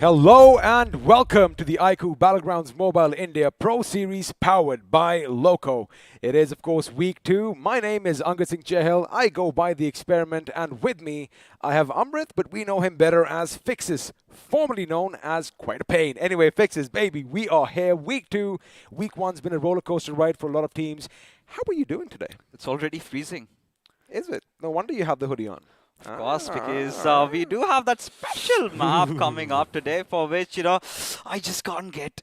Hello and welcome to the iQOO Battlegrounds Mobile India Pro Series powered by Loco. It is, of course, week 2. My name is Angad Singh Chahal. I go by The Experiment, and with me I have Amrit, but we know him better as Fixes, formerly known as Quite a Pain. Anyway, Fixes, baby, we are here. Week 2. Week 1's been a roller coaster ride for a lot of teams. How are you doing today? It's already freezing. Is it? No wonder you have the hoodie on. Of course, because we do have that special map coming up today for which, I just can't get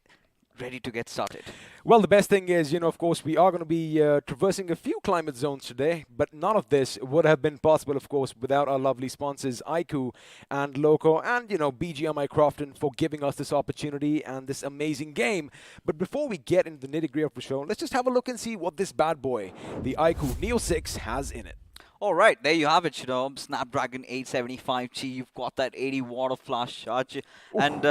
ready to get started. Well, the best thing is, of course, we are going to be traversing a few climate zones today, but none of this would have been possible, of course, without our lovely sponsors, iQOO and Loco, and, BGMI Crofton for giving us this opportunity and this amazing game. But before we get into the nitty-gritty of the show, let's just have a look and see what this bad boy, the iQOO Neo 6, has in it. All right, there you have it, Snapdragon 875G, you've got that 80 watt of flash charge, and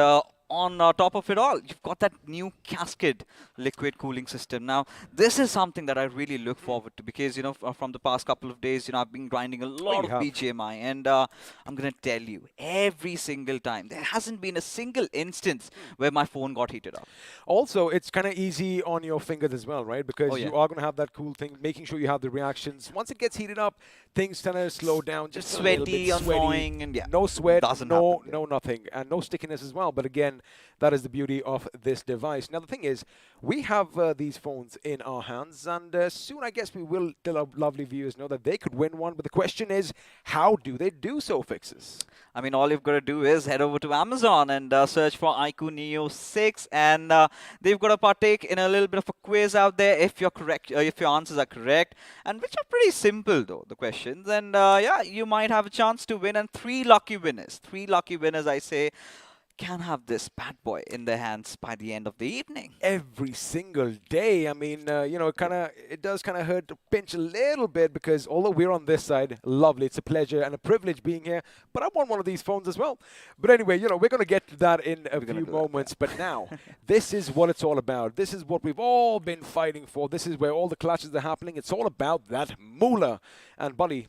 on top of it all, you've got that new Cascade liquid cooling system. Now, this is something that I really look forward to because, from the past couple of days, I've been grinding a lot of BGMI, and I'm going to tell you, every single time, there hasn't been a single instance where my phone got heated up. Also, it's kind of easy on your fingers as well, right? Because you are going to have that cool thing, making sure you have the reactions. Once it gets heated up, things kind of slow down. Just sweaty, annoying, and no sweat, no nothing, and no stickiness as well. But again, that is the beauty of this device. Now, the thing is, we have these phones in our hands, and soon I guess we will let our lovely viewers know that they could win one. But the question is, how do they do so, Fixes? I mean, all you've got to do is head over to Amazon and search for iQOO Neo 6, and they've got to partake in a little bit of a quiz out there if you're correct, if your answers are correct, and which are pretty simple though, the questions. And yeah, you might have a chance to win, and 3 lucky winners, I say, can have this bad boy in their hands by the end of the evening. Every single day. I mean, it does kind of hurt to pinch a little bit because although we're on this side, lovely, it's a pleasure and a privilege being here, but I want one of these phones as well. But anyway, we're going to get to that in a few moments. But now, this is what it's all about. This is what we've all been fighting for. This is where all the clashes are happening. It's all about that moolah. And buddy,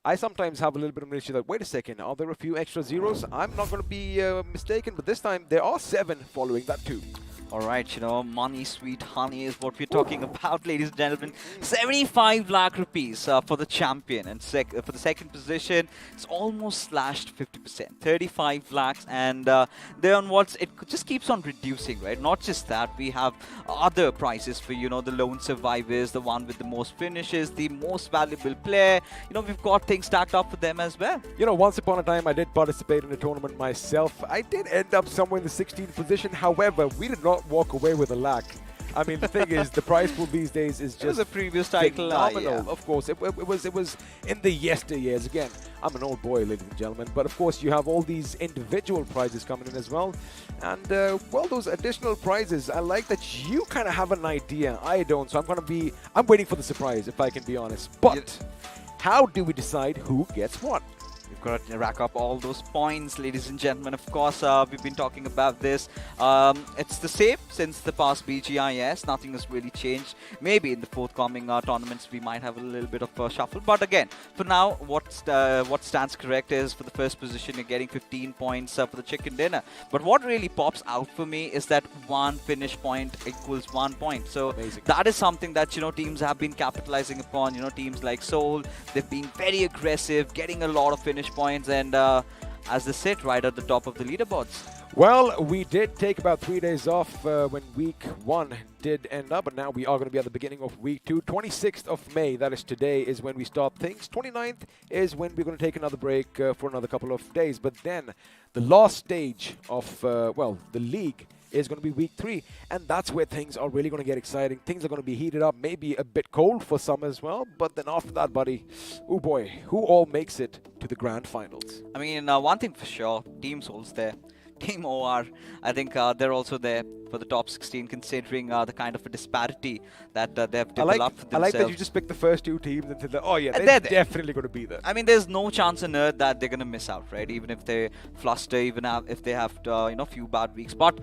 I sometimes have a little bit of an issue that, wait a second, are there a few extra zeros? I'm not going to be mistaken, but this time there are 7 following that too. All right, money, sweet honey is what we're talking about, ladies and gentlemen. 75 lakh rupees for the champion. And for the second position, it's almost slashed 50%. 35 lakhs. And there onwards, it just keeps on reducing, right? Not just that, we have other prizes for, the lone survivors, the one with the most finishes, the most valuable player. We've got things stacked up for them as well. Once upon a time, I did participate in a tournament myself. I did end up somewhere in the 16th position. However, we did not walk away with a lakh. I mean, the thing is, the prize pool these days is just a previous title, phenomenal. Yeah. Of course, it was in the yesteryears. Again, I'm an old boy, ladies and gentlemen, but of course, you have all these individual prizes coming in as well. And well, those additional prizes, I like that you kind of have an idea. I don't, so I'm waiting for the surprise, if I can be honest. But how do we decide who gets what? We've got to rack up all those points, ladies and gentlemen. Of course, we've been talking about this. It's the same since the past BGIS. Nothing has really changed. Maybe in the forthcoming tournaments, we might have a little bit of a shuffle. But again, for now, what stands correct is for the first position, you're getting 15 points for the chicken dinner. But what really pops out for me is that 1 finish point equals 1 point. So amazing. That is something that, teams have been capitalizing upon. Teams like Seoul, they've been very aggressive, getting a lot of finish points, and as they sit right at the top of the leaderboards. Well, we did take about 3 days off when week 1 did end up, but now we are going to be at the beginning of week 2. 26th of May, that is today, is when we start things. 29th is when we're going to take another break for another couple of days. But then the last stage of, the league is going to be week 3, and that's where things are really going to get exciting. Things are going to be heated up, maybe a bit cold for some as well, but then after that, buddy, oh boy, who all makes it to the grand finals? I mean, one thing for sure, Team Soul's there. Team OR, I think they're also there for the top 16, considering the kind of a disparity that they've developed for themselves. I like that you just picked the first 2 teams and said, oh yeah, they're definitely going to be there. I mean, there's no chance on earth that they're going to miss out, right? Even if they fluster, even if they have, few bad weeks. But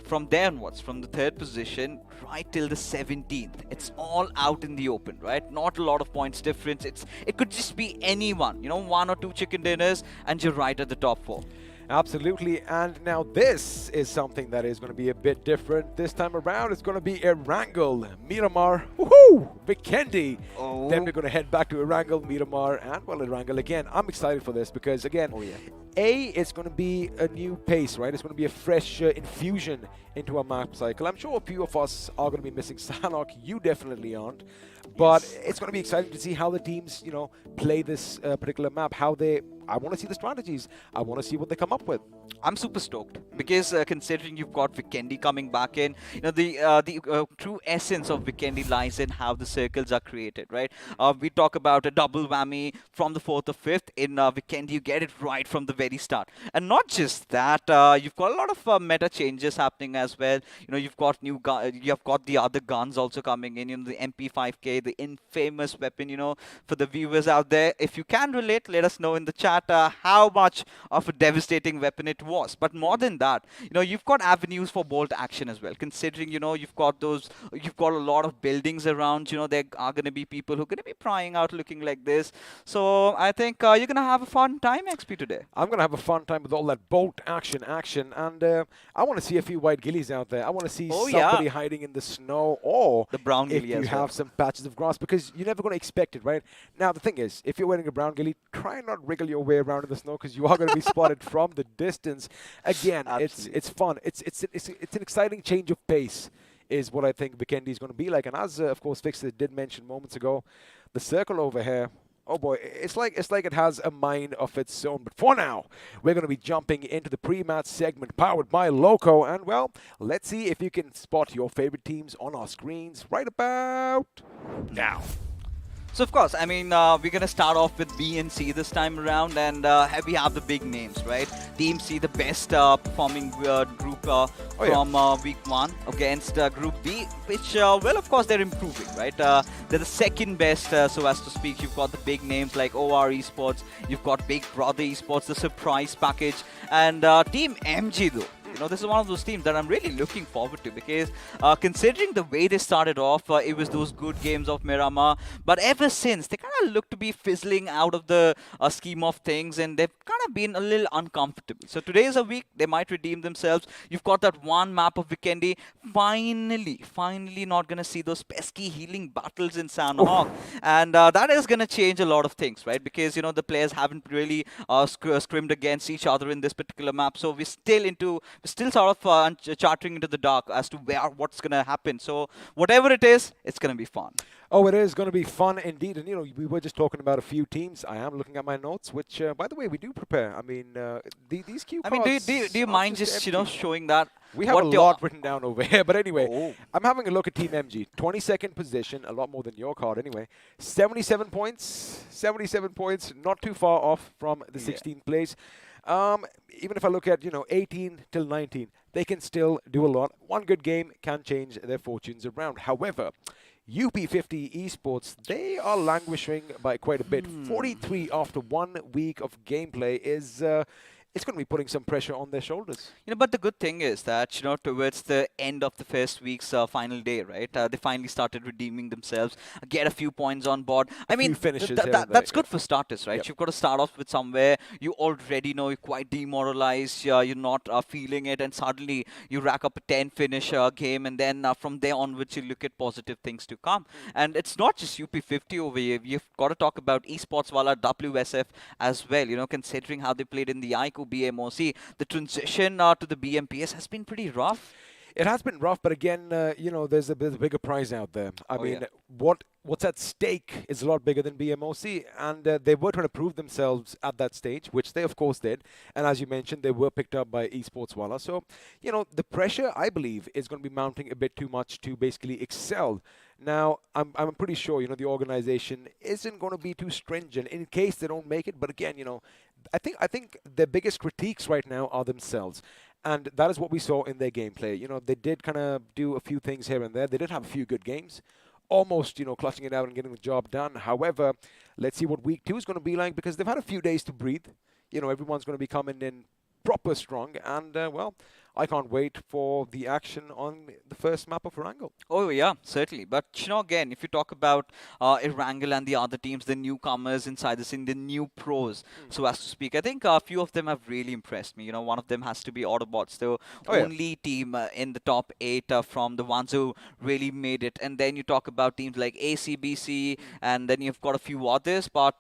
from there onwards, from the 3rd position right till the 17th, it's all out in the open, right? Not a lot of points difference. It could just be anyone, 1 or 2 chicken dinners, and you're right at the top 4. Absolutely, and now this is something that is going to be a bit different. This time around, it's going to be Erangel, Miramar, woohoo, Vikendi. Then Oh, we're going to head back to Erangel, Miramar, and well, Erangel again. I'm excited for this because, again, oh yeah. it's going to be a new pace, right? It's going to be a fresh infusion into our map cycle. I'm sure a few of us are going to be missing Sanok. You definitely aren't. But Yes. it's going to be exciting to see how the teams, play this particular map. I want to see the strategies. I want to see what they come up with. I'm super stoked because considering you've got Vikendi coming back in, the true essence of Vikendi lies in how the circles are created, right? We talk about a double whammy from the fourth or fifth. In Vikendi, you get it right from the very start, and not just that. You've got a lot of meta changes happening as well. You've got you've got the other guns also coming in. The MP5K, the infamous weapon. For the viewers out there, if you can relate, let us know in the chat how much of a devastating weapon it was. But more than that, you've got avenues for bolt action as well. Considering you've got a lot of buildings around. There are going to be people who are going to be prying out looking like this. So I think you're going to have a fun time, XP, today. I'm going to have a fun time with all that bolt action, and I want to see a few white gillies out there. I want to see Oh somebody yeah, hiding in the snow, or the brown if gilly you as well. have some patches of grass, because you're never going to expect it, right? Now, the thing is, if you're wearing a brown gilly, try not wriggle your way around in the snow, because you are going to be spotted from the distance. Again, Absolutely. it's fun. It's an exciting change of pace, is what I think Vikendi is going to be like. And as, of course, Fixer did mention moments ago, the circle over here, oh boy, it's like it has a mind of its own. But for now, we're going to be jumping into the pre-match segment powered by Loco. And well, let's see if you can spot your favorite teams on our screens right about now. So of course, I mean, we're gonna start off with B and C this time around, and we have the big names, right? Team C, the best performing group from week 1 against Group B, which, well, of course, they're improving, right? They're the second best, so as to speak. You've got the big names like OR Esports, you've got Big Brother Esports, the surprise package, and Team MG though. This is one of those teams that I'm really looking forward to because considering the way they started off, it was those good games of Miramar. But ever since, they kind of look to be fizzling out of the scheme of things, and they've kind of been a little uncomfortable. So today is a week. They might redeem themselves. You've got that one map of Vikendi. Finally not going to see those pesky healing battles in Sanhok. And that is going to change a lot of things, right? Because, the players haven't really scrimmed against each other in this particular map. So we're still sort of chartering into the dark as to what's going to happen. So whatever it is, it's going to be fun. Oh, it is going to be fun indeed. And, we were just talking about a few teams. I am looking at my notes, which, by the way, we do prepare. I mean, these cue I cards. mean, do you mind just, showing that? We have what a your- lot written down over here. But anyway, Oh. I'm having a look at Team MG. 22nd position, a lot more than your card anyway. 77 points. 77 points, not too far off from the Yeah. 16th place. Even if I look at, 18 till 19, they can still do a lot. One good game can change their fortunes around. However, UP50 Esports, they are languishing by quite a bit. 43 after 1 week of gameplay is... it's going to be putting some pressure on their shoulders. But the good thing is that, towards the end of the first week's final day, right, they finally started redeeming themselves, get a few points on board. I mean, few finishes here and there, that's good for starters, right? Yep. You've got to start off with somewhere you already know you're quite demoralized, you're not feeling it, and suddenly you rack up a 10 finish game, and then from there onwards you look at positive things to come. And it's not just UP50 over here. You've got to talk about Esports Wala WSF as well, considering how they played in the iQOO BMOC. The transition to the BMPS has been pretty rough. It has been rough, but again, there's a bigger prize out there. I mean, yeah. what's at stake is a lot bigger than BMOC, and they were trying to prove themselves at that stage, which they of course did. And as you mentioned, they were picked up by Esports Wala. So, the pressure, I believe, is going to be mounting a bit too much to basically excel. Now, I'm pretty sure, the organization isn't going to be too stringent in case they don't make it. But again, I think their biggest critiques right now are themselves. And that is what we saw in their gameplay. They did kind of do a few things here and there. They did have a few good games, almost, clutching it out and getting the job done. However, let's see what week 2 is going to be like, because they've had a few days to breathe. Everyone's going to be coming in proper strong. And, well, I can't wait for the action on the first map of Erangel. Oh yeah, certainly. But again, if you talk about Erangel and the other teams, the newcomers inside the scene, the new pros, so as to speak, I think a few of them have really impressed me. One of them has to be Autobotz, the only team in the top 8 from the ones who really made it. And then you talk about teams like ACBC, and then you've got a few others. But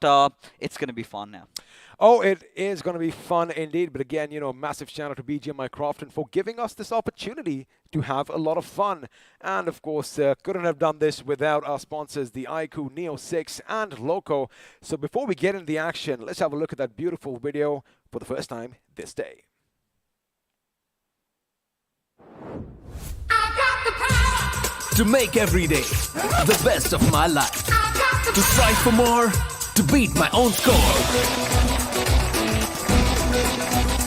it's going to be fun now. Oh, it is going to be fun indeed. But again, massive shout out to BGMI Crofton for giving us this opportunity to have a lot of fun. And of course, couldn't have done this without our sponsors, the iQOO Neo 6 and Loco. So before we get into the action, let's have a look at that beautiful video for the first time this day. To make every day the best of my life. To strive for more, to beat my own score.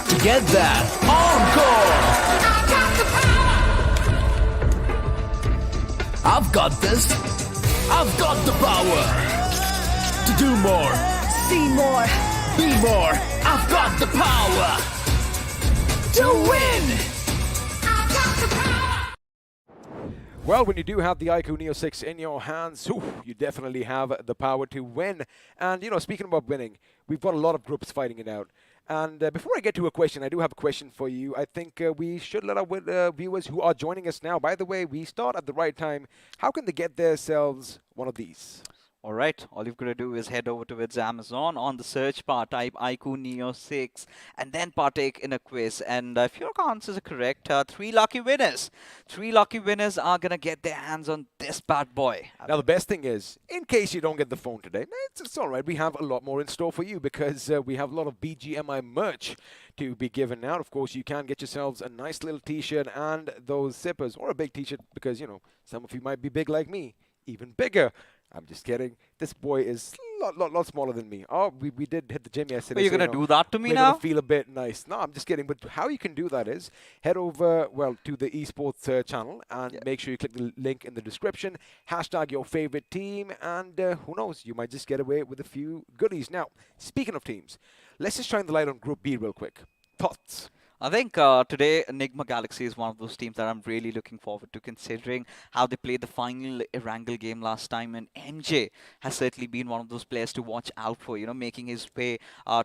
To get that encore. I've got this. I've got the power. To do more. See more. Be more. I've got the power. To win. Well, when you do have the iQOO Neo 6 in your hands, you definitely have the power to win. And, speaking about winning, we've got a lot of groups fighting it out. And before I get to a question, I do have a question for you. I think we should let our viewers who are joining us now, by the way, we start at the right time. How can they get themselves one of these? All right, all you've got to do is head over to its Amazon. On the search bar, type iQOO Neo 6 and then partake in a quiz. And if your answers are correct, 3 lucky winners. 3 lucky winners are going to get their hands on this bad boy. Now, the best thing is, in case you don't get the phone today, it's all right. We have a lot more in store for you because we have a lot of BGMI merch to be given out. Of course, you can get yourselves a nice little T-shirt and those zippers, or a big T-shirt because, some of you might be big like me, even bigger. I'm just kidding. This boy is a lot smaller than me. Oh, we did hit the gym yesterday. Are you going to do that to me now? We're going to feel a bit nice. No, I'm just kidding. But how you can do that is head over, to the Esports channel and make sure you click the link in the description. Hashtag your favorite team. And who knows, you might just get away with a few goodies. Now, speaking of teams, let's just shine the light on Group B real quick. Thoughts? I think today Enigma Galaxy is one of those teams that I'm really looking forward to, considering how they played the final Erangel game last time. And MJ has certainly been one of those players to watch out for, making his way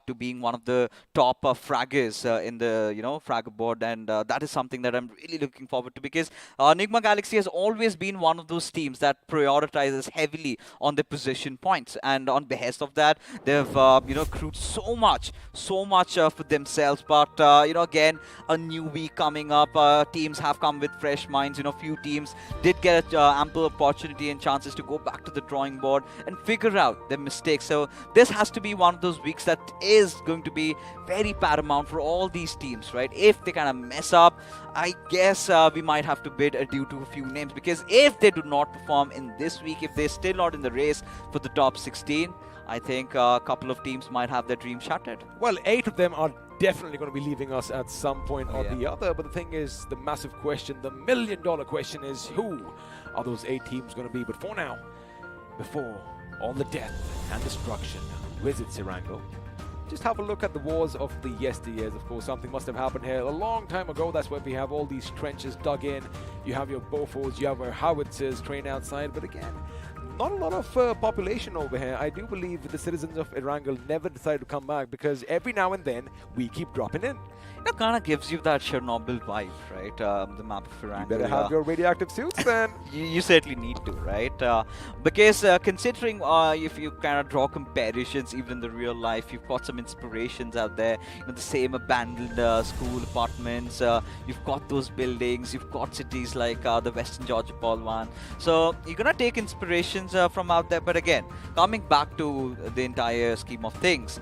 to being one of the top fraggers in the, fragger board. And that is something that I'm really looking forward to, because Enigma Galaxy has always been one of those teams that prioritizes heavily on their position points. And on behest of that, they've, accrued so much for themselves. But, again, a new week coming up. Teams have come with fresh minds. Few teams did get ample opportunity and chances to go back to the drawing board and figure out their mistakes. So this has to be one of those weeks that is going to be very paramount for all these teams, right? If they kind of mess up, I guess we might have to bid adieu to a few names, because if they do not perform in this week, if they're still not in the race for the top 16, I think a couple of teams might have their dreams shattered. Well, 8 of them are definitely going to be leaving us at some point or the other. But the thing is, the massive question, the million-dollar question is, who are those 8 teams going to be? But for now, before all the death and destruction visits Erangel, just have a look at the wars of the yesteryears. Of course, something must have happened here a long time ago. That's why we have all these trenches dug in. You have your Bofors, you have your howitzers trained outside. But again, not a lot of population over here. I do believe the citizens of Erangel never decided to come back, because every now and then we keep dropping in. It kind of gives you that Chernobyl vibe, right? The map of Erangel. You better have your radioactive suits then. You certainly need to, right? Because considering if you kind of draw comparisons, even in the real life, you've got some inspirations out there. The same abandoned school apartments. You've got those buildings. You've got cities like the Western Georgia Paul one. So you're gonna take inspirations from out there. But again, coming back to the entire scheme of things,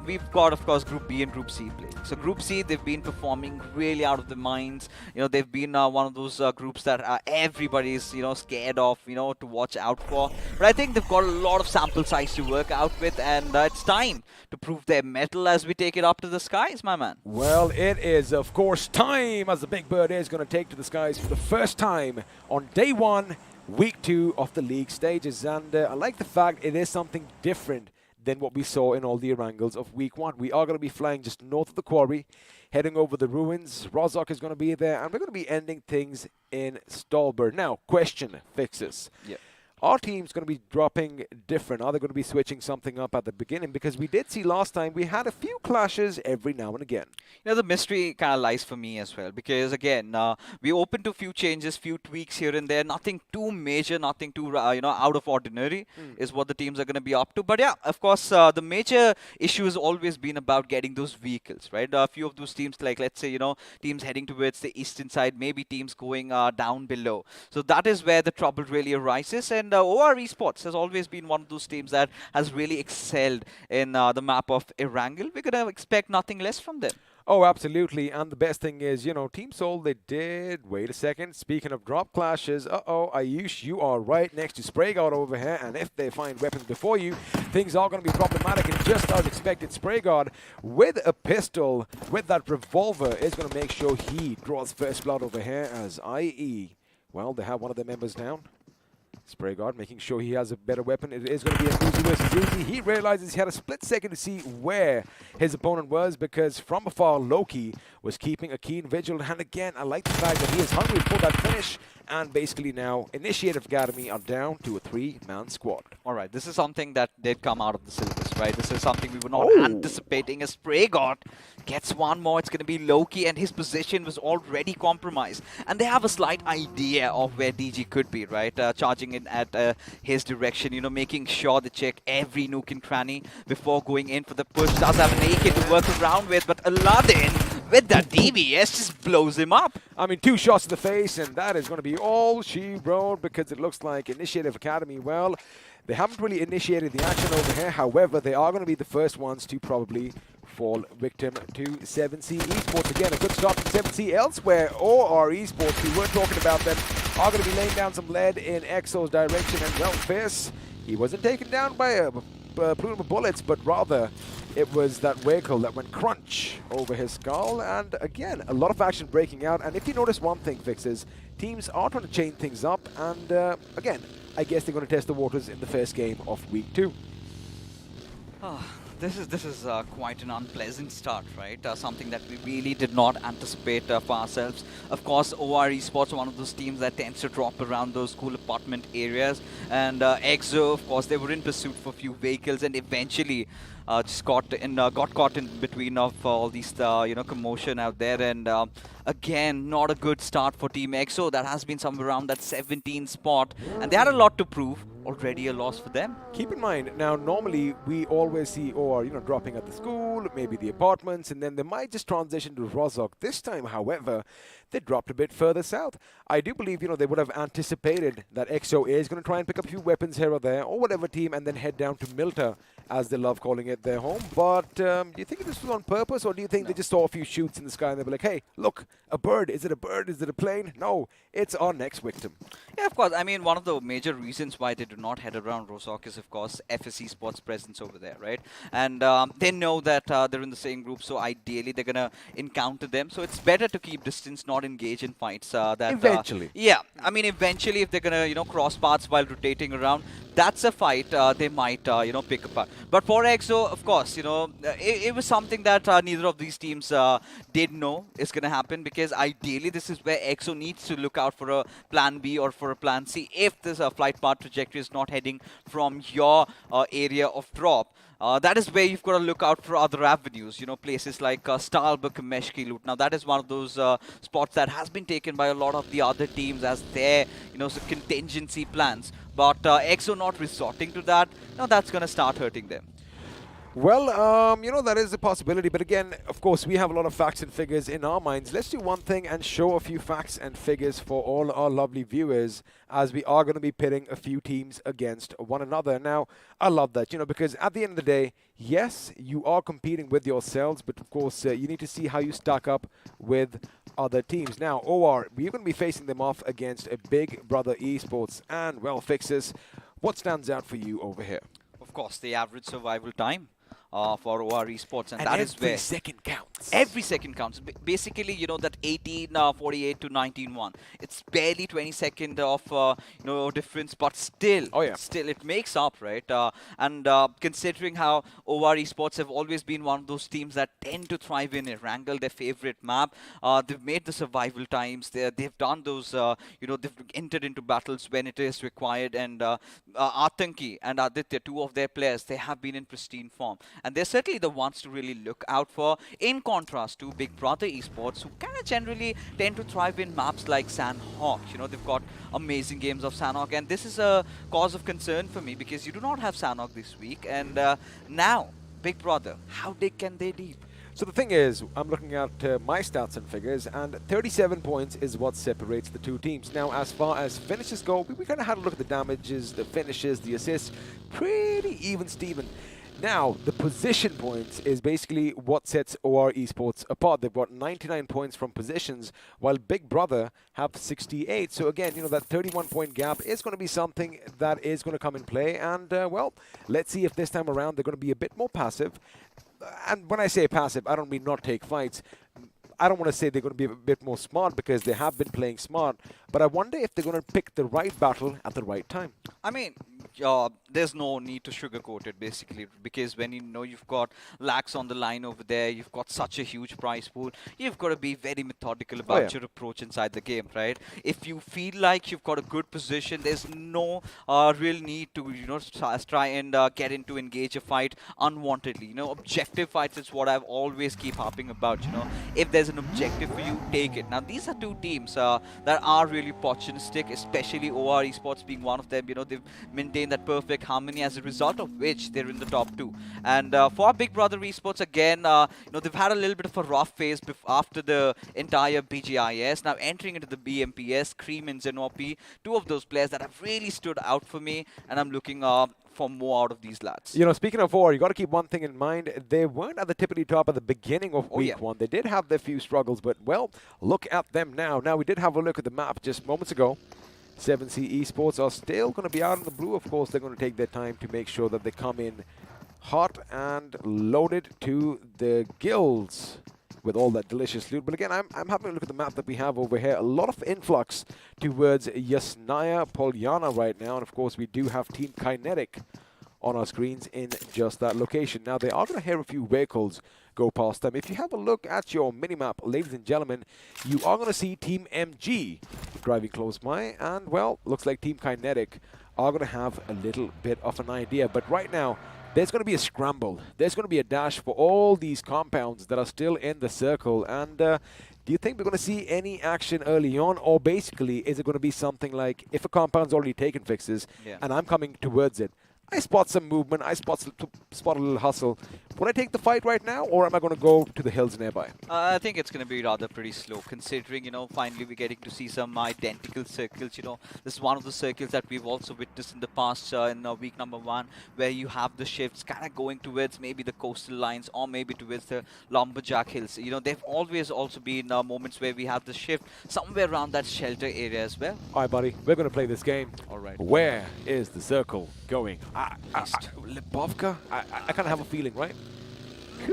we've got, of course, Group B and Group C playing. So Group C, they've been performing really out of their minds. They've been one of those groups that everybody's scared of, to watch out for. But I think they've got a lot of sample size to work out with, and it's time to prove their mettle as we take it up to the skies, my man. Well, it is, of course, time as the Big Bird is going to take to the skies for the first time on day 1, week 2 of the league stages. And I like the fact it is something different than what we saw in all the Erangels of week 1. We are going to be flying just north of the quarry, heading over the ruins. Rozok is going to be there, and we're going to be ending things in Stolberg. Now, question, Fixes. Yeah. Our team's going to be dropping different. Are they going to be switching something up at the beginning? Because we did see last time we had a few clashes every now and again. You know, the mystery kind of lies for me as well, because again, we open to few changes, few tweaks here and there. Nothing too major, nothing too out of ordinary is what the teams are going to be up to. But yeah, of course, the major issue has always been about getting those vehicles, right? A few of those teams, like let's say, teams heading towards the eastern side, maybe teams going down below. So that is where the trouble really arises. And OR Esports has always been one of those teams that has really excelled in the map of Erangel. We're going to expect nothing less from them. Oh, absolutely. And the best thing is, Team Soul, they did. Wait a second. Speaking of drop clashes, Ayush, you are right next to Spraygard over here. And if they find weapons before you, things are going to be problematic. And just as expected, Spraygard with a pistol, with that revolver, is going to make sure he draws first blood over here as IE. Well, they have one of their members down. Spraygard making sure he has a better weapon. It is going to be a Uzi versus Uzi. He realizes he had a split second to see where his opponent was, because from afar, Loki was keeping a keen vigil. And again, I like the fact that he is hungry for that finish. And basically now, Initiative Academy are down to a 3-man squad. All right, this is something that did come out of the syllabus, right? This is something we were not anticipating. As Spraygard gets one more, it's going to be Loki, and his position was already compromised. And they have a slight idea of where DG could be, right? Charging in at his direction, making sure they check every nook and cranny before going in for the push. Does have an AK to work around with, but Aladdin with that DBS just blows him up. I mean, 2 shots to the face, and that is going to be all she wrote, because it looks like Initiative Academy, well, they haven't really initiated the action over here. However, they are going to be the first ones to probably fall victim to 7C Esports. Again, a good start from 7C. Elsewhere, OR Esports, we were talking about them, are going to be laying down some lead in EXO's direction. And well, Fierce, he wasn't taken down by a plume of bullets, but rather it was that vehicle that went crunch over his skull. And again, a lot of action breaking out. And if you notice one thing, Fixes, teams are trying to chain things up. And again, I guess they're going to test the waters in the first game of week 2. This is quite an unpleasant start, right? Something that we really did not anticipate for ourselves. Of course, OR Esports are one of those teams that tends to drop around those school apartment areas. And EXO, of course, they were in pursuit for a few vehicles, and eventually just got caught in between of all these commotion out there. And again, not a good start for Team EXO. That has been somewhere around that 17 spot, and they had a lot to prove. Already a loss for them. Keep in mind, now normally we always see OR, dropping at the school, maybe the apartments, and then they might just transition to Rozok. This time, however, they dropped a bit further south. I do believe, they would have anticipated that EXO is going to try and pick up a few weapons here or there, or whatever team, and then head down to Milta, as they love calling it, their home. But do you think this was on purpose, or do you think they just saw a few shoots in the sky and they were like, hey, look, a bird. Is it a bird? Is it a plane? No, it's our next victim. Yeah, of course. I mean, one of the major reasons why they do not head around Rozok is, of course, FSC Sports' presence over there, right? And they know that they're in the same group, so ideally they're going to encounter them. So it's better to keep distance, not engage in fights. Eventually. Yeah, I mean, eventually if they're going to, cross paths while rotating around, that's a fight they might, pick apart. But for EXO, of course, it was something that neither of these teams did know is going to happen, because ideally this is where EXO needs to look out for a plan B or for a plan C if this flight path trajectory is not heading from your area of drop. That is where you've got to look out for other avenues, places like Stalberg, Meshki Loot. Now, that is one of those spots that has been taken by a lot of the other teams as their, contingency plans. But EXO not resorting to that, that's going to start hurting them. Well, that is a possibility. But again, of course, we have a lot of facts and figures in our minds. Let's do one thing and show a few facts and figures for all our lovely viewers, as we are going to be pitting a few teams against one another. Now, I love that, because at the end of the day, yes, you are competing with yourselves, but of course, you need to see how you stack up with other teams. Now, OR, we're going to be facing them off against a big brother Esports. And, well, Fixes, what stands out for you over here? Of course, the average survival time for OR Esports, and that is every where second counts. counts. Every second counts. Basically, you know, that 18:48 to 19:1. It's barely 20 second of difference, but still, Oh, yeah. still it makes up, right? And considering how OR Esports have always been one of those teams that tend to thrive in Erangel, their favorite map, they've made the survival times. They've done those, they've entered into battles when it is required. And Atanki and Aditya, two of their players, they have been in pristine form, and they're certainly the ones to really look out for. In contrast to Big Brother Esports, who kind of generally tend to thrive in maps like Sandhawk. You know, they've got amazing games of Sandhawk, and this is a cause of concern for me because you do not have Sandhawk this week. And now, Big Brother, how big can they be? So the thing is, I'm looking at my stats and figures, and 37 points is what separates the two teams. Now, as far as finishes go, we kind of had a look at the damages, the finishes, the assists, pretty even Steven. Now, the position points is basically what sets OR Esports apart. They've got 99 points from positions, while Big Brother have 68. So again, you know, that 31-point gap is going to be something that is going to come in play. And, well, let's see if this time around they're going to be a bit more passive. And when I say passive, I don't mean not take fights. I don't want to say they're going to be a bit more smart because they have been playing smart, but I wonder if they're going to pick the right battle at the right time. I mean, there's no need to sugarcoat it, basically, because when you know you've got lakhs on the line over there, you've got such a huge prize pool, you've got to be very methodical about your approach inside the game, right? If you feel like you've got a good position, there's no real need to, you know, try and get into engage a fight unwantedly. You know, objective fights is what I've always keep harping about. You know, if there's an objective for you, take it. Now, these are two teams that are really opportunistic, especially OR Esports being one of them. You know, they've maintained that perfect harmony, as a result of which they're in the top two. And for Big Brother Esports, again, you know, they've had a little bit of a rough phase after the entire BGIS. Now entering into the BMPS, Cream and Zenopi, two of those players that have really stood out for me, and I'm looking for more out of these lads. You know, speaking of OR, you got to keep one thing in mind. They weren't at the tippity top at the beginning of week one. They did have their few struggles, but, well, look at them now. Now, we did have a look at the map just moments ago. 7C Esports are still going to be out in the blue. Of course, they're going to take their time to make sure that they come in hot and loaded to the gills with all that delicious loot. But again, I'm having a look at the map that we have over here. A lot of influx towards Yasnaya Polyana right now. And of course, we do have Team Kinetic on our screens in just that location. Now, they are going to hear a few vehicles go past them. If you have a look at your minimap, ladies and gentlemen, you are going to see Team MG driving close by. And, well, looks like Team Kinetic are going to have a little bit of an idea. But right now, there's going to be a scramble. There's going to be a dash for all these compounds that are still in the circle. And do you think we're going to see any action early on? Or basically, is it going to be something like, if a compound's already taken fixes and I'm coming towards it, I spot some movement, I spot a little hustle. Would I take the fight right now, or am I going to go to the hills nearby? I think it's going to be rather pretty slow, considering, you know, finally we're getting to see some identical circles. You know, this is one of the circles that we've also witnessed in the past in week number 1, where you have the shifts kind of going towards maybe the coastal lines or maybe towards the Lumberjack Hills. You know, they've always also been moments where we have the shift somewhere around that shelter area as well. All right, buddy, we're going to play this game. All right. Where is the circle going? Libovka? I kind of have a feeling, right?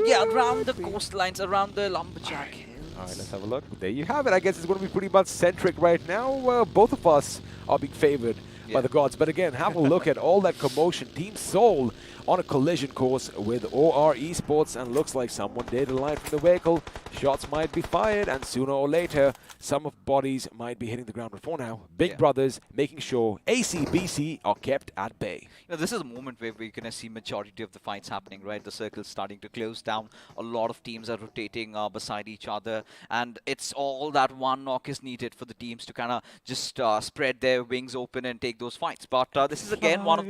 Yeah, around the coastlines, around the Lumberjack Hills. All right, let's have a look. There you have it. I guess it's going to be pretty much centric right now. Both of us are being favored by the gods. But again, have a look at all that commotion. Team Soul on a collision course with OR Esports, and looks like someone did align from the vehicle. Shots might be fired, and sooner or later, some of bodies might be hitting the ground. But for now, Big Brothers making sure ACBC are kept at bay. You know, this is a moment where we're going to see majority of the fights happening, right? The circle's starting to close down. A lot of teams are rotating beside each other, and it's all that one knock is needed for the teams to kind of just spread their wings open and take those fights. But this is again one of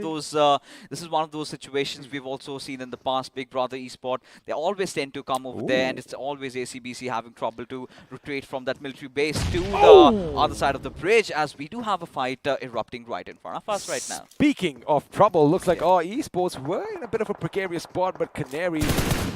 those situations we've also seen in the past. Big Brother Esport, they always tend to come over there, and it's always ACBC having trouble to retreat from that military base to the other side of the bridge, as we do have a fight erupting right in front of us right now. Speaking of trouble, looks like our Esports were in a bit of a precarious spot, but Canary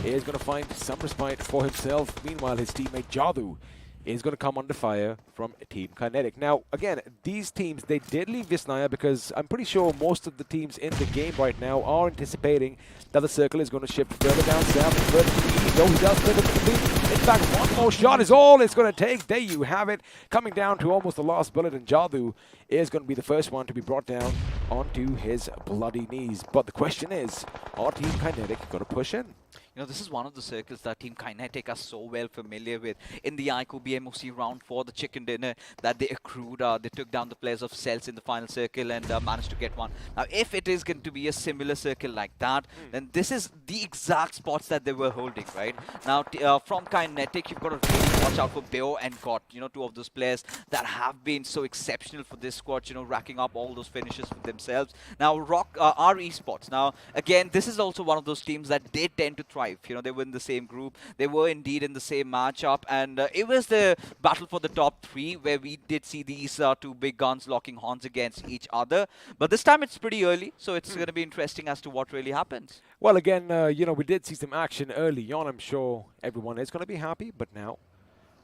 is going to find some respite for himself. Meanwhile, his teammate Jadu is going to come under fire from Team Kinetic. Now, again, these teams, they did leave Visnaya because I'm pretty sure most of the teams in the game right now are anticipating that the circle is going to shift further down south and further to the east. Oh, he does further to the east. In fact, one more shot is all it's going to take. There you have it. Coming down to almost the last bullet, and Jadu is going to be the first one to be brought down onto his bloody knees. But the question is, are Team Kinetic going to push in? You know, this is one of the circles that Team Kinetic are so well familiar with. In the iQOO BMOC round 4, the chicken dinner that they accrued, they took down the players of Cells in the final circle and managed to get one. Now, if it is going to be a similar circle like that, then this is the exact spots that they were holding, right? Now, from Kinetic, you've got to really watch out for Beo and Got, you know, two of those players that have been so exceptional for this squad, you know, racking up all those finishes for themselves. Now, our Esports. Now, again, this is also one of those teams that they tend to thrive. You know, they were in the same group. They were indeed in the same matchup. And it was the battle for the top 3 where we did see these two big guns locking horns against each other. But this time it's pretty early, so it's going to be interesting as to what really happens. Well, again, you know, we did see some action early on. I'm sure everyone is going to be happy. But now,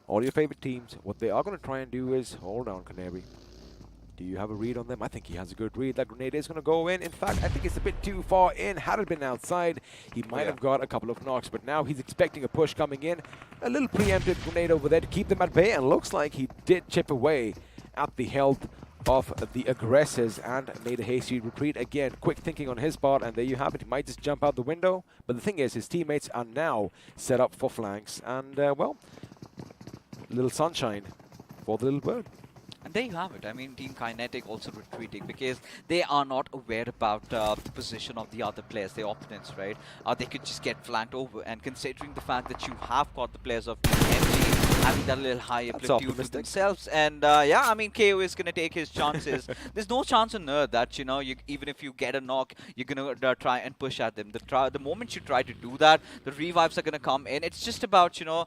all your favorite teams, what they are going to try and do is, hold on, Canary. Do you have a read on them? I think he has a good read. That grenade is going to go in. In fact, I think it's a bit too far in. Had it been outside, he might have got a couple of knocks. But now he's expecting a push coming in. A little preemptive grenade over there to keep them at bay. And looks like he did chip away at the health of the aggressors and made a hasty retreat. Again, quick thinking on his part. And there you have it. He might just jump out the window. But the thing is, his teammates are now set up for flanks. And, well, little sunshine for the little bird. And there you have it. I mean, Team Kinetic also retreating because they are not aware about the position of the other players, their opponents, right? They could just get flanked over. And considering the fact that you have got the players of Team MG having that little higher platoon to themselves, and yeah, I mean, KO is going to take his chances. There's no chance on earth that, you know, even if you get a knock, you're going to try and push at them. The moment you try to do that, the revives are going to come in. It's just about, you know,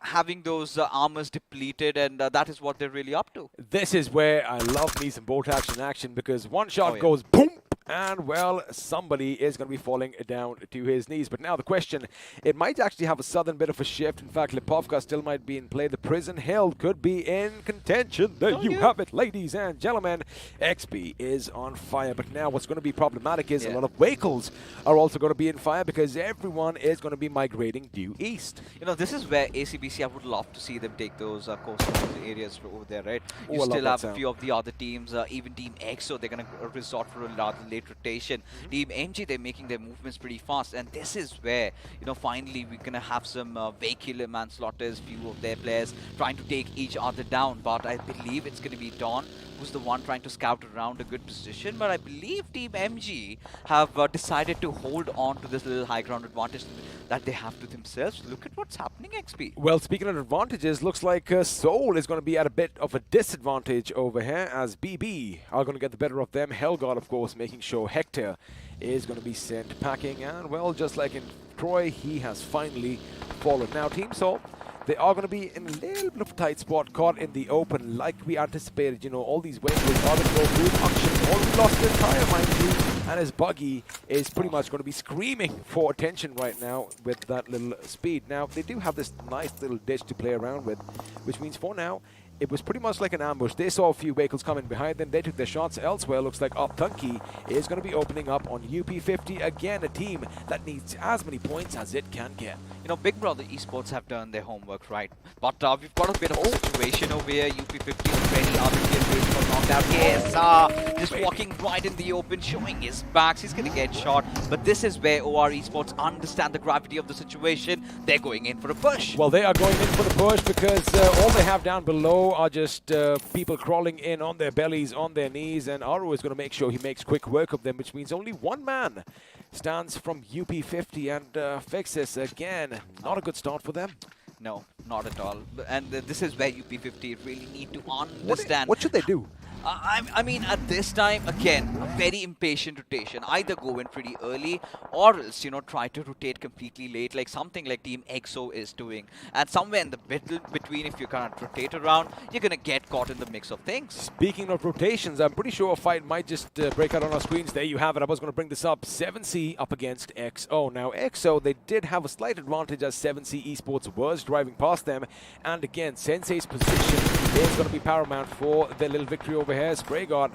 having those armors depleted, and that is what they're really up to. This is where I love me some bolt action because one shot goes boom, and well, somebody is going to be falling down to his knees. But now the question, it might actually have a sudden bit of a shift. In fact, Lipovka still might be in play. The Prison Hill could be in contention. There you have it, ladies and gentlemen. XP is on fire. But now what's going to be problematic is a lot of vehicles are also going to be in fire because everyone is going to be migrating due east. You know, this is where ACBC, I would love to see them take those coastal areas over there, right? Oh, you still have a few of the other teams, even Team EXO, they're going to resort for a rather late rotation. Team MG, they're making their movements pretty fast, and this is where, you know, finally we're gonna have some vehicular manslaughters, few of their players trying to take each other down. But I believe it's gonna be Dawn who's the one trying to scout around a good position. But I believe Team MG have decided to hold on to this little high ground advantage that they have to themselves. Look at what's happening, XP. Well, speaking of advantages, looks like Soul is going to be at a bit of a disadvantage over here as BB are going to get the better of them. Hellgod, of course, making sure Hector is going to be sent packing. And, well, just like in Troy, he has finally fallen. Now, Team Soul, they are going to be in a little bit of a tight spot, caught in the open like we anticipated. You know, all these vehicles are going to go through auctions. Already lost their tire, mind you. And his buggy is pretty much going to be screaming for attention right now with that little speed. Now, they do have this nice little ditch to play around with, which means for now, it was pretty much like an ambush. They saw a few vehicles coming behind them. They took their shots elsewhere. Looks like Optunki is going to be opening up on UP50. Again, a team that needs as many points as it can get. You know, Big Brother Esports have done their homework, right? But we've got a bit of a situation over here. UP50 already other kids for knockdown. Yes, just walking right in the open, showing his backs. He's going to get shot. But this is where OR Esports understand the gravity of the situation. They're going in for a push. Well, they are going in for the push because all they have down below are just people crawling in on their bellies, on their knees, and Aru is going to make sure he makes quick work of them, which means only one man stands from UP50 and fixes again. Not a good start for them. No, not at all. And this is where UP50 really need to understand. What should they do? I mean, at this time, again, a very impatient rotation. Either go in pretty early or else, try to rotate completely late, like something like Team EXO is doing. And somewhere in the middle between, if you kind of rotate around, you're going to get caught in the mix of things. Speaking of rotations, I'm pretty sure a fight might just break out on our screens. There you have it. I was going to bring this up. 7C up against EXO. Now, EXO, they did have a slight advantage as 7C Esports was driving past them. And again, Sensei's position is going to be paramount for their little victory over here. Spraygard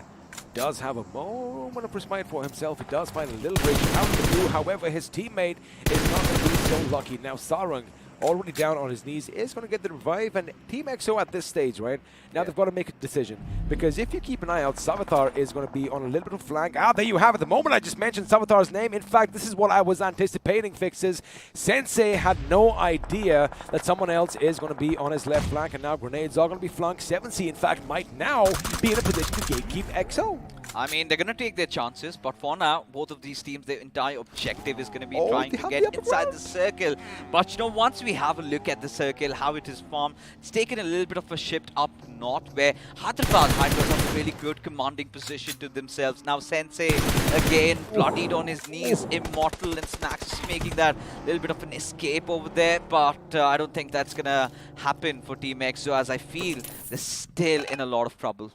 does have a moment of respite for himself. He does find a little bridge out of the blue. However, his teammate is not going to be so lucky. Now, Sarang, already down on his knees, is going to get the revive. And Team EXO at this stage, right? Now they've got to make a decision. Because if you keep an eye out, Savitar is going to be on a little bit of flank. Ah, there you have it. The moment I just mentioned Savitar's name, in fact, this is what I was anticipating, Fixes. Sensei had no idea that someone else is going to be on his left flank. And now grenades are going to be flunked. 7C, in fact, might now be in a position to gatekeep EXO. I mean, they're going to take their chances, but for now, both of these teams, their entire objective is going to be trying to get inside the circle. But, once we have a look at the circle, how it is formed, it's taken a little bit of a shift up north, where Hyderabad Hydras have a really good commanding position to themselves. Now, Sensei, again, bloodied on his knees, immortal, and Snacks is making that little bit of an escape over there, but I don't think that's going to happen for Team EXO, as I feel they're still in a lot of trouble.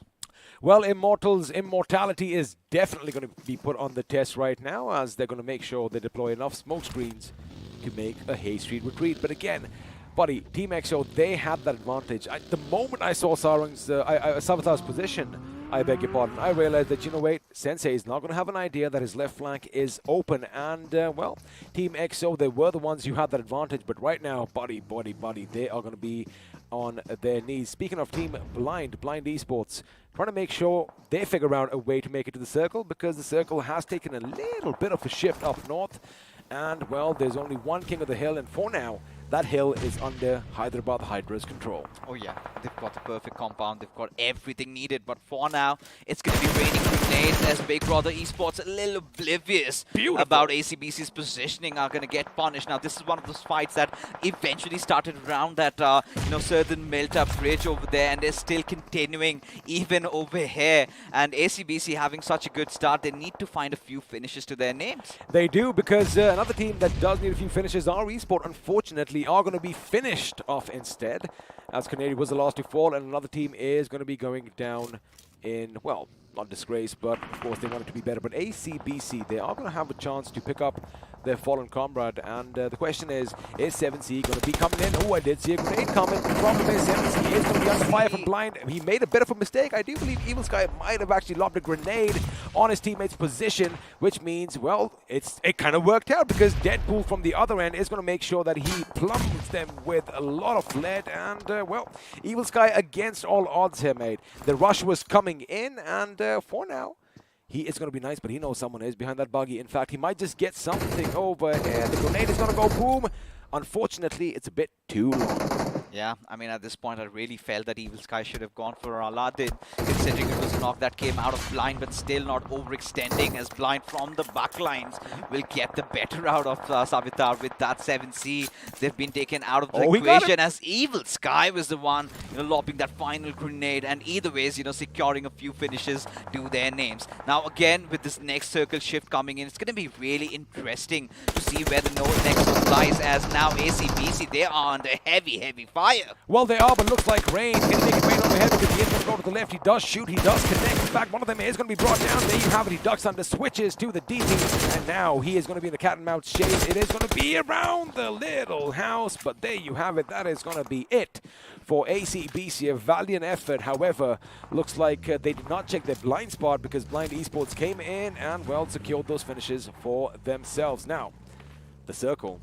Well, Immortal's immortality is definitely going to be put on the test right now, as they're going to make sure they deploy enough smoke screens to make a Hay Street retreat. But again, buddy, Team EXO, they had that advantage. The moment I saw Sarang's, Savitar's position, I beg your pardon, I realized that, wait, Sensei is not going to have an idea that his left flank is open. And, well, Team EXO, they were the ones who had that advantage. But right now, buddy, they are going to be on their knees. Speaking of Team Blind Esports, trying to make sure they figure out a way to make it to the circle, because the circle has taken a little bit of a shift up north. And, well, there's only one king of the hill, and for now, that hill is under Hyderabad Hydra's control. Oh yeah, they've got the perfect compound, they've got everything needed, but for now, it's going to be raining grenades as Big Brother Esports, a little oblivious about ACBC's positioning, are going to get punished. Now, this is one of those fights that eventually started around that, certain melt-up bridge over there, and they're still continuing even over here. And ACBC having such a good start, they need to find a few finishes to their names. They do, because another team that does need a few finishes, are Esport, unfortunately, are going to be finished off instead, as Kinetic was the last to fall, and another team is going to be going down in, well, not disgrace, but of course they want it to be better. But ACBC, they are going to have a chance to pick up their fallen comrade, and the question is 7C going to be coming in? Oh, I did see a grenade coming. The problem is 7C is going to be under fire from Blind. He made a bit of a mistake. I do believe Evil Sky might have actually lobbed a grenade on his teammate's position, which means, well, it kind of worked out, because Deadpool from the other end is going to make sure that he plumbs them with a lot of lead. And, well, Evil Sky against all odds here, mate. The rush was coming in, and for now, he is going to be nice, but he knows someone is behind that buggy. In fact, he might just get something over here. The grenade is going to go boom. Unfortunately, it's a bit too long. Yeah, I mean, at this point, I really felt that Evil Sky should have gone for Aladdin, considering it was a knock that came out of Blind, but still not overextending, as Blind from the backlines will get the better out of Savitar with that 7C. They've been taken out of the equation, as Evil Sky was the one, lobbing that final grenade, and either ways, securing a few finishes to their names. Now, again, with this next circle shift coming in, it's going to be really interesting to see where the next one lies, as now ACBC, they are under heavy fire. Well, they are, but looks like Rain can make it right overhead, because he is going to go to the left. He does shoot, he does connect. In fact, one of them is going to be brought down. There you have it. He ducks under, switches to the DT, and now he is going to be in the cat and mouse chase. It is going to be around the little house, but there you have it. That is going to be it for ACBC. A valiant effort. However, looks like they did not check their blind spot, because Blind Esports came in and, well, secured those finishes for themselves. Now, the circle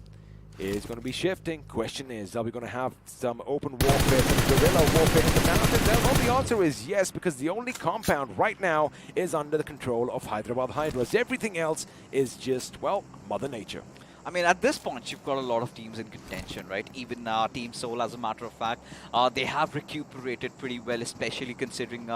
is going to be shifting. Question is, are we going to have some open warfare, some guerrilla warfare in the mountains? Well, the answer is yes, because the only compound right now is under the control of Hyderabad Hydras. Everything else is just, well, Mother Nature. I mean, at this point, you've got a lot of teams in contention, right? Even Team Soul, as a matter of fact, they have recuperated pretty well, especially considering,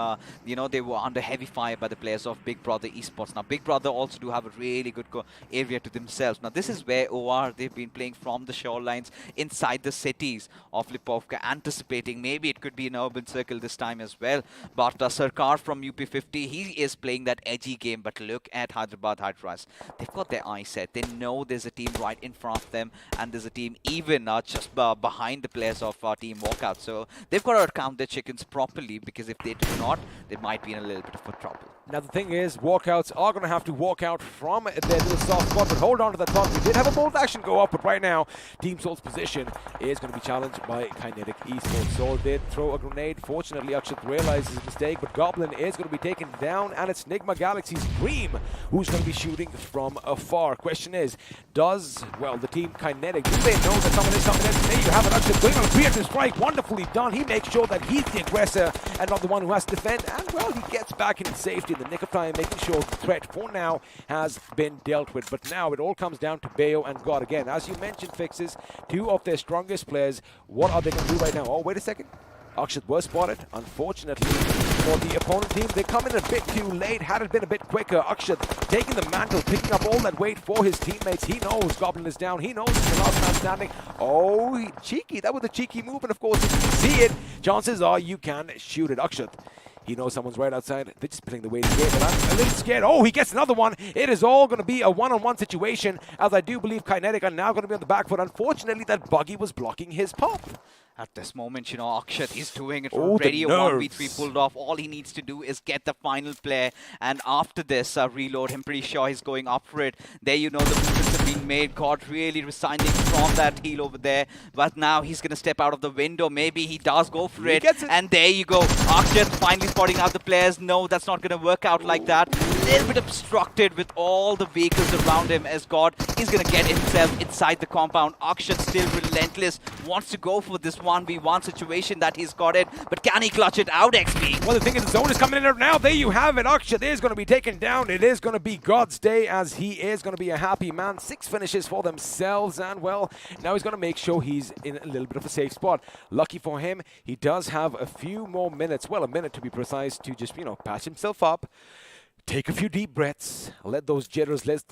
you know, they were under heavy fire by the players of Big Brother Esports. Now, Big Brother also do have a really good area to themselves. Now, this is where OR, they've been playing from the shorelines inside the cities of Lipovka, anticipating maybe it could be an urban circle this time as well. But Sarkar from UP50, he is playing that edgy game. But look at Hyderabad Hydras. They've got their eyes set. They know there's a team right in front of them, and there's a team even just behind the players of Team Walkouts. So they've got to count their chickens properly, because if they do not, they might be in a little bit of a trouble. Now the thing is, Walkouts are going to have to walk out from their little soft spot, but hold on to that thought. We did have a bold action go up, but right now, Team Soul's position is going to be challenged by Kinetic Esports. Soul did throw a grenade. Fortunately, Akshat realizes his mistake, but Goblin is going to be taken down, and it's Nigma Galaxy's Dream who's going to be shooting from afar. Question is, does, well, the team Kinetic, do they know that someone is coming in? There you have it, Akshat going on a preemptive strike. Wonderfully done. He makes sure that he's the aggressor and not the one who has to defend, and, well, he gets back in safety in the nick of time, making sure the threat for now has been dealt with. But now it all comes down to Bayo and God again. As you mentioned, Fixes, two of their strongest players. What are they going to do right now? Oh, wait a second. Akshat was spotted. Unfortunately for the opponent team, they come in a bit too late. Had it been a bit quicker, Akshat taking the mantle, picking up all that weight for his teammates. He knows Goblin is down. He knows he's the last man standing. Oh, cheeky. That was a cheeky move. And of course, if you can see it, chances are you can shoot it. Akshat, he knows someone's right outside. They're just playing the waiting game, but I'm a little scared. Oh, he gets another one. It is all going to be a one-on-one situation, as I do believe Kinetic are now going to be on the back foot. Unfortunately, that buggy was blocking his pop. At this moment, you know, Akshat, he's doing it already. A 1v3 pulled off. All he needs to do is get the final play. And after this reload, I'm pretty sure he's going up for it. There, you know, the movements have been made. God really resigning from that heal over there. But now he's going to step out of the window. Maybe he does go for it. And there you go. Akshat finally spotting out the players. No, that's not going to work out like that. A little bit obstructed with all the vehicles around him, as God is going to get himself inside the compound. Akshat still relentless. Wants to go for this 1v1 situation that he's got it, but can he clutch it out, XP? Well, the thing is, the zone is coming in now. There you have it. Akshat is going to be taken down. It is going to be God's day, as he is going to be a happy man. 6 finishes for themselves, and, well, now he's going to make sure he's in a little bit of a safe spot. Lucky for him, he does have a few more minutes, well, a minute to be precise, to just, you know, patch himself up. Take a few deep breaths, let those jitters, let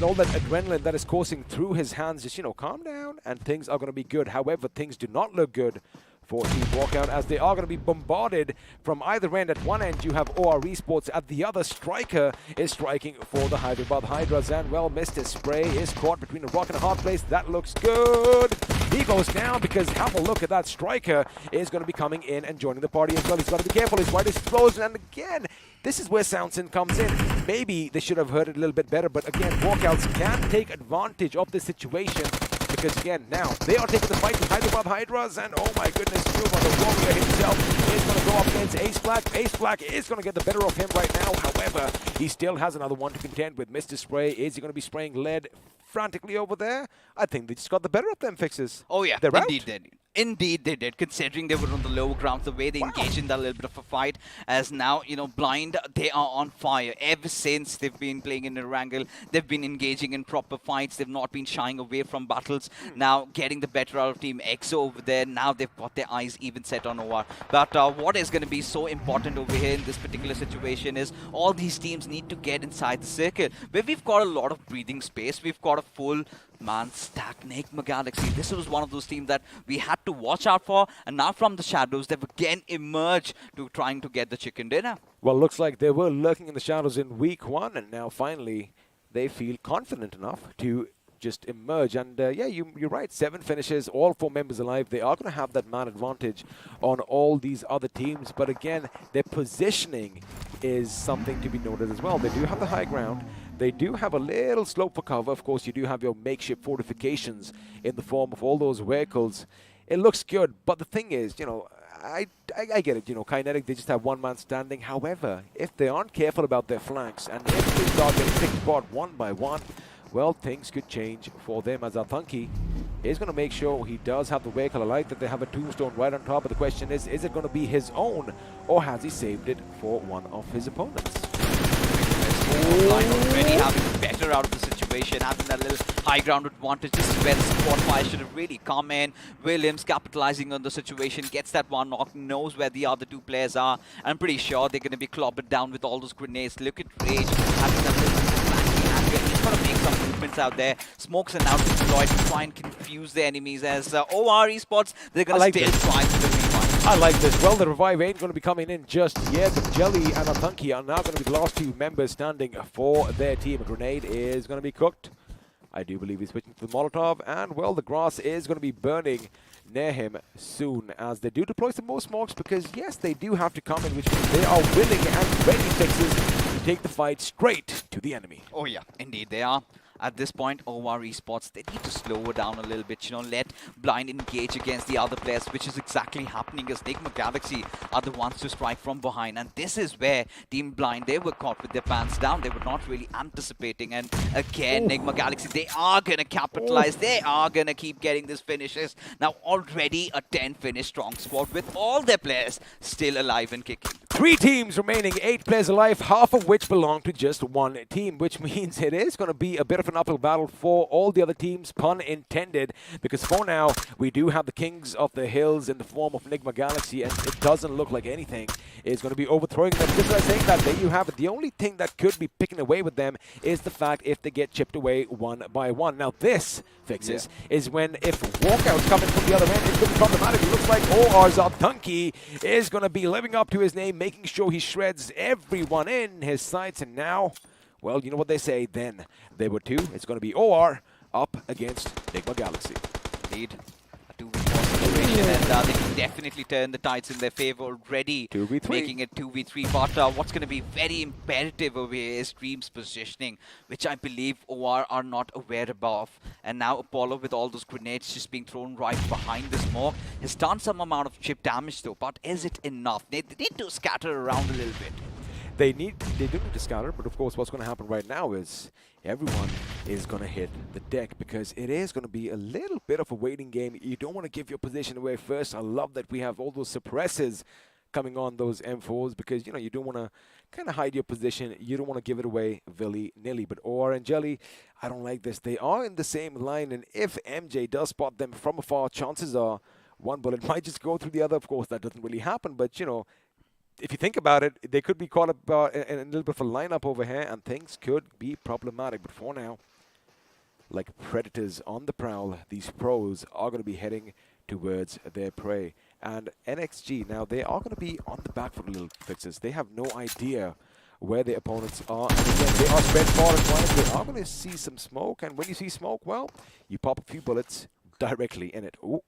all that adrenaline that is coursing through his hands just, you know, calm down, and things are going to be good. However, things do not look good for Team Walkout, as they are going to be bombarded from either end. At one end, you have OR Esports. At the other, Striker is striking for the Hyderabad Hydras, and, well, Mr. Spray is caught between a rock and a hard place. That looks good. He goes down, because have a look at that. Striker is going to be coming in and joining the party as well. He's got to be careful. His right is frozen, and again, this is where Soundsin comes in. Maybe they should have heard it a little bit better, but again, Walkouts can take advantage of this situation, because again, now they are taking the fight with Hyderabad Hydras, and oh my goodness, the Warrior himself is going to go up against Ace Black. Ace Black is going to get the better of him right now. However, he still has another one to contend with. Mr. Spray, is he going to be spraying lead frantically over there? I think they just got the better of them, Fixes. Oh yeah, they're indeed out. they did. Indeed they did, considering they were on the lower grounds, the way they engaged in that little bit of a fight. As now, you know, Blind, they are on fire. Ever since they've been playing in Erangel, they've been engaging in proper fights. They've not been shying away from battles. Now getting the better out of Team EXO over there. Now they've got their eyes even set on OR. But what is going to be so important over here in this particular situation is all these teams need to get inside the circle, where we've got a lot of breathing space. We've got a full man stacked Enigma Galaxy. This was one of those teams that we had to watch out for, and now from the shadows they've again emerged to trying to get the chicken dinner. Well, looks like they were lurking in the shadows in week 1, and now finally they feel confident enough to just emerge. And yeah, you're right, 7 finishes, all 4 members alive. They are going to have that man advantage on all these other teams, but again, their positioning is something to be noted as well. They do have the high ground. They do have a little slope for cover. Of course, you do have your makeshift fortifications in the form of all those vehicles. It looks good, but the thing is, you know, I get it. You know, Kinetic, they just have one man standing. However, if they aren't careful about their flanks, and if they start getting picked apart one by one, well, things could change for them, as Athanki is going to make sure he does have the vehicle. I like that they have a tombstone right on top, but the question is it going to be his own, or has he saved it for one of his opponents? Already having better out of the situation. situation, having that little high ground advantage. This is where the support fire should have really come in. Williams capitalizing on the situation, gets that one knock, knows where the other two players are. I'm pretty sure they're going to be clobbered down with all those grenades. Look at Rage having that little he's got to make some movements out there. Smokes are now deployed to try and confuse the enemies as OR Esports, they're going to still try to the revive. I like this. Well, the revive ain't going to be coming in just yet, but Jelly and Atanki are now going to be the last two members standing for their team. A grenade is going to be cooked. I do believe he's switching to the Molotov, and, well, the grass is going to be burning near him soon as they do deploy some more smokes because, yes, they do have to come in, which means they are willing and ready fixes to take the fight straight to the enemy. Oh, yeah, indeed they are. At this point, OR Esports, they need to slow it down a little bit, let Blind engage against the other players, which is exactly happening as Nigma Galaxy are the ones to strike from behind. And this is where Team Blind, they were caught with their pants down. They were not really anticipating. And again, Nigma Galaxy, they are going to capitalize. They are going to keep getting these finishes. Now, already a 10-finish strong squad with all their players still alive and kicking. 3 teams remaining, 8 players alive, half of which belong to just one team, which means it is going to be a bit of an uphill battle for all the other teams, pun intended, because for now, we do have the Kings of the Hills in the form of Enigma Galaxy, and it doesn't look like anything is going to be overthrowing them. Just as I saying that, there you have it. The only thing that could be picking away with them is the fact if they get chipped away one by one. Now this, Fixes, is when if Walkouts coming from the other end, it's going to be problematic. It looks like OR's Atanki is going to be living up to his name, making sure he shreds everyone in his sights, and now, well, you know what they say, then there were two. It's going to be OR up against Enigma Galaxy. Indeed. A 2v4 situation, and they can definitely turn the tides in their favor already, 2v3. making it 2v3. But what's going to be very imperative over here is Dream's positioning, which I believe OR are not aware of. And now Apollo, with all those grenades just being thrown right behind the smoke, has done some amount of chip damage though, but is it enough? They need to scatter around a little bit. They do need to scatter, but of course what's going to happen right now is everyone is going to hit the deck because it is going to be a little bit of a waiting game. You don't want to give your position away first. I love that we have all those suppressors coming on those M4s because, you don't want to kind of hide your position. You don't want to give it away willy-nilly. But OR and Jelly, I don't like this. They are in the same line, and if MJ does spot them from afar, chances are one bullet might just go through the other. Of course, that doesn't really happen, but, if you think about it, they could be caught up in a little bit of a lineup over here, and things could be problematic. But for now, like predators on the prowl, these pros are going to be heading towards their prey. And NXG, now they are going to be on the back foot a little, Fixes. They have no idea where their opponents are. And again, they are spread far and wide. They are going to see some smoke, and when you see smoke, well, you pop a few bullets directly in it. Oh,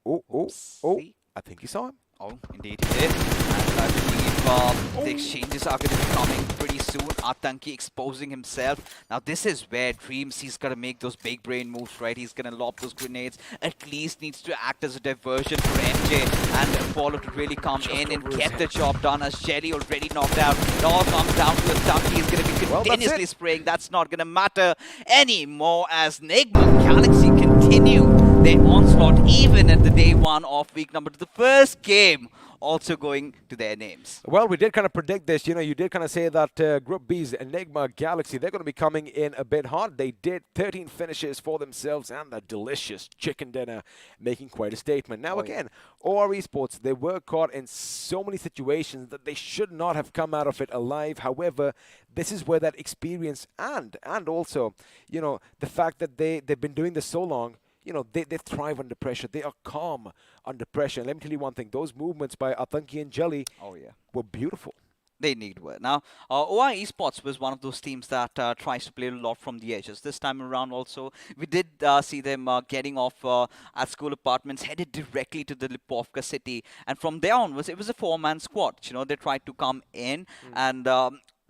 I think you saw him. Oh, indeed he did. And I believe the exchanges are going to be coming pretty soon. Atanki exposing himself. Now this is where Dreams, he's got to make those big brain moves, right? He's going to lob those grenades. At least needs to act as a diversion for MJ and Apollo to really come in and get the job done as Jelly already knocked out. It all comes down to Atanki. He's going to be continuously spraying. That's not going to matter anymore as Nigma Galaxy continue their onslaught even at the day 1 of week number 2. The first game also going to their names. Well, we did kind of predict this. You did kind of say that Group B's Enigma Galaxy, they're going to be coming in a bit hard. They did 13 finishes for themselves and the delicious chicken dinner, making quite a statement. Now, again, OR Esports, they were caught in so many situations that they should not have come out of it alive. However, this is where that experience and also, the fact that they've been doing this so long, they thrive under pressure. They are calm under pressure. And let me tell you one thing. Those movements by Atanki and Jelly were beautiful. They need work. Now, OR Esports was one of those teams that tries to play a lot from the edges. This time around also, we did see them getting off at school apartments, headed directly to the Lipovka city. And from there onwards, it was a 4-man squad. They tried to come in and...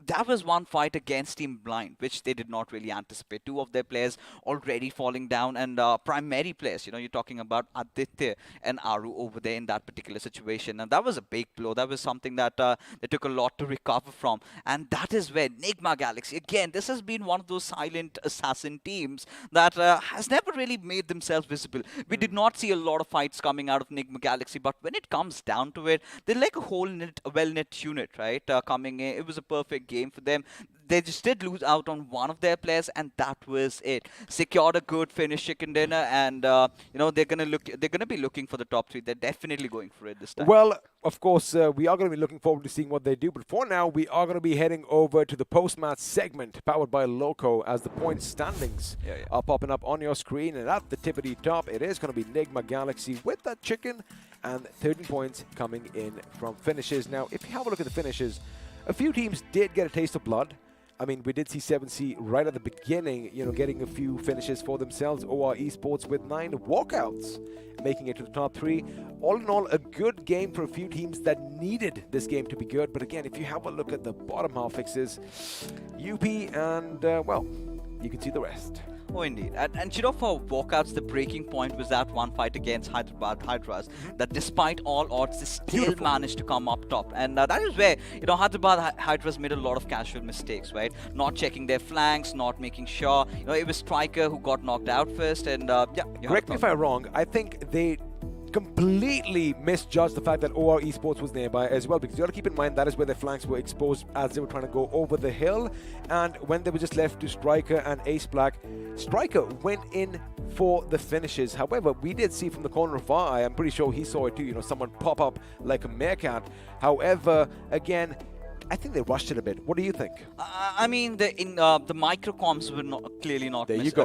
that was one fight against Team Blind, which they did not really anticipate. 2 of their players already falling down, and primary players, you're talking about Aditya and Aru over there in that particular situation. And that was a big blow. That was something that they took a lot to recover from. And that is where Nigma Galaxy, again, this has been one of those silent assassin teams that has never really made themselves visible. We did not see a lot of fights coming out of Nigma Galaxy, but when it comes down to it, they're like a whole well-knit unit, right? Coming in, it was a perfect game for them. they just did lose out on one of their players, and that was it. Secured a good finish chicken dinner, and they're gonna be looking for the top 3. They're definitely going for it this time. Well, of course, we are going to be looking forward to seeing what they do. But for now, we are going to be heading over to the post-match segment powered by Loco as the point standings are popping up on your screen. And at the tippity top, it is going to be Nigma Galaxy with that chicken and 13 points coming in from finishes. Now, if you have a look at the finishes, a few teams did get a taste of blood. I mean, we did see 7C right at the beginning, getting a few finishes for themselves. OR Esports with 9 walkouts, making it to the top 3. All in all, a good game for a few teams that needed this game to be good. But again, if you have a look at the bottom half fixes, UP and, well, you can see the rest. Oh, indeed. And for walkouts, the breaking point was that one fight against Hyderabad Hydras, that despite all odds, they still managed to come up top. And that is where, Hyderabad Hydras made a lot of casual mistakes, right? Not checking their flanks, not making sure. It was Striker who got knocked out first. And, correct me if I'm wrong. I think they completely misjudged the fact that OR Esports was nearby as well, because you got to keep in mind that is where their flanks were exposed as they were trying to go over the hill. And when they were just left to Striker and Ace Black, Striker went in for the finishes. However, we did see from the corner of our eye, I'm pretty sure he saw it too, someone pop up like a meerkat. However, again, I think they rushed it a bit. What do you think? I mean, the microcoms were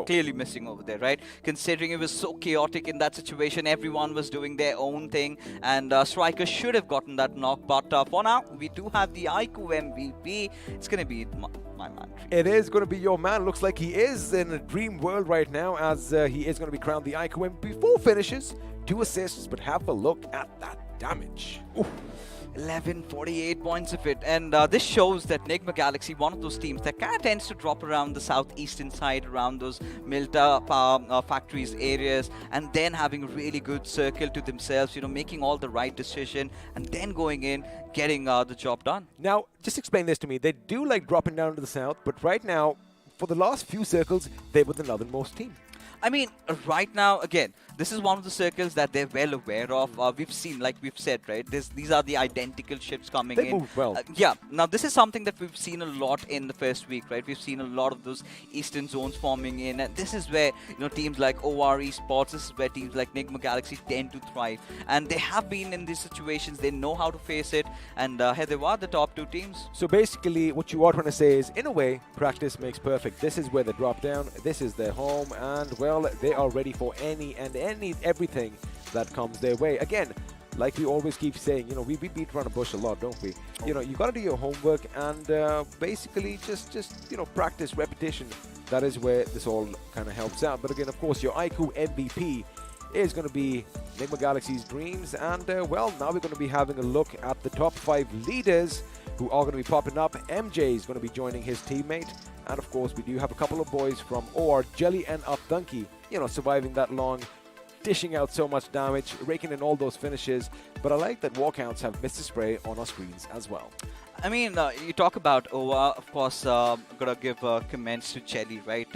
clearly missing over there, right? Considering it was so chaotic in that situation, everyone was doing their own thing, and Striker should have gotten that knock. But for now, we do have the iQOO MVP. It's going to be my man. It is going to be your man. Looks like he is in a dream world right now, as he is going to be crowned the iQOO MVP. 4 finishes, 2 assists, but have a look at that damage. Ooh. 48 points of it, and this shows that Nigma Galaxy, one of those teams that kind of tends to drop around the southeastern side, around those Milta factories areas, and then having a really good circle to themselves, making all the right decision, and then going in, getting the job done. Now, just explain this to me. They do like dropping down to the south, but right now, for the last few circles, they were the northernmost team. I mean, right now, again, this is one of the circles that they're well aware of. We've seen, like we've said, right? These are the identical ships coming in. They move well. Yeah. Now, this is something that we've seen a lot in the first week, right? We've seen a lot of those eastern zones forming in. And this is where, teams like OR Esports, this is where teams like Nigma Galaxy tend to thrive. And they have been in these situations. They know how to face it. And here they are, the top 2 teams. So basically, what you are trying to say is, in a way, practice makes perfect. This is where they drop down. This is their home. And, well, they are ready for everything that comes their way. Again, like we always keep saying, we beat around the bush a lot, don't we? You got to do your homework and basically just practice, repetition. That is where this all kind of helps out. But again, of course, your iQOO MVP is going to be Nigma Galaxy's Dreams. And, well, now we're going to be having a look at the top 5 leaders who are going to be popping up. MJ is going to be joining his teammate. And, of course, we do have a couple of boys from OR, Jelly and Updunky, surviving that long, dishing out so much damage, raking in all those finishes. But I like that Walkouts have Mr. Spray on our screens as well. I mean, you talk about OR, of course, gotta give comments to Jelly, right?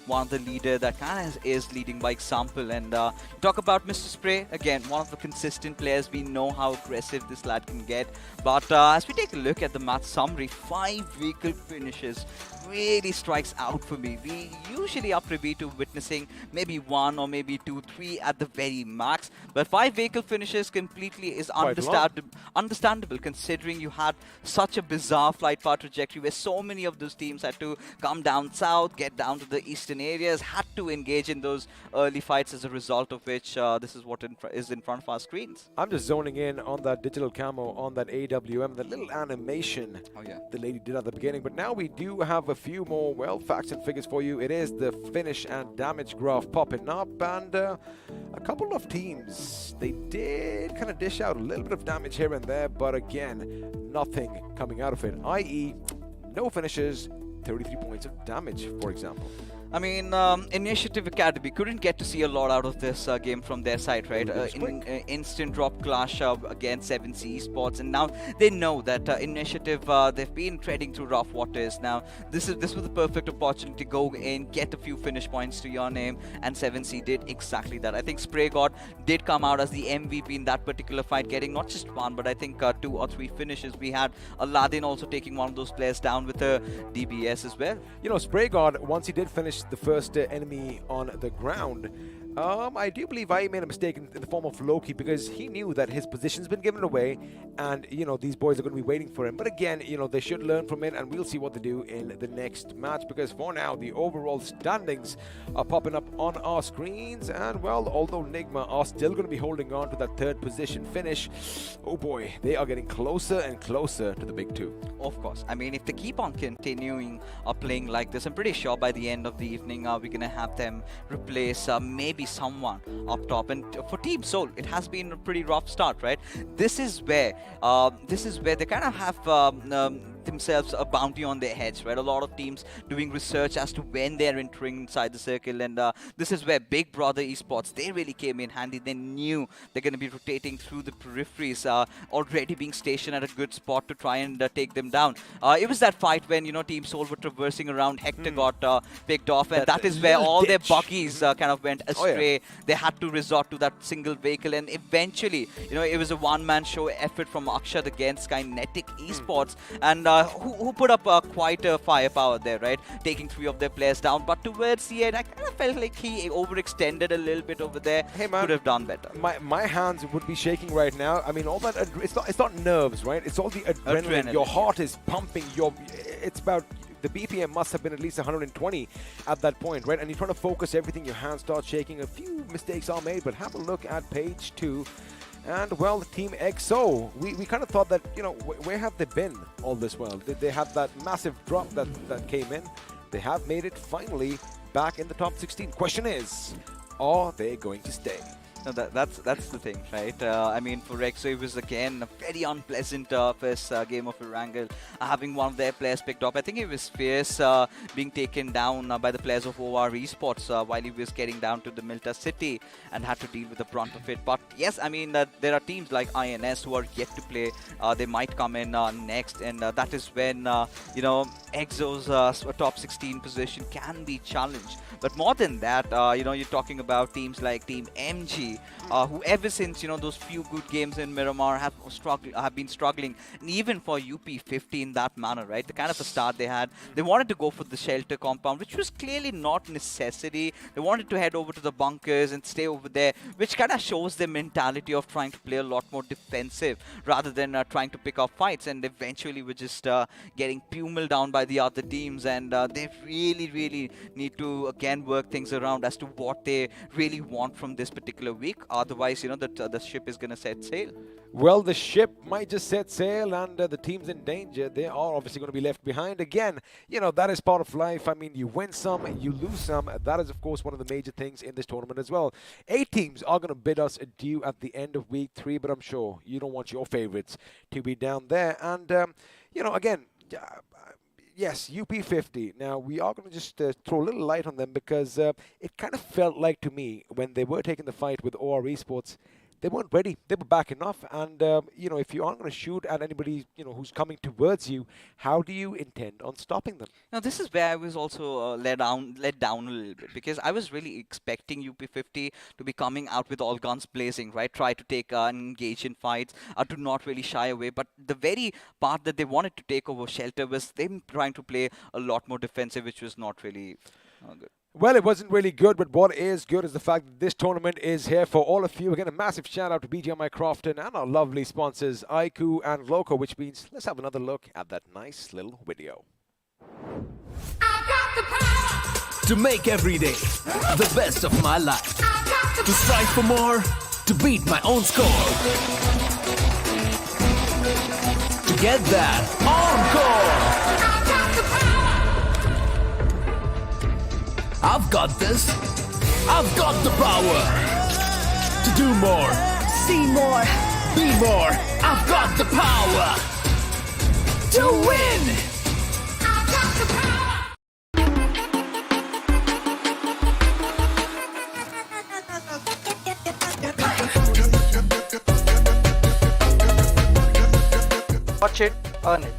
One of the leader that kind of is leading by example. And you talk about Mr. Spray, again, one of the consistent players. We know how aggressive this lad can get. But as we take a look at the match summary, 5 vehicle finishes really strikes out for me. We usually are privy to witnessing maybe 1 or maybe 2, 3 at the very max. But 5 vehicle finishes completely is understandable considering you had such a bizarre flight path trajectory where so many of those teams had to come down south, get down to the eastern areas, had to engage in those early fights, as a result of which this is what is in front of our screens. I'm just zoning in on that digital camo, on that AWM, that little animation the lady did at the beginning. But now we do have a few more, well, facts and figures for you. It is the finish and damage graph popping up, and a couple of teams, they did kind of dish out a little bit of damage here and there, but again, nothing coming out of it, i.e. no finishes, 33 points of damage, for example. I mean, Initiative Academy couldn't get to see a lot out of this game from their side, right? Instant drop clash against 7C Esports, and now they know that Initiative, they've been treading through rough waters. Now, this was the perfect opportunity to go in, get a few finish points to your name, and 7C did exactly that. I think Spray God did come out as the MVP in that particular fight, getting not just one, but I think 2 or 3 finishes. We had Aladdin also taking one of those players down with a DBS as well. You know, Spray God, once he did finish the first enemy on the ground, I do believe I made a mistake in the form of Loki, because he knew that his position's been given away and, you know, these boys are going to be waiting for him. But again, you know, they should learn from it, and we'll see what they do in the next match, because for now, the overall standings are popping up on our screens. And, well, although Nigma are still going to be holding on to that 3rd position finish, oh boy, they are getting closer and closer to the big 2. Of course. I mean, if they keep on continuing playing like this, I'm pretty sure by the end of the evening, we're going to have them replace maybe someone up top. And for Team Soul, it has been a pretty rough start, right? This is where they kind of have themselves a bounty on their heads, right? A lot of teams doing research as to when they're entering inside the circle, and this is where Big Brother Esports, they really came in handy. They knew they're going to be rotating through the peripheries, already being stationed at a good spot to try and take them down. It was that fight when, you know, Team Soul were traversing around, Hector got picked off, and that is where all their buggies kind of went astray. Oh, yeah. They had to resort to that single vehicle, and eventually, you know, it was a one-man show effort from Akshat against Kinetic Esports, and who put up quite a firepower there, right? Taking 3 of their players down. But towards the end, I kind of felt like he overextended a little bit over there. Hey man, could have done better. My hands would be shaking right now. I mean, all that it's not nerves, right? It's all the adrenaline. Your heart is pumping. It's about, the BPM must have been at least 120 at that point, right? And you're trying to focus everything. Your hands start shaking. A few mistakes are made, but have a look at page 2. And, well, Team XO, we kind of thought that, you know, where have they been all this while? They had that massive drop that came in. They have made it finally back in the top 16. Question is, are they going to stay? No, that's the thing, right? I mean, for Rexo, it was again a very unpleasant first game of Erangel, having one of their players picked up. I think it was Fierce being taken down by the players of OR Esports while he was getting down to the Milta City and had to deal with the brunt of it. But yes, I mean, there are teams like INS who are yet to play. They might come in next, and that is when, you know, EXO's top 16 position can be challenged. But more than that, you know, you're talking about teams like Team MG, who ever since, you know, those few good games in Miramar have been struggling, and even for UP50 in that manner, right? The kind of a start they had, they wanted to go for the shelter compound, which was clearly not necessity. They wanted to head over to the bunkers and stay over there, which kind of shows their mentality of trying to play a lot more defensive rather than trying to pick up fights. And eventually we're just getting pummeled down by the other teams, and they really need to again work things around as to what they really want from this particular week. Otherwise, you know, the ship is going to set sail. Well, the ship might just set sail, and the team's in danger. They are obviously going to be left behind. Again, you know, that is part of life. I mean, you win some, you lose some. That is, of course, one of the major things in this tournament as well. 8 teams are going to bid us adieu at the end of week 3, but I'm sure you don't want your favorites to be down there. And, you know, again, yes, UP50. Now, we are going to just throw a little light on them, because it kind of felt like to me when they were taking the fight with OR Esports, they weren't ready. They were backing off. And, you know, if you aren't going to shoot at anybody, you know, who's coming towards you, how do you intend on stopping them? Now, this is where I was also let down a little bit, because I was really expecting UP50 to be coming out with all guns blazing, right? Try to take and engage in fights, do not really shy away. But the very part that they wanted to take over shelter was them trying to play a lot more defensive, which was not really good. Well, it wasn't really good, but what is good is the fact that this tournament is here for all of you. Again, a massive shout out to BGMI Crofton and our lovely sponsors, iQOO and Loco, which means let's have another look at that nice little video. I got the power to make every day the best of my life. To strive for more, to beat my own score. To get that encore. I've got this. I've got the power to do more, see more, be more. I've got the power to win. I've got the power. Watch it, earn it.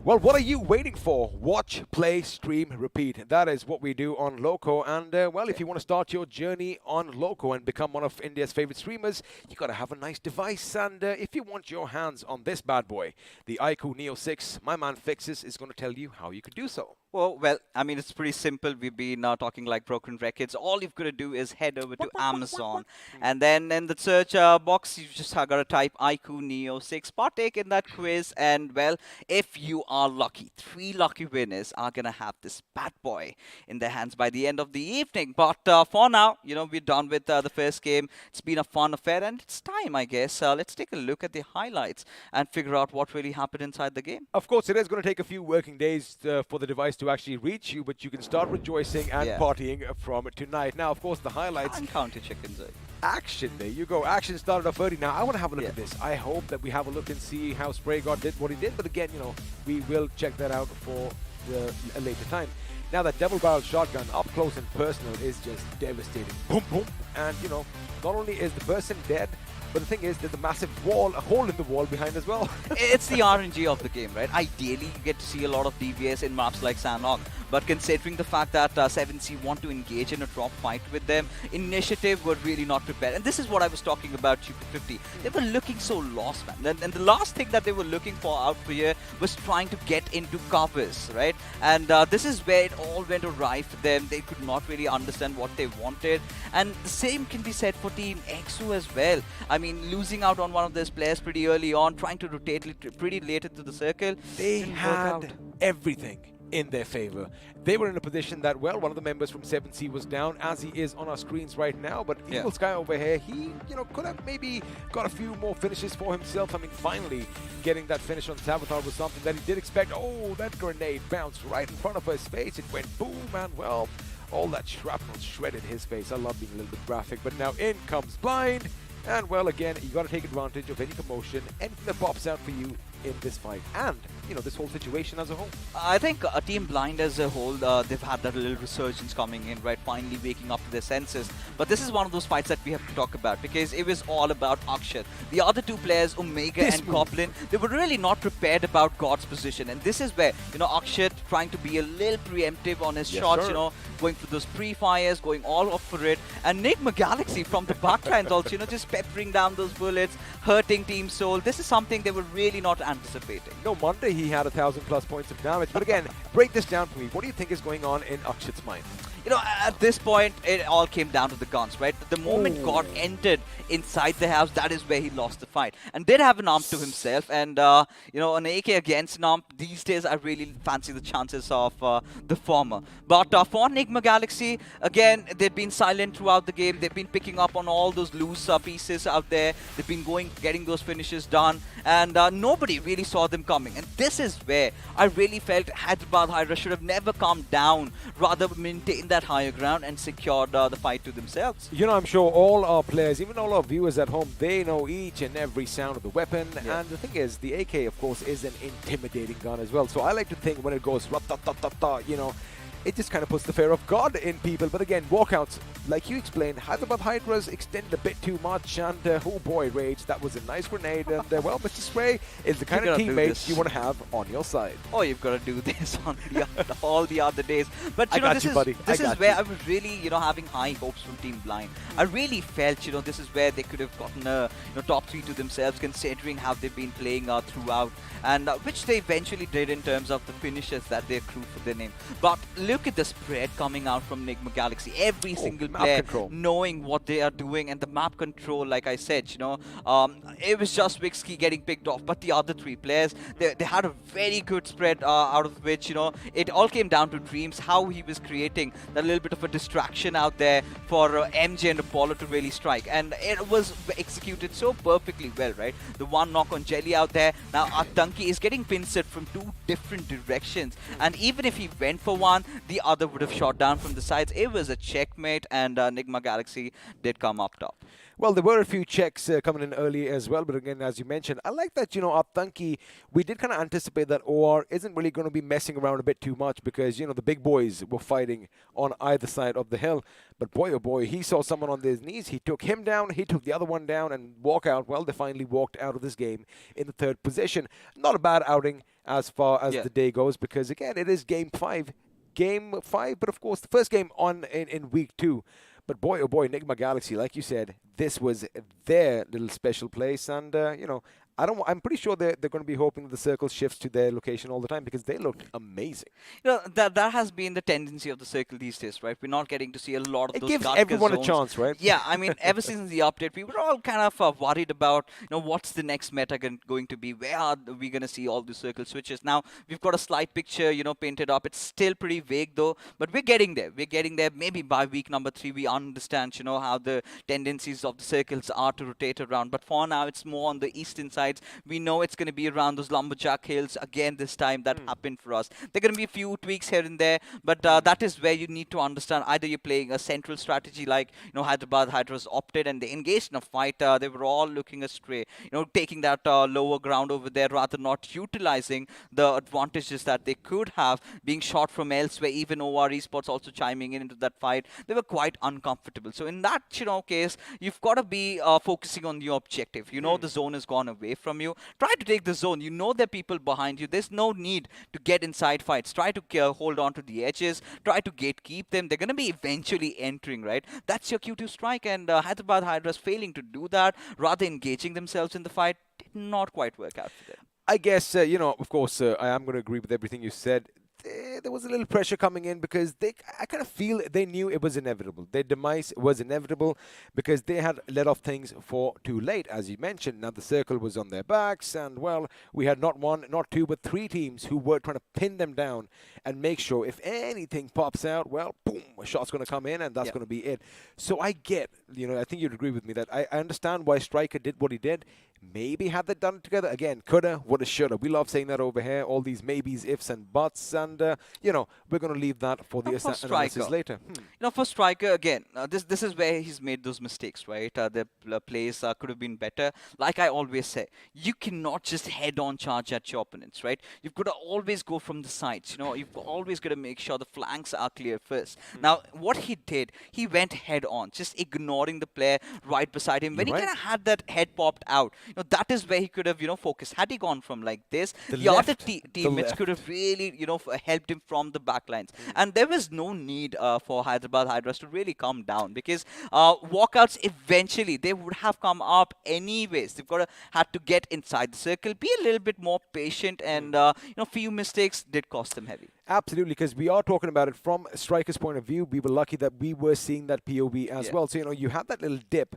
Well, what are you waiting for? Watch, play, stream, repeat. That is what we do on Loco. And, well, if you want to start your journey on Loco and become one of India's favorite streamers, you got to have a nice device. And if you want your hands on this bad boy, the iQOO Neo 6, my man Fixes is going to tell you how you could do so. Well, I mean, it's pretty simple. We've been talking like broken records. All you've got to do is head over to Amazon. And then in the search box, you just got to type iQOO Neo 6. Partake in that quiz. And, well, if you are lucky, 3 lucky winners are going to have this bad boy in their hands by the end of the evening. But for now, you know, we're done with the first game. It's been a fun affair. And it's time, I guess. Let's take a look at the highlights and figure out what really happened inside the game. Of course, it is going to take a few working days for the device to actually reach you, but you can start rejoicing and partying from tonight. Now, of course, the highlights. And count your chickens. Action, there you go. Action started off early. Now, I want to have a look at this. I hope that we have a look and see how Spray God did what he did, but again, you know, we will check that out for a later time. Now, that double-barrel shotgun up close and personal is just devastating. Boom, boom. And, you know, not only is the person dead, but the thing is, there's a massive wall, a hole in the wall behind as well. It's the RNG of the game, right? Ideally, you get to see a lot of DVS in maps like Sandlog. But considering the fact that 7C want to engage in a drop fight with them, Initiative were really not prepared. And this is what I was talking about, Super50. They were looking so lost, man. And the last thing that they were looking for out for here was trying to get into covers, right? And this is where it all went awry for them. They could not really understand what they wanted. And the same can be said for Team EXO as well. I mean, losing out on one of those players pretty early on, trying to rotate pretty late into the circle. They had everything in their favor. They were in a position that, well, one of the members from 7C was down, as he is on our screens right now, but Evil Sky over here, he, you know, could have maybe got a few more finishes for himself. I mean, finally getting that finish on Saboteur was something that he did expect. Oh, that grenade bounced right in front of his face. It went boom, and, well, all that shrapnel shredded his face. I love being a little bit graphic, but now in comes Blind. And, well, again, you got to take advantage of any commotion, anything that pops out for you in this fight, and, you know, this whole situation as a whole. I think Team Blind as a whole, they've had that little resurgence coming in, right? Finally waking up to their senses. But this is one of those fights that we have to talk about, because it was all about Akshat. The other two players, Omega and Goblin, they were really not prepared about God's position. And this is where, you know, Akshat trying to be a little preemptive on his shots, you know, going for those pre-fires, going all up for it. And Nigma Galaxy from the backlines also, you know, just peppering down those bullets, hurting Team Soul. This is something they were really not anticipating. No wonder he had 1,000+ points of damage. But again, break this down for me. What do you think is going on in Akshat's mind? You know, at this point, it all came down to the guns, right? The moment God entered inside the house, that is where he lost the fight. And did have an AMP to himself. And, you know, an AK against an AMP, these days, I really fancy the chances of the former. But for Enigma Galaxy, again, they've been silent throughout the game. They've been picking up on all those loose pieces out there. They've been getting those finishes done. And nobody really saw them coming. And this is where I really felt Hyderabad Hydra should have never come down, rather maintain that higher ground and secured the fight to themselves. You know, I'm sure all our players, even all our viewers at home, they know each and every sound of the weapon. And the thing is, the AK, of course, is an intimidating gun as well. So I like to think when it goes, you know, it just kind of puts the fear of God in people. But again, Walkouts, like you explained, Hyderabad Hydras extended a bit too much, and oh boy, Rage, that was a nice grenade. And well, Mr. Spray is the kind of teammates you want to have on your side. Oh, you've got to do this on all the other days. But you know, this is where I was really, you know, having high hopes from Team Blind. I really felt, you know, this is where they could have gotten a top 3 to themselves, considering how they've been playing throughout, and which they eventually did in terms of the finishes that they accrued for their name. But look at the spread coming out from Nigma Galaxy. Every single player knowing what they are doing, and the map control, like I said, you know, it was just Wixkey getting picked off. But the other 3 players, they had a very good spread out of which, you know, it all came down to Dreams, how he was creating that little bit of a distraction out there for MJ and Apollo to really strike. And it was executed so perfectly well, right? The one knock on Jelly out there. Now, Atanki is getting pincered from 2 different directions. And even if he went for one, the other would have shot down from the sides. It was a checkmate, and Enigma Galaxy did come up top. Well, there were a few checks coming in early as well, but again, as you mentioned, I like that, Aptanki, we did kind of anticipate that OR isn't really going to be messing around a bit too much because, the big boys were fighting on either side of the hill. But boy, oh boy, he saw someone on his knees. He took him down, he took the other one down, and Walkout, well, they finally walked out of this game in the third position. Not a bad outing as far as the day goes because, again, it is Game 5. Game 5, but of course, the first game in Week 2. But boy, oh boy, Enigma Galaxy, like you said, this was their little special place. And, I'm pretty sure they're going to be hoping that the circle shifts to their location all the time because they looked amazing. That has been the tendency of the circle these days, right? We're not getting to see a lot of those It gives everyone zones. a chance, right? Yeah, I mean, ever since the update, we were all kind of worried about, what's the next meta going to be? Where are we going to see all the circle switches? Now, we've got a slight picture, painted up. It's still pretty vague, though, but we're getting there. We're getting there. Maybe by week number 3, we understand, how the tendencies of the circles are to rotate around. But for now, it's more on the eastern sides. We know it's going to be around those lumberjack hills again this time. That happened for us. There are going to be a few tweaks here and there, but that is where you need to understand either you're playing a central strategy like Hyderabad Hydras opted and they engaged in a fight. They were all looking astray, taking that lower ground over there, rather not utilizing the advantages that they could have, being shot from elsewhere. Even OR Esports also chiming in into that fight. They were quite uncomfortable. So in that case, you've got to be focusing on your objective. The zone has gone away from you. Try to take the zone. There are people behind you. There's no need to get inside fights. Try to hold on to the edges. Try to gatekeep them. They're going to be eventually entering, right? That's your Q2 strike, and Hyderabad Hydras failing to do that, rather engaging themselves in the fight, did not quite work out for them. I guess, of course, I am going to agree with everything you said. There was a little pressure coming in because I kind of feel they knew it was inevitable. Their demise was inevitable because they had let off things for too late, as you mentioned. Now the circle was on their backs, and well, we had not one, not two, but 3 teams who were trying to pin them down and make sure if anything pops out, well, boom, a shot's going to come in, and that's going to be it. So I get, I think you'd agree with me that I understand why Striker did what he did. Maybe had they done it together, again, coulda, woulda, shoulda. We love saying that over here, all these maybes, ifs, and buts, and, we're going to leave that for the analysis later. For Striker, again, this is where he's made those mistakes, right? The plays could have been better. Like I always say, you cannot just head-on charge at your opponents, right? You've got to always go from the sides, You've always got to make sure the flanks are clear first. Now, what he did, he went head-on, just ignoring the player right beside him. When he kind of had that head popped out, that is where he could have, focused. Had he gone from like this, the other teammates could have really, helped him from the back lines. And there was no need for Hyderabad Hydras to really come down because walkouts eventually, they would have come up anyways. They've had to get inside the circle, be a little bit more patient, and, few mistakes did cost them heavy. Absolutely, because we are talking about it from a striker's point of view. We were lucky that we were seeing that POV as well. So, you had that little dip.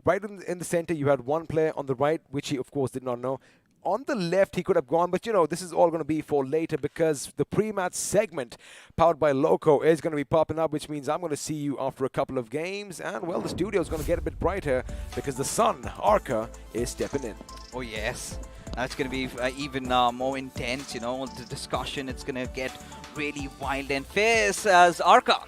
Right in the center, you had one player on the right, which he, of course, did not know. On the left, he could have gone, but, this is all going to be for later because the pre-match segment powered by Loco is going to be popping up, which means I'm going to see you after a couple of games. And, well, the studio is going to get a bit brighter because the sun, Arca, is stepping in. Oh, yes. Now it's going to be even more intense, the discussion. It's going to get really wild and fierce as Arca.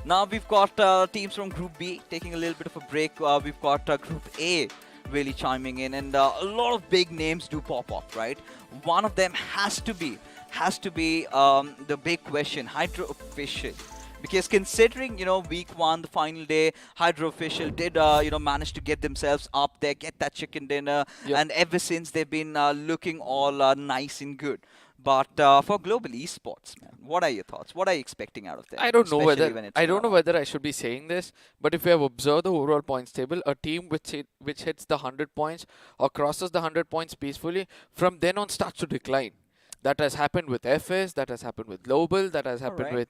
Now we've got teams from Group B taking a little bit of a break. We've got Group A really chiming in, and a lot of big names do pop up, right? One of them has to be the big question, Hydra official. Because considering, week 1, the final day, Hydra official did, manage to get themselves up there, get that chicken dinner, and ever since they've been looking all nice and good. But for global esports, man, what are your thoughts? What are you expecting out of them? I don't know whether I should be saying this, but if you have observed the overall points table, a team which hits the 100 points or crosses the 100 points peacefully, from then on starts to decline. That has happened with FS, that has happened with Global, that has happened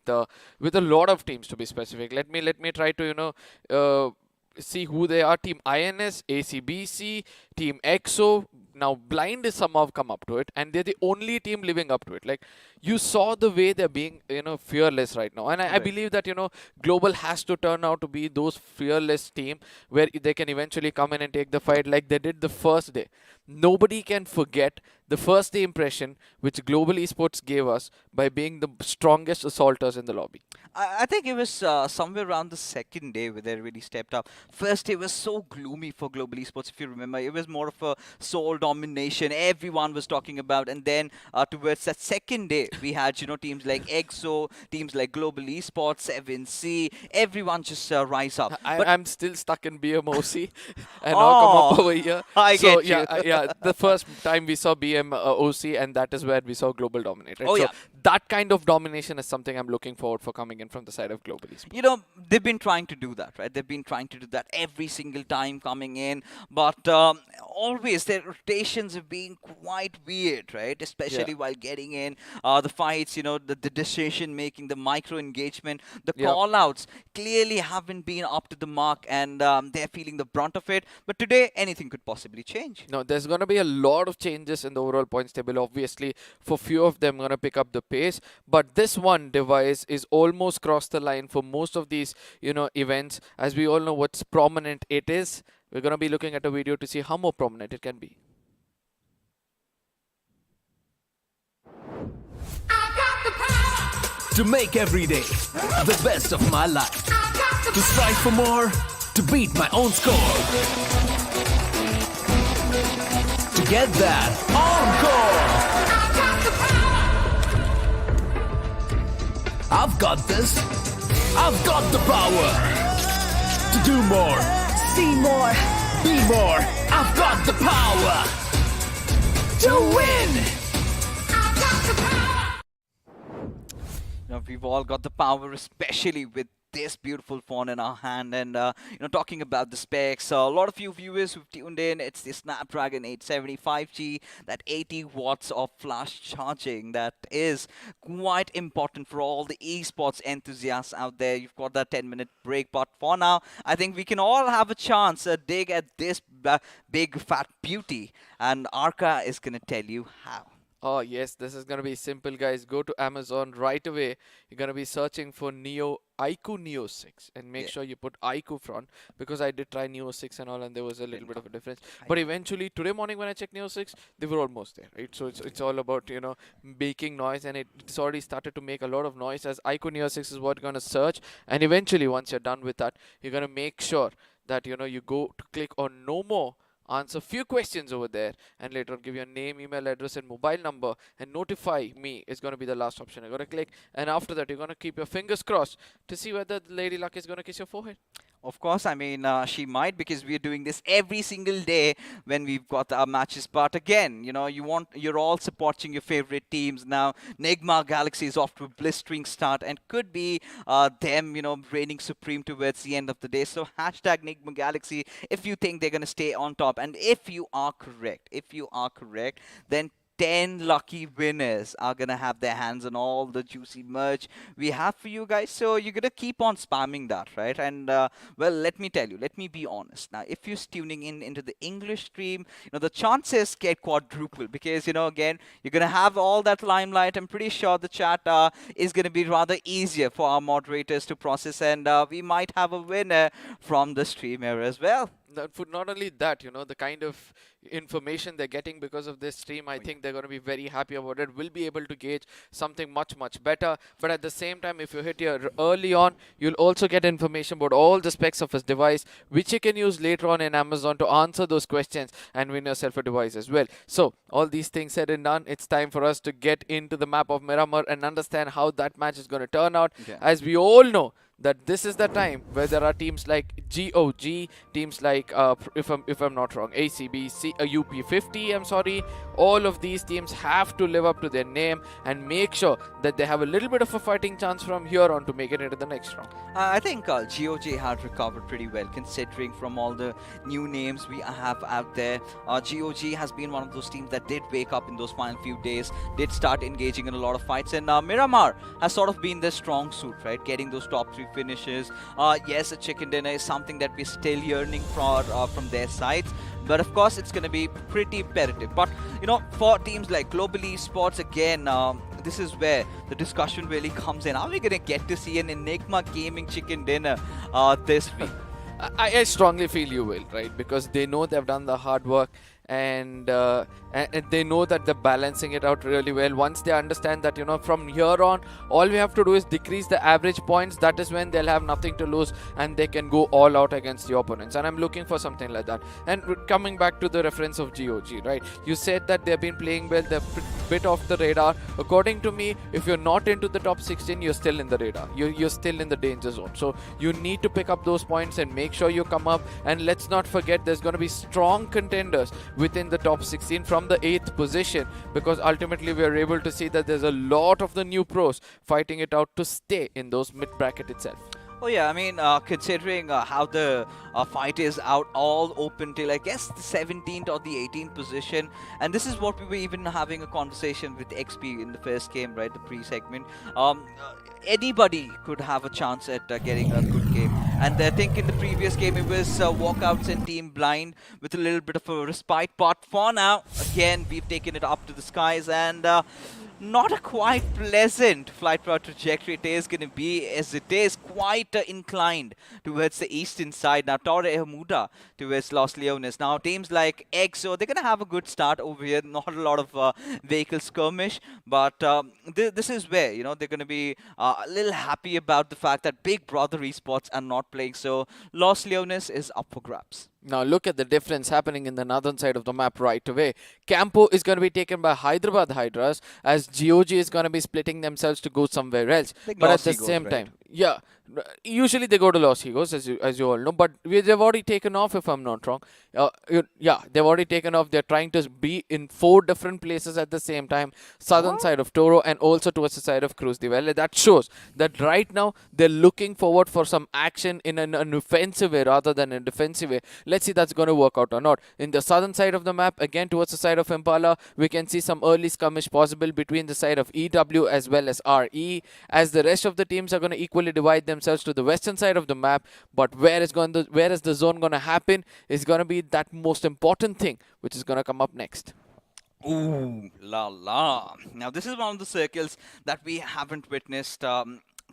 with a lot of teams, to be specific. Let me try to see who they are. Team INS, ACBC, Team EXO. Now Blind is somehow come up to it, and they're the only team living up to it. Like, you saw the way they're being, fearless right now. And I believe that, Global has to turn out to be those fearless team where they can eventually come in and take the fight like they did the first day. nobody can forget the first day impression which Global Esports gave us by being the strongest assaulters in the lobby. I think it was somewhere around the second day where they really stepped up. First day was so gloomy for Global Esports, if you remember. It was more of a sole domination. Everyone was talking about. And then towards that second day, we had, teams like EXO, teams like Global Esports, 7C. Everyone just rise up. I'm still stuck in BMOC and now come up over here. I So get you. yeah, the first time we saw BMOC, and that is where we saw Global dominate. Right? Oh, So yeah. that kind of domination is something I'm looking forward for coming in from the side of Global Esports. They've been trying to do that, right? They've been trying to do that every single time coming in, but always their rotations have been quite weird, right? Especially while getting in the fights, the decision making, the micro engagement, the call outs clearly haven't been up to the mark, and they're feeling the brunt of it. But today, anything could possibly change. No, there's going to be a lot of changes in the overall points table. Obviously, for few of them, going to pick up the pace. But this one device is almost crossed the line for most of these, events. As we all know, what's prominent it is. We're going to be looking at a video to see how more prominent it can be. To make every day the best of my life. To strive for more, to beat my own score. To get that encore. I've got this. I've got the power. To do more. See more. Be more. I've got the power. To win. We've all got the power, especially with this beautiful phone in our hand. And talking about the specs, a lot of you viewers who've tuned in, it's the Snapdragon 875G, that 80 watts of flash charging that is quite important for all the esports enthusiasts out there. You've got that 10-minute break, but for now I think we can all have a chance to dig at this big fat beauty, and Arca is gonna tell you how. Oh yes, this is going to be simple, guys. Go to Amazon right away. You're going to be searching for iQOO Neo 6, and make sure you put iQOO front, because I did try Neo 6 and all, and there was a little bit of a difference. But eventually today morning when I checked Neo 6, they were almost there, right? So it's all about, making noise, and it's already started to make a lot of noise, as iQOO Neo 6 is what you're going to search. And eventually once you're done with that, you're going to make sure that you go to click on no more, answer few questions over there, and later on give your name, email address and mobile number, and notify me is going to be the last option. You're going to click, and after that you're going to keep your fingers crossed to see whether the Lady Luck is going to kiss your forehead. Of course, I mean, she might, because we are doing this every single day when we've got our matches. But again, you're all supporting your favorite teams now. Nigma Galaxy is off to a blistering start, and could be them, reigning supreme towards the end of the day. So hashtag Nigma Galaxy if you think they're going to stay on top. And if you are correct, then 10 lucky winners are going to have their hands on all the juicy merch we have for you guys. So you're going to keep on spamming that, right? And, well, let me tell you, let me be honest. Now, if you're tuning into the English stream, the chances get quadruple, because, again, you're going to have all that limelight. I'm pretty sure the chat is going to be rather easier for our moderators to process, and we might have a winner from the stream here as well. Not only that, the kind of information they're getting because of this stream, I think they're going to be very happy about it. We'll be able to gauge something much, much better. But at the same time, if you hit here early on, you'll also get information about all the specs of his device, which you can use later on in Amazon to answer those questions and win yourself a device as well. So all these things said and done, it's time for us to get into the map of Miramar and understand how that match is going to turn out. As we all know, that this is the time where there are teams like GOG, teams like, if I'm not wrong, ACBC, UP50, I'm sorry. All of these teams have to live up to their name and make sure that they have a little bit of a fighting chance from here on to make it into the next round. I think GOG had recovered pretty well, considering from all the new names we have out there. GOG has been one of those teams that did wake up in those final few days, did start engaging in a lot of fights, and Miramar has sort of been their strong suit, right? Getting those top 3 finishes. Yes, a chicken dinner is something that we're still yearning for from their sides, but of course it's going to be pretty imperative. But for teams like Global Esports, again, this is where the discussion really comes in. Are we going to get to see an Enigma gaming chicken dinner this week? I strongly feel you will, right? Because they know they've done the hard work, and they know that they're balancing it out really well. Once they understand that, from here on, all we have to do is decrease the average points. That is when they'll have nothing to lose and they can go all out against the opponents. And I'm looking for something like that. And coming back to the reference of GOG, right? You said that they've been playing well, they're bit off the radar. According to me, if you're not into the top 16, you're still in the radar. You're still in the danger zone. So you need to pick up those points and make sure you come up. And let's not forget, there's going to be strong contenders within the top 16 from the 8th position, because ultimately we are able to see that there's a lot of the new pros fighting it out to stay in those mid bracket itself. Oh yeah, I mean, considering how the fight is out, all open till I guess the 17th or the 18th position, and this is what we were even having a conversation with XP in the first game, right, the pre-segment. Anybody could have a chance at getting a good game, and I think in the previous game it was Walkouts and Team Blind with a little bit of a respite, but for now, again, we've taken it up to the skies, and not a quite pleasant flight route trajectory it is going to be, as it is quite inclined towards the eastern side. Now, Torre Muda towards Los Leones. Now, teams like EXO, they're going to have a good start over here. Not a lot of vehicle skirmish, but this is where, they're going to be a little happy about the fact that Big Brother Esports are not playing. So, Los Leones is up for grabs. Now look at the difference happening in the northern side of the map right away. Campo is going to be taken by Hyderabad Hydras, as GOG is going to be splitting themselves to go somewhere else. Like but Los at the Egos, same right? time, yeah, usually they go to Los Egos, as you all know, but they've already taken off, if I'm not wrong. Yeah, they've already taken off. They're trying to be in 4 different places at the same time. Southern side of Toro and also towards the side of Cruz de Valle. That shows that right now they're looking forward for some action in an offensive way rather than a defensive way. Let's see that's going to work out or not. In the southern side of the map, again towards the side of Impala, we can see some early skirmish possible between the side of EW as well as RE, as the rest of the teams are going to equally divide themselves to the western side of the map. But where is the zone going to happen is going to be that most important thing, which is going to come up next. Ooh, la la. Now, this is one of the circles that we haven't witnessed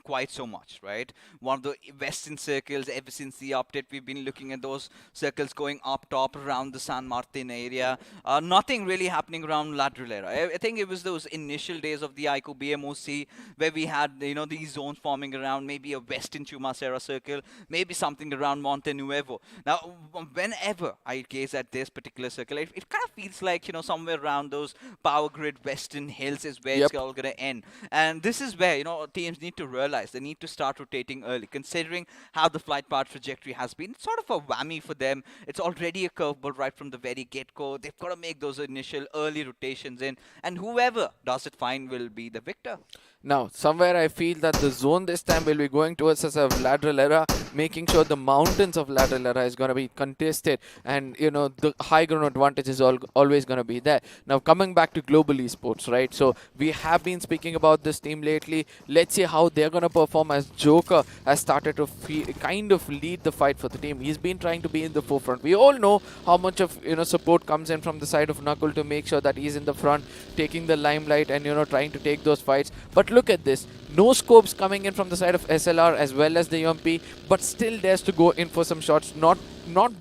quite so much, right? One of the western circles, ever since the update, we've been looking at those circles going up top around the San Martin area. Nothing really happening around Ladrillera. I think it was those initial days of the iQOO BMOC where we had, these zones forming around maybe a western Chumacera circle, maybe something around Monte Nuevo. Now, whenever I gaze at this particular circle, it kind of feels like, somewhere around those power grid western hills is where it's all going to end. And this is where, teams need to realize they need to start rotating early, considering how the flight path trajectory has been. It's sort of a whammy for them. It's already a curveball right from the very get-go. They've got to make those initial early rotations in, and whoever does it fine will be the victor. Now, somewhere I feel that the zone this time will be going towards us of Ladrillera, making sure the mountains of Ladrillera is going to be contested, and the high ground advantage is always going to be there. Now, coming back to global esports, right? So we have been speaking about this team lately. Let's see how they're going to perform, as Joker has started to kind of lead the fight for the team. He's been trying to be in the forefront. We all know how much of support comes in from the side of Knuckle to make sure that he's in the front, taking the limelight and trying to take those fights. But look at this. No scopes coming in from the side of SLR as well as the UMP, but still dares to go in for some shots. Not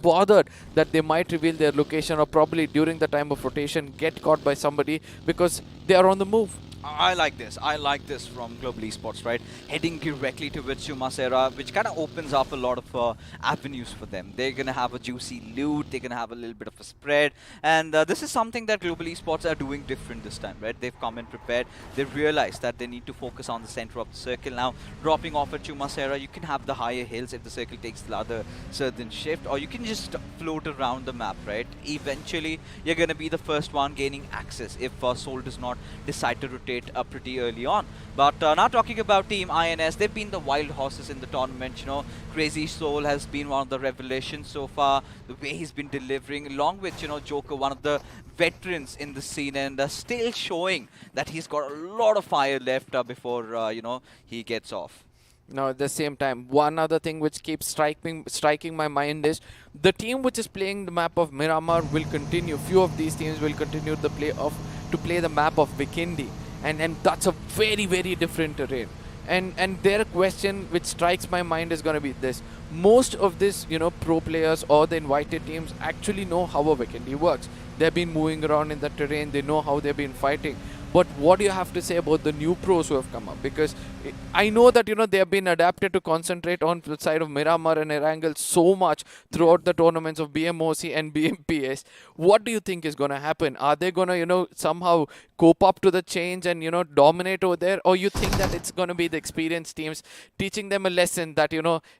bothered that they might reveal their location or probably during the time of rotation get caught by somebody, because they are on the move. I like this. I like this from Global Esports, right? Heading directly towards Chumacera, which kind of opens up a lot of avenues for them. They're going to have a juicy loot. They're going to have a little bit of a spread. And this is something that Global Esports are doing different this time, right? They've come in prepared. They've realized that they need to focus on the center of the circle. Now, dropping off at Chumacera, you can have the higher hills if the circle takes the other southern shift, or you can just float around the map, right? Eventually, you're going to be the first one gaining access if Soul does not decide to rotate pretty early on. But now talking about Team INS, they've been the wild horses in the tournament. Crazy Soul has been one of the revelations so far. The way he's been delivering, along with Joker, one of the veterans in the scene, and still showing that he's got a lot of fire left before he gets off. Now, at the same time, one other thing which keeps striking my mind is the team which is playing the map of Miramar will continue. Few of these teams will continue to play the map of Vikendi. And that's a very, very different terrain. And their question which strikes my mind is going to be this: most of this, pro players or the invited teams actually know how a Vikendi works. They've been moving around in the terrain, they know how they've been fighting. But what do you have to say about the new pros who have come up? Because I know that they have been adapted to concentrate on the side of Miramar and Erangel so much throughout the tournaments of BMOC and BMPS. What do you think is going to happen? Are they going to somehow cope up to the change and dominate over there, or you think that it's going to be the experienced teams teaching them a lesson that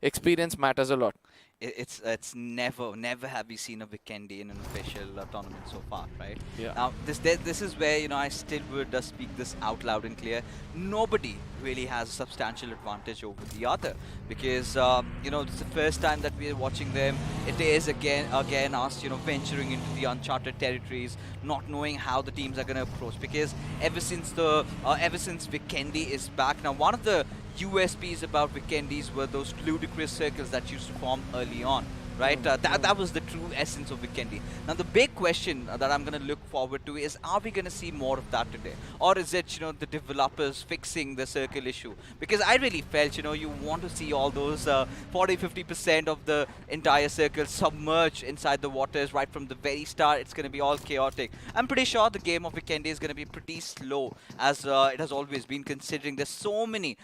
experience matters a lot? It's never have we seen a Vikendi in an official tournament so far, right? Yeah. Now this is where I still would speak this out loud and clear. Nobody really has a substantial advantage over the other, because it's the first time that we are watching them. It is again us venturing into the uncharted territories, not knowing how the teams are going to approach, because ever since Vikendi is back now, one of the USPs about Vikendis were those ludicrous circles that used to form early on, right? That was the true essence of Vikendi. Now the big question that I'm going to look forward to is, are we going to see more of that today? Or is it, the developers fixing the circle issue? Because I really felt, you want to see all those 40-50% of the entire circle submerge inside the waters right from the very start. It's going to be all chaotic. I'm pretty sure the game of Vikendi is going to be pretty slow, as it has always been, considering there's so many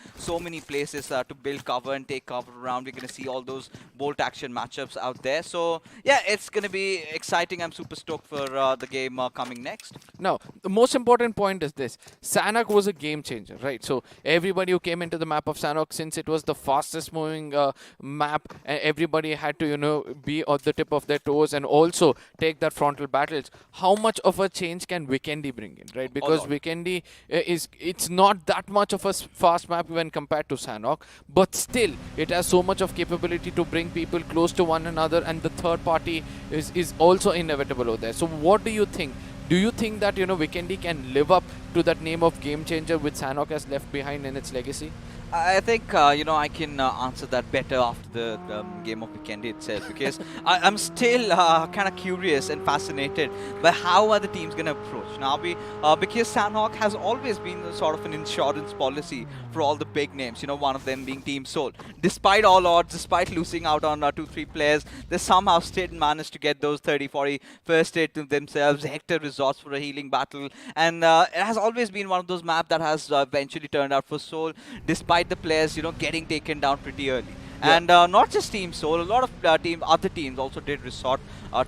places to build cover and take cover around. We're going to see all those bolt action matchups out there. So yeah, it's going to be exciting. I'm super stoked for the game coming next. Now, the most important point is this: Sanhok was a game changer, right? So everybody who came into the map of Sanhok, since it was the fastest moving map, everybody had to be on the tip of their toes and also take that frontal battles. How much of a change can Vikendi bring in, right? Because Vikendi it's not that much of a fast map when compared to Sanhok, but still it has so much of capability to bring people close to one another, and the third party is also inevitable over there. So what do you think? Do you think that Vikendi can live up to that name of game changer which Sanhok has left behind in its legacy? I think I can answer that better after the game of Vikendi itself, because I'm still kind of curious and fascinated by how are the teams going to approach now. Because Sanhok has always been sort of an insurance policy for all the big names. One of them being Team Soul. Despite all odds, despite losing out on 2-3 players, they somehow still managed to get those 30-40 first aid to themselves. Hector resorts for a healing battle, and it has always been one of those maps that has eventually turned out for Soul, despite the players getting taken down pretty early. Yeah. And not just Team Soul, a lot of other teams also did resort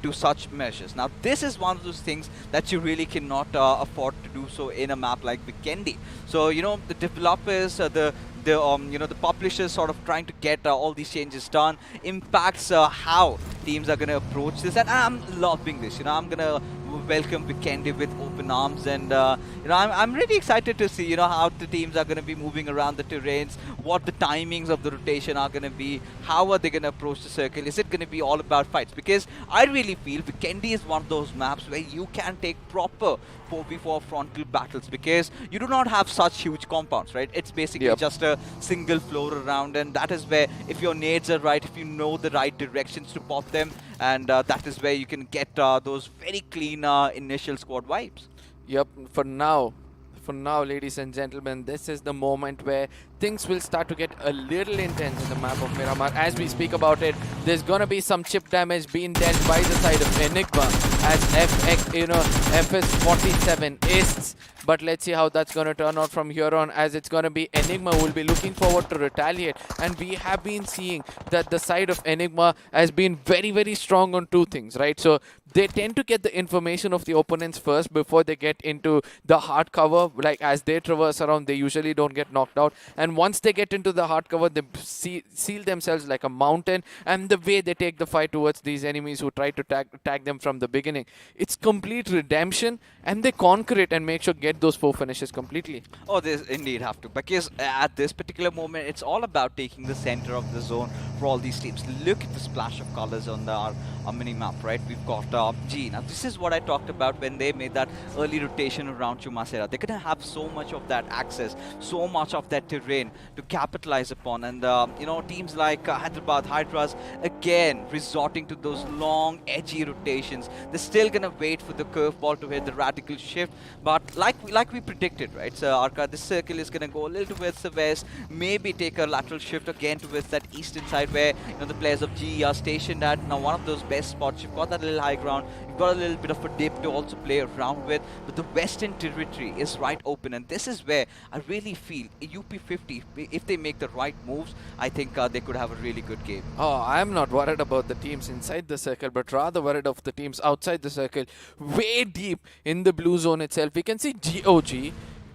to such measures. Now this is one of those things that you really cannot afford to do so in a map like Vikendi. So the developers, the publishers sort of trying to get all these changes done impacts how teams are going to approach this, and I'm loving this. I'm going to welcome Vikendi with open arms, and I'm really excited to see how the teams are going to be moving around the terrains, what the timings of the rotation are going to be, how are they going to approach the circle. Is it going to be all about fights? Because I really feel Vikendi is one of those maps where you can take proper 4v4 frontal battles, because you do not have such huge compounds, right? It's basically just a single floor around, and that is where, if your nades are right, if you know the right directions to pop them, and that is where you can get those very clean initial squad vibes. Yep, for now, ladies and gentlemen, this is the moment where things will start to get a little intense in the map of Miramar. As we speak about it, there's gonna be some chip damage being dealt by the side of Enigma as FS47 ists. But let's see how that's going to turn out from here on, as it's going to be Enigma who will be looking forward to retaliate. And we have been seeing that the side of Enigma has been very, very strong on two things, right? So they tend to get the information of the opponents first before they get into the hard cover. Like as they traverse around, they usually don't get knocked out. And once they get into the hard cover, they seal themselves like a mountain. And the way they take the fight towards these enemies who try to tag them from the beginning, it's complete redemption, and they conquer it and make sure get those 4 finishes completely. Oh, they indeed have to, because at this particular moment, it's all about taking the center of the zone for all these teams. Look at the splash of colors on our mini-map, right? We've got G. Now, this is what I talked about when they made that early rotation around Chumasera. They're going to have so much of that access, so much of that terrain to capitalize upon. And, teams like Hyderabad, Hydras, again, resorting to those long, edgy rotations. They're still going to wait for the curveball to hit the radical shift. But like we predicted, right? So, Arka, this circle is going to go a little towards the west, maybe take a lateral shift again towards that eastern side where, the players of G are stationed at. Now, one of those best spots. You've got that little high ground. You've got a little bit of a dip to also play around with. But the western territory is right open. And this is where I really feel UP50, if they make the right moves, I think they could have a really good game. Oh, I'm not worried about the teams inside the circle, but rather worried of the teams outside the circle. Way deep in the blue zone itself, we can see GOG.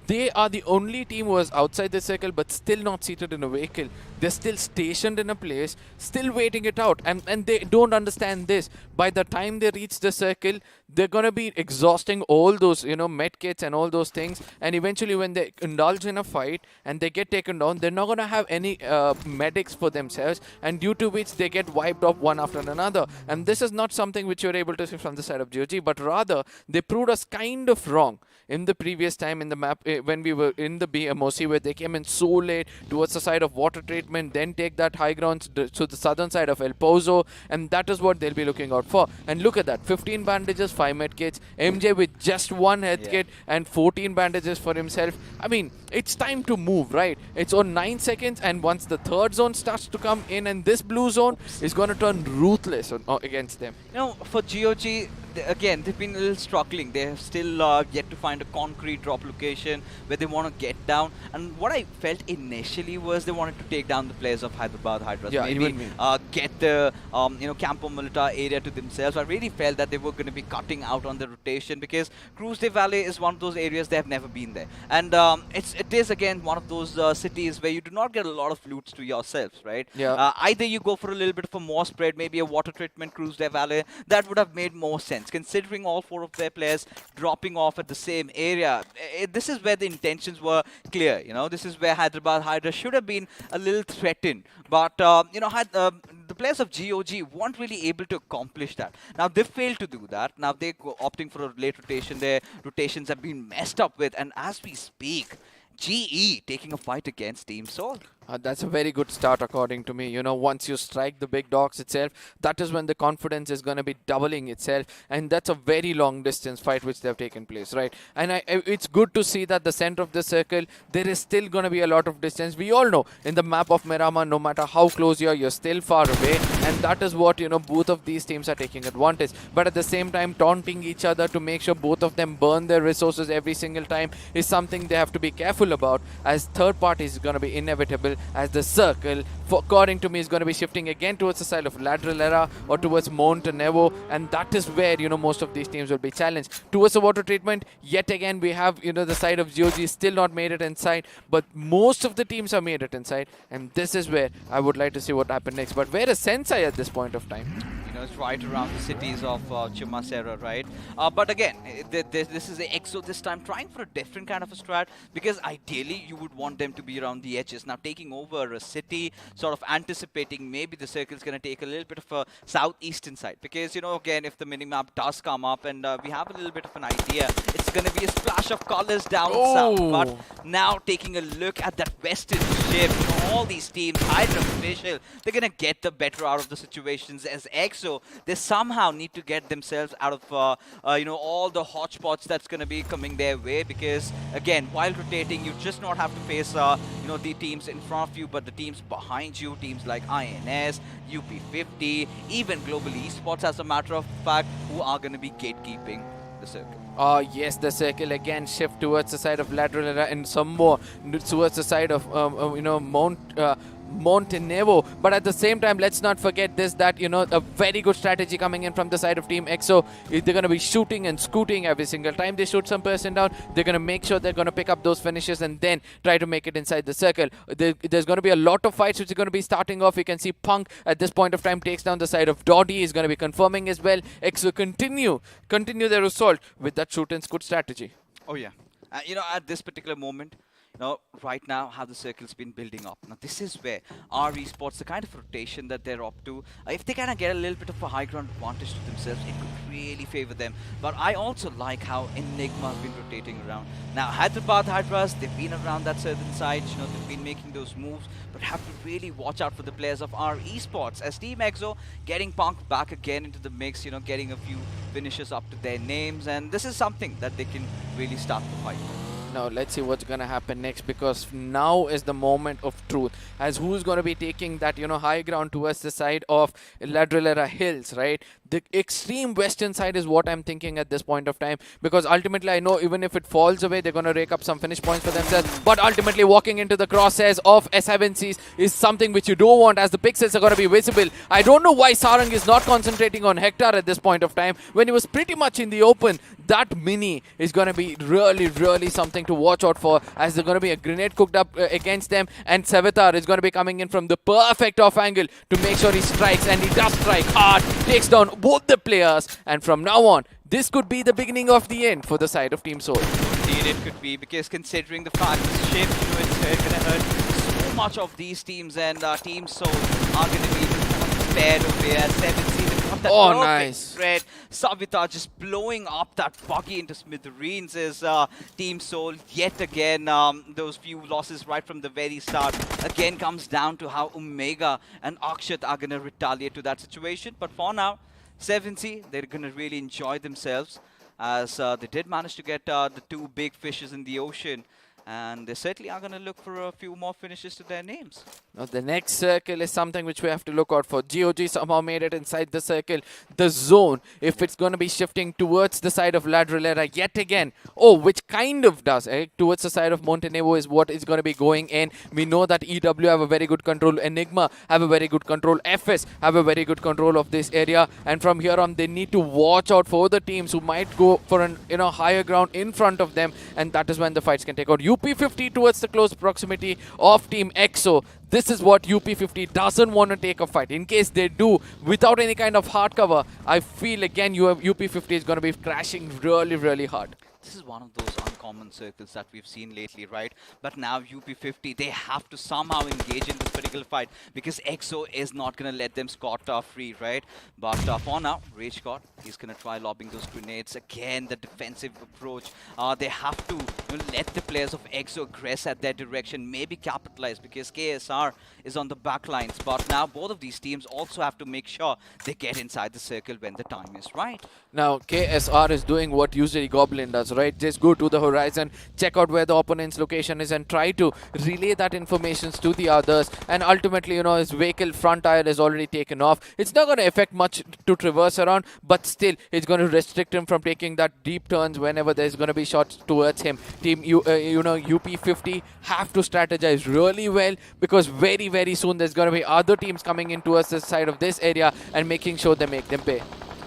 They are the only team who is outside the circle but still not seated in a vehicle. They're still stationed in a place, still waiting it out. And they don't understand this. By the time they reach the circle, they're going to be exhausting all those, med kits and all those things. And eventually when they indulge in a fight and they get taken down, they're not going to have any medics for themselves. And due to which they get wiped off one after another. And this is not something which you're able to see from the side of GOG, but rather they proved us kind of wrong in the previous time in the map when we were in the BMOC, where they came in so late towards the side of water treatment, then take that high ground to the southern side of El Pozo, and that is what they'll be looking out for. And look at that, 15 bandages, 5 med kits, MJ with just 1 head kit and 14 bandages for himself. I mean, it's time to move, right? It's on 9 seconds, and once the third zone starts to come in, and this blue zone is going to turn ruthless against them. For GOG, again, they've been a little struggling. They have still yet to find a concrete drop location where they want to get down. And what I felt initially was they wanted to take down the players of Hyderabad, Hydras. Yeah, maybe get the Campo Militar area to themselves. I really felt that they were going to be cutting out on the rotation because Cruz de Valle is one of those areas they have never been there. And it is again one of those cities where you do not get a lot of loots to yourselves, right? Yeah. Either you go for a little bit of a more spread, maybe a water treatment Cruz de Valle. That would have made more sense, considering all 4 of their players dropping off at the same area. This is where the intentions were clear. This is where Hyderabad Hydra should have been a little threatened. But, the players of GOG weren't really able to accomplish that. Now, they failed to do that. Now, they're opting for a late rotation. Their rotations have been messed up with. And as we speak, GE taking a fight against Team Soul. That's a very good start according to me. Once you strike the big dogs itself, that is when the confidence is going to be doubling itself. And that's a very long distance fight which they have taken place, right? And it's good to see that the center of the circle, there is still going to be a lot of distance. We all know in the map of Miramar, no matter how close you are, you're still far away. And that is what, both of these teams are taking advantage. But at the same time, taunting each other to make sure both of them burn their resources every single time is something they have to be careful about, as third party is going to be inevitable, as the circle, according to me, is going to be shifting again towards the side of Lateral Era or towards Montenevo, and that is where, most of these teams will be challenged. Towards the water treatment, yet again, we have, the side of GOG still not made it inside, but most of the teams have made it inside, and this is where I would like to see what happens next. But where is Sensei at this point of time? It's right around the cities of Chumasera, right? But again, this is the EXO this time, trying for a different kind of a strat, because ideally you would want them to be around the edges. Now, taking over a city, sort of anticipating maybe the circle's going to take a little bit of a southeastern side, because, again, if the minimap does come up and we have a little bit of an idea, it's going to be a splash of colors down south. But now taking a look at that western shift, all these teams, Hydra, Facial, they're going to get the better out of the situations as EXO. They somehow need to get themselves out of, all the hotspots that's going to be coming their way, because, again, while rotating, you just not have to face, the teams in front of you, but the teams behind you, teams like INS, UP50, even Global Esports, as a matter of fact, who are going to be gatekeeping the circle. Yes, the circle again shift towards the side of Lateral Era and some more towards the side of, Montenevo. But at the same time, let's not forget this, that, a very good strategy coming in from the side of Team EXO. They're going to be shooting and scooting every single time they shoot some person down. They're going to make sure they're going to pick up those finishes and then try to make it inside the circle. There's going to be a lot of fights which are going to be starting off. You can see Punk at this point of time takes down the side of Doddy. Is going to be confirming as well. EXO continue their assault with that shoot and scoot strategy. Oh, yeah. At this particular moment, right now how the circle's been building up. Now this is where our esports, the kind of rotation that they're up to, if they kind of get a little bit of a high ground advantage to themselves, it could really favor them. But I also like how Enigma have been rotating around. Now Hyderabad Hydras, they've been around that certain side, they've been making those moves, but have to really watch out for the players of our esports. As Team EXO getting Punk back again into the mix, getting a few finishes up to their names, and this is something that they can really start the fight with. Now let's see what's gonna happen next, because now is the moment of truth, as who's gonna be taking that high ground towards the side of Ladrillera Hills, right? The extreme western side is what I'm thinking at this point of time, because ultimately I know even if it falls away, they're gonna rake up some finish points for themselves, but ultimately walking into the crosshairs of S7Cs is something which you don't want, as the pixels are gonna be visible. I don't know why Sarang is not concentrating on Hector at this point of time when he was pretty much in the open. That mini is gonna be really something to watch out for, as there's going to be a grenade cooked up against them, and Savitar is going to be coming in from the perfect off angle to make sure he strikes, and he does strike hard, takes down both the players, and from now on, this could be the beginning of the end for the side of Team Soul. Indeed it could be, because considering the fact this shift, it's going to hurt so much of these teams, and Team Soul are going to be spared away as 7C. That nice. Red. Savitar just blowing up that buggy into smithereens is Team Soul yet again. Those few losses right from the very start again comes down to how Omega and Akshat are going to retaliate to that situation. But for now, 7C, they're going to really enjoy themselves, as they did manage to get the two big fishes in the ocean. And they certainly are going to look for a few more finishes to their names. Now the next circle is something which we have to look out for. GOG somehow made it inside the circle. The zone, if it's going to be shifting towards the side of Ladrillera yet again. Oh, which kind of does, towards the side of Montenegro is what is going to be going in. We know that EW have a very good control. Enigma have a very good control. FS have a very good control of this area. And from here on, they need to watch out for the teams who might go for an higher ground in front of them. And that is when the fights can take out. UP50 towards the close proximity of Team EXO. This is what UP50 doesn't want to take a fight. In case they do, without any kind of hard cover, I feel again UP50 is going to be crashing really hard. This is one of those uncommon circles that we've seen lately, right? But now UP50, they have to somehow engage in this particular fight, because EXO is not going to let them scot-free, right? But for now, Rage God, he's going to try lobbing those grenades. Again, the defensive approach. They have to let the players of EXO aggress at their direction, maybe capitalize, because KSR is on the back lines. But now both of these teams also have to make sure they get inside the circle when the time is right. Now, KSR is doing what usually Goblin does, right? Just go to the horizon, check out where the opponent's location is, and try to relay that information to the others. And ultimately, his vehicle front tire is already taken off. It's not going to affect much to traverse around, but still, it's going to restrict him from taking that deep turns whenever there's going to be shots towards him. Team, UP50 have to strategize really well, because very soon there's going to be other teams coming in towards the side of this area and making sure they make them pay.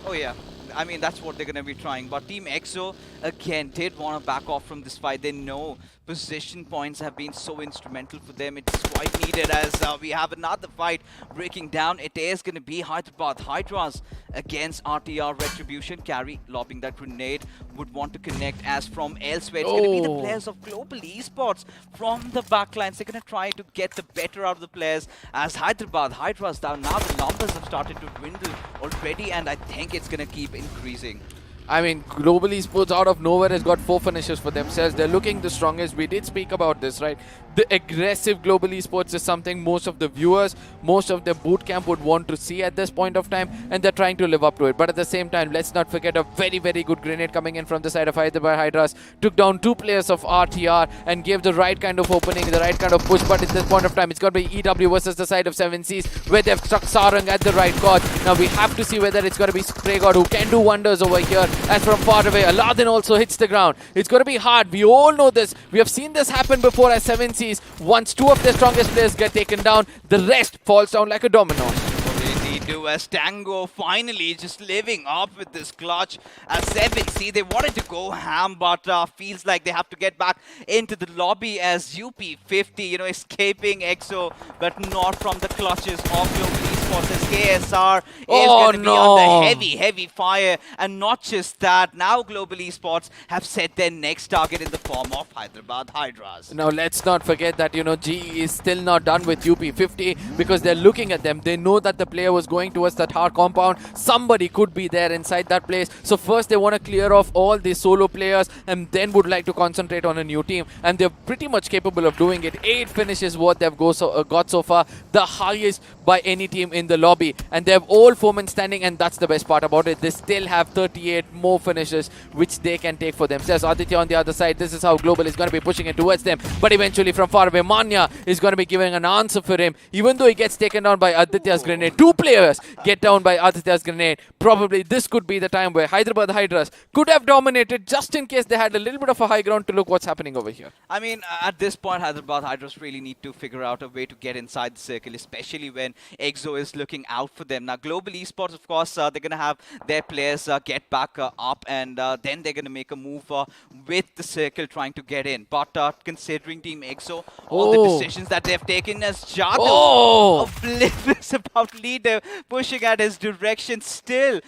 Oh yeah. I mean, that's what they're going to be trying. But Team EXO, again, did want to back off from this fight. They know position points have been so instrumental for them. It's quite needed, as we have another fight breaking down. It is going to be Hyderabad Hydras against RTR Retribution. Carry lobbing that grenade, would want to connect as from elsewhere. It's going to be the players of Global Esports from the backlines. They're going to try to get the better out of the players, as Hyderabad Hydras, now the numbers have started to dwindle already, and I think it's going to keep increasing. I mean, Global Esports out of nowhere has got 4 finishes for themselves. They're looking the strongest. We did speak about this, right? The aggressive Global Esports is something most of the viewers, most of the boot camp would want to see at this point of time, and they're trying to live up to it. But at the same time, let's not forget a very good grenade coming in from the side of Hyderabad Hydras. Took down 2 players of RTR and gave the right kind of opening, the right kind of push. But at this point of time, it's got to be EW versus the side of 7Cs, where they've struck Sarang at the right chord. Now we have to see whether it's going to be Spray God who can do wonders over here. As from far away, Aladdin also hits the ground. It's going to be hard. We all know this. We have seen this happen before as 7Cs. Once 2 of their strongest players get taken down, the rest falls down like a domino. What did he do, as Tango finally just living up with this clutch at 7C? They wanted to go ham, but feels like they have to get back into the lobby, as UP50, escaping EXO, but not from the clutches of Global Esports. Esports as KSR is Oh, going to be no. under heavy fire. And not just that, now Global Esports have set their next target in the form of Hyderabad Hydras. Now, let's not forget that, you know, GE is still not done with UP50 because they're looking at them. They know that the player was going towards that hard compound. Somebody could be there inside that place. So first they want to clear off all the solo players and then would like to concentrate on a new team. And they're pretty much capable of doing it. 8 finishes what they've got so far. The highest by any team in the lobby. And they have all 4 men standing, and that's the best part about it. They still have 38 more finishes which they can take for themselves. Aditya on the other side, this is how Global is going to be pushing it towards them. But eventually from far away, Manya is going to be giving an answer for him. Even though he gets taken down by Aditya's grenade, 2 players get down by Aditya's grenade. Probably this could be the time where Hyderabad Hydras could have dominated just in case they had a little bit of a high ground to look what's happening over here. I mean, at this point, Hyderabad Hydras really need to figure out a way to get inside the circle, especially when EXO is looking out for them. Now, Global Esports, of course, they're going to have their players get back up, and then they're going to make a move with the circle trying to get in. But considering Team EXO, all the decisions that they've taken as Jadoo, oblivious about leader, pushing at his direction still,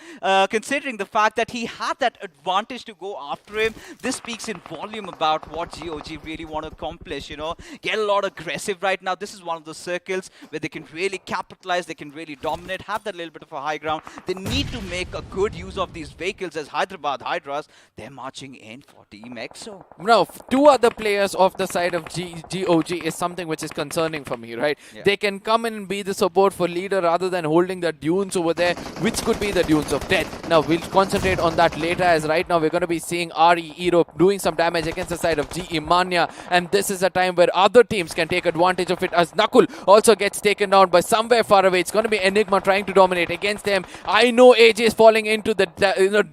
considering the fact that he had that advantage to go after him, this speaks in volume about what GOG really want to accomplish, you know. Get a lot aggressive right now. This is one of those circles where they can really capitalize, they can really dominate, have that little bit of a high ground. They need to make a good use of these vehicles as Hyderabad Hydras, they're marching in for Team EXO. Now, 2 other players off the side of GOG is something which is concerning for me, right? Yeah. They can come in and be the support for leader rather than holding the dunes over there, which could be the dunes of death. Now, we'll concentrate on that later, as right now we're going to be seeing RE Europe doing some damage against the side of GE Mania, and this is a time where other teams can take advantage of it, as Nakul also gets taken down by somewhere far away. It's going to be Enigma trying to dominate against them. I know AJ is falling into the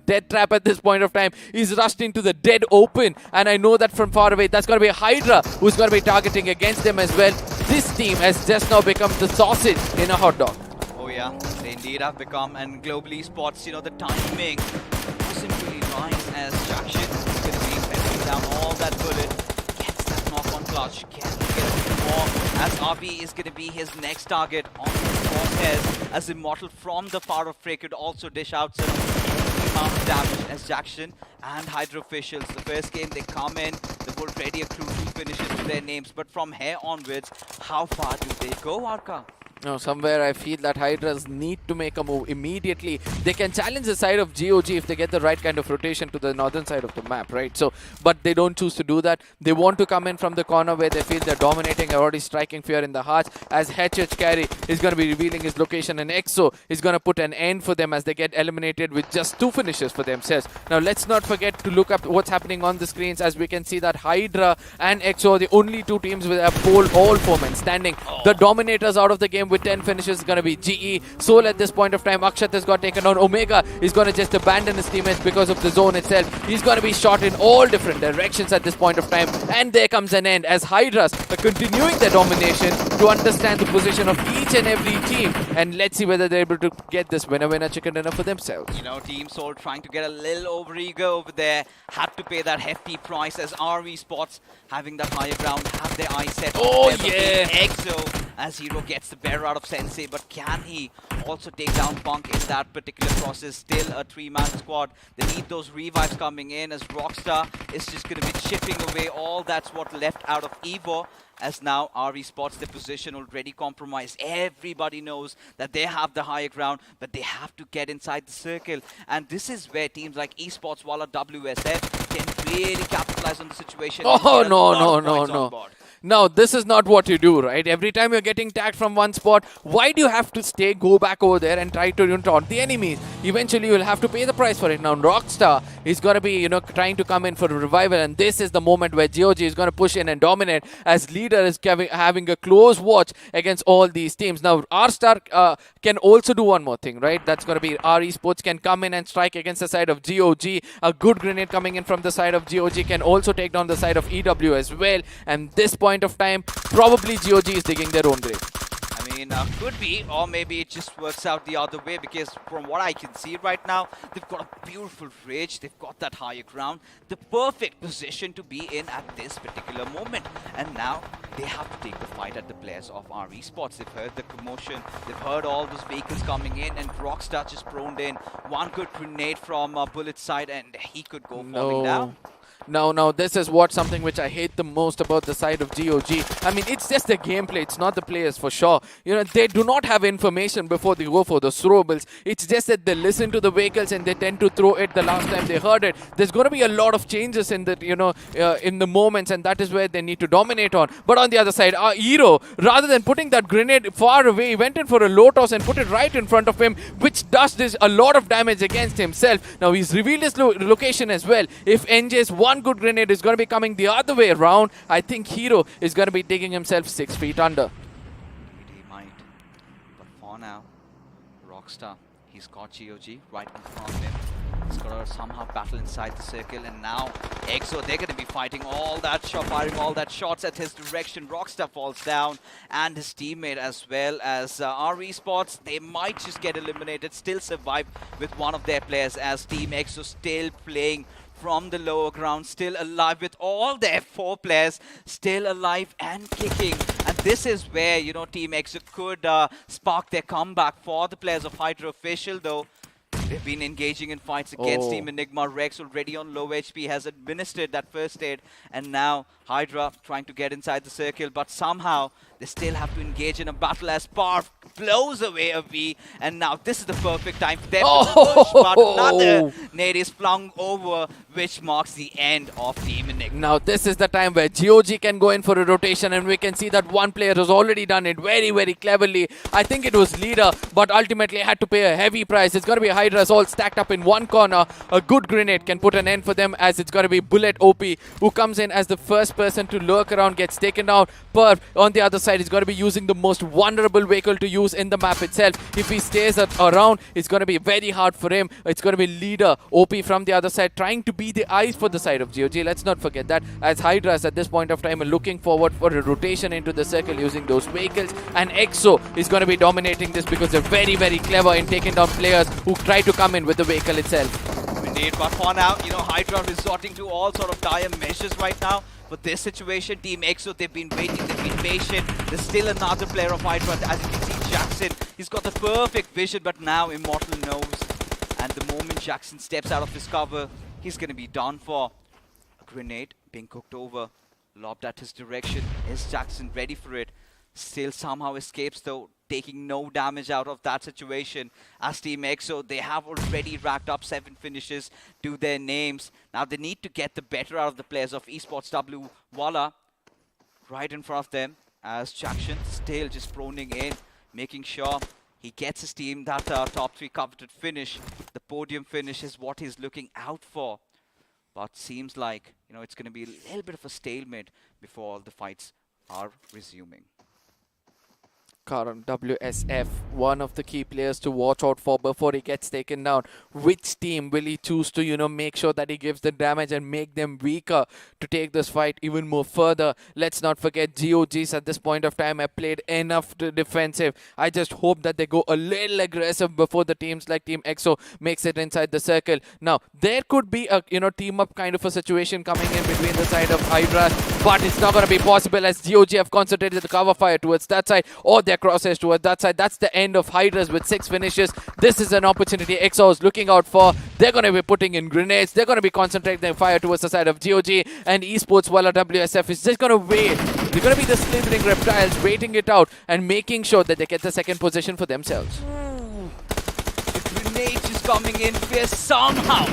dead trap at this point of time. He's rushed into the dead open, and I know that from far away that's going to be Hydra who's going to be targeting against them as well. This team has just now become the sausage in a hot dog. Oh yeah, they indeed have become, and Global Esports, you know, the timing wasn't really right as Jackson is going to be peppering down all that bullet, gets that knock on clutch, can he get a bit more, as RB is going to be his next target on the crosshairs, as Immortal from the far off Frey could also dish out some amount of damage as Jackson and Hydra officials. The first game they come in, they've already accrued 2 finishes to their names, but from here onwards, how far do they go, Arka? No, somewhere I feel that Hydras need to make a move immediately. They can challenge the side of GOG if they get the right kind of rotation to the northern side of the map, right? So, but they don't choose to do that. They want to come in from the corner where they feel they're dominating, already striking fear in the hearts, as HH Carry is going to be revealing his location, and EXO is going to put an end for them as they get eliminated with just 2 finishes for themselves. Now, let's not forget to look up what's happening on the screens, as we can see that Hydra and EXO are the only 2 teams with all 4 men standing. The dominators out of the game with 10 finishes is going to be GE. Soul at this point of time. Akshat has got taken down. Omega is going to just abandon his teammates because of the zone itself. He's going to be shot in all different directions at this point of time. And there comes an end as Hydras are continuing their domination to understand the position of each and every team. And let's see whether they're able to get this winner chicken dinner for themselves. You know, Team Soul trying to get a little overeager over there. Had to pay that hefty price as RE Sports having that higher ground, have their eyes set. Oh, yeah. EXO as Hero gets the better out of Sensei, but can he also take down Punk in that particular process? Still a 3-man squad. They need those revives coming in as Rockstar is just going to be chipping away all that's what left out of Evo. As now RE Sports, their position already compromised. Everybody knows that they have the higher ground, but they have to get inside the circle. And this is where teams like Esports, Walla, WSF can really capitalize on the situation. Oh, no. Now, this is not what you do, right? Every time you're getting tagged from one spot, why do you have to go back over there and try to taunt the enemies? Eventually, you'll have to pay the price for it. Now, Rockstar is going to be, trying to come in for a revival, and this is the moment where GOG is going to push in and dominate as leader is having a close watch against all these teams. Now, R-Star can also do one more thing, right? That's going to be RE Sports can come in and strike against the side of GOG. A good grenade coming in from the side of GOG can also take down the side of EW as well. And this point of time, probably GOG is digging their own grave. I mean, could be, or maybe it just works out the other way, because from what I can see right now, they've got a beautiful ridge, they've got that higher ground, the perfect position to be in at this particular moment. And now, they have to take the fight at the players of our Esports. They've heard the commotion, they've heard all those vehicles coming in, and Rockstar just proned in. One good grenade from Bullet's side, and he could go falling down. No, this is something which I hate the most about the side of GOG. I mean, it's just the gameplay, it's not the players for sure. You know, they do not have information before they go for the throwables. It's just that they listen to the vehicles and they tend to throw it the last time they heard it. There's going to be a lot of changes in the, in the moments, and that is where they need to dominate on. But on the other side, our hero, rather than putting that grenade far away, he went in for a low toss and put it right in front of him, which does this a lot of damage against himself. Now, he's revealed his location as well. If NJ's one good grenade is going to be coming the other way around, I think Hero is going to be digging himself 6 feet under. He might. But for now, Rockstar, he's got GOG right in front of him. He's got to somehow battle inside the circle, and now EXO, they're going to be fighting all that shot, firing all that shots at his direction. Rockstar falls down, and his teammate as well as our Esports, they might just get eliminated, still survive with one of their players, as Team EXO still playing from the lower ground, still alive with all their 4 players still alive and kicking. And this is where, Team EXO could spark their comeback. For the players of Hydra official, though, they've been engaging in fights against Team Enigma. Rex, already on low HP, has administered that first aid, and now Hydra trying to get inside the circle, but somehow they still have to engage in a battle as Parv blows away a V, and now this is the perfect time for them to push, but another nade is flung over, which marks the end of Team Enigma. Now this is the time where GOG can go in for a rotation, and we can see that one player has already done it very, very cleverly. I think it was Leader, but ultimately had to pay a heavy price. It's going to be Hydras all stacked up in one corner. A good grenade can put an end for them, as it's going to be Bullet OP, who comes in as the first person to lurk around, gets taken down. Perv on the other side is going to be using the most vulnerable vehicle to use in the map itself. If he stays around, it's going to be very hard for him. It's going to be Leader OP from the other side, trying to be the eyes for the side of GOG. Let's not forget that, as Hydras at this point of time are looking forward for a rotation into the circle using those vehicles, and EXO is going to be dominating this because they're very, very clever in taking down players who try to come in with the vehicle itself. Indeed, but for now, Hydra resorting to all sort of dire measures right now. For this situation, Team EXO, they've been waiting, they've been patient. There's still another player of Hydra, as you can see, Jackson. He's got the perfect vision, but now Immortal knows. And the moment Jackson steps out of his cover, he's going to be done for. A grenade being cooked over, lobbed at his direction. Is Jackson ready for it? Still somehow escapes, though, taking no damage out of that situation. As Team EXO, they have already racked up 7 finishes to their names. Now they need to get the better out of the players of Esports. W Walla right in front of them, as Jackson still just proning in, making sure he gets his team that top 3 coveted finish. The podium finish is what he's looking out for. But seems like, it's going to be a little bit of a stalemate before all the fights are resuming. Karan, WSF, one of the key players to watch out for before he gets taken down. Which team will he choose to, make sure that he gives the damage and make them weaker to take this fight even more further? Let's not forget, GOGs at this point of time have played enough defensive. I just hope that they go a little aggressive before the teams like Team EXO makes it inside the circle. Now, there could be a, team up kind of a situation coming in between the side of Hydra, but it's not going to be possible, as GOG have concentrated the cover fire towards that side, or their crosshairs towards that side. That's the end of Hydras with 6 finishes. This is an opportunity EXO is looking out for. They're going to be putting in grenades. They're going to be concentrating their fire towards the side of GOG, and Esports, while WSF is just going to wait. They're going to be the slithering reptiles, waiting it out and making sure that they get the second position for themselves. The grenade is coming in fierce somehow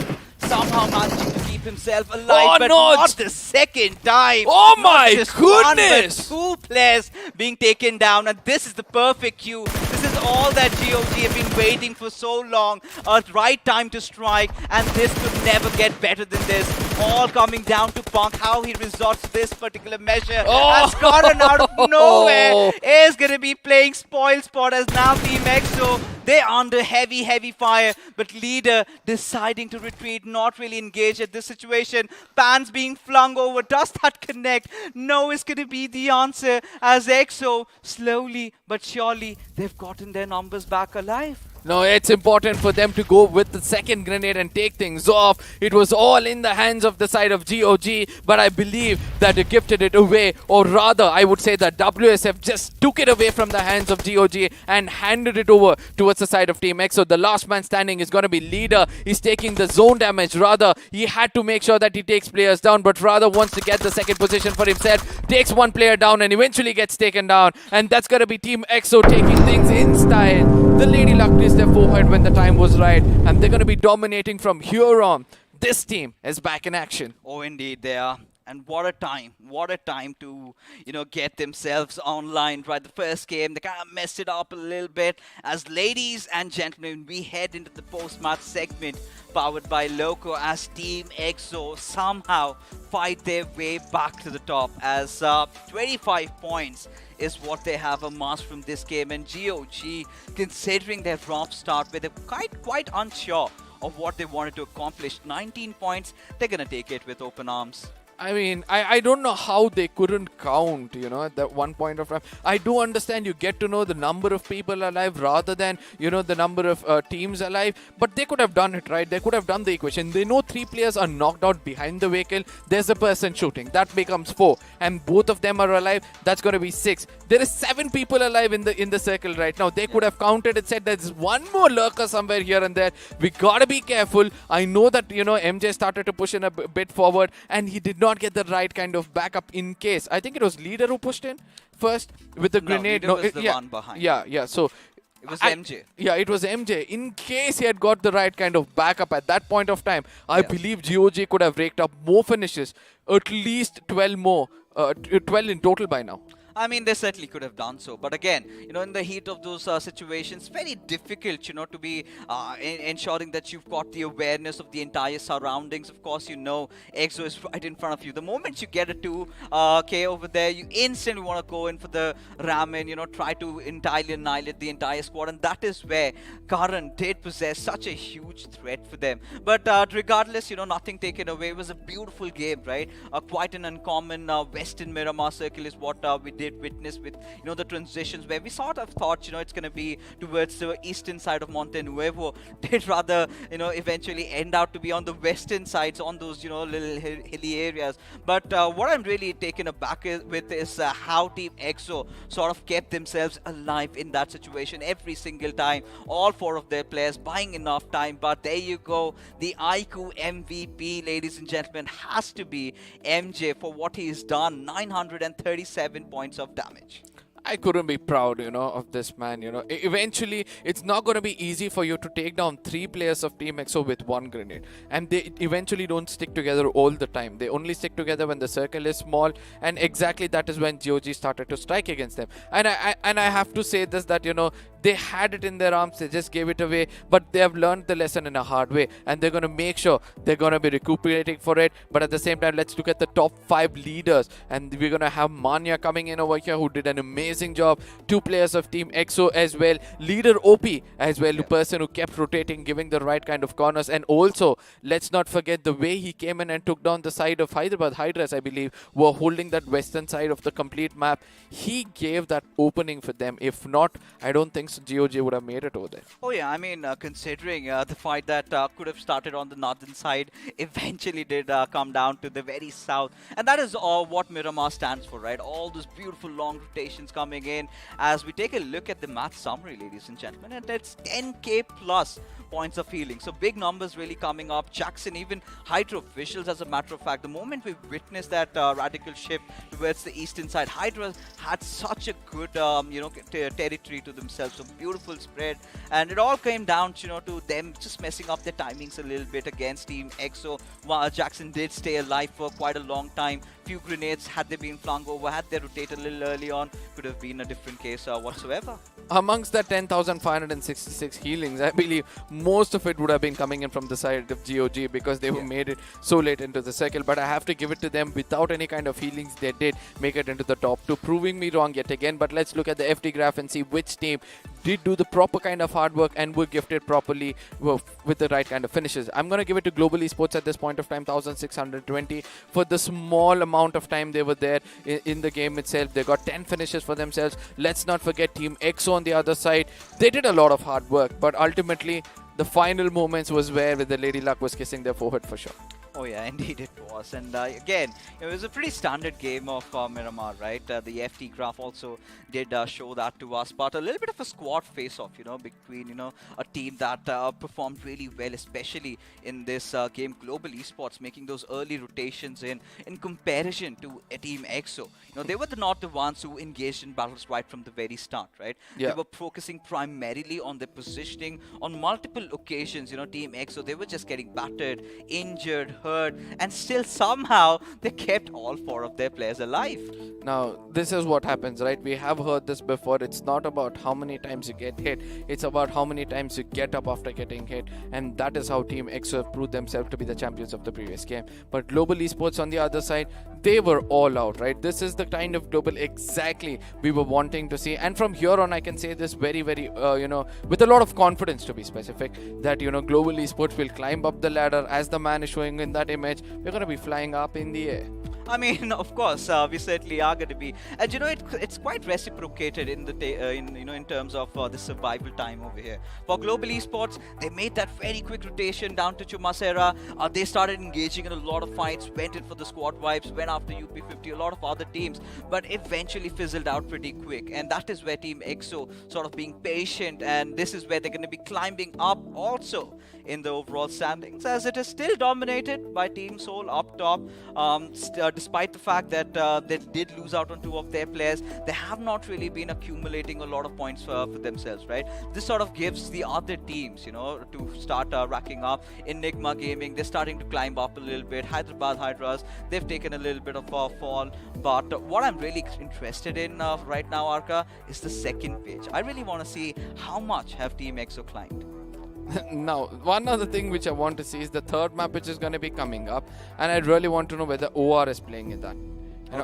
managing to keep himself alive, but not the second time. Oh my goodness! 2 players being taken down, and this is the perfect cue. This is all that GOG have been waiting for so long. A right time to strike, and this could never get better than this. All coming down to Punk. How he resorts to this particular measure. As Karan out of nowhere is going to be playing spoil spot, as now Team EXO, they're under heavy fire, but Leader deciding to retreat, not really engage at this situation. Pans being flung over. Does that connect? No is going to be the answer, as EXO slowly but surely they've gotten their numbers back alive. No, it's important for them to go with the second grenade and take things off. It was all in the hands of the side of GOG, but I believe that they gifted it away, or rather, I would say that WSF just took it away from the hands of GOG and handed it over towards the side of Team X. So the last man standing is going to be Leader. He's taking the zone damage. Rather, he had to make sure that he takes players down, but rather wants to get the second position for himself. Takes one player down and eventually gets taken down. And that's going to be Team EXO taking things in style. The Lady Luck is their forehead when the time was right, and they're going to be dominating from here on. This team is back in action. Oh, indeed, they are. And what a time to, get themselves online, right? The first game, they kind of messed it up a little bit. As ladies and gentlemen, we head into the post-match segment powered by Loco as Team EXO somehow fight their way back to the top as 25 points is what they have amassed from this game. And GOG, considering their rough start where they're quite unsure of what they wanted to accomplish, 19 points, they're going to take it with open arms. I mean, I don't know how they couldn't count, at that one point of time. I do understand you get to know the number of people alive rather than, the number of teams alive. But they could have done it, right? They could have done the equation. They know 3 players are knocked out behind the vehicle. There's a person shooting. That becomes 4. And both of them are alive. That's going to be 6. There is 7 people alive in the circle right now. They could have counted and said there's one more lurker somewhere here and there. We got to be careful. I know that, MJ started to push in a bit forward and he did not get the right kind of backup in case. I think it was Leader who pushed in first with the grenade. No, was the one behind. Yeah. So it was MJ. Yeah, it was MJ. In case he had got the right kind of backup at that point of time, I believe GOG could have raked up more finishes, at least 12 more, 12 in total by now. I mean, they certainly could have done so. But again, in the heat of those situations, very difficult, to be ensuring that you've got the awareness of the entire surroundings. Of course, EXO is right in front of you. The moment you get a 2K over there, you instantly want to go in for the ramen, try to entirely annihilate the entire squad. And that is where Karan did possess such a huge threat for them. But regardless, nothing taken away. It was a beautiful game, right? Quite an uncommon Western Miramar circle is what we did witness with the transitions where we sort of thought it's going to be towards the eastern side of Monte Nuevo. Did rather eventually end out to be on the western sides on those little hilly areas. But what I'm really taken aback with is how Team EXO sort of kept themselves alive in that situation every single time. All 4 of their players buying enough time. But there you go, the iQOO MVP, ladies and gentlemen, has to be MJ for what he's done. 937 points of damage. I couldn't be proud, of this man, Eventually, it's not going to be easy for you to take down 3 players of Team EXO with 1 grenade. And they eventually don't stick together all the time. They only stick together when the circle is small. And exactly that is when GOG started to strike against them. And I have to say this, that, they had it in their arms. They just gave it away. But they have learned the lesson in a hard way. And they're going to make sure they're going to be recuperating for it. But at the same time, let's look at the top 5 leaders. And we're going to have Manya coming in over here, who did an amazing job. 2 players of Team EXO as well. Leader OP as well, the person who kept rotating, giving the right kind of corners. And also, let's not forget the way he came in and took down the side of Hyderabad. Hydras, I believe, were holding that western side of the complete map. He gave that opening for them. If not, I don't think so GOG would have made it over there. Oh yeah, I mean, considering the fight that could have started on the northern side, eventually did come down to the very south. And that is what Miramar stands for, right? All those beautiful long rotations coming in. As we take a look at the match summary, ladies and gentlemen, and it's 10k plus points of healing. So big numbers really coming up. Jackson, even Hydra officials, as a matter of fact, the moment we witnessed that radical shift towards the eastern side, Hydra had such a good, territory to themselves. So beautiful spread. And it all came down, to them just messing up their timings a little bit against Team EXO. While Jackson did stay alive for quite a long time. Few grenades, had they been flung over, had they rotated a little early on, could have been a different case whatsoever. Amongst the 10,566 healings, I believe most of it would have been coming in from the side of GOG because they made it so late into the circle. But I have to give it to them. Without any kind of healings, they did make it into the top 2, proving me wrong yet again. But let's look at the FD graph and see which team did do the proper kind of hard work and were gifted properly with the right kind of finishes. I'm going to give it to Global Esports at this point of time, 1620 for the small amount of time they were there in the game itself. They got 10 finishes for themselves. Let's not forget Team EXO on the other side. They did a lot of hard work, but ultimately the final moments was where the Lady Luck was kissing their forehead for sure. Oh yeah, indeed it was. And again, it was a pretty standard game of Miramar, right? The FT graph also did show that to us, but a little bit of a squad face-off, between, a team that performed really well, especially in this game, Global Esports, making those early rotations in comparison to Team EXO. They were not the ones who engaged in battles right from the very start, right? Yeah. They were focusing primarily on their positioning on multiple occasions. Team EXO, they were just getting battered, injured, hurt, and still somehow they kept all 4 of their players alive. Now, this is what happens, right? We have heard this before. It's not about how many times you get hit. It's about how many times you get up after getting hit. And that is how Team EXO have proved themselves to be the champions of the previous game. But Global Esports on the other side, they were all out, right? This is the kind of global exactly we were wanting to see. And from here on, I can say this very, very, with a lot of confidence to be specific, that, Global Esports will climb up the ladder as the man is showing in that image. We're going to be flying up in the air. I mean, of course, we certainly are going to be, and it's quite reciprocated in the in terms of the survival time over here. For Global Esports, they made that very quick rotation down to Chumasera. They started engaging in a lot of fights, went in for the squad wipes, went after UP50, a lot of other teams, but eventually fizzled out pretty quick. And that is where Team EXO sort of being patient, and this is where they're going to be climbing up also in the overall standings, as it is still dominated by Team Seoul up top. Despite the fact that they did lose out on 2 of their players, they have not really been accumulating a lot of points for themselves, right? This sort of gives the other teams, to start racking up. Enigma Gaming, they're starting to climb up a little bit. Hyderabad Hydras, they've taken a little bit of a fall. But what I'm really interested in right now, Arka, is the second page. I really want to see how much have Team EXO climbed. Now, one other thing which I want to see is the third map which is going to be coming up, and I really want to know whether OR is playing in that.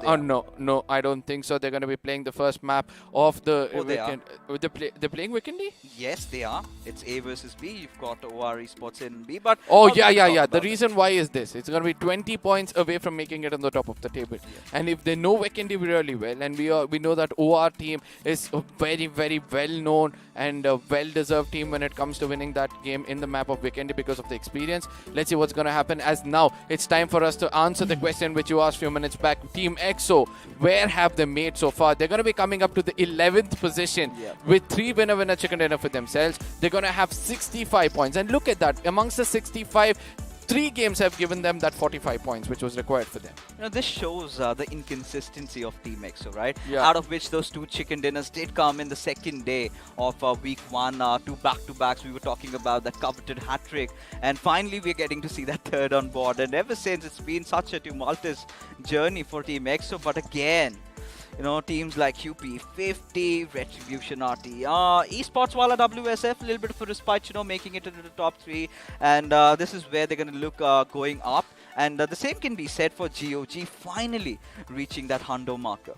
No, I don't think so. They're going to be playing the first map of the weekend. They're playing Vikendi? Yes, they are. It's A versus B. You've got OR Esports in B, but The reason why is this: it's going to be 20 points away from making it on the top of the table. Yeah. And if they know Vikendi really well, and we know that OR team is a very, very well known and a well-deserved team when it comes to winning that game in the map of Vikendi because of the experience. Let's see what's going to happen. As now, it's time for us to answer the question which you asked a few minutes back. Team EXO, where have they made so far? They're going to be coming up to the 11th position with 3 winner chicken dinner for themselves. They're going to have 65 points. And look at that. Amongst the 65, 3 games have given them that 45 points, which was required for them. This shows the inconsistency of Team EXO, right? Yeah. Out of which those 2 chicken dinners did come in the second day of week 1, 2 back-to-backs. We were talking about that coveted hat-trick, and finally we're getting to see that third on board. And ever since, it's been such a tumultuous journey for Team EXO, but again, teams like UP50, Retribution RTR, Esports Wala WSF, a little bit of a respite, making it into the top 3. And this is where they're going to look going up. And the same can be said for GOG, finally reaching that hundo marker.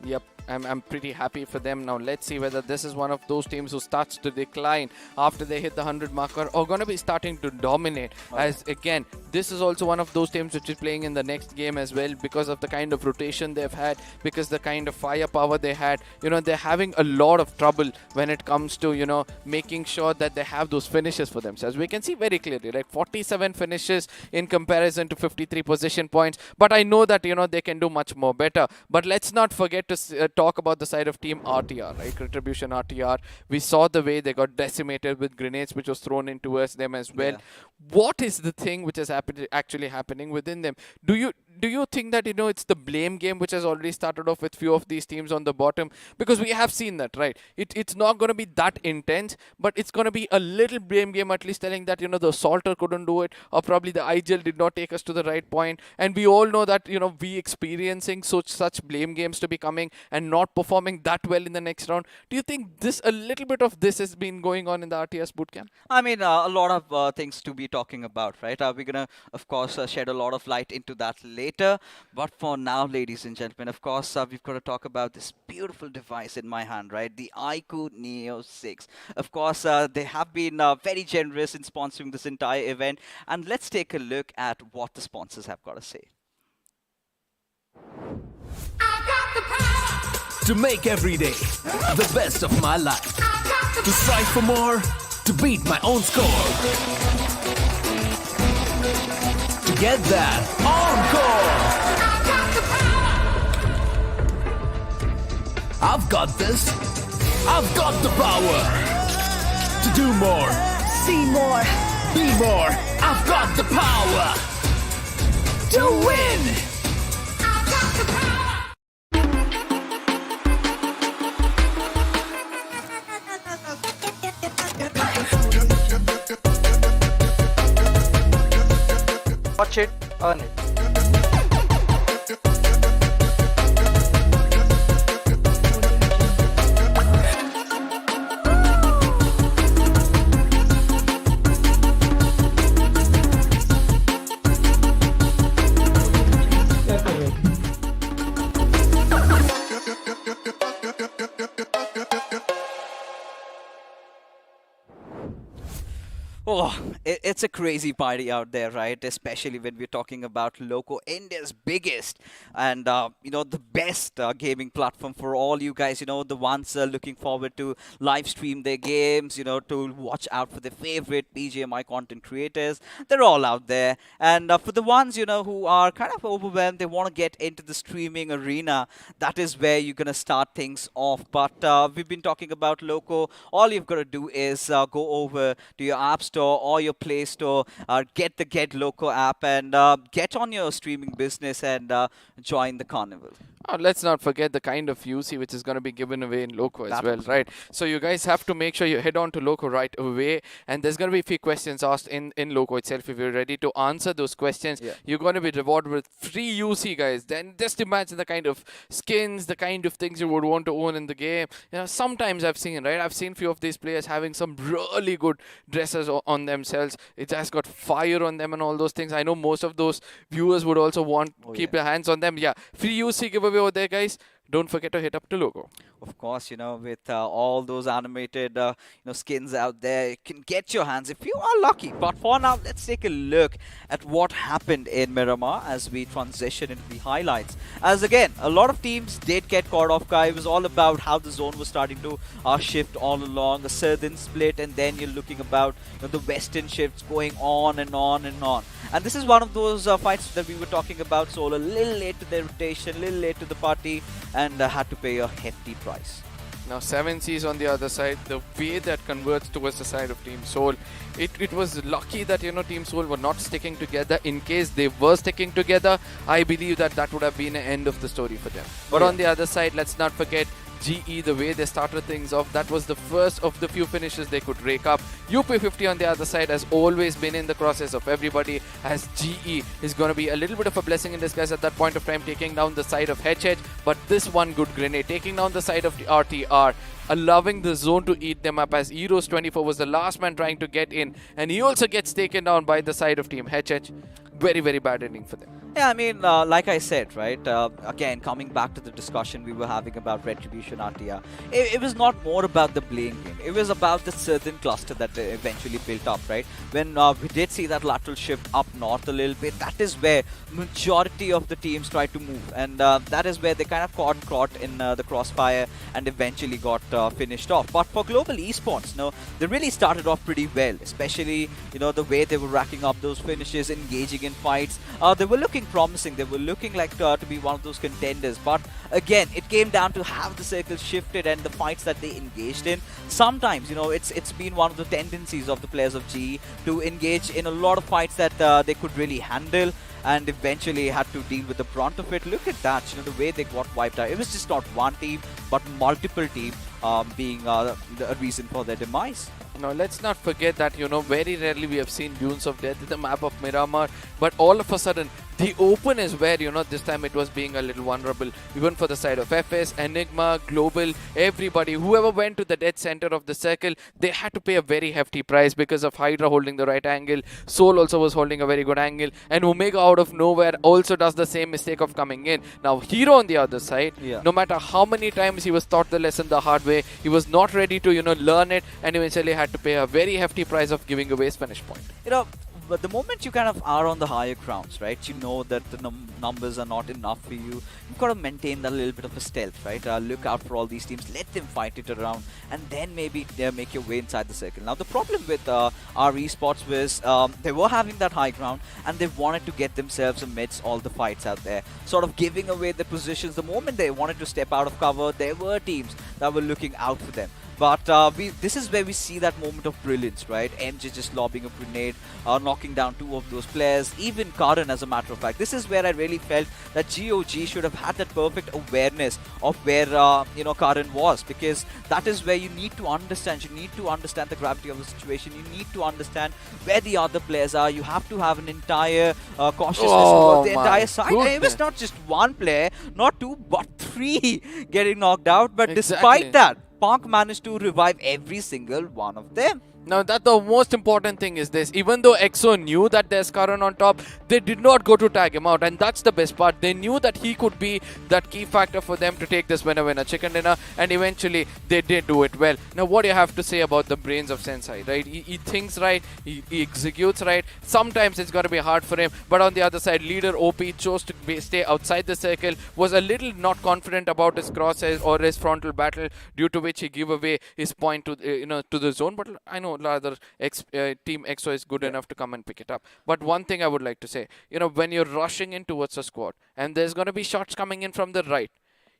Yep, I'm pretty happy for them. Now let's see whether this is one of those teams who starts to decline after they hit the 100 marker, or going to be starting to dominate. As again, this is also one of those teams which is playing in the next game as well, because of the kind of rotation they've had, because the kind of firepower they had. They're having a lot of trouble when it comes to making sure that they have those finishes for themselves. We can see very clearly, right? 47 finishes in comparison to 53 position points. But I know that they can do much more better. But let's not forget to talk about the side of Team RTR, right? Retribution RTR. We saw the way they got decimated with grenades which was thrown in towards them as well. Yeah. What is the thing which is actually happening within them? Do you think that it's the blame game which has already started off with few of these teams on the bottom? Because we have seen that, right? It's not going to be that intense, but it's going to be a little blame game, at least telling that the Assaulter couldn't do it, or probably the IGL did not take us to the right point. And we all know that we experiencing such blame games to be coming coming and not performing that well in the next round. Do you think a little bit of this has been going on in the RTS bootcamp? I mean, a lot of things to be talking about, right? We're gonna, of course, shed a lot of light into that later. But for now, ladies and gentlemen, of course, we've got to talk about this beautiful device in my hand, right? The iQOO Neo 6. Of course, they have been very generous in sponsoring this entire event. And let's take a look at what the sponsors have got to say. To make every day the best of my life. To strive for more. To beat my own score. To get that encore. I've got this. I've got the power. To do more. See more. Be more. I've got the power. To win. Watch it, earn it. Oh, it's a crazy party out there, right? Especially when we're talking about Loco, India's biggest and, the best gaming platform for all you guys, the ones looking forward to live stream their games, to watch out for their favorite BGMI content creators. They're all out there. And for the ones, who are kind of overwhelmed, they want to get into the streaming arena, that is where you're going to start things off. But we've been talking about Loco. All you've got to do is go over to your App Store or your Play Store, get the Get Loco app and get on your streaming business and join the carnival. Oh, let's not forget the kind of UC which is going to be given away in Loco as well, right? So you guys have to make sure you head on to Loco right away. And there's going to be a few questions asked in Loco itself. If you're ready to answer those questions, you're going to be rewarded with free UC, guys. Then just imagine the kind of skins, the kind of things you would want to own in the game. Sometimes I've seen few of these players having some really good dresses on themselves. It has got fire on them and all those things. I know most of those viewers would also want keep their hands on them. Yeah, free UC giveaway over there, guys. Don't forget to hit up to Loco. Of course, with all those animated, skins out there, you can get your hands if you are lucky. But for now, let's take a look at what happened in Miramar as we transition into the highlights. As again, a lot of teams did get caught off guard. It was all about how the zone was starting to shift all along, a southern split, and then you're looking about the western shifts going on and on and on. And this is one of those fights that we were talking about. So a little late to the rotation, a little late to the party, and had to pay a hefty price. Now 7Cs on the other side, the way that converts towards the side of Team Soul, it was lucky that Team Soul were not sticking together. In case they were sticking together, I believe that would have been the end of the story for them. But on the other side, let's not forget GE, the way they started things off, that was the first of the few finishes they could rake up. UP50 on the other side has always been in the crosshairs of everybody, as GE is going to be a little bit of a blessing in disguise at that point of time, taking down the side of HH. But this one good grenade, taking down the side of the RTR, allowing the zone to eat them up, as Eros 24 was the last man trying to get in, and he also gets taken down by the side of Team HH. Very, very bad ending for them. Yeah, I mean, like I said, right, again, coming back to the discussion we were having about Retribution RTR, it was not more about the bling game. It was about the southern cluster that eventually built up, right? When we did see that lateral shift up north a little bit, that is where majority of the teams tried to move. And that is where they kind of caught in the crossfire and eventually got finished off. But for global esports, they really started off pretty well, especially, the way they were racking up those finishes, engaging in fights. They were looking promising. They were looking like to be one of those contenders. But again, it came down to how the circle shifted and the fights that they engaged in. Sometimes, it's been one of the tendencies of the players of GE to engage in a lot of fights that they could really handle, and eventually had to deal with the brunt of it. Look at that, the way they got wiped out. It was just not one team, but multiple teams being a reason for their demise. Now, let's not forget that, very rarely we have seen Dunes of Death in the map of Miramar, but all of a sudden, The open is where, this time it was being a little vulnerable, even for the side of FS, Enigma, Global, everybody, whoever went to the dead center of the circle, they had to pay a very hefty price because of Hydra holding the right angle. Soul also was holding a very good angle, and Omega out of nowhere also does the same mistake of coming in. Now, Hero on the other side, no matter how many times he was taught the lesson the hard way, he was not ready to, learn it, and eventually had to pay a very hefty price of giving away his finish point. But the moment you kind of are on the higher grounds, right, you know that the numbers are not enough for you. You've got to maintain that little bit of a stealth, right? Look out for all these teams, let them fight it around, and then maybe make your way inside the circle. Now, the problem with our esports was they were having that high ground, and they wanted to get themselves amidst all the fights out there, sort of giving away the positions. The moment they wanted to step out of cover, there were teams that were looking out for them. But this is where we see that moment of brilliance, right? MJ just lobbing a grenade, knocking down 2 of those players, even Karan, as a matter of fact. This is where I really felt that GOG should have had that perfect awareness of where, Karan was, because that is where you need to understand. You need to understand the gravity of the situation. You need to understand where the other players are. You have to have an entire cautiousness towards the entire side. It was not just one player, not 2, but 3 getting knocked out. But despite that, Punk managed to revive every single one of them. Now, that the most important thing is this. Even though EXO knew that there's Karan on top, they did not go to tag him out. And that's the best part. They knew that he could be that key factor for them to take this winner chicken dinner. And eventually, they did do it well. Now, what do you have to say about the brains of Sensei, right? He thinks right. He executes right. Sometimes it's got to be hard for him. But on the other side, leader OP chose to stay outside the circle. Was a little not confident about his crosshairs or his frontal battle, due to which he gave away his point to to the zone. But I know rather Team EXO is good enough to come and pick it up. But one thing I would like to say, when you're rushing in towards a squad and there's going to be shots coming in from the right,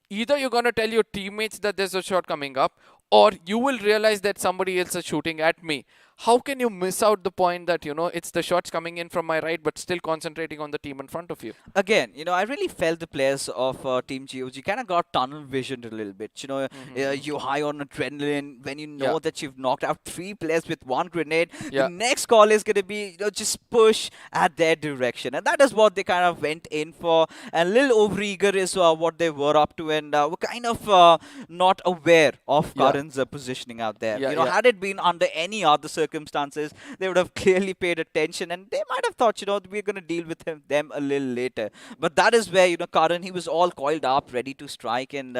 either you're going to tell your teammates that there's a shot coming up, or you will realize that somebody else is shooting at me. How can you miss out the point that, it's the shots coming in from my right, but still concentrating on the team in front of you? Again, I really felt the players of Team GOG kind of got tunnel visioned a little bit. You're high on adrenaline when you know that you've knocked out 3 players with 1 grenade. The next call is going to be, just push at their direction. And that is what they kind of went in for. And a little overeager is what they were up to, and were kind of not aware of Karan's positioning out there. Had it been under any other circumstances, they would have clearly paid attention, and they might have thought, we're going to deal with them a little later. But that is where, Karan, he was all coiled up, ready to strike, and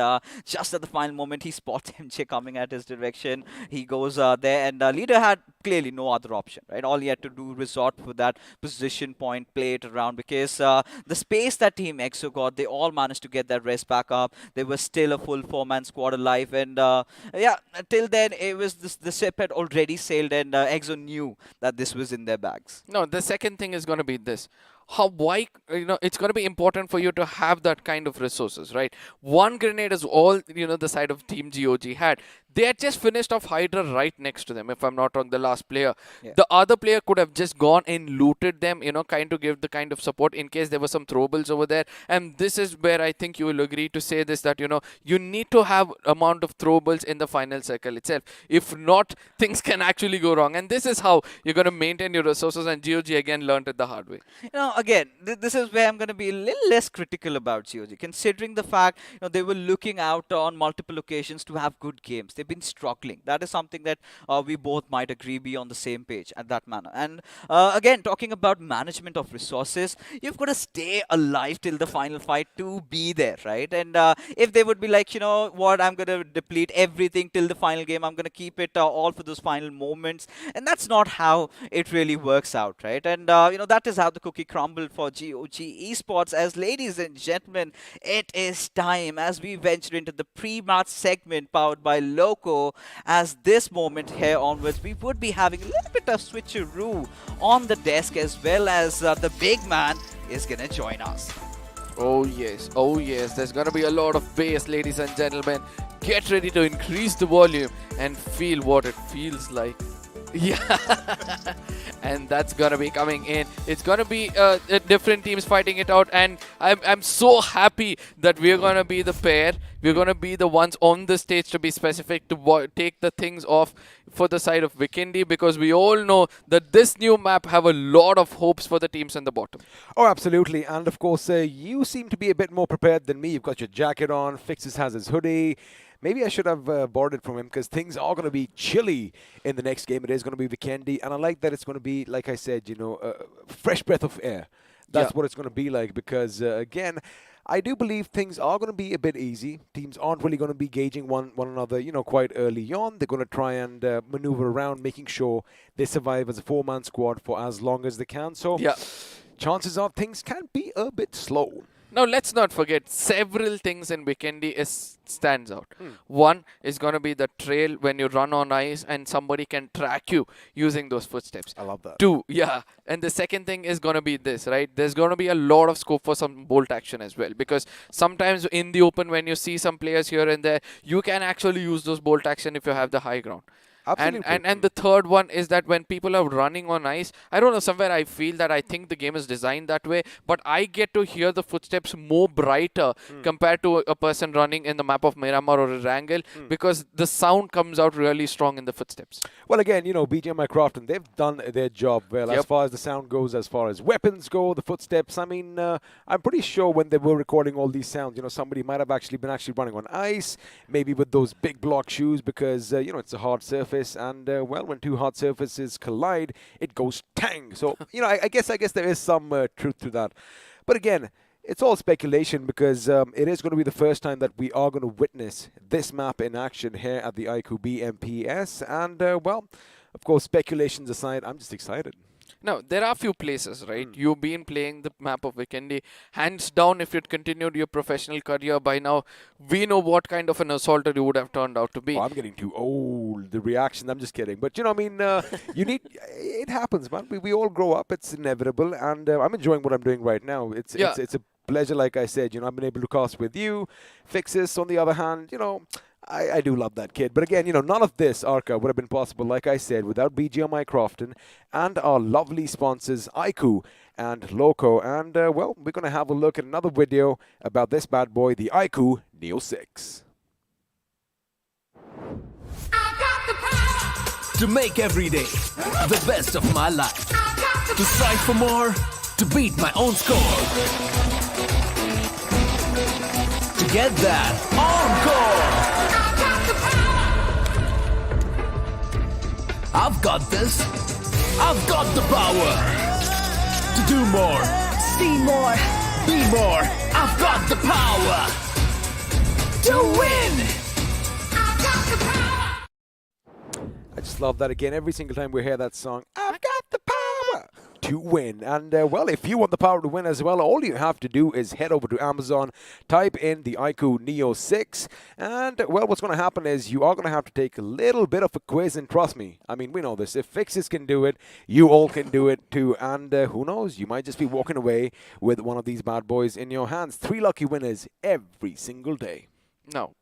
just at the final moment, he spots MJ coming at his direction. He goes there, and leader had clearly no other option, right? All he had to do resort for that position point, play it around, because the space that Team EXO got, they all managed to get that rest back up. They were still a full 4-man squad alive, and till then, it was the ship had already sailed, and EXO knew that this was in their bags. No, the second thing is going to be this. Why, it's going to be important for you to have that kind of resources, right? 1 grenade is all, the side of Team GOG had. They had just finished off Hydra right next to them, if I'm not wrong, the last player. The other player could have just gone and looted them, kind of give the kind of support in case there were some throwables over there. And this is where I think you will agree to say this, that, you need to have amount of throwables in the final circle itself. If not, things can actually go wrong. And this is how you're going to maintain your resources, and GOG again learned it the hard way. Again, this is where I'm going to be a little less critical about GOG, considering the fact, they were looking out on multiple occasions to have good games. They've been struggling. That is something that we both might agree be on the same page at that manner. And again, talking about management of resources, you've got to stay alive till the final fight to be there, right? And if they would be like, what, I'm going to deplete everything till the final game, I'm going to keep it all for those final moments. And that's not how it really works out, right? And, that is how the cookie crumbled for GOG Esports. As ladies and gentlemen, it is time as we venture into the pre-match segment powered by Loco. As this moment here onwards, we would be having a little bit of switcheroo on the desk, as well as the big man is going to join us. Oh yes, there's gonna be a lot of bass, ladies and gentlemen. Get ready to increase the volume and feel what it feels like. Yeah, and that's gonna be coming in. It's gonna be different teams fighting it out, and I'm so happy that we're gonna be the pair. We're gonna be the ones on the stage, to be specific, to take the things off for the side of Vikendi, because we all know that this new map have a lot of hopes for the teams on the bottom. Oh, absolutely. And of course, you seem to be a bit more prepared than me. You've got your jacket on. Fixes has his hoodie. Maybe I should have borrowed it from him, because things are going to be chilly in the next game. It is going to be Vikendi, and I like that it's going to be, like I said, you know, fresh breath of air. That's what it's going to be like, because, again, I do believe things are going to be a bit easy. Teams aren't really going to be gauging one another, you know, quite early on. They're going to try and maneuver around, making sure they survive as a four-man squad for as long as they can. So chances are things can be a bit slow. Now, let's not forget, several things in Vikendi stands out. One is going to be the trail when you run on ice and somebody can track you using those footsteps. I love that. Two, and the second thing is going to be this, right? There's going to be a lot of scope for some bolt action as well, because sometimes in the open, when you see some players here and there, you can actually use those bolt action if you have the high ground. Absolutely. And the third one is that when people are running on ice, I don't know, somewhere I feel that I think the game is designed that way, but I get to hear the footsteps more brighter compared to a person running in the map of Miramar or Erangel, because the sound comes out really strong in the footsteps. Well, again, you know, BGMI Crafton, they've done their job well as far as the sound goes, as far as weapons go, the footsteps. I mean, I'm pretty sure when they were recording all these sounds, you know, somebody might have actually been running on ice, maybe with those big block shoes, because, you know, it's a hard surface. And well, when two hard surfaces collide, it goes tang. So you know, I guess there is some truth to that. But again, it's all speculation, because it is going to be the first time that we are going to witness this map in action here at the iQOO BMPS. And well, of course, speculations aside, I'm just excited. Now, there are a few places, right? You've been playing the map of Vikendi. Hands down, if you'd continued your professional career by now, we know what kind of an assaulter you would have turned out to be. Oh, I'm getting too old. The reaction, I'm just kidding. But, you know, I mean, you need, it happens, man. We all grow up. It's inevitable. And I'm enjoying what I'm doing right now. It's a pleasure, like I said. You know, I've been able to cast with you. Fixes, on the other hand, you know, I do love that kid. But again, you know, none of this, Arca, would have been possible, like I said, without BGMI Crafton and our lovely sponsors, iQOO and Loco. And, well, we're going to have a look at another video about this bad boy, the iQOO Neo 6. To make every day the best of my life. To strive for more, to beat my own score. To get that encore. I've got this. I've got the power to do more, see more, be more. I've got the power to win. I've got the power. I just love that again. Every single time we hear that song, I've got the power to win. And, well, if you want the power to win as well, all you have to do is head over to Amazon, type in the iQOO Neo 6, and, well, what's going to happen is you are going to have to take a little bit of a quiz, and trust me, I mean, we know this. If Fixes can do it, you all can do it too. And who knows, you might just be walking away with one of these bad boys in your hands. 3 lucky winners every single day. Now,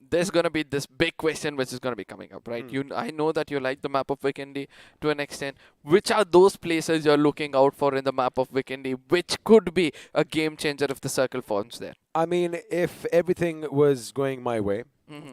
there's going to be this big question which is going to be coming up, right? I know that you like the map of Vikendi to an extent. Which are those places you're looking out for in the map of Vikendi, which could be a game changer if the circle forms there? I mean, if everything was going my way,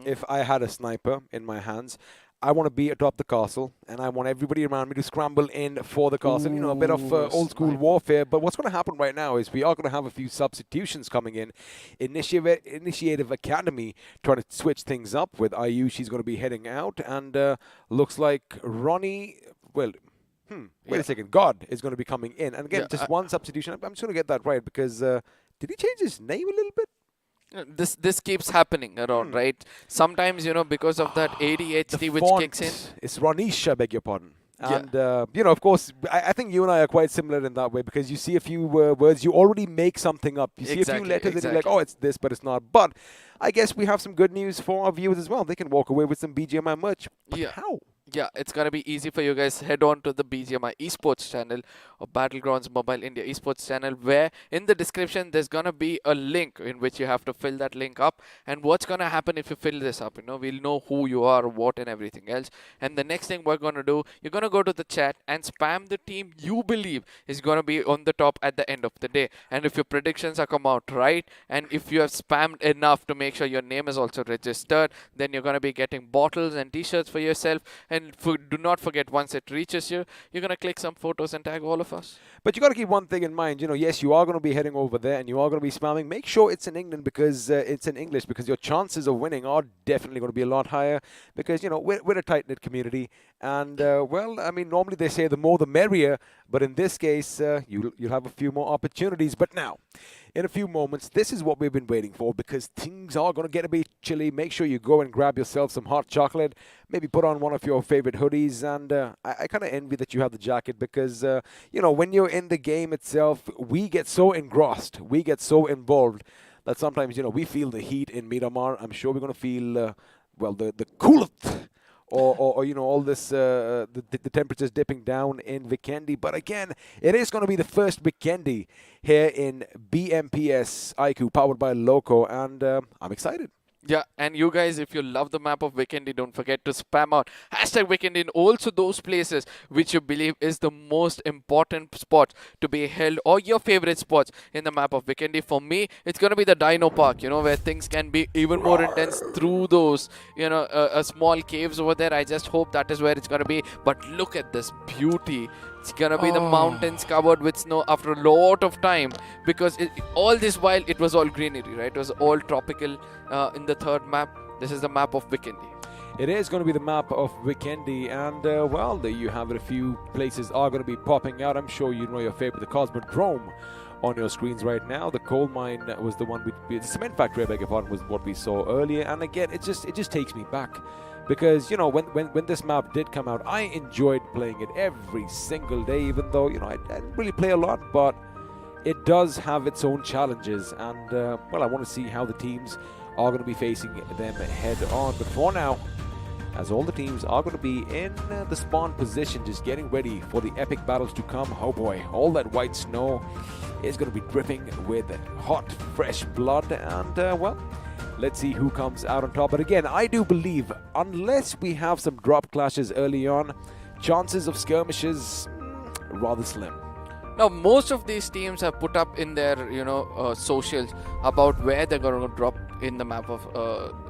if I had a sniper in my hands, I want to be atop the castle, and I want everybody around me to scramble in for the castle. You know, a bit of old school warfare. But what's going to happen right now is we are going to have a few substitutions coming in. Initiative Academy trying to switch things up with IU. She's going to be heading out, and looks like Ronnie, well, wait a second, God is going to be coming in. And again, just one substitution. I'm just going to get that right, because did he change his name a little bit? This keeps happening around, right? Sometimes, you know, because of that ADHD which kicks in. It's Ronish, I beg your pardon. And, you know, of course, I think you and I are quite similar in that way, because you see a few words, you already make something up. You see a few letters and you're like, oh, it's this, but it's not. But I guess we have some good news for our viewers as well. They can walk away with some BGMI merch. But how? Yeah, it's gonna be easy for you guys. Head on to the BGMI Esports channel or Battlegrounds Mobile India Esports channel, where in the description there's gonna be a link in which you have to fill that link up. And what's gonna happen if you fill this up? We'll know who you are, what, and everything else. And the next thing we're gonna do, you're gonna go to the chat and spam the team you believe is gonna be on the top at the end of the day. And if your predictions are come out right, and if you have spammed enough to make sure your name is also registered, then you're gonna be getting bottles and t-shirts for yourself. And do not forget, once it reaches you, you're going to click some photos and tag all of us. But you got to keep one thing in mind. Yes, you are going to be heading over there and you are going to be spamming. Make sure it's in England because it's in English, because your chances of winning are definitely going to be a lot higher because, we're a tight-knit community. And, normally they say the more the merrier. But in this case, you'll have a few more opportunities. But now, in a few moments, this is what we've been waiting for because things are going to get a bit chilly. Make sure you go and grab yourself some hot chocolate. Maybe put on one of your favorite hoodies. And I kind of envy that you have the jacket because, when you're in the game itself, we get so engrossed. We get so involved that sometimes, we feel the heat in Miramar. I'm sure we're going to feel, the coolth. Or all this, the temperatures dipping down in Vikendi. But again, it is going to be the first Vikendi here in BMPS iQOO Powered by Loco. And I'm excited. Yeah, and you guys, if you love the map of Vikendi, don't forget to spam out #Vikendi in also those places which you believe is the most important spots to be held, or your favorite spots in the map of Vikendi. For me, it's going to be the Dino Park, where things can be even more intense through those, small caves over there. I just hope that is where it's going to be. But look at this beauty. It's gonna be the mountains covered with snow after a lot of time, because all this while it was all greenery, right? It was all tropical in the third map. This is the map of Vikendi. It is going to be the map of Vikendi, and there you have it. A few places are going to be popping out. I'm sure you know your favorite, the Cosmodrome, on your screens right now. The coal mine was the one the cement factory, I beg your pardon, was what we saw earlier. And again, it just takes me back. Because, when this map did come out, I enjoyed playing it every single day, even though, I didn't really play a lot, but it does have its own challenges. And, I want to see how the teams are going to be facing them head on. But for now, as all the teams are going to be in the spawn position, just getting ready for the epic battles to come. Oh boy, all that white snow is going to be dripping with hot, fresh blood. And, let's see who comes out on top. But again, I do believe, unless we have some drop clashes early on, chances of skirmishes, rather slim. Now, most of these teams have put up in their, socials about where they're going to drop in the map of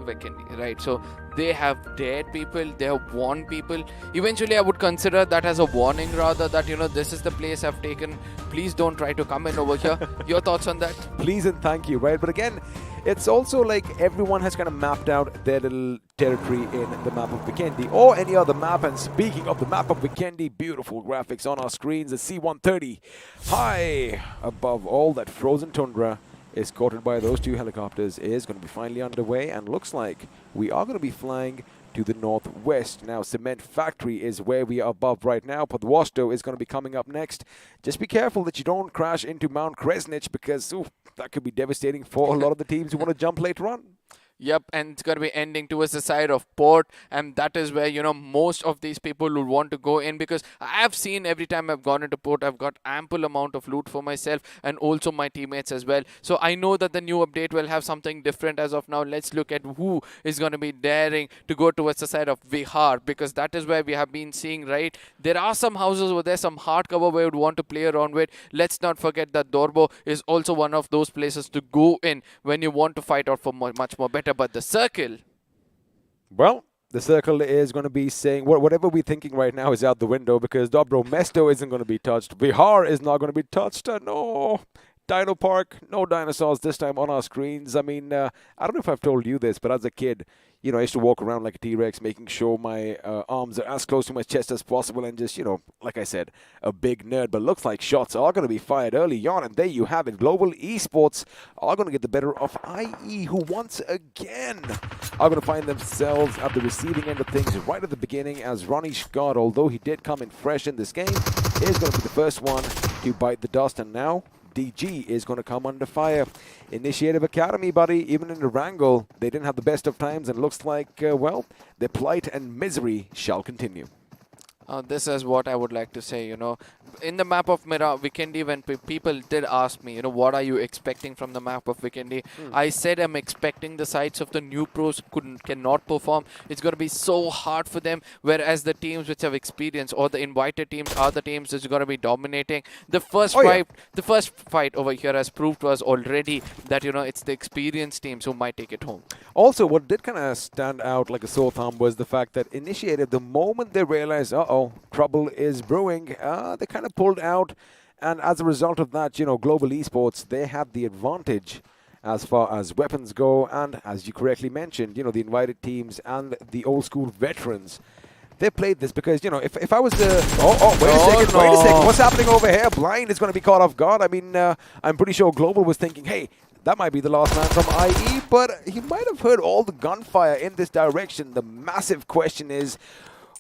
Vikendi, right? So they have dared people, they have warned people. Eventually, I would consider that as a warning rather, that, this is the place I've taken. Please don't try to come in over here. Your thoughts on that? Please and thank you, right? But again, it's also like everyone has kind of mapped out their little territory in the map of Vikendi or any other map. And speaking of the map of Vikendi, beautiful graphics on our screens. The C-130 high above all that frozen tundra, escorted by those two helicopters, is going to be finally underway. And looks like we are going to be flying to the northwest. Now, Cement Factory is where we are above right now. Podvosto is going to be coming up next. Just be careful that you don't crash into Mount Kresnich, because that could be devastating for a lot of the teams who want to jump later on. Yep, and it's going to be ending towards the side of port, and that is where, most of these people will want to go in, because I've seen every time I've gone into port, I've got ample amount of loot for myself and also my teammates as well. So I know that the new update will have something different as of now. Let's look at who is going to be daring to go towards the side of Vihar, because that is where we have been seeing, right? There are some houses over there, some hardcover where you would want to play around with. Let's not forget that Dorbo is also one of those places to go in when you want to fight out for much more better. But the circle, well, the circle is going to be saying whatever we're thinking right now is out the window, because Dobro Mesto isn't going to be touched. Vihar is not going to be touched. No. Dino Park, no dinosaurs this time on our screens. I mean, I don't know if I've told you this, but as a kid, I used to walk around like a T-Rex, making sure my arms are as close to my chest as possible, and just, like I said, a big nerd. But looks like shots are going to be fired early on, and there you have it. Global Esports are going to get the better of IE, who once again are going to find themselves at the receiving end of things right at the beginning, as Ronnie Scott, although he did come in fresh in this game, is going to be the first one to bite the dust. And now, DG is going to come under fire. Initiative Academy, buddy, even in Erangel, they didn't have the best of times, and looks like, well, their plight and misery shall continue. This is what I would like to say, in the map of Vikendi, when people did ask me, what are you expecting from the map of Vikendi? I said I'm expecting the sides of the new pros cannot perform. It's going to be so hard for them, whereas the teams which have experience or the invited teams are the teams which are going to be dominating. The first fight over here has proved to us already that, it's the experienced teams who might take it home. Also, what did kind of stand out like a sore thumb was the fact that Initiative, the moment they realized, trouble is brewing, they kind of pulled out, and as a result of that, Global Esports, they had the advantage as far as weapons go, and as you correctly mentioned, the invited teams and the old school veterans, they played this because, if I was to... wait a second, what's happening over here? Blind is going to be caught off guard. I mean, I'm pretty sure Global was thinking, hey, that might be the last man from IE, but he might have heard all the gunfire in this direction. The massive question is,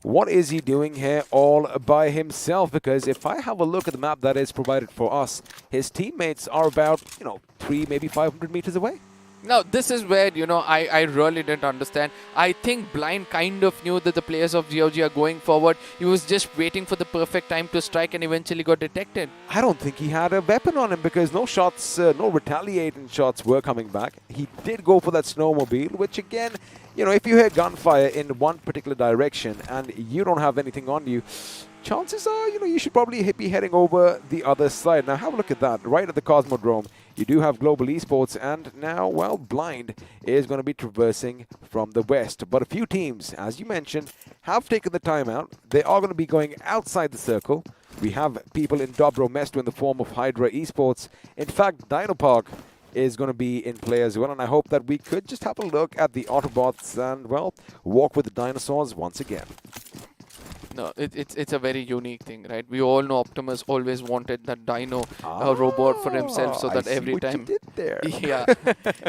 what is he doing here all by himself? Because if I have a look at the map that is provided for us, his teammates are about, 3, maybe 500 meters away. Now, this is where, I really didn't understand. I think Blind kind of knew that the players of GOG are going forward. He was just waiting for the perfect time to strike and eventually got detected. I don't think he had a weapon on him because no shots, no retaliating shots were coming back. He did go for that snowmobile, which again, if you hear gunfire in one particular direction and you don't have anything on you, chances are, you should probably be heading over the other side. Now, have a look at that. Right at the Cosmodrome, you do have Global Esports, and now, well, Blind is going to be traversing from the west. But a few teams, as you mentioned, have taken the time out. They are going to be going outside the circle. We have people in Dobro Mesto in the form of Hydra Esports. In fact, Dino Park is going to be in play as well, and I hope that we could just have a look at the Autobotz and, well, walk with the dinosaurs once again. No, it's a very unique thing, right? We all know Optimus always wanted that dino robot for himself, so that every time, yeah,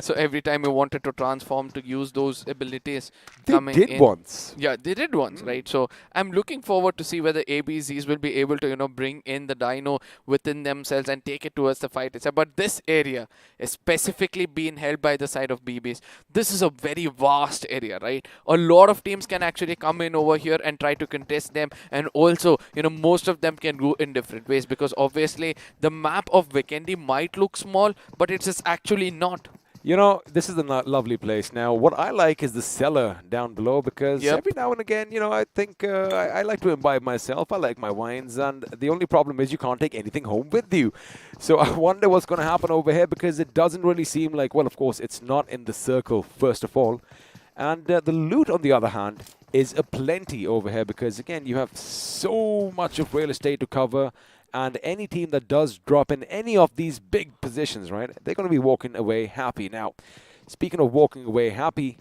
so every time he wanted to transform to use those abilities, they did once. Yeah, they did once, right? So I'm looking forward to see whether ABZs will be able to, bring in the dino within themselves and take it towards the fight itself. But this area is specifically being held by the side of BBs. This is a very vast area, right? A lot of teams can actually come in over here and try to contest them, and also most of them can go in different ways, because obviously the map of Vikendi might look small, but it's actually not. This is a lovely place. Now, what I like is the cellar down below, because every now and again, I think I like to imbibe myself. I like my wines, and the only problem is you can't take anything home with you. So I wonder what's going to happen over here, because it doesn't really seem like, well, of course, it's not in the circle, first of all. And the loot, on the other hand, is aplenty over here, because, again, you have so much of real estate to cover. And any team that does drop in any of these big positions, right, they're going to be walking away happy. Now, speaking of walking away happy,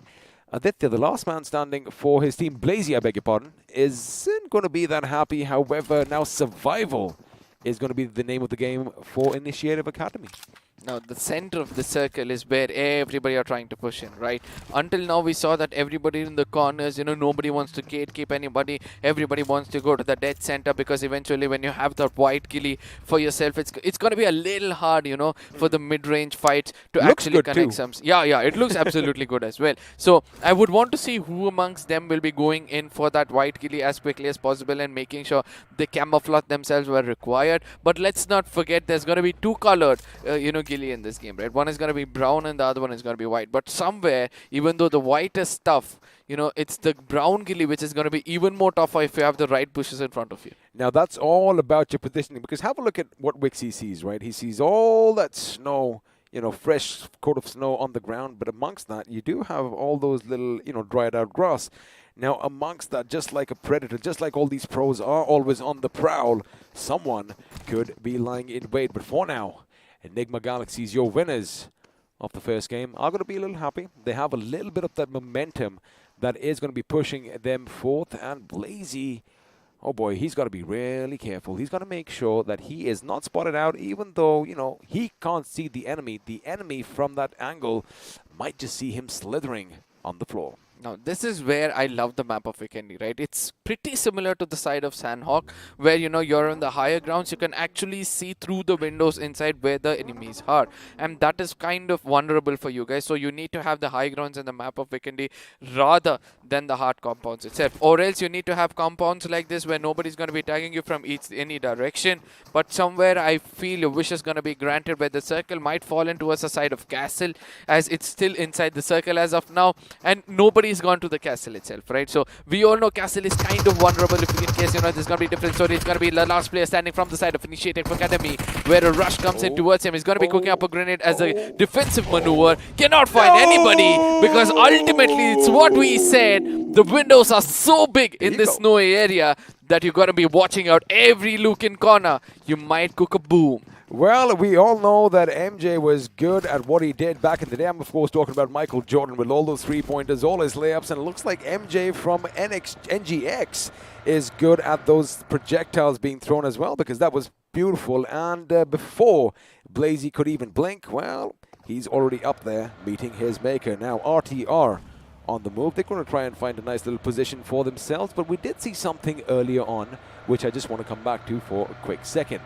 Aditya, the last man standing for his team, Blazy, I beg your pardon, isn't going to be that happy. However, now survival is going to be the name of the game for Initiative Academy. Now, the center of the circle is where everybody are trying to push in, right? Until now, we saw that everybody in the corners, nobody wants to gatekeep anybody. Everybody wants to go to the dead center, because eventually when you have that white ghillie for yourself, it's going to be a little hard, for the mid-range fights to actually connect some. Yeah, it looks absolutely good as well. So I would want to see who amongst them will be going in for that white ghillie as quickly as possible and making sure they camouflage themselves where required. But let's not forget, there's going to be two-colored, ghillie in this game, right? One is going to be brown and the other one is going to be white. But somewhere, even though the white is tough, it's the brown ghillie which is going to be even more tougher if you have the right bushes in front of you. Now, that's all about your positioning, because have a look at what Wixie sees, right? He sees all that snow, fresh coat of snow on the ground, but amongst that, you do have all those little, dried out grass. Now, amongst that, just like a predator, just like all these pros are always on the prowl, someone could be lying in wait. But for now, Enigma Galaxies, your winners of the first game, are going to be a little happy. They have a little bit of that momentum that is going to be pushing them forth. And Blazy, oh boy, he's got to be really careful. He's got to make sure that he is not spotted out, even though, he can't see the enemy. The enemy from that angle might just see him slithering on the floor. Now, this is where I love the map of Vikendi, right? It's pretty similar to the side of Sandhawk, where, you know, you're on the higher grounds, you can actually see through the windows inside where the enemies are. And that is kind of vulnerable for you guys. So you need to have the high grounds in the map of Vikendi rather than the hard compounds itself. Or else you need to have compounds like this where nobody's going to be tagging you from any direction. But somewhere I feel your wish is going to be granted, where the circle might fall in towards the side of castle, as it's still inside the circle as of now. And nobody's gone to the castle itself, right? So we all know castle is kind of vulnerable if in case, you know, there's going to be different story. It's going to be the last player standing from the side of Initiative Academy, where a rush comes in towards him. He's going to be cooking up a grenade as a defensive maneuver. Cannot find anybody, because ultimately it's what we said. The windows are so big in this snowy area that you're going to be watching out every look in corner. You might cook a boom. Well, we all know that MJ was good at what he did back in the day. I'm, of course, talking about Michael Jordan with all those three-pointers, all his layups, and it looks like MJ from NGX is good at those projectiles being thrown as well, because that was beautiful. And before Blazy could even blink, well, he's already up there meeting his maker. Now, RTR on the move. They're going to try and find a nice little position for themselves, but we did see something earlier on, which I just want to come back to for a quick second.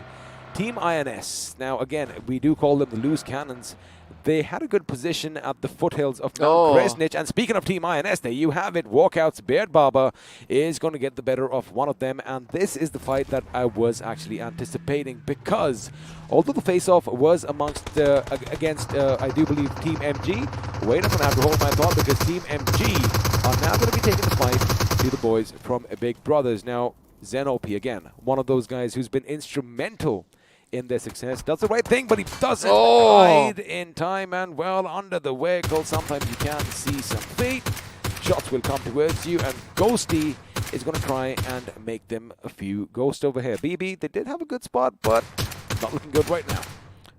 Team INS, now again, we do call them the loose cannons. They had a good position at the foothills of Mount Kresnich. And speaking of Team INS, there you have it. Walkouts, Beard Barber is going to get the better of one of them. And this is the fight that I was actually anticipating, because although the face-off was against, I do believe, Team MG, wait, I'm going to have to hold my thought, because Team MG are now going to be taking the fight to the boys from Big Brothers. Now, Xenop again, one of those guys who's been instrumental in their success, does the right thing, but he doesn't hide in time, and well, under the vehicle, sometimes you can see some feet. Shots will come towards you, and Ghosty is going to try and make them a few ghosts over here. BB, they did have a good spot, but not looking good right now.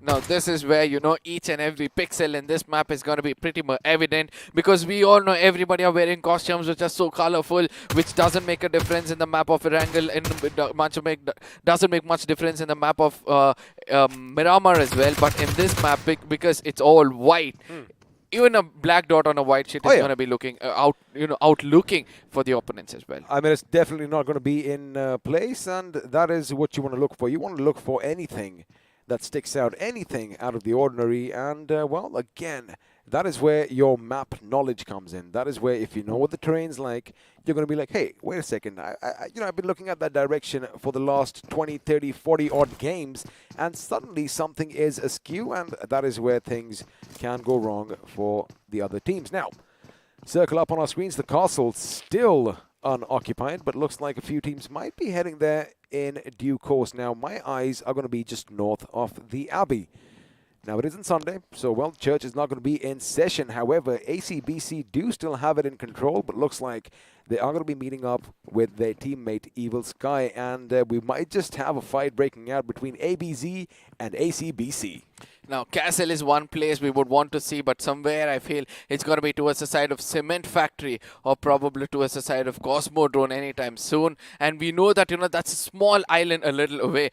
Now, this is where, you know, each and every pixel in this map is going to be pretty much evident, because we all know everybody are wearing costumes which are so colorful, which doesn't make a difference in the map of Erangel, and doesn't make much difference in the map of Miramar as well. But in this map, because it's all white, even a black dot on a white sheet is going to be looking outlooking for the opponents as well. I mean, it's definitely not going to be in place, and that is what you want to look for. You want to look for anything that sticks out, anything out of the ordinary. And well, again, that is where your map knowledge comes in. That is where, if you know what the terrain's like, you're going to be like, hey, wait a second, I've been looking at that direction for the last 20, 30, 40 odd games, and suddenly something is askew, and that is where things can go wrong for the other teams. Now, circle up on our screens, the castle still unoccupied, but looks like a few teams might be heading there in due course. Now, my eyes are going to be just north of the Abbey. Now, it isn't Sunday, so, well, church is not going to be in session. However, ACBC do still have it in control, but looks like they are going to be meeting up with their teammate Evil Sky, and we might just have a fight breaking out between ABZ and ACBC. Now, Castle is one place we would want to see, but somewhere I feel it's going to be towards the side of Cement Factory, or probably towards the side of Cosmodrome anytime soon. And we know that, you know, that's a small island a little away.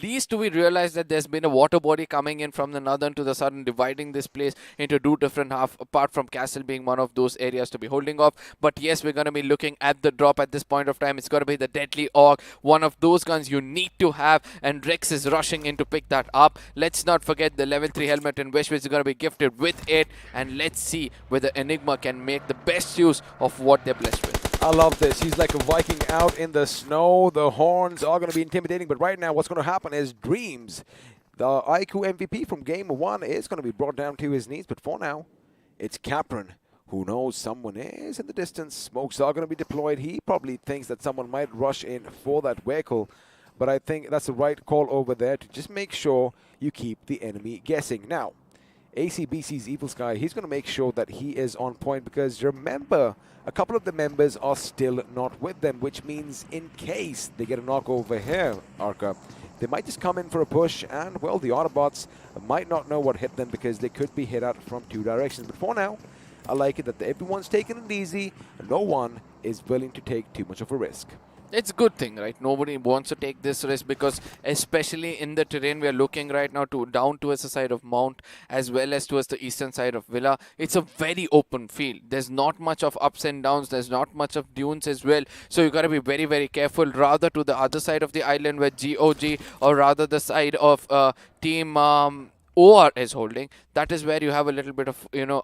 Least do we realize that there's been a water body coming in from the northern to the southern, dividing this place into two different halves, apart from Castle being one of those areas to be holding off. But yes, we're going to be looking at the drop at this point of time. It's going to be the Deadly Orc, one of those guns you need to have, and Rex is rushing in to pick that up. Let's not forget the level 3 helmet in Wish, which is going to be gifted with it, and let's see whether Enigma can make the best use of what they're blessed with. I love this. He's like a Viking out in the snow. The horns are going to be intimidating, but right now what's going to happen is Dreams, the iQOO MVP from Game 1, is going to be brought down to his knees, but for now, it's Capron. Who knows, someone is in the distance. Smokes are going to be deployed. He probably thinks that someone might rush in for that vehicle, but I think that's the right call over there to just make sure you keep the enemy guessing. Now, ACBC's Evil Sky, he's going to make sure that he is on point, because remember, a couple of the members are still not with them, which means in case they get a knock over here, Arca, they might just come in for a push, and, well, the Autobotz might not know what hit them, because they could be hit out from two directions. But for now, I like it that everyone's taking it easy, and no one is willing to take too much of a risk. It's a good thing, right? Nobody wants to take this risk because especially in the terrain we are looking right now down towards the side of Mount as well as towards the eastern side of Villa. It's a very open field. There's not much of ups and downs. There's not much of dunes as well. So you got to be very, very careful. Rather to the other side of the island where GOG or rather the side of team OR is holding. That is where you have a little bit of, you know,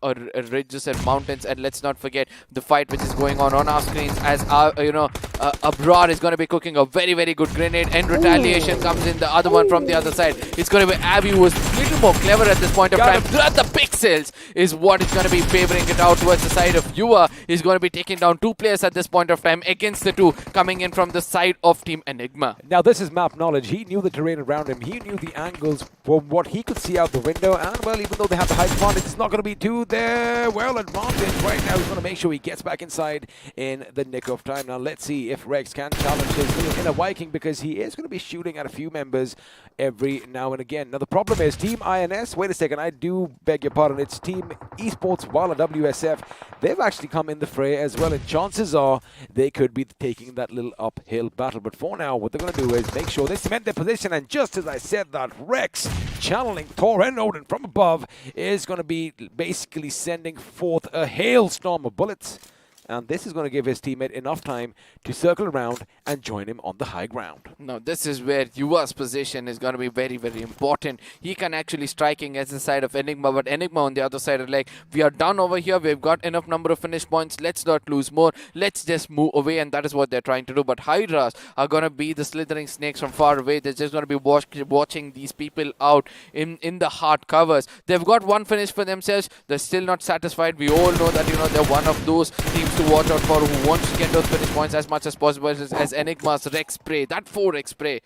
ridges and mountains. And let's not forget the fight which is going on our screens as our, Abrar is going to be cooking a very, very good grenade. And retaliation comes in the other one from the other side. It's going to be Abby, who was a little more clever at this point of time. But the pixels is what is going to be favoring it out towards the side of Yua. He's going to be taking down 2 players at this point of time against the 2 coming in from the side of Team Enigma. Now this is map knowledge. He knew the terrain around him. He knew the angles from what he could see out the window. And well, even though they have the high advantage, it's not going to be to their advantage right now. He's going to make sure he gets back inside in the nick of time. Now let's see if Rex can challenge his little inner Viking, because he is going to be shooting at a few members every now and again. Now the problem is Team INS, wait a second, I do beg your pardon, it's Team Esports while WSF. They've actually come in the fray as well, and chances are they could be taking that little uphill battle. But for now, what they're going to do is make sure they cement their position, and just as I said that, Rex channeling Thor and Odin from above is going to be basically sending forth a hailstorm of bullets. And this is going to give his teammate enough time to circle around and join him on the high ground. Now, this is where Yuva's position is going to be very, very important. He can actually striking as the side of Enigma, but Enigma on the other side are like, we are done over here. We've got enough number of finish points. Let's not lose more. Let's just move away, and that is what they're trying to do. But Hydras are going to be the slithering snakes from far away. They're just going to be watching these people out in the hard covers. They've got 1 finish for themselves. They're still not satisfied. We all know that, they're one of those teams to watch out for who wants to get those finish points as much as possible as Enigma's Rex spray. That 4x spray.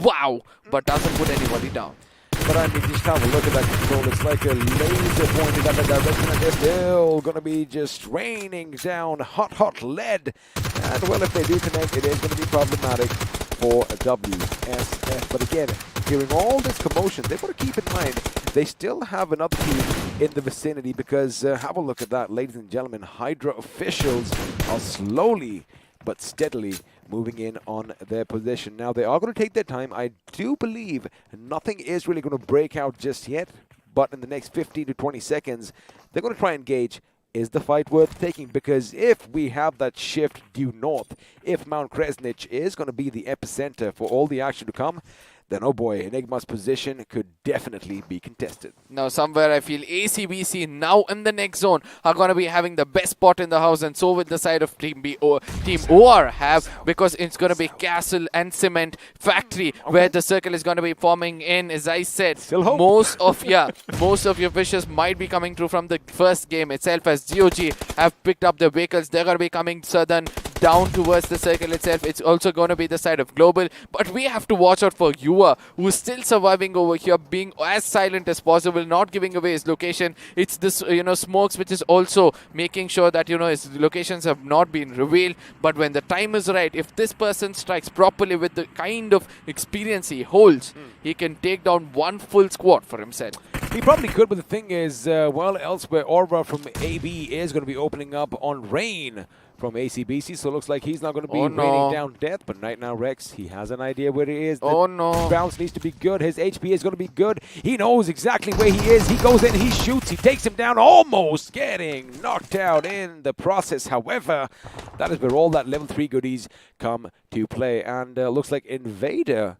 Wow. But doesn't put anybody down. But I mean, just have a look at that control. It's like a laser pointed at the direction, and they're still going to be just raining down hot lead. And well, if they do connect, it is going to be problematic for WSF. But again, hearing all this commotion, they've got to keep in mind they still have another team in the vicinity, because have a look at that, ladies and gentlemen. Hydra officials are slowly but steadily moving in on their position. Now, they are going to take their time. I do believe nothing is really going to break out just yet, but in the next 15 to 20 seconds, they're going to try and gauge, is the fight worth taking? Because if we have that shift due north, if Mount Kresnich is going to be the epicenter for all the action to come, then oh boy, Enigma's position could definitely be contested. Now somewhere I feel ACBC now in the next zone are going to be having the best spot in the house, and so with the side of Team OR have, because it's going to be Castle and Cement Factory where the circle is going to be forming in. As I said, most of your wishes might be coming through from the first game itself, as GOG have picked up the vehicles. They're going to be coming southern down towards the circle itself. It's also going to be the side of Global, but we have to watch out for Yua, who is still surviving over here, being as silent as possible, not giving away his location. It's this, Smokes, which is also making sure that, his locations have not been revealed. But when the time is right, if this person strikes properly with the kind of experience he holds, he can take down 1 full squad for himself. He probably could, but the thing is, elsewhere, Orva from AB is going to be opening up on Rain from ACBC, so it looks like he's not going to be raining down death. But right now, Rex, he has an idea where he is. The bounce needs to be good. His HP is going to be good. He knows exactly where he is. He goes in, he shoots, he takes him down, almost getting knocked out in the process. However, that is where all that level 3 goodies come to play. And looks like Invader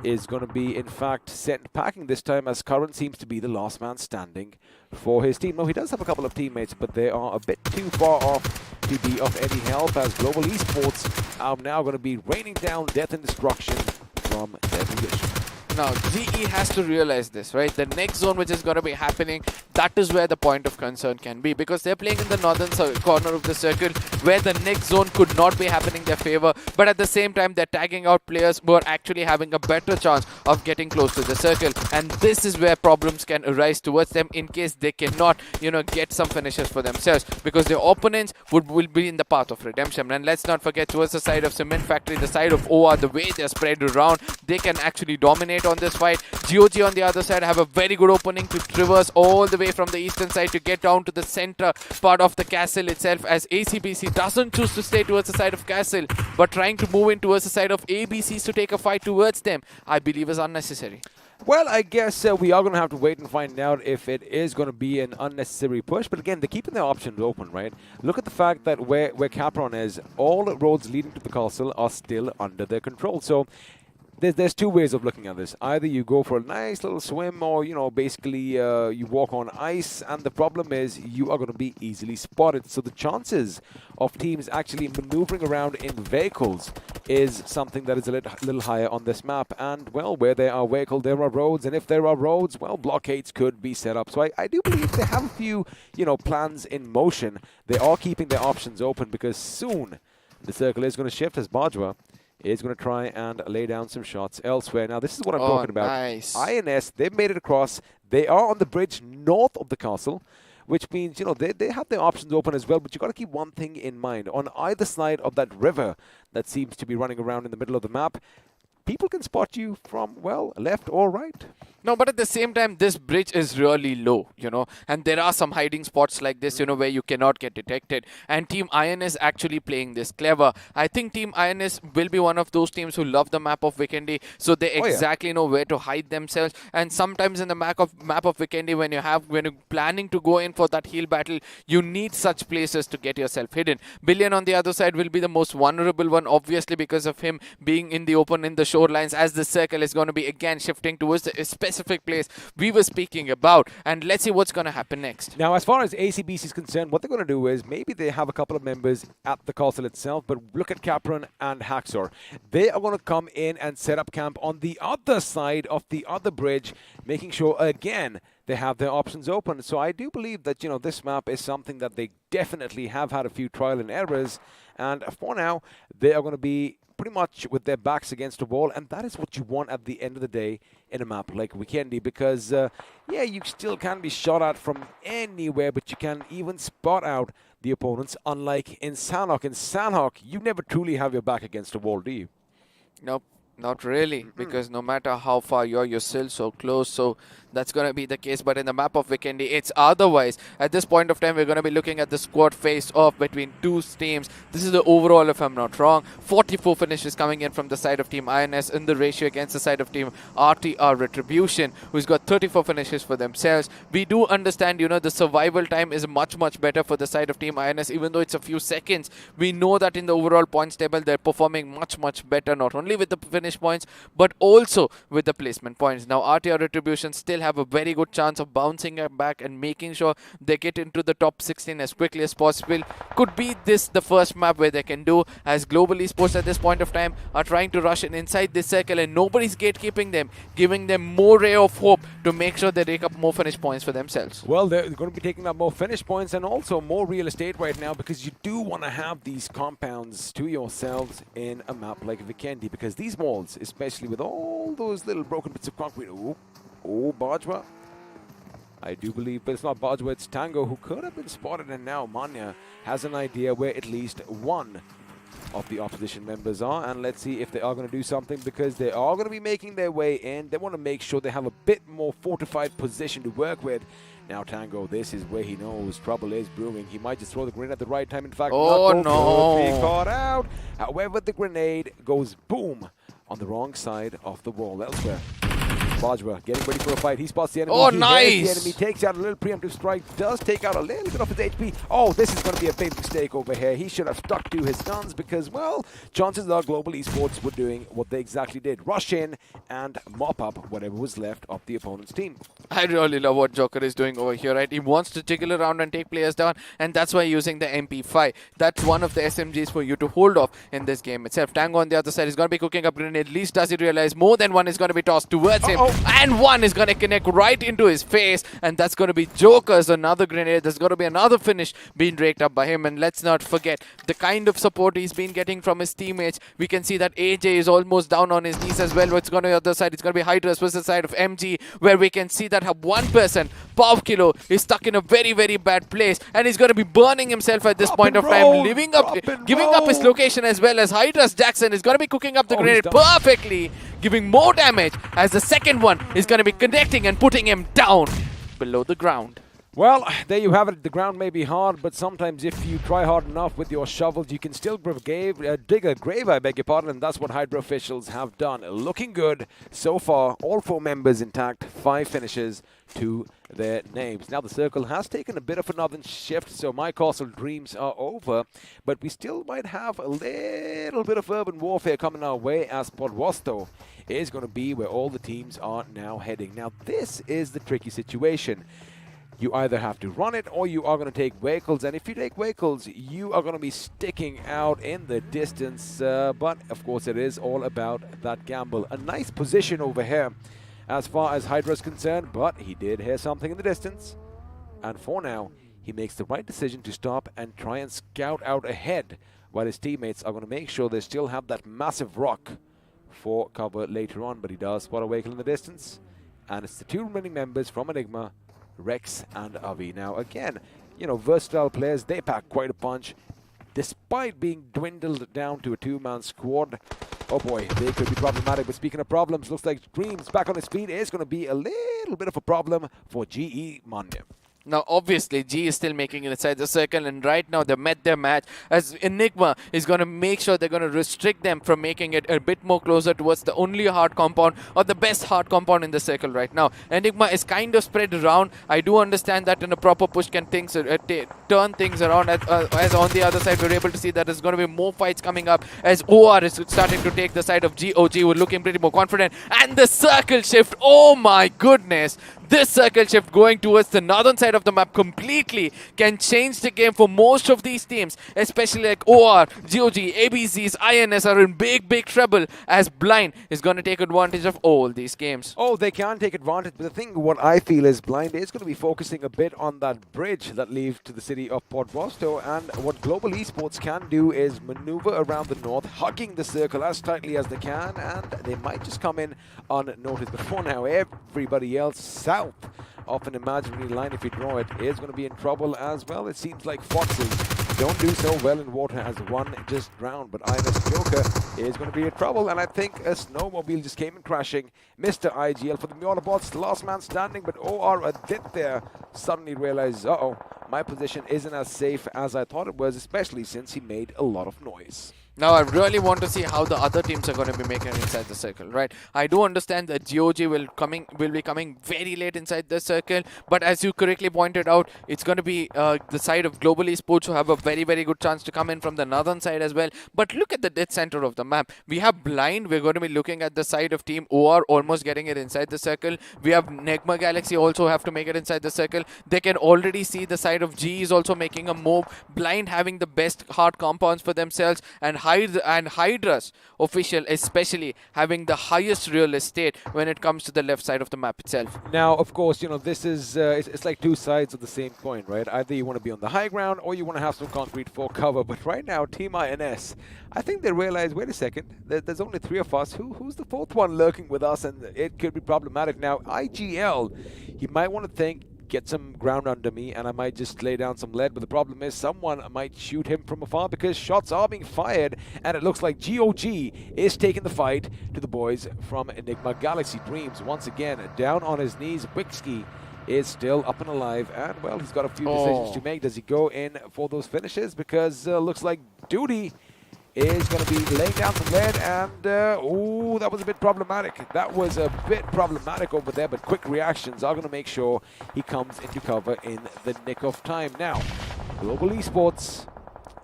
is going to be, in fact, sent packing this time, as Current seems to be the last man standing for his team. No, he does have a couple of teammates, but they are a bit too far off to be of any help, as Global Esports are now going to be raining down death and destruction from their position. Now, GE has to realize this, right? The next zone which is going to be happening, that is where the point of concern can be, because they're playing in the northern corner of the circle where the next zone could not be happening in their favor, but at the same time they're tagging out players who are actually having a better chance of getting close to the circle, and this is where problems can arise towards them in case they cannot, get some finishes for themselves, because their opponents will be in the path of redemption. And let's not forget, towards the side of Cement Factory, the side of OR, the way they're spread around, they can actually dominate on this fight. GOG on the other side have a very good opening to traverse all the way from the eastern side to get down to the center part of the castle itself, as ACBC doesn't choose to stay towards the side of castle but trying to move in towards the side of ABCs to take a fight towards them, I believe is unnecessary. Well, I guess we are going to have to wait and find out if it is going to be an unnecessary push. But again, they're keeping their options open, right? Look at the fact that where Capron is, all roads leading to the castle are still under their control. So there's two ways of looking at this. Either you go for a nice little swim, or, you know, basically you walk on ice. And the problem is you are going to be easily spotted. So the chances of teams actually maneuvering around in vehicles is something that is a little higher on this map. And, well, where there are vehicles, there are roads. And if there are roads, well, blockades could be set up. So I do believe they have a few, you know, plans in motion. They are keeping their options open, because soon the circle is going to shift as Bajwa is going to try and lay down some shots elsewhere. Now, this is what I'm talking about. Nice. INS, they've made it across. They are on the bridge north of the castle, which means, you know, they have their options open as well. But you've got to keep one thing in mind. On either side of that river that seems to be running around in the middle of the map, people can spot you from, well, left or right. No, but at the same time, this bridge is really low, you know, and there are some hiding spots like this, you know, where you cannot get detected. And Team INS actually playing this clever. I think Team INS will be one of those teams who love the map of Vikendi, so they exactly know where to hide themselves. And sometimes in the map of Vikendi, when you're planning to go in for that heal battle, you need such places to get yourself hidden. Billion on the other side will be the most vulnerable one, obviously, because of him being in the open in the shorelines, as the circle is going to be again shifting towards the specific place we were speaking about. And let's see what's going to happen next. Now, as far as ACBC is concerned, what they're going to do is maybe they have a couple of members at the castle itself, but look at Capron and Haxor. They are going to come in and set up camp on the other side of the other bridge, making sure, again, they have their options open. So I do believe that, you know, this map is something that they definitely have had a few trial and errors. And for now, they are going to be pretty much with their backs against a wall, and that is what you want at the end of the day in a map like Vikendi, because yeah, you still can be shot at from anywhere, but you can even spot out the opponents, unlike in Sanhok. In Sanhok, you never truly have your back against a wall, do you? Nope, not really, because no matter how far you're still so close, so that's going to be the case. But in the map of Vikendi, it's otherwise. At this point of time, we're going to be looking at the squad face-off between two teams. This is the overall, if I'm not wrong. 44 finishes coming in from the side of Team INS in the ratio against the side of Team RTR Retribution, who's got 34 finishes for themselves. We do understand, you know, the survival time is much, much better for the side of Team INS, even though it's a few seconds. We know that in the overall points table, they're performing much, much better, not only with the finish points, but also with the placement points. Now, RTR Retribution still have a very good chance of bouncing back and making sure they get into the top 16 as quickly as possible. Could be this the first map where they can do, as Global Esports at this point of time are trying to rush in inside this circle and nobody's gatekeeping them, giving them more ray of hope to make sure they rake up more finish points for themselves. Well, they're going to be taking up more finish points and also more real estate right now, because you do want to have these compounds to yourselves in a map like Vikendi, because these walls, especially with all those little broken bits of concrete, oh, Bajwa. I do believe, but it's not Bajwa, it's Tango, who could have been spotted, and now Manya has an idea where at least one of the opposition members are, and let's see if they are going to do something, because they are going to be making their way in. They want to make sure they have a bit more fortified position to work with. Now Tango, this is where he knows trouble is brewing. He might just throw the grenade at the right time. In fact, oh no, he caught out. However, the grenade goes boom on the wrong side of the wall elsewhere. Bajwa getting ready for a fight. He spots the enemy. Oh, he nice! The enemy takes out a little preemptive strike. Does take out a little bit of his HP. Oh, this is going to be a big mistake over here. He should have stuck to his guns, because, well, chances are Global Esports were doing what they exactly did. Rush in and mop up whatever was left of the opponent's team. I really love what Joker is doing over here, right? He wants to jiggle around and take players down, and that's why using the MP5. That's one of the SMGs for you to hold off in this game itself. Tango on the other side is going to be cooking up grenade. At least does he realize more than one is going to be tossed towards him. And one is going to connect right into his face, and that's going to be Joker's another grenade. There's going to be another finish being raked up by him, and let's not forget the kind of support he's been getting from his teammates. We can see that AJ is almost down on his knees as well. What's going to be on the other side? It's going to be Hydras versus the side of MG, where we can see that one person Kilo is stuck in a very, very bad place, and he's going to be burning himself at this Drop point and of time, roll, giving up his roll. location as well as Hydras Jackson is going to be cooking up the Oh, grenade he's done. perfectly, giving more damage as the second one is going to be connecting and putting him down below the ground. Well, there you have it. The ground may be hard, but sometimes if you try hard enough with your shovels, you can still dig a grave, I beg your pardon, and that's what Hydra officials have done. Looking good so far. All 4 members intact, 5 finishes to their names. Now the circle has taken a bit of another shift, so my castle dreams are over, but we still might have a little bit of urban warfare coming our way, as Podvosto is going to be where all the teams are now heading. Now this is the tricky situation. You either have to run it or you are going to take vehicles, and if you take vehicles, you are going to be sticking out in the distance, but of course it is all about that gamble. A nice position over here as far as Hydra is concerned, but he did hear something in the distance, and for now he makes the right decision to stop and try and scout out ahead, while his teammates are going to make sure they still have that massive rock for cover later on. But he does spot a vehicle in the distance, and it's the 2 remaining members from Enigma, Rex and Avi. Now again, you know, versatile players, they pack quite a punch despite being dwindled down to a 2-man squad. Oh boy, they could be problematic. But speaking of problems, looks like Dreams back on his feet is going to be a little bit of a problem for GE Monday. Now, obviously, G is still making it inside the circle, and right now they met their match as Enigma is going to make sure they're going to restrict them from making it a bit more closer towards the only hard compound or the best hard compound in the circle right now. Enigma is kind of spread around. I do understand that in a proper push can things turn things around, as on the other side we're able to see that there's going to be more fights coming up as OR is starting to take the side of GOG. We're looking pretty more confident, and the circle shift, oh my goodness. This circle shift going towards the northern side of the map completely can change the game for most of these teams, especially like OR, GOG, ABCs, INS are in big trouble as Blind is going to take advantage of all these games. Oh, they can take advantage, but the thing, what I feel is Blind is going to be focusing a bit on that bridge that leads to the city of Podvosto, and what Global Esports can do is maneuver around the north, hugging the circle as tightly as they can, and they might just come in unnoticed. But for now, everybody else south of an imaginary line, if you draw it, is going to be in trouble as well. It seems like Foxes don't do so well in water as one just drowned, but INS Joker is going to be in trouble, and I think a snowmobile just came in crashing. Mr. IGL for the Autobotz, the last man standing, but OR Aditya suddenly realized, uh-oh, my position isn't as safe as I thought it was, especially since he made a lot of noise. Now, I really want to see how the other teams are going to be making it inside the circle, right? I do understand that GOG will be coming very late inside the circle, but as you correctly pointed out, it's going to be the side of Global Esports who have a very good chance to come in from the northern side as well. But look at the dead center of the map. We have Blind. We're going to be looking at the side of Team OR almost getting it inside the circle. We have Nigma Galaxy also have to make it inside the circle. They can already see the side of G is also making a move. Blind having the best hard compounds for themselves, and Hydras official especially having the highest real estate when it comes to the left side of the map itself. Now, of course, you know, this is it's like 2 sides of the same coin, right? Either you want to be on the high ground or you want to have some concrete for cover. But right now, Team INS, I think they realize, wait a second, there's only 3 of us. Who's the 4th one lurking with us? And it could be problematic. Now, IGL, you might want to think, get some ground under me and I might just lay down some lead, but the problem is someone might shoot him from afar because shots are being fired, and it looks like GOG is taking the fight to the boys from Enigma Galaxy. Dreams once again down on his knees. Wixky is still up and alive, and well, he's got a few decisions to make. Does he go in for those finishes? Because looks like Duty is going to be laying down some lead, and oh, that was a bit problematic. That was a bit problematic over there, but quick reactions are going to make sure he comes into cover in the nick of time. Now, Global Esports,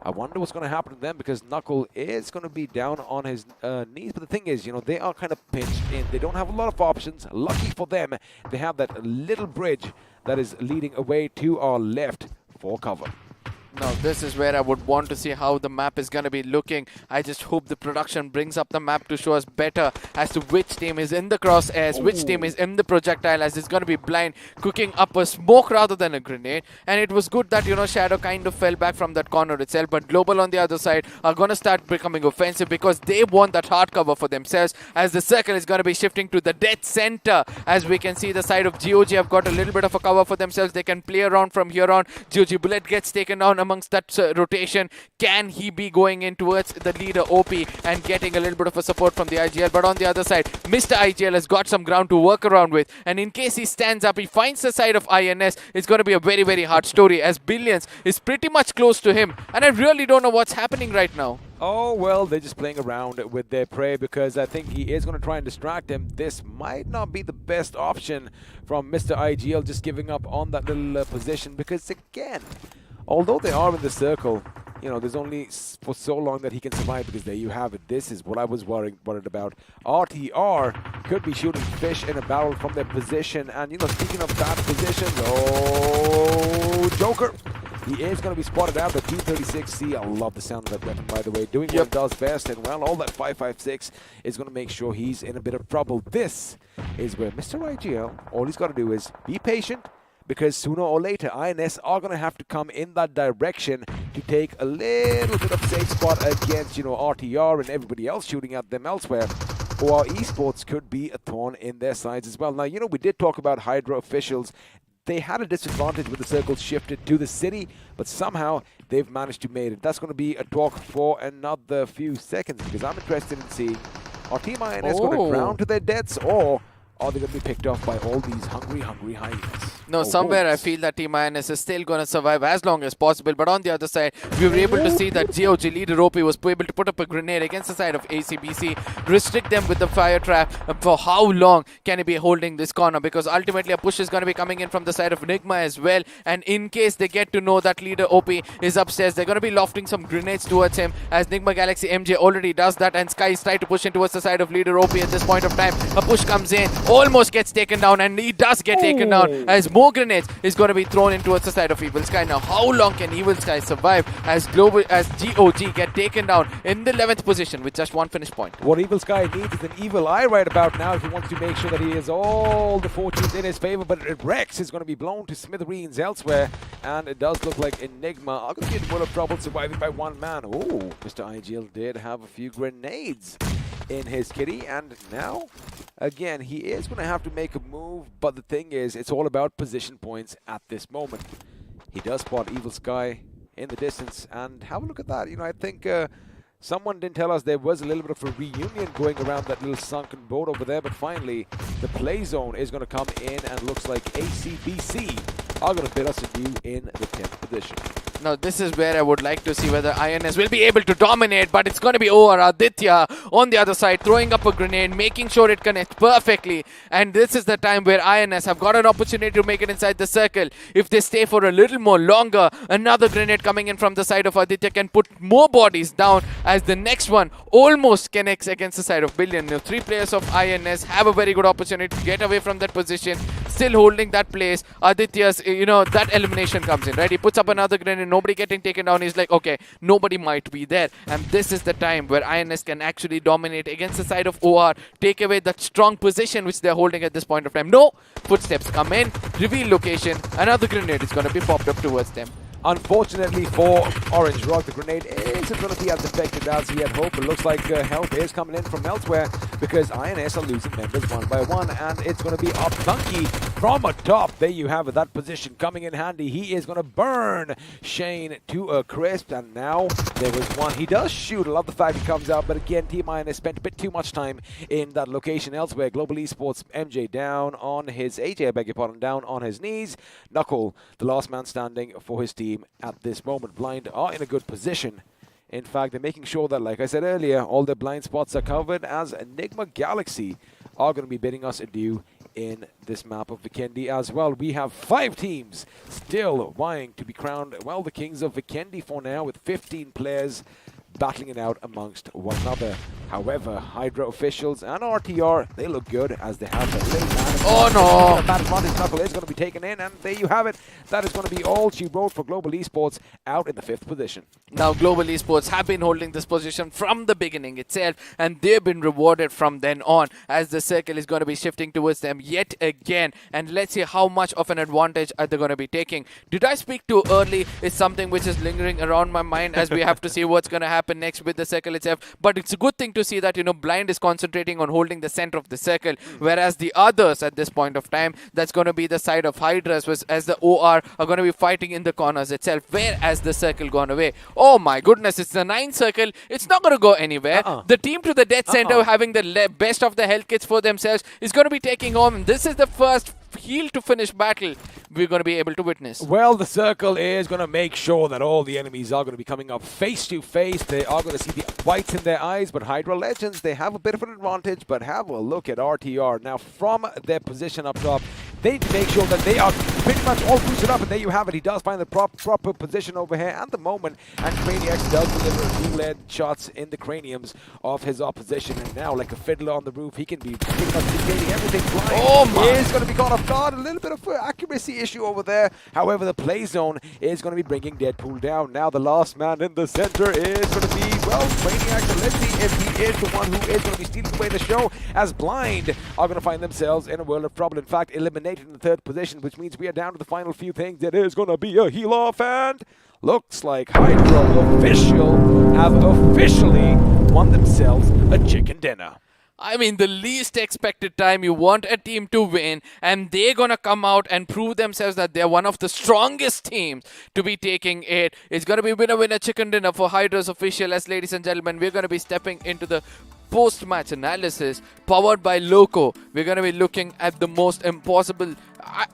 I wonder what's going to happen to them, because Knuckle is going to be down on his knees. But the thing is, you know, they are kind of pinched in. They don't have a lot of options. Lucky for them, they have that little bridge that is leading away to our left for cover. Now, this is where I would want to see how the map is going to be looking. I just hope the production brings up the map to show us better as to which team is in the crosshairs, which team is in the projectile, as it's going to be blind, cooking up a smoke rather than a grenade. And it was good that, Shadow kind of fell back from that corner itself. But Global on the other side are going to start becoming offensive because they want that hard cover for themselves, as the circle is going to be shifting to the dead center. As we can see, the side of GOG have got a little bit of a cover for themselves. They can play around from here on. GOG Bullet gets taken down amongst that rotation. Can he be going in towards the leader OP and getting a little bit of a support from the IGL? But on the other side, Mr. IGL has got some ground to work around with, and in case he stands up, he finds the side of INS. It's going to be a very, very hard story, as Billions is pretty much close to him, and I really don't know what's happening right now. Oh, well, they're just playing around with their prey, because I think he is going to try and distract him. This might not be the best option from Mr. IGL, just giving up on that little position, because again, although they are in the circle, there's only for so long that he can survive, because there you have it. This is what I was worried about. RTR could be shooting fish in a barrel from their position. And, speaking of that position, oh, Joker. He is going to be spotted out, the T36C. I love the sound of that weapon, by the way. Doing what it does best, and, well, all that 5.56 is going to make sure he's in a bit of trouble. This is where Mr. IGL, all he's got to do is be patient, because sooner or later, INS are going to have to come in that direction to take a little bit of safe spot against, RTR and everybody else shooting at them elsewhere. Or Esports could be a thorn in their sides as well. Now, we did talk about Hydra officials. They had a disadvantage with the circles shifted to the city, but somehow they've managed to make it. That's going to be a talk for another few seconds, because I'm interested in seeing, are Team INS going to drown to their deaths, or are they going to be picked off by all these hungry hyenas? No, somewhere I feel that Team INS is still going to survive as long as possible. But on the other side, we were able to see that GOG leader OP was able to put up a grenade against the side of ACBC, restrict them with the fire trap. For how long can he be holding this corner? Because ultimately a push is going to be coming in from the side of Enigma as well. And in case they get to know that leader OP is upstairs, they're going to be lofting some grenades towards him, as Nigma Galaxy MJ already does that. And Sky is trying to push in towards the side of leader OP at this point of time. A push comes in, almost gets taken down, and he does get taken down, as more grenades is going to be thrown in towards the side of Evil Sky. Now, how long can Evil Sky survive as GOG get taken down in the 11th position with just one finish point? What Evil Sky needs is an evil eye right about now if he wants to make sure that he has all the fortunes in his favor. But Rex is going to be blown to smithereens elsewhere, and it does look like Enigma are going to get in a lot of trouble surviving by one man. Oh, Mr. IGL did have a few grenades in his kitty, and now again he is going to have to make a move, but the thing is, it's all about position points at this moment. He does spot Evil Sky in the distance, and have a look at that. I think someone didn't tell us there was a little bit of a reunion going around that little sunken boat over there, but finally the play zone is going to come in, and looks like ACBC are going to bid us adieu in the 10th position. Now, this is where I would like to see whether INS will be able to dominate, but it's going to be over. Aditya on the other side, throwing up a grenade, making sure it connects perfectly. And this is the time where INS have got an opportunity to make it inside the circle. If they stay for a little more longer, another grenade coming in from the side of Aditya can put more bodies down, as the next one almost connects against the side of Billion. Now, 3 players of INS have a very good opportunity to get away from that position, still holding that place. Aditya's, that elimination comes in, right? He puts up another grenade, nobody getting taken down. He's like, okay, nobody might be there. And this is the time where INS can actually dominate against the side of OR, take away that strong position which they're holding at this point of time. No, footsteps come in, reveal location, another grenade is going to be popped up towards them. Unfortunately for Orange Rock, the grenade isn't going to be as effective as he had hoped. It looks like help is coming in from elsewhere, because INS are losing members one by one, and it's going to be up Dunky from atop. There you have it, that position coming in handy. He is going to burn Shane to a crisp, and now there was one. He does shoot. I love the fact he comes out, but again, Team INS spent a bit too much time in that location elsewhere. Global Esports MJ down on his, AJ, I beg your pardon, down on his knees. Knuckle, the last man standing for his team at this moment. Blind are in a good position. In fact, they're making sure that, like I said earlier, all their blind spots are covered, as Enigma Galaxy are going to be bidding us adieu in this map of Vikendi as well. We have 5 teams still vying to be crowned, well, the kings of Vikendi for now, with 15 players battling it out amongst one another. However, Hydra officials and RTR, they look good as they have a little man. Oh no! Bad advantage knuckle is going to be taken in, and there you have it. That is going to be all she wrote for Global Esports out in the 5th position. Now, Global Esports have been holding this position from the beginning itself, and they've been rewarded from then on as the circle is going to be shifting towards them yet again. And let's see how much of an advantage are they going to be taking. Did I speak too early? It's something which is lingering around my mind as we have to see what's going to happen next with the circle itself. But it's a good thing to see that, Blind is concentrating on holding the center of the circle, whereas the others at this point of time, that's going to be the side of Hydras, as the OR are going to be fighting in the corners itself, whereas the circle gone away. Oh my goodness, it's the 9th circle. It's not going to go anywhere. The team to the dead center having the best of the health kits for themselves is going to be taking home. This is the first heel to finish battle we're going to be able to witness. Well, the circle is going to make sure that all the enemies are going to be coming up face to face. They are going to see the whites in their eyes, but Hydra Legends, they have a bit of an advantage, but have a look at RTR. Now, from their position up top, they need to make sure that they are pretty much all boosted up, and there you have it. He does find the proper position over here at the moment, and Craniax does deliver two-led shots in the craniums of his opposition, and now, like a fiddler on the roof, he can be pretty much dictating everything flying. Oh my! He is going to be caught off guard. A little bit of accuracy issue over there. However, the play zone is going to be bringing Deadpool down. Now, the last man in the center is going to be, well, Craniax. Let's see if he is the one who is going to be stealing away the show, as Blind are going to find themselves in a world of trouble. In fact, eliminated in the 3rd position, which means we are down to the final few things. It is going to be a heel off, and looks like Hydra official have officially won themselves a chicken dinner. I mean, the least expected time you want a team to win, and they're going to come out and prove themselves that they're one of the strongest teams to be taking it. It's going to be winner-winner chicken dinner for Hydra's official. As ladies and gentlemen, we're going to be stepping into the post-match analysis powered by Loco. We're going to be looking at the most impossible,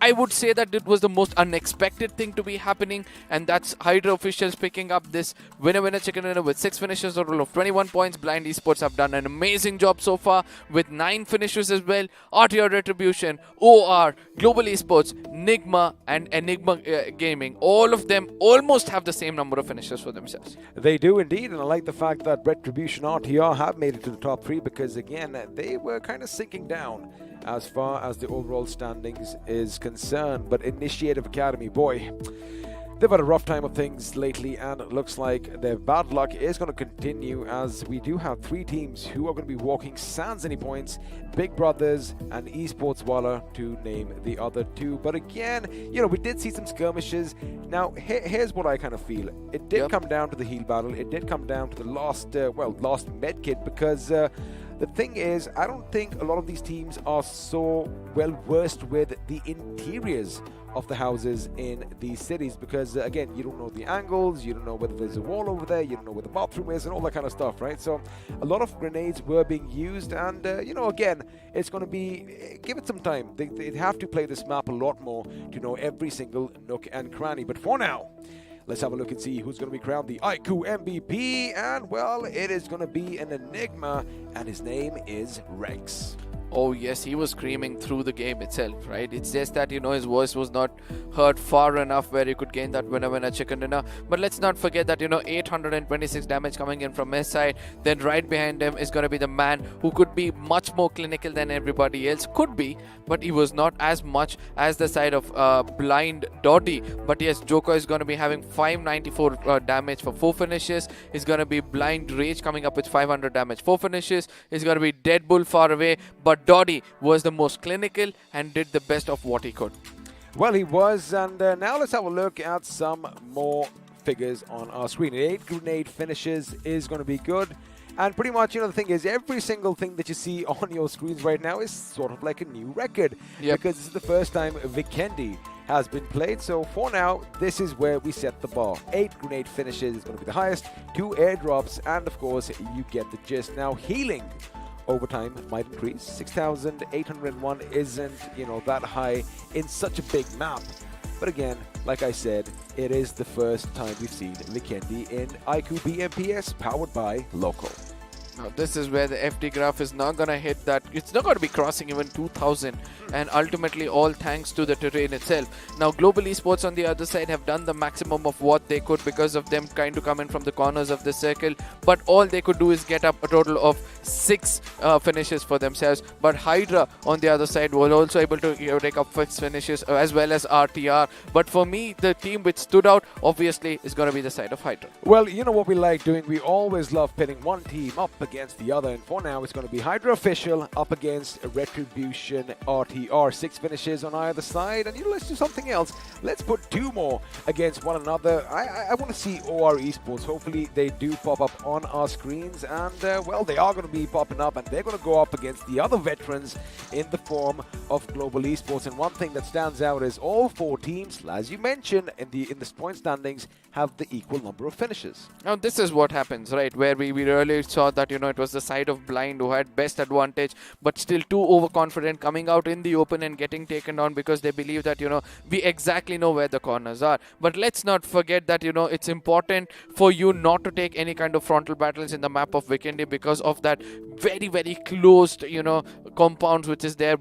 I would say that it was the most unexpected thing to be happening, and that's Hydra officials picking up this winner-winner chicken dinner with 6 finishes, a total of 21 points. Blind Esports have done an amazing job so far with 9 finishes as well. RTR Retribution, OR, Global Esports, Nigma, and Enigma Gaming, all of them almost have the same number of finishes for themselves. They do indeed, and I like the fact that Retribution RTR have made it to the top 3, because again, they were kind of sinking down as far as the overall standings is concerned. But Initiative Academy, boy, they've had a rough time of things lately, and it looks like their bad luck is going to continue, as we do have 3 teams who are going to be walking sans any points: Big Brothers and Esports Walla, to name the other 2. But again, we did see some skirmishes. Now, here's what I kind of feel. It did come down to the heal battle. It did come down to the lost medkit, because the thing is, I don't think a lot of these teams are so well versed with the interiors of the houses in these cities, because again, you don't know the angles, you don't know whether there's a wall over there, you don't know where the bathroom is, and all that kind of stuff, right? So a lot of grenades were being used, and again, it's going to be, give it some time. They have to play this map a lot more to know every single nook and cranny. But for now, let's have a look and see who's going to be crowned the iQOO MVP. And, well, it is going to be an Enigma, and his name is Rex. Oh yes, he was screaming through the game itself, right? It's just that, his voice was not heard far enough where he could gain that winner-winner chicken dinner. But let's not forget that, 826 damage coming in from his side. Then right behind him is going to be the man who could be much more clinical than everybody else. Could be, but he was not as much as the side of Blind Dotty. But yes, Joker is going to be having 594 damage for 4 finishes. He's going to be Blind Rage coming up with 500 damage, 4 finishes. He's going to be Deadbull far away, but Dotty was the most clinical and did the best of what he could. Well, he was, and now let's have a look at some more figures on our screen. 8 grenade finishes is going to be good. And pretty much, the thing is, every single thing that you see on your screens right now is sort of like a new record. Yep. Because this is the first time Vikendi has been played. So for now, this is where we set the bar. 8 grenade finishes is going to be the highest. 2 airdrops, and of course, you get the gist. Now, healing over time might increase. 6,801 isn't, that high in such a big map. But again, like I said, it is the first time we've seen Vikendi in iQOO BMPS powered by Loco. Now this is where the FD graph is not going to hit that. It's not going to be crossing even 2000, and ultimately all thanks to the terrain itself. Now Global Esports on the other side have done the maximum of what they could because of them trying to come in from the corners of the circle, but all they could do is get up a total of 6 finishes for themselves. But Hydra on the other side was also able to take up 6 finishes as well as RTR. But for me, the team which stood out obviously is going to be the side of Hydra. Well, you know what we like doing? We always love pitting one team up against the other, and for now it's going to be Hydra Official up against Retribution RTR. 6 finishes on either side, and let's do something else. Let's put 2 more against one another. I want to see OR Esports. Hopefully they do pop up on our screens, and well, they are going to be popping up, and they're going to go up against the other veterans in the form of Global Esports. And one thing that stands out is all 4 teams, as you mentioned, in the point standings, have the equal number of finishes. Now this is what happens, right, where we really saw that it was the side of Blind who had best advantage, but still too overconfident, coming out in the open and getting taken on because they believe that we exactly know where the corners are. But let's not forget that it's important for you not to take any kind of frontal battles in the map of Vikendi because of that very, very closed compounds which is there,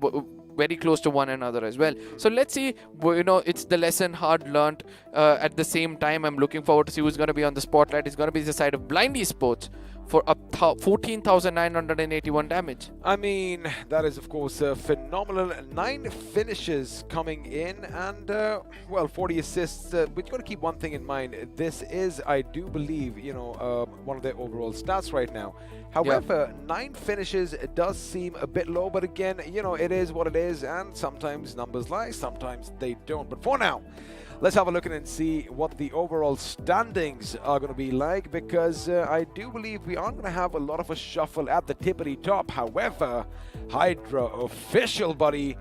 very close to one another as well. So let's see, it's the lesson hard learned. At the same time, I'm looking forward to see who's going to be on the spotlight. It's going to be the side of Blind Esports for 14,981 damage. I mean, that is of course phenomenal. 9 finishes coming in, and well, 40 assists. But you got to keep one thing in mind. This is, I do believe, one of their overall stats right now. However, 9 finishes, it does seem a bit low, but again, it is what it is, and sometimes numbers lie, sometimes they don't. But for now, let's have a look and see what the overall standings are going to be like, because I do believe we aren't going to have a lot of a shuffle at the tippity top. However, Hydra Official, buddy,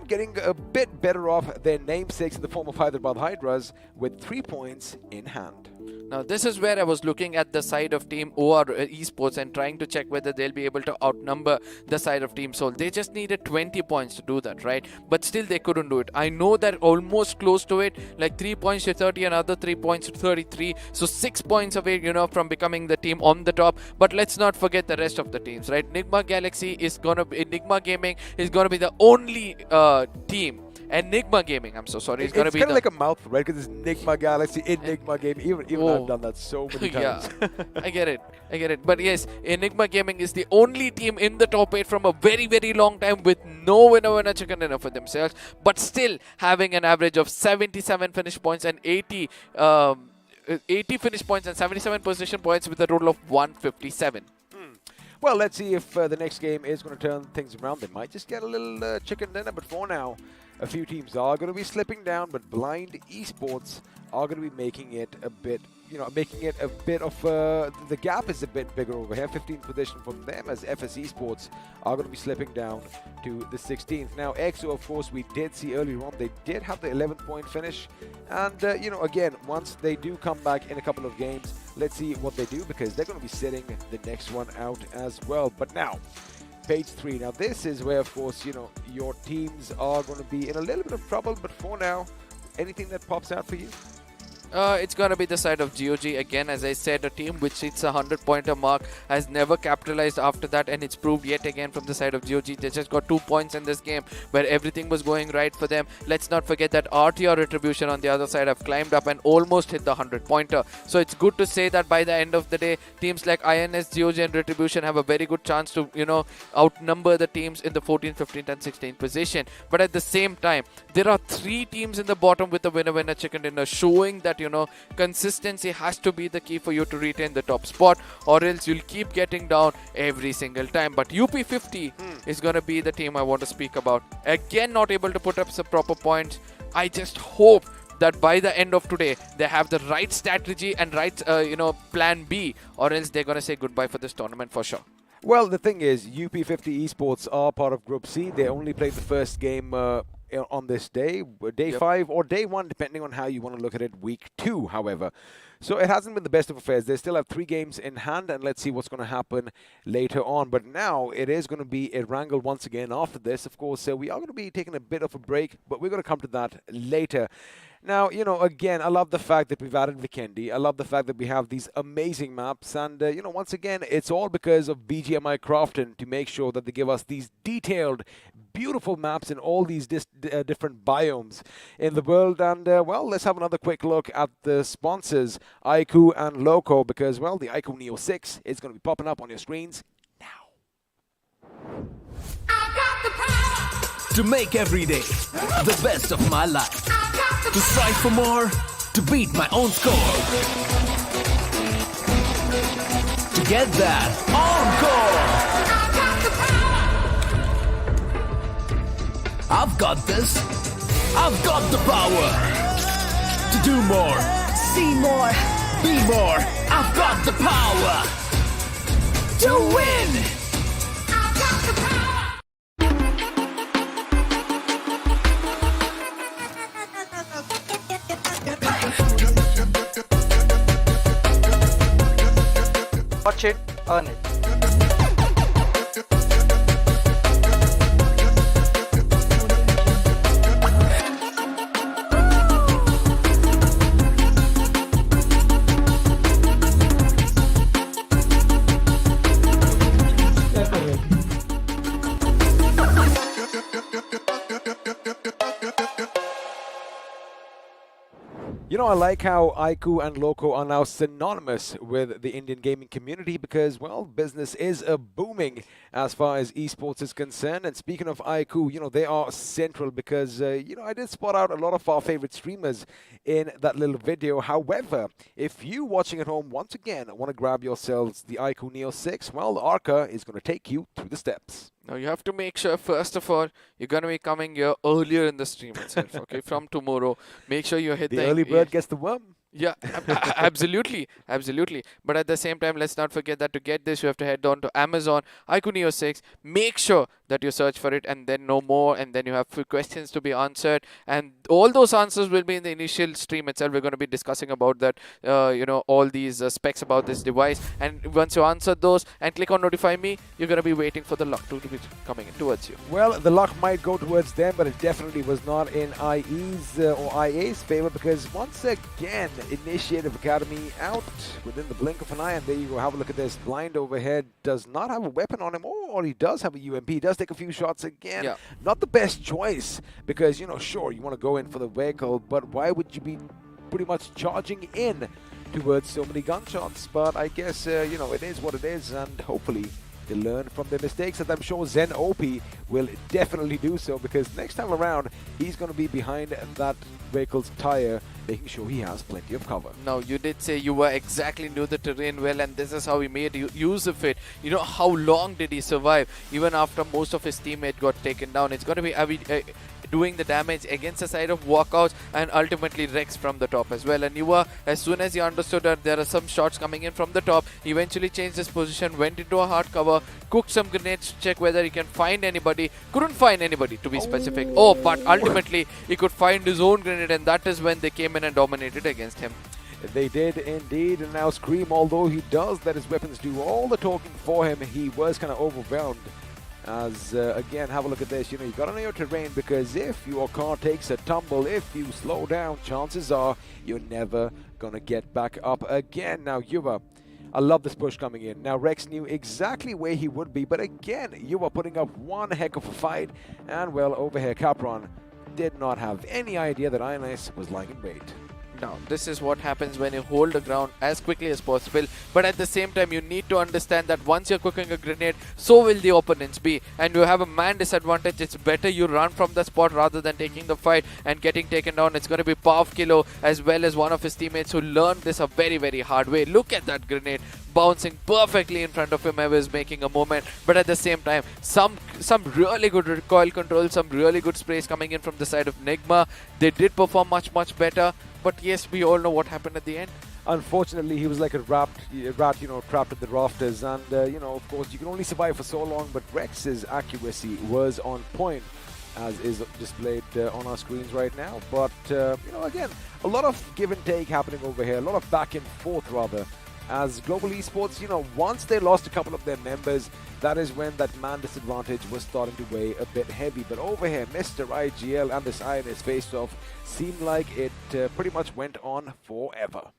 getting a bit better off their namesakes in the form of Hyderabad Hydras with 3 points in hand. Now this is where I was looking at the side of Team OR Esports and trying to check whether they'll be able to outnumber the side of Team Soul. They just needed 20 points to do that, right? But still they couldn't do it. I know they're almost close to it, like 3 points to 30, another 3 points to 33. So 6 points away, from becoming the team on the top. But let's not forget the rest of the teams, right? Enigma Gaming is gonna be the only team. Enigma Gaming, I'm so sorry. It's kind of like a mouthful, right? Because it's Enigma Galaxy, Enigma Gaming. Even I've done that so many times. Yeah, I get it. But yes, Enigma Gaming is the only team in the top 8 from a very, very long time with no winner chicken dinner for themselves, but still having an average of 77 finish points and 80 finish points and 77 position points with a total of 157. Well, let's see if the next game is going to turn things around. They might just get a little chicken dinner, but for now, a few teams are going to be slipping down, but Blind Esports are going to be making it a bit, the gap is a bit bigger over here. 15th position for them, as FS Esports are going to be slipping down to the 16th. Now, EXO, of course, we did see earlier on, they did have the 11-point finish. And, again, once they do come back in a couple of games, let's see what they do, because they're going to be sitting the next one out as well. But now, page 3. Now, this is where, of course, your teams are going to be in a little bit of trouble. But for now, anything that pops out for you? It's going to be the side of GOG. Again, as I said, a team which hits a 100-pointer mark has never capitalized after that, and it's proved yet again from the side of GOG. They just got 2 points in this game where everything was going right for them. Let's not forget that RTR Retribution on the other side have climbed up and almost hit the 100-pointer. So it's good to say that by the end of the day, teams like INS, GOG and Retribution have a very good chance to, outnumber the teams in the 14th, 15th and 16th position. But at the same time, there are 3 teams in the bottom with a winner chicken dinner, showing that consistency has to be the key for you to retain the top spot, or else you'll keep getting down every single time. But UP50 is going to be the team I want to speak about. Again, not able to put up some proper points. I just hope that by the end of today, they have the right strategy and right, plan B, or else they're going to say goodbye for this tournament for sure. Well, the thing is, UP50 Esports are part of Group C. They only played the first game on this day, day 5 or day 1, depending on how you want to look at it, week 2, however. So it hasn't been the best of affairs. They still have 3 games in hand, and let's see what's going to happen later on. But now it is going to be Erangel once again after this. Of course, we are going to be taking a bit of a break, but we're going to come to that later. Now, again, I love the fact that we've added Vikendi. I love the fact that we have these amazing maps. And, once again, it's all because of BGMI Crafton to make sure that they give us these detailed, beautiful maps in all these different biomes in the world. And, well, let's have another quick look at the sponsors, iQOO and Loco, because, well, the iQOO Neo 6 is going to be popping up on your screens now. To make every day the best of my life. To strive for more, to beat my own score. To get that encore. I've got this. I've got the power. To do more, see more, be more. I've got the power. To win. I've got the power. Watch it, earn it. I like how iQOO and Loco are now synonymous with the Indian gaming community because, well, business is booming as far as esports is concerned. And speaking of iQOO, they are central because, I did spot out a lot of our favorite streamers in that little video. However, if you watching at home, once again, want to grab yourselves the iQOO Neo 6, well, Arca is going to take you through the steps. Now you have to make sure, first of all, you're going to be coming here earlier in the stream itself, okay? From tomorrow, make sure you hit the early bird gets the worm. Yeah, absolutely, absolutely. But at the same time, let's not forget that to get this, you have to head on to Amazon, iQOO Neo 6. Make sure that you search for it and then know more, and then you have few questions to be answered. And all those answers will be in the initial stream itself. We're going to be discussing about that, all these specs about this device. And once you answer those and click on Notify Me, you're going to be waiting for the luck to be coming in towards you. Well, the luck might go towards them, but it definitely was not in IE's or IA's favor because once again, Initiative Academy out within the blink of an eye, and there you go. Have a look at this. Blind overhead does not have a weapon on him, or he does have a UMP. He does take a few shots again. Yeah. Not the best choice because, sure, you want to go in for the vehicle, but why would you be pretty much charging in towards so many gunshots? But I guess, it is what it is, and hopefully they learn from their mistakes, and I'm sure Zen OP will definitely do so because next time around, he's going to be behind that vehicle's tire, making sure he has plenty of cover. Now, you did say you were exactly knew the terrain well, and this is how he made use of it. How long did he survive? Even after most of his teammates got taken down, it's going to be doing the damage against the side of Walkouts and ultimately Rex from the top as well. And Yuva, as soon as he understood that there are some shots coming in from the top, he eventually changed his position, went into a hard cover, cooked some grenades to check whether he can find anybody. Couldn't find anybody, to be specific. Oh, but ultimately he could find his own grenade, and that is when they came in and dominated against him. They did indeed, and now Scream, although he does let his weapons do all the talking for him, he was kind of overwhelmed. As, again, have a look at this. You got to know your terrain because if your car takes a tumble, if you slow down, chances are you're never going to get back up again. Now, Yuva, I love this push coming in. Now, Rex knew exactly where he would be, but again, Yuva putting up one heck of a fight. And, well, over here, Capron did not have any idea that INS was lying in wait. Now, this is what happens when you hold the ground as quickly as possible, but at the same time you need to understand that once you're cooking a grenade, so will the opponents be, and you have a man disadvantage. It's better you run from the spot rather than taking the fight and getting taken down. It's going to be Pav Kilo as well as one of his teammates who learned this a very, very hard way. Look at that grenade bouncing perfectly in front of him. I was making a moment, but at the same time, some really good recoil control, some really good sprays coming in from the side of Nigma. They did perform much better. But yes, we all know what happened at the end. Unfortunately, he was like a rat, trapped at the rafters. And, of course, you can only survive for so long. But Rex's accuracy was on point. as is displayed on our screens right now. But, again, a lot of give and take happening over here, a lot of back and forth, rather, as Global Esports, once they lost a couple of their members, that is when that man disadvantage was starting to weigh a bit heavy. But over here, Mr. IGL and this INS face-off seemed like it pretty much went on forever.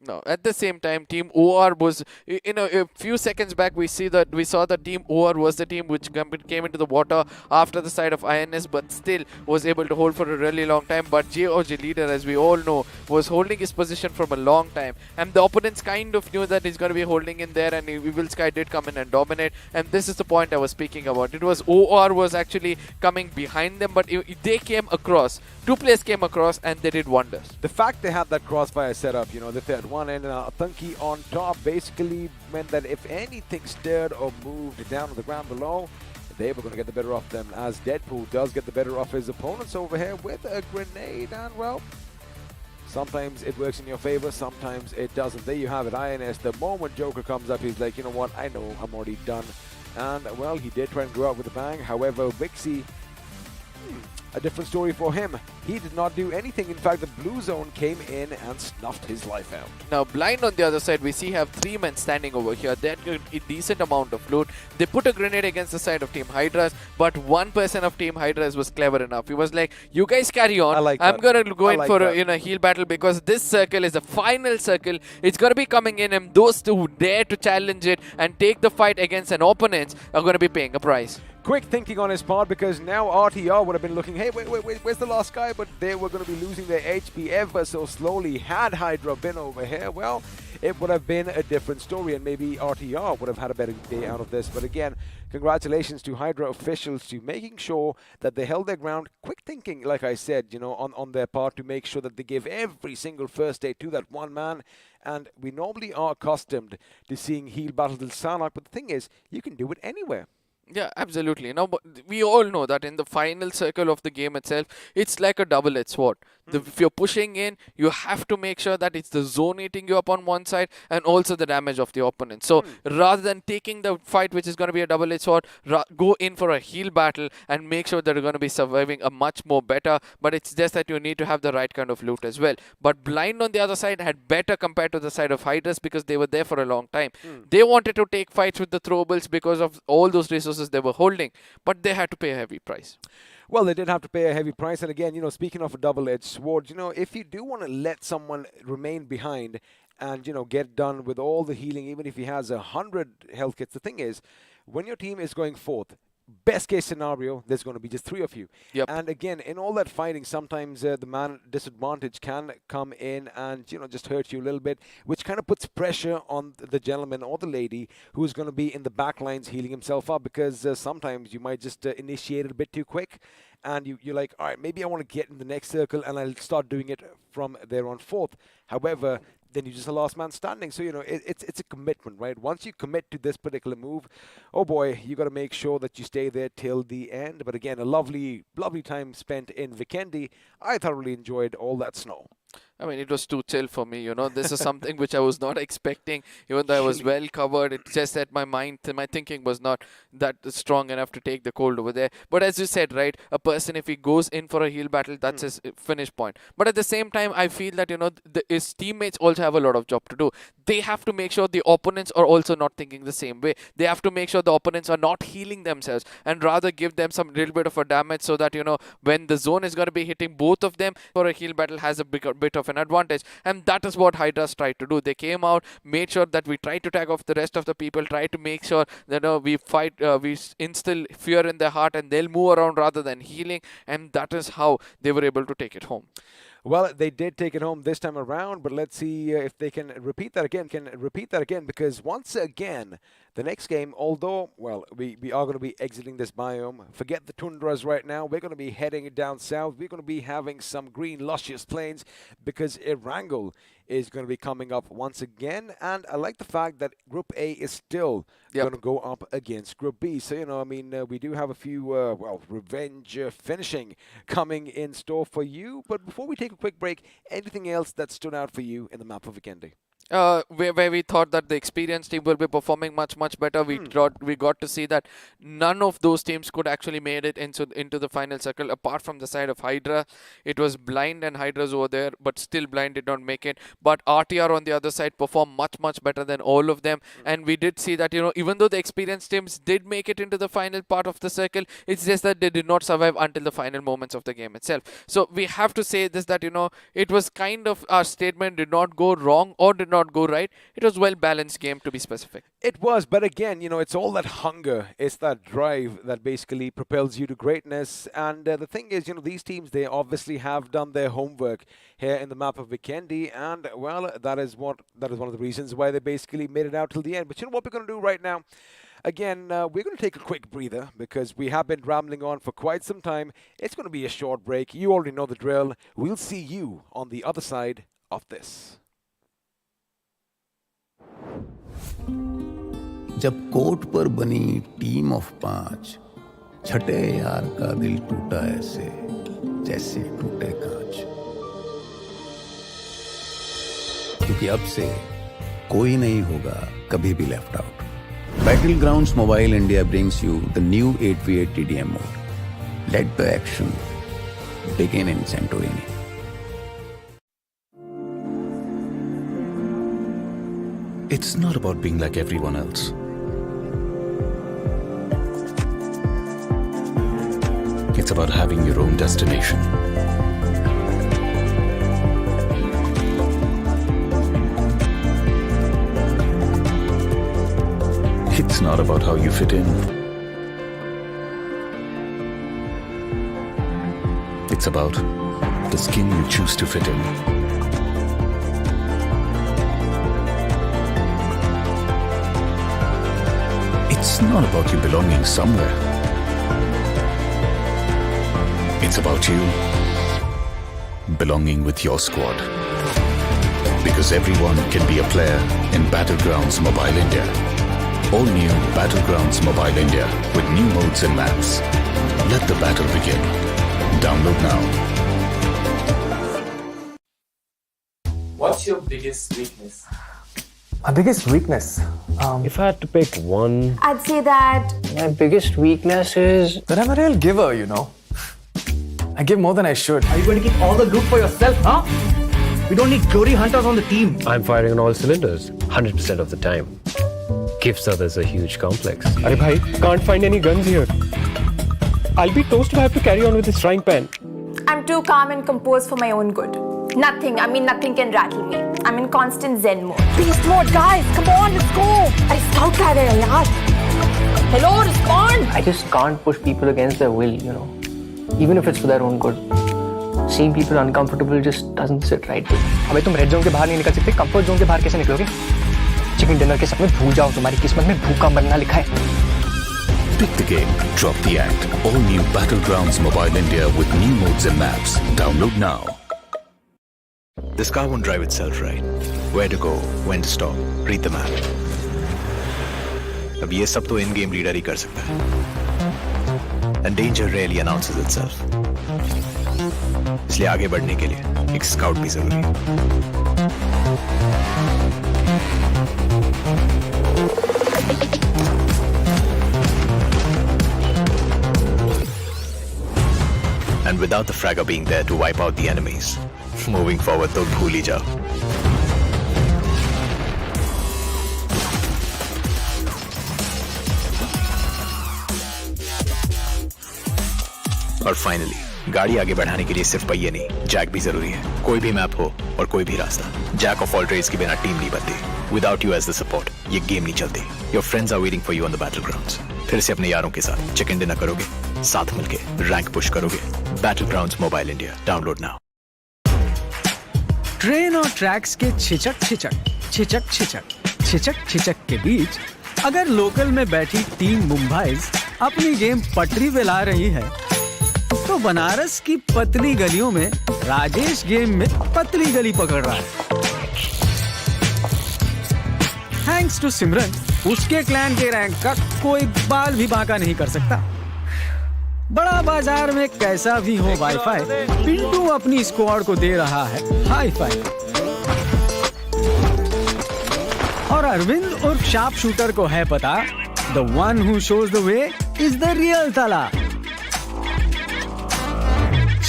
No, at the same time, Team OR was, a few seconds back we saw that Team OR was the team which came into the water after the side of INS, but still was able to hold for a really long time. But JOG leader, as we all know, was holding his position from a long time, and the opponents kind of knew that he's going to be holding in there, and Evil Sky did come in and dominate. And this is the point I was speaking about. It was OR was actually coming behind them, but they came across. Two players came across, and they did wonders. The fact they had that crossfire setup, the third one, and Atanki on top basically meant that if anything stirred or moved down to the ground below, they were going to get the better of them, as Deadpool does get the better of his opponents over here with a grenade. And, well, sometimes it works in your favor, sometimes it doesn't. There you have it, INS. The moment Joker comes up, he's like, you know what, I know I'm already done. And, well, he did try and go out with a bang. However, Vixie, a different story for him. He did not do anything. In fact, the blue zone came in and snuffed his life out. Now, Blind on the other side, we have 3 men standing over here. They had a decent amount of loot. They put a grenade against the side of Team Hydras, but one person of Team Hydras was clever enough. He was like, you guys carry on. I'm going to go in for a heal battle, because this circle is the final circle. It's going to be coming in, and those who dare to challenge it and take the fight against an opponent are going to be paying a price. Quick thinking on his part, because now RTR would have been looking, hey, wait, where's the last guy? But they were going to be losing their HP ever so slowly. Had Hydra been over here, well, it would have been a different story, and maybe RTR would have had a better day out of this. But again, congratulations to Hydra officials to making sure that they held their ground. Quick thinking, like I said, on their part, to make sure that they give every single first aid to that one man. And we normally are accustomed to seeing heal battles in Sanak, but the thing is, you can do it anywhere. Yeah, absolutely. Now, we all know that in the final circle of the game itself, it's like a double-edged sword. If you're pushing in, you have to make sure that it's the zone eating you up on one side and also the damage of the opponent. So, rather than taking the fight, which is going to be a double-edged sword, go in for a heal battle and make sure that you're going to be surviving a much more better. But it's just that you need to have the right kind of loot as well. But Blind on the other side had better compared to the side of Hydras, because they were there for a long time. They wanted to take fights with the throwables because of all those resources they were holding, but they had to pay a heavy price. Well, they did have to pay a heavy price. And again, speaking of a double-edged sword, if you do want to let someone remain behind and, get done with all the healing, even if he has 100 health kits, the thing is, when your team is going forth, best case scenario, there's going to be just 3 of you. Yep. And again, in all that fighting, sometimes the man disadvantage can come in and, just hurt you a little bit, which kind of puts pressure on the gentleman or the lady who's going to be in the back lines healing himself up, because sometimes you might just initiate it a bit too quick. And you're like, all right, maybe I want to get in the next circle, and I'll start doing it from there on forth. However, then you're just a last man standing. So, it's a commitment, right? Once you commit to this particular move, oh boy, you got to make sure that you stay there till the end. But again, a lovely, lovely time spent in Vikendi. I thoroughly enjoyed all that snow. I mean, it was too chill for me, This is something which I was not expecting, even though I was well covered. It's just that my thinking was not that strong enough to take the cold over there. But as you said, right, a person, if he goes in for a heal battle, that's his finish point. But at the same time, I feel that, his teammates also have a lot of job to do. They have to make sure the opponents are also not thinking the same way. They have to make sure the opponents are not healing themselves, and rather give them some little bit of a damage, so that, when the zone is going to be hitting both of them, for a heal battle has a bit of an advantage. And that is what Hydras tried to do. They came out, made sure that we tried to tag off the rest of the people, tried to make sure that we fight, we instill fear in their heart, and they'll move around rather than healing. And that is how they were able to take it home. Well, they did take it home this time around, but let's see if they can repeat that again. Because once again, the next game, although, well, we are going to be exiting this biome. Forget the tundras right now. We're going to be heading down south. We're going to be having some green, luscious plains, because Erangel is going to be coming up once again. And I like the fact that Group A is still going to go up against Group B. So, we do have a few, revenge finishing coming in store for you. But before we take a quick break, anything else that stood out for you in the map of Vikendi? where we thought that the experienced team will be performing much better. We got to see that none of those teams could actually made it into the final circle, apart from the side of Hydra. It was blind and Hydras over there, but still blind did not make it. But RTR on the other side performed much better than all of them, and we did see that, you know, even though the experienced teams did make it into the final part of the circle, it's just that they did not survive until the final moments of the game itself. So we have to say this, that, you know, it was kind of, our statement did not go wrong or did not go right. It was well balanced game, to be specific. It was, but again, you know, it's all that hunger, it's that drive that basically propels you to greatness. And the thing is, you know, these teams, they obviously have done their homework here in the map of Vikendi, and well, that is one of the reasons why they basically made it out till the end. But you know what we're going to do right now? Again, we're going to take a quick breather because we have been rambling on for quite some time. It's going to be a short break. You already know the drill. We'll see you on the other side of this. जब court पर बनी team of 5, छठे यार का दिल टूटा ऐसे जैसे टूटे कांच, क्योंकि अब से कोई नहीं होगा कभी भी left out. Battlegrounds Mobile India brings you the new 8v8 TDM mode. Let the action begin in Santorini. It's not about being like everyone else. It's about having your own destination. It's not about how you fit in. It's about the skin you choose to fit in. It's not about you belonging somewhere. It's about you belonging with your squad. Because everyone can be a player in Battlegrounds Mobile India. All new Battlegrounds Mobile India with new modes and maps. Let the battle begin. Download now. What's your biggest weakness? My biggest weakness? If I had to pick one, I'd say that my biggest weakness is that I'm a real giver, you know. I give more than I should. Are you going to keep all the loot for yourself, huh? We don't need glory hunters on the team. I'm firing on all cylinders 100% of the time. Gives others a huge complex. Arey bhai, can't find any guns here. I'll be toast if I have to carry on with this frying pan. I'm too calm and composed for my own good. Nothing can rattle me. I'm in constant zen mode. Beast mode, guys! Come on, let's go! Arey scout kar rahe hai yaar. Hello, respond! I just can't push people against their will, you know. Even if it's for their own good. Seeing people uncomfortable just doesn't sit right with me. अबे तुम red zone के बाहर नहीं निकल सकते, comfort zone के बाहर कैसे निकलोगे? चिकन डिनर के साथ में भूल जाओ, तुम्हारी किस्मत में भूखा मरना लिखा है. Pick the game, drop the act. All new Battlegrounds Mobile India with new modes and maps. Download now. This car won't drive itself, right? Where to go, when to stop, read the map. अब ये सब तो in-game reader ही कर सकता है. And danger rarely announces itself. इसलिए आगे बढ़ने के लिए एक स्काउट भी जरूरी है. And without the fragger being there to wipe out the enemies, moving forward तो भूल ही जाओ. और फाइनली गाड़ी आगे बढ़ाने के लिए सिर्फ पहिए नहीं, जैक भी जरूरी है. कोई भी मैप हो और कोई भी रास्ता, जैक ऑफ ऑल ट्रेड्स के बिना टीम नहीं बनती. Without you as the support, ये गेम नहीं चलती. Your friends are waiting for you on the battlegrounds. फिर से अपने यारों के साथ चिकन डिनर करोगे, साथ मिलके रैंक पुश करोगे. Battlegrounds Mobile India. Download now. Train और ट्रैक्स के छिचक के बीच अगर लोकल में बैठी टीम मुंबईज अपनी गेम पटरी पे ला रही है, तो बनारस की पतली गलियों में राजेश गेम में पतली गली पकड़ रहा है. थैंक्स टू सिमरन, उसके क्लैन के रैंक का कोई बाल भी बांका नहीं कर सकता. बड़ा बाजार में कैसा भी हो वाईफाई, पिंटू अपनी स्क्वाड को दे रहा है हाई फाई. अरविंद उर्फ शार्प शूटर को है पता, the one who shows the way is the real तला।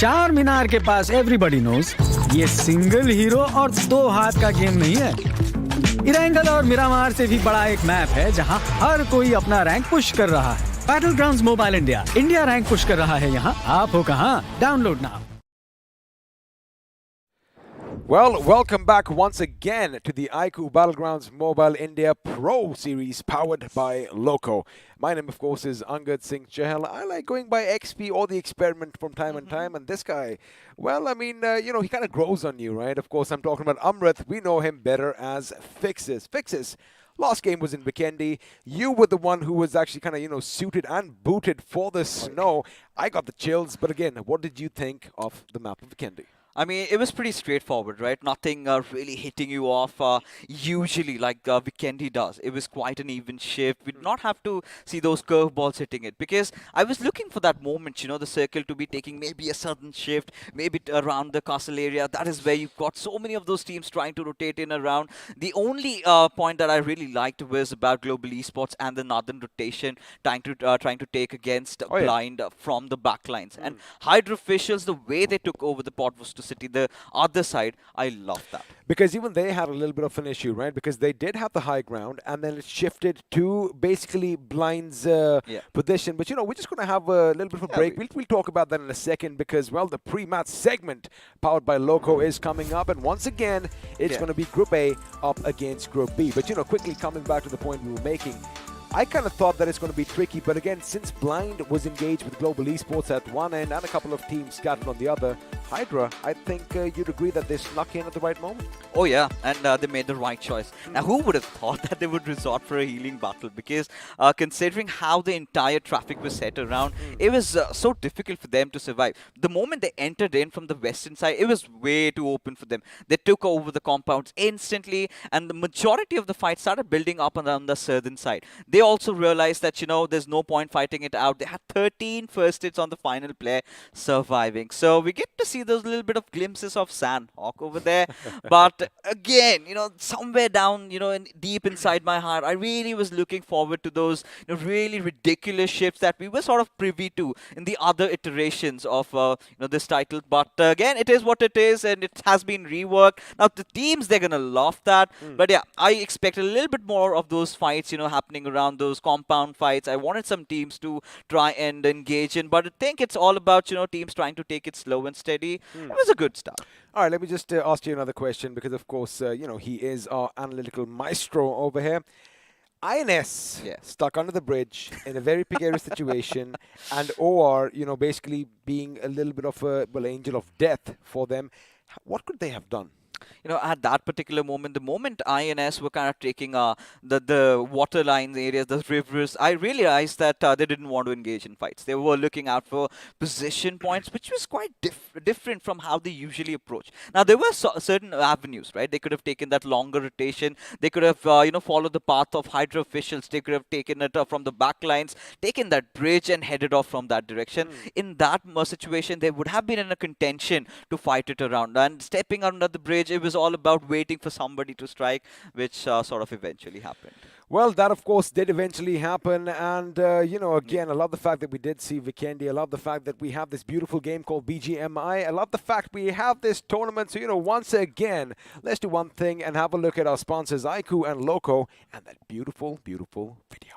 चार मीनार के पास एवरीबॉडी नोज ये सिंगल हीरो और दो हाथ का गेम नहीं है। इरेंगल और मिरामार से भी बड़ा एक मैप है जहां हर कोई अपना रैंक पुश कर रहा है। Battlegrounds mobile India, India rank push कर रहा है यहाँ। आप हो कहाँ? Download now. Well, welcome back once again to the iQOO BattleGrounds Mobile India Pro Series powered by Loco. My name, of course, is Angad Singh Chahal. I like going by XP or the Experiment from time and time. And this guy, well, I mean, he kind of grows on you, right? Of course, I'm talking about Amrit. We know him better as Fixes. Fixes. Last game was in Vikendi. You were the one who was actually kind of, suited and booted for the snow. I got the chills. But again, what did you think of the map of Vikendi? I mean, it was pretty straightforward, right? Nothing really hitting you off usually like Vikendi does. It was quite an even shift. We did not have to see those curveballs hitting it because I was looking for that moment, the circle to be taking maybe a sudden shift, maybe around the castle area. That is where you've got so many of those teams trying to rotate in around. The only point that I really liked was about Global Esports and the northern rotation trying to take against Blind from the backlines. And Hydra officials, the way they took over the pot was to City, the other side, I love that. Because even they had a little bit of an issue, right? Because they did have the high ground and then it shifted to basically Blind's position. But, we're just going to have a little bit of a break. We'll talk about that in a second because, well, the pre-match segment powered by Loco is coming up. And once again, it's going to be Group A up against Group B. But, quickly coming back to the point we were making, I kind of thought that it's going to be tricky, but again, since Blind was engaged with Global Esports at one end and a couple of teams scattered on the other, Hydra, I think you'd agree that they snuck in at the right moment. Oh yeah, and they made the right choice. Now, who would have thought that they would resort for a healing battle? Because considering how the entire traffic was set around, it was so difficult for them to survive. The moment they entered in from the western side, it was way too open for them. They took over the compounds instantly, and the majority of the fight started building up around the southern side. They also realized that, there's no point fighting it out. They had 13 first hits on the final play, surviving. So we get to see those little bit of glimpses of Sandhawk over there. But again, somewhere down, deep inside my heart, I really was looking forward to those really ridiculous shifts that we were sort of privy to in the other iterations of this title. But again, it is what it is, and it has been reworked. Now, the teams, they're going to love that. But yeah, I expect a little bit more of those fights, happening around those compound fights. I wanted some teams to try and engage in, but I think it's all about, teams trying to take it slow and steady. It was a good start. All right, let me just ask you another question because, of course, he is our analytical maestro over here. INS stuck under the bridge in a very precarious situation, and OR, basically being a little bit of a, angel of death for them. What could they have done? At that particular moment, the moment INS were kind of taking the water lines areas, the rivers, I realized that they didn't want to engage in fights. They were looking out for position points, which was quite different from how they usually approach. Now, there were certain avenues, right? They could have taken that longer rotation. They could have, followed the path of Hydra officials. They could have taken it from the back lines, taken that bridge and headed off from that direction. In that situation, they would have been in a contention to fight it around. And stepping under the bridge, it was all about waiting for somebody to strike, which sort of eventually happened. Well, that, of course, did eventually happen. And, again, I love the fact that we did see Vikendi. I love the fact that we have this beautiful game called BGMI. I love the fact we have this tournament. So, once again, let's do one thing and have a look at our sponsors, iQOO and Loco, and that beautiful, beautiful video.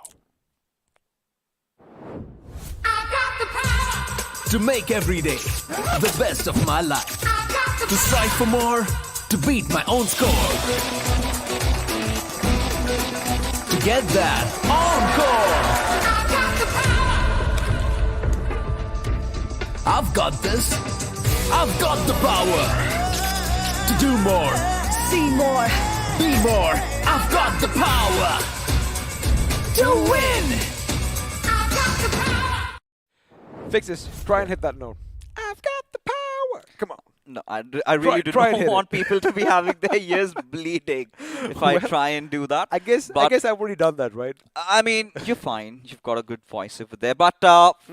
To make every day the best of my life. To strive for more. To beat my own score. To get that encore. I've got this. I've got the power. To do more. See more. Be more. I've got the power. To win. I've got the power. Fixes, try and hit that note. I've got the power. Come on. No, I really do try and not hit want it. people to be having their ears bleeding if I try and do that. I guess But I've already done that, right? I mean, you're fine. You've got a good voice over there. But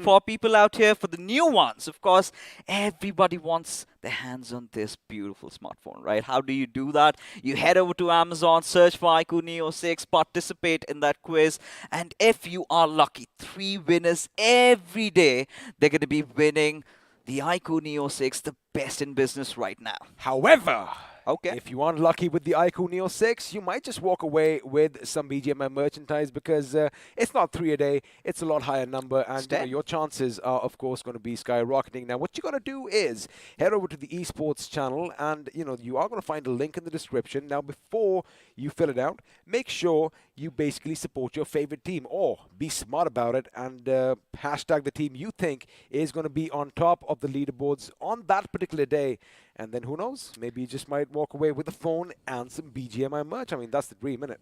for people out here, for the new ones, of course, everybody wants their hands on this beautiful smartphone, right? How do you do that? You head over to Amazon, search for iQOO Neo 6, participate in that quiz, and if you are lucky, 3 winners every day, they're going to be winning the iQOO Neo 6, the best in business right now. However, Okay. if you aren't lucky with the iQOO Neo 6, you might just walk away with some BGMI merchandise because it's not 3 a day, it's a lot higher number, and your chances are, of course, going to be skyrocketing. Now, what you got to do is head over to the Esports channel, and you are going to find a link in the description. Now, before you fill it out, make sure you basically support your favorite team, or be smart about it and hashtag the team you think is going to be on top of the leaderboards on that particular day. And then who knows? Maybe you just might walk away with a phone and some BGMI merch. I mean, that's the dream, isn't it?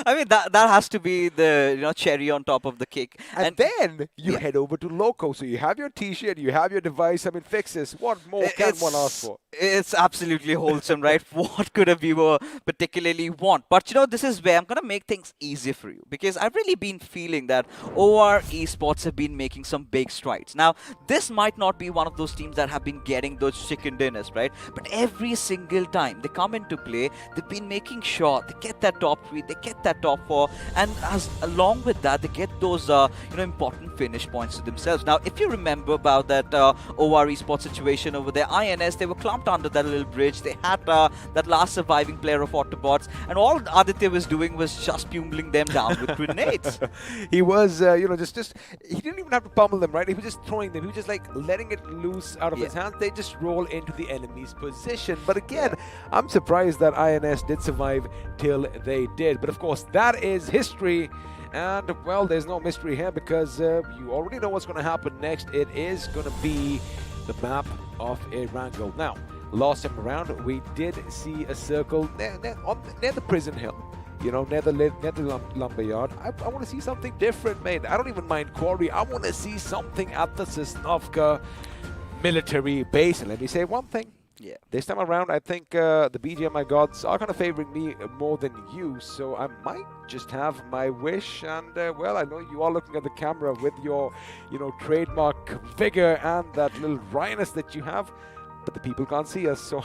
I mean, that has to be the cherry on top of the cake. And then you head over to Loco. So you have your T-shirt, you have your device. I mean, fix this. What more can one ask for? It's absolutely wholesome, right? What could a viewer particularly want? But this is where I'm going to make things easier for you, because I've really been feeling that OR Esports have been making some big strides. Now, this might not be one of those teams that have been getting those chicken dinners, right? But every single time they come into play, they've been making sure they get that top 3, they get that top 4, and along with that, they get those important finish points to themselves. Now, if you remember about that OR Esports situation over there, INS, they were clumped under that little bridge. They had that last surviving player of Autobotz, and all Aditya was doing was just pummeling them down with grenades. He was, just he didn't even have to pummel them, right? He was just throwing them. He was just like letting it loose out of his hands. They just roll into the enemy's position. But again, I'm surprised that INS did survive till they did. But of course, that is history. And, well, there's no mystery here because you already know what's going to happen next. It is going to be the map of Erangel. Now, last time around, we did see a circle near the prison hill. Near the lumberyard. I want to see something different, mate. I don't even mind quarry. I want to see something at the Sosnovka military base. And let me say one thing. Yeah. This time around, I think the BGMI gods are kind of favoring me more than you, so I might just have my wish. And, well, I know you are looking at the camera with your, trademark figure and that little rhinus that you have, but the people can't see us, so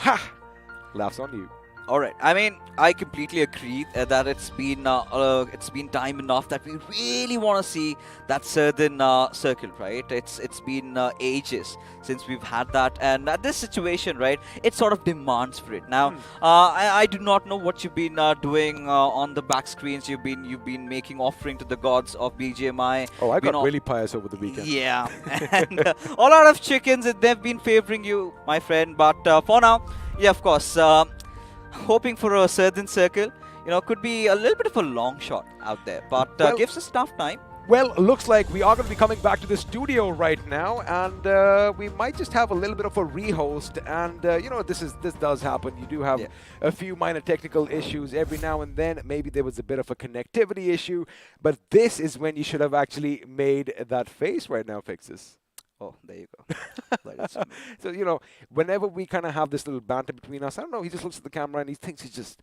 laughs on you. All right. I mean, I completely agree that it's been time enough that we really want to see that certain circle, right? It's been ages since we've had that, and this situation, right? It sort of demands for it. Now, I do not know what you've been doing on the back screens. You've been making offering to the gods of BGMI. Oh, I got really pious over the weekend. Yeah, and a lot of chickens. They've been favoring you, my friend. But for now, yeah, of course. Hoping for a certain circle, could be a little bit of a long shot out there, but gives us enough time. Well, looks like we are going to be coming back to the studio right now, and we might just have a little bit of a rehost. And this does happen. You do have a few minor technical issues every now and then. Maybe there was a bit of a connectivity issue, but this is when you should have actually made that face right now, Fixes. Oh, there you go. So, whenever we kind of have this little banter between us, I don't know, he just looks at the camera and he thinks he's just,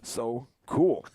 so cool.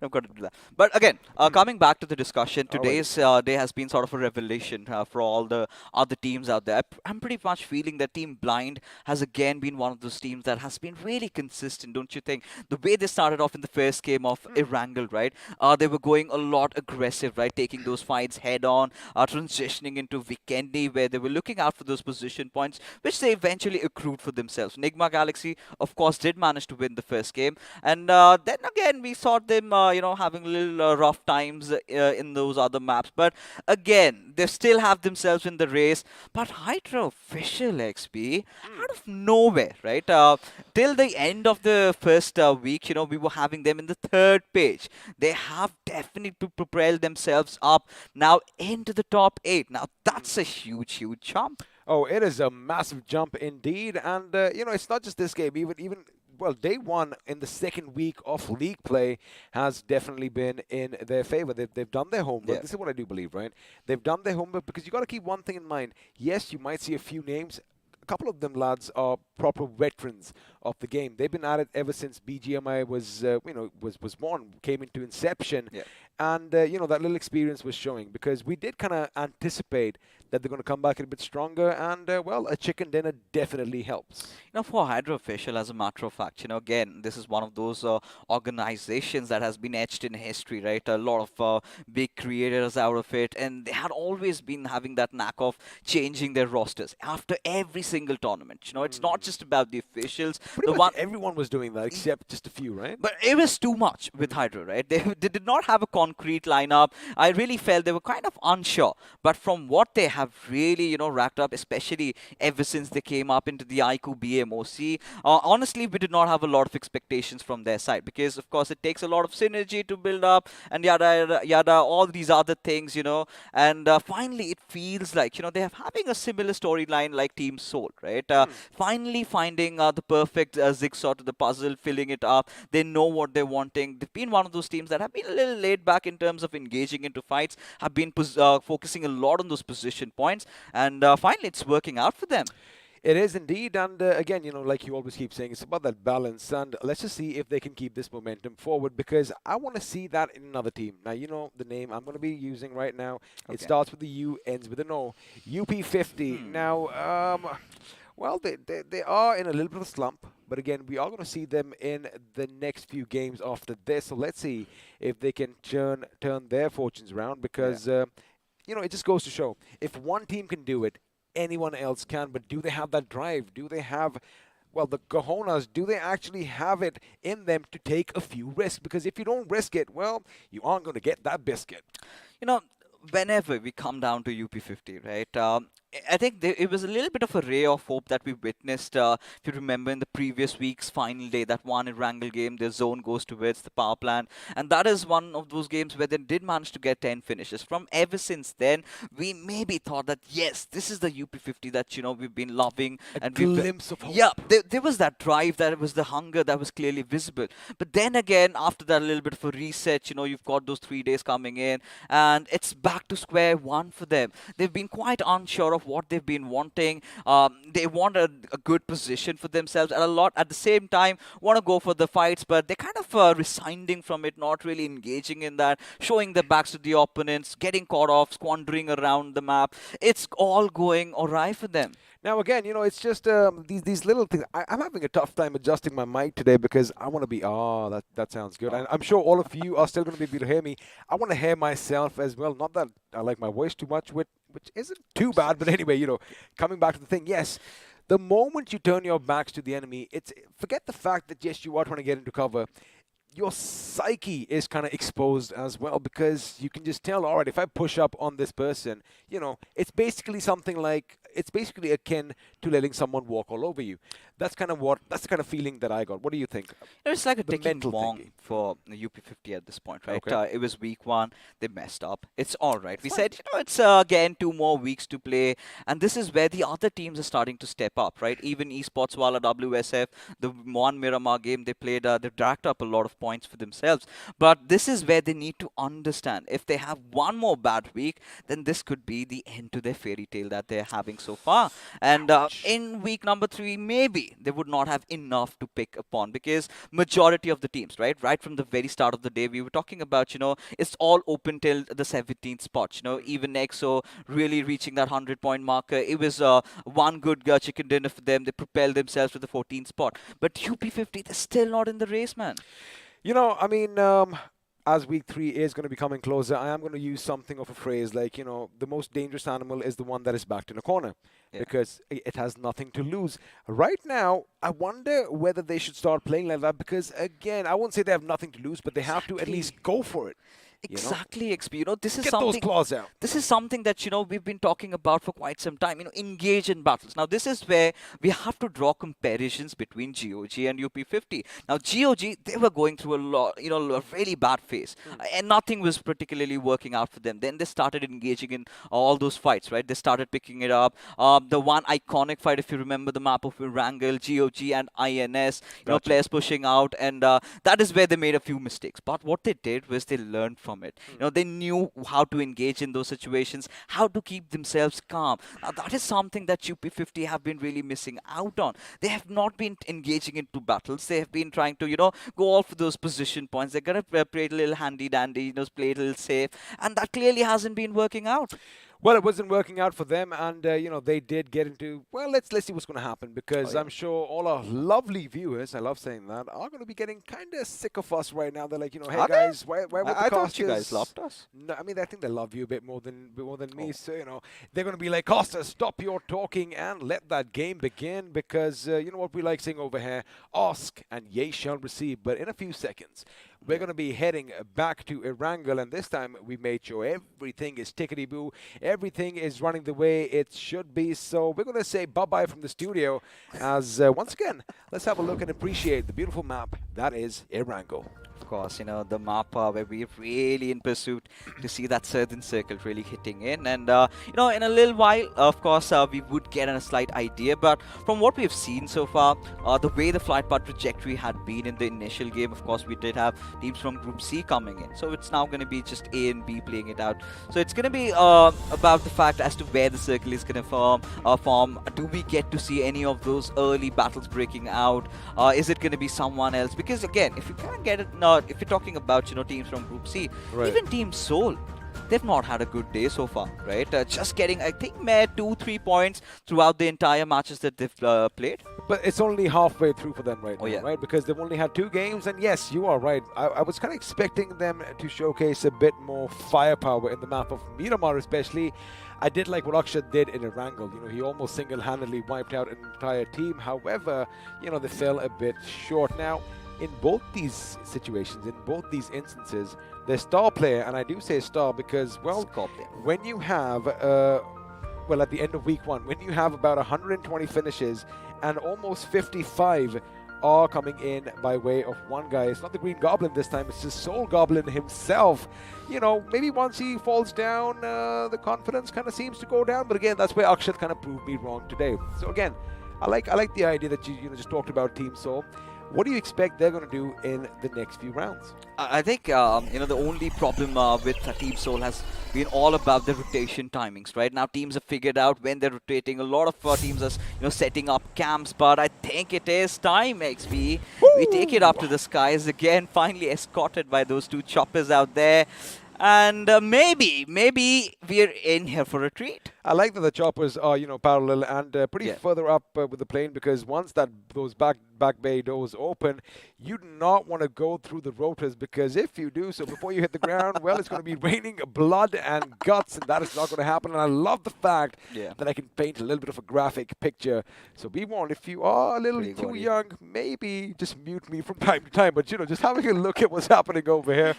I've got to do that. But again, coming back to the discussion, today's day has been sort of a revelation for all the other teams out there. I'm pretty much feeling that Team Blind has again been one of those teams that has been really consistent, don't you think? The way they started off in the first game of Erangel, right? They were going a lot aggressive, right? Taking those fights head on, transitioning into Vikendi, where they were looking out for those position points, which they eventually accrued for themselves. Nigma Galaxy, of course, did manage to win the first game. And then again, we saw them, having little rough times in those other maps. But again, they still have themselves in the race. But Hydra official XP, out of nowhere, right? Till the end of the first week, we were having them in the third page. They have definitely propelled themselves up now into the top 8. Now, that's a huge, huge jump. Oh, it is a massive jump indeed. And, it's not just this game. Even well, day one in the second week of league play has definitely been in their favor. They've done their homework. Yeah. This is what I do believe, right? They've done their homework because you got to keep one thing in mind. Yes, you might see a few names. A couple of them lads are proper veterans of the game. They've been at it ever since BGMI was was born, came into inception, Yeah. and that little experience was showing because we did kind of anticipate that they're going to come back a bit stronger, and well, a chicken dinner definitely helps. For Hydra official, as a matter of fact, again, this is one of those organizations that has been etched in history, right? A lot of big creators out of it, and they had always been having that knack of changing their rosters after every single tournament. It's not just about the officials. Pretty much everyone was doing that except just a few, right? But it was too much with Hydra, right? They did not have a concrete lineup. I really felt they were kind of unsure. But from what they have really, racked up, especially ever since they came up into the iQOO BMPS, honestly, we did not have a lot of expectations from their side because, of course, it takes a lot of synergy to build up and yada, yada, all these other things, And finally, it feels like, they are having a similar storyline like Team Soul, right? Finally finding the perfect jigsaw to the puzzle, filling it up. They know what they're wanting. They've been one of those teams that have been a little laid back in terms of engaging into fights, have been focusing a lot on those position points, and finally it's working out for them. It is indeed, and again, like you always keep saying, it's about that balance, and let's just see if they can keep this momentum forward, because I want to see that in another team. Now, the name I'm going to be using right now. Okay. It starts with the U, ends with an O. UP50. Now, well, they are in a little bit of a slump, but again, we are going to see them in the next few games after this, so let's see if they can turn their fortunes around, because, it just goes to show, if one team can do it, anyone else can, but do they have that drive? Do they have, well, the cojones? Do they actually have it in them to take a few risks? Because if you don't risk it, well, you aren't going to get that biscuit. Whenever we come down to UP50, right, I think it was a little bit of a ray of hope that we witnessed, if you remember, in the previous week's final day, that one Erangel game, their zone goes towards the power plant, and that is one of those games where they did manage to get 10 finishes. From ever since then, we maybe thought that, yes, this is the UP50 that, we've been loving. A glimpse of hope. Yeah, there was that drive, there was the hunger that was clearly visible. But then again, after that little bit of a reset, you've got those 3 days coming in, and it's back to square one for them. They've been quite unsure of what they've been wanting. They want a good position for themselves, and a lot at the same time want to go for the fights, but they're kind of resigning from it, not really engaging in that, showing their backs to the opponents, getting caught off, squandering around the map. It's all going alright for them. Now, again, it's just these little things. I'm having a tough time adjusting my mic today because I want to be, that sounds good. And I'm sure all of you are still going to be able to hear me. I want to hear myself as well. Not that I like my voice too much, which isn't too bad. But anyway, coming back to the thing, yes, the moment you turn your backs to the enemy, forget the fact that, yes, you are trying to get into cover. Your psyche is kind of exposed as well, because you can just tell, all right, if I push up on this person, it's basically it's basically akin to letting someone walk all over you. That's the kind of feeling that I got. What do you think? It's like a The ticking mental bomb thinking. for the UP50 at this point, right? Okay. It was week 1. They messed up. It's all right. We said, it's again 2 more weeks to play. And this is where the other teams are starting to step up, right? Even Esports, Wala, WSF, the one Miramar game they played, they've racked up a lot of points for themselves. But this is where they need to understand. If they have one more bad week, then this could be the end to their fairy tale that they're having so far. And in week number 3, maybe they would not have enough to pick upon, because majority of the teams, right from the very start of the day, we were talking about, it's all open till the 17th spot. Even EXO really reaching that 100-point marker. It was one good chicken dinner for them. They propelled themselves to the 14th spot. But UP50, they're still not in the race, man. As week 3 is going to be coming closer, I am going to use something of a phrase like, the most dangerous animal is the one that is backed in a corner, because it has nothing to lose. Right now, I wonder whether they should start playing like that, because, again, I won't say they have nothing to lose, but they have to at least go for it. Exactly, XP. You know, this is Get something. those claws out. This is something that we've been talking about for quite some time. Engage in battles. Now, this is where we have to draw comparisons between GOG and UP50. Now, GOG, they were going through a lot, a really bad phase, and nothing was particularly working out for them. Then they started engaging in all those fights, right? They started picking it up. The one iconic fight, if you remember the map of Erangel, GOG and INS, players pushing out, and that is where they made a few mistakes. But what they did was they learned from it. They knew how to engage in those situations, how to keep themselves calm. Now, that is something that UP50 have been really missing out on. They have not been engaging into battles. They have been trying to, go all for those position points. They're going to play it a little handy-dandy, play it a little safe, and that clearly hasn't been working out. Well, it wasn't working out for them, and they did get into. Well, let's see what's going to happen, because I'm sure all our lovely viewers, I love saying that, are going to be getting kind of sick of us right now. They're like, hey guys, where were the I thought Costas? you guys loved us. No, I mean, I think they love you a bit more than me. So they're going to be like, Costa, stop your talking and let that game begin, because you know what we like saying over here: ask and ye shall receive. But in a few seconds, we're going to be heading back to Erangel, and this time we made sure everything is tickety-boo. Everything is running the way it should be. So we're going to say bye-bye from the studio as, once again, let's have a look and appreciate the beautiful map that is Erangel. Of course, the map where we're really in pursuit to see that southern circle really hitting in. And, in a little while, of course, we would get a slight idea. But from what we've seen so far, the way the flight path trajectory had been in the initial game, of course, we did have teams from Group C coming in. So it's now going to be just A and B playing it out. So it's going to be about the fact as to where the circle is going to form. Do we get to see any of those early battles breaking out? Is it going to be someone else? Because, again, if you can't get it... if you're talking about teams from Group C, even Team Seoul, they've not had a good day so far, right? Just getting, I think, 2-3 points throughout the entire matches that they've played. But it's only halfway through for them right now, right? Because they've only had 2 games, and yes, you are right. I was kind of expecting them to showcase a bit more firepower in the map of Miramar, especially. I did like what Akshat did in Erangel. He almost single-handedly wiped out an entire team. However, they fell a bit short. Now, in both these situations, in both these instances, the star player, and I do say star because, well, when you have, at the end of week 1, when you have about 120 finishes and almost 55 are coming in by way of one guy. It's not the Green Goblin this time, it's the Soul Goblin himself. Maybe once he falls down, the confidence kind of seems to go down, but again, that's where Akshat kind of proved me wrong today. So again, I like the idea that you just talked about Team Soul. What do you expect they're going to do in the next few rounds? I think, the only problem with Team Soul has been all about the rotation timings, right? Now, teams have figured out when they're rotating. A lot of teams are, setting up camps, but I think it is time, XP. We take it up to the skies again, finally escorted by those 2 choppers out there. And maybe we're in here for a treat. I like that the choppers are, parallel and pretty further up with the plane, because once those back bay doors open, you do not want to go through the rotors, because if you do so before you hit the ground, well, it's going to be raining blood and guts, and that is not going to happen. And I love the fact that I can paint a little bit of a graphic picture. So be warned, if you are a little too young, maybe just mute me from time to time. But, just having a look at what's happening over here.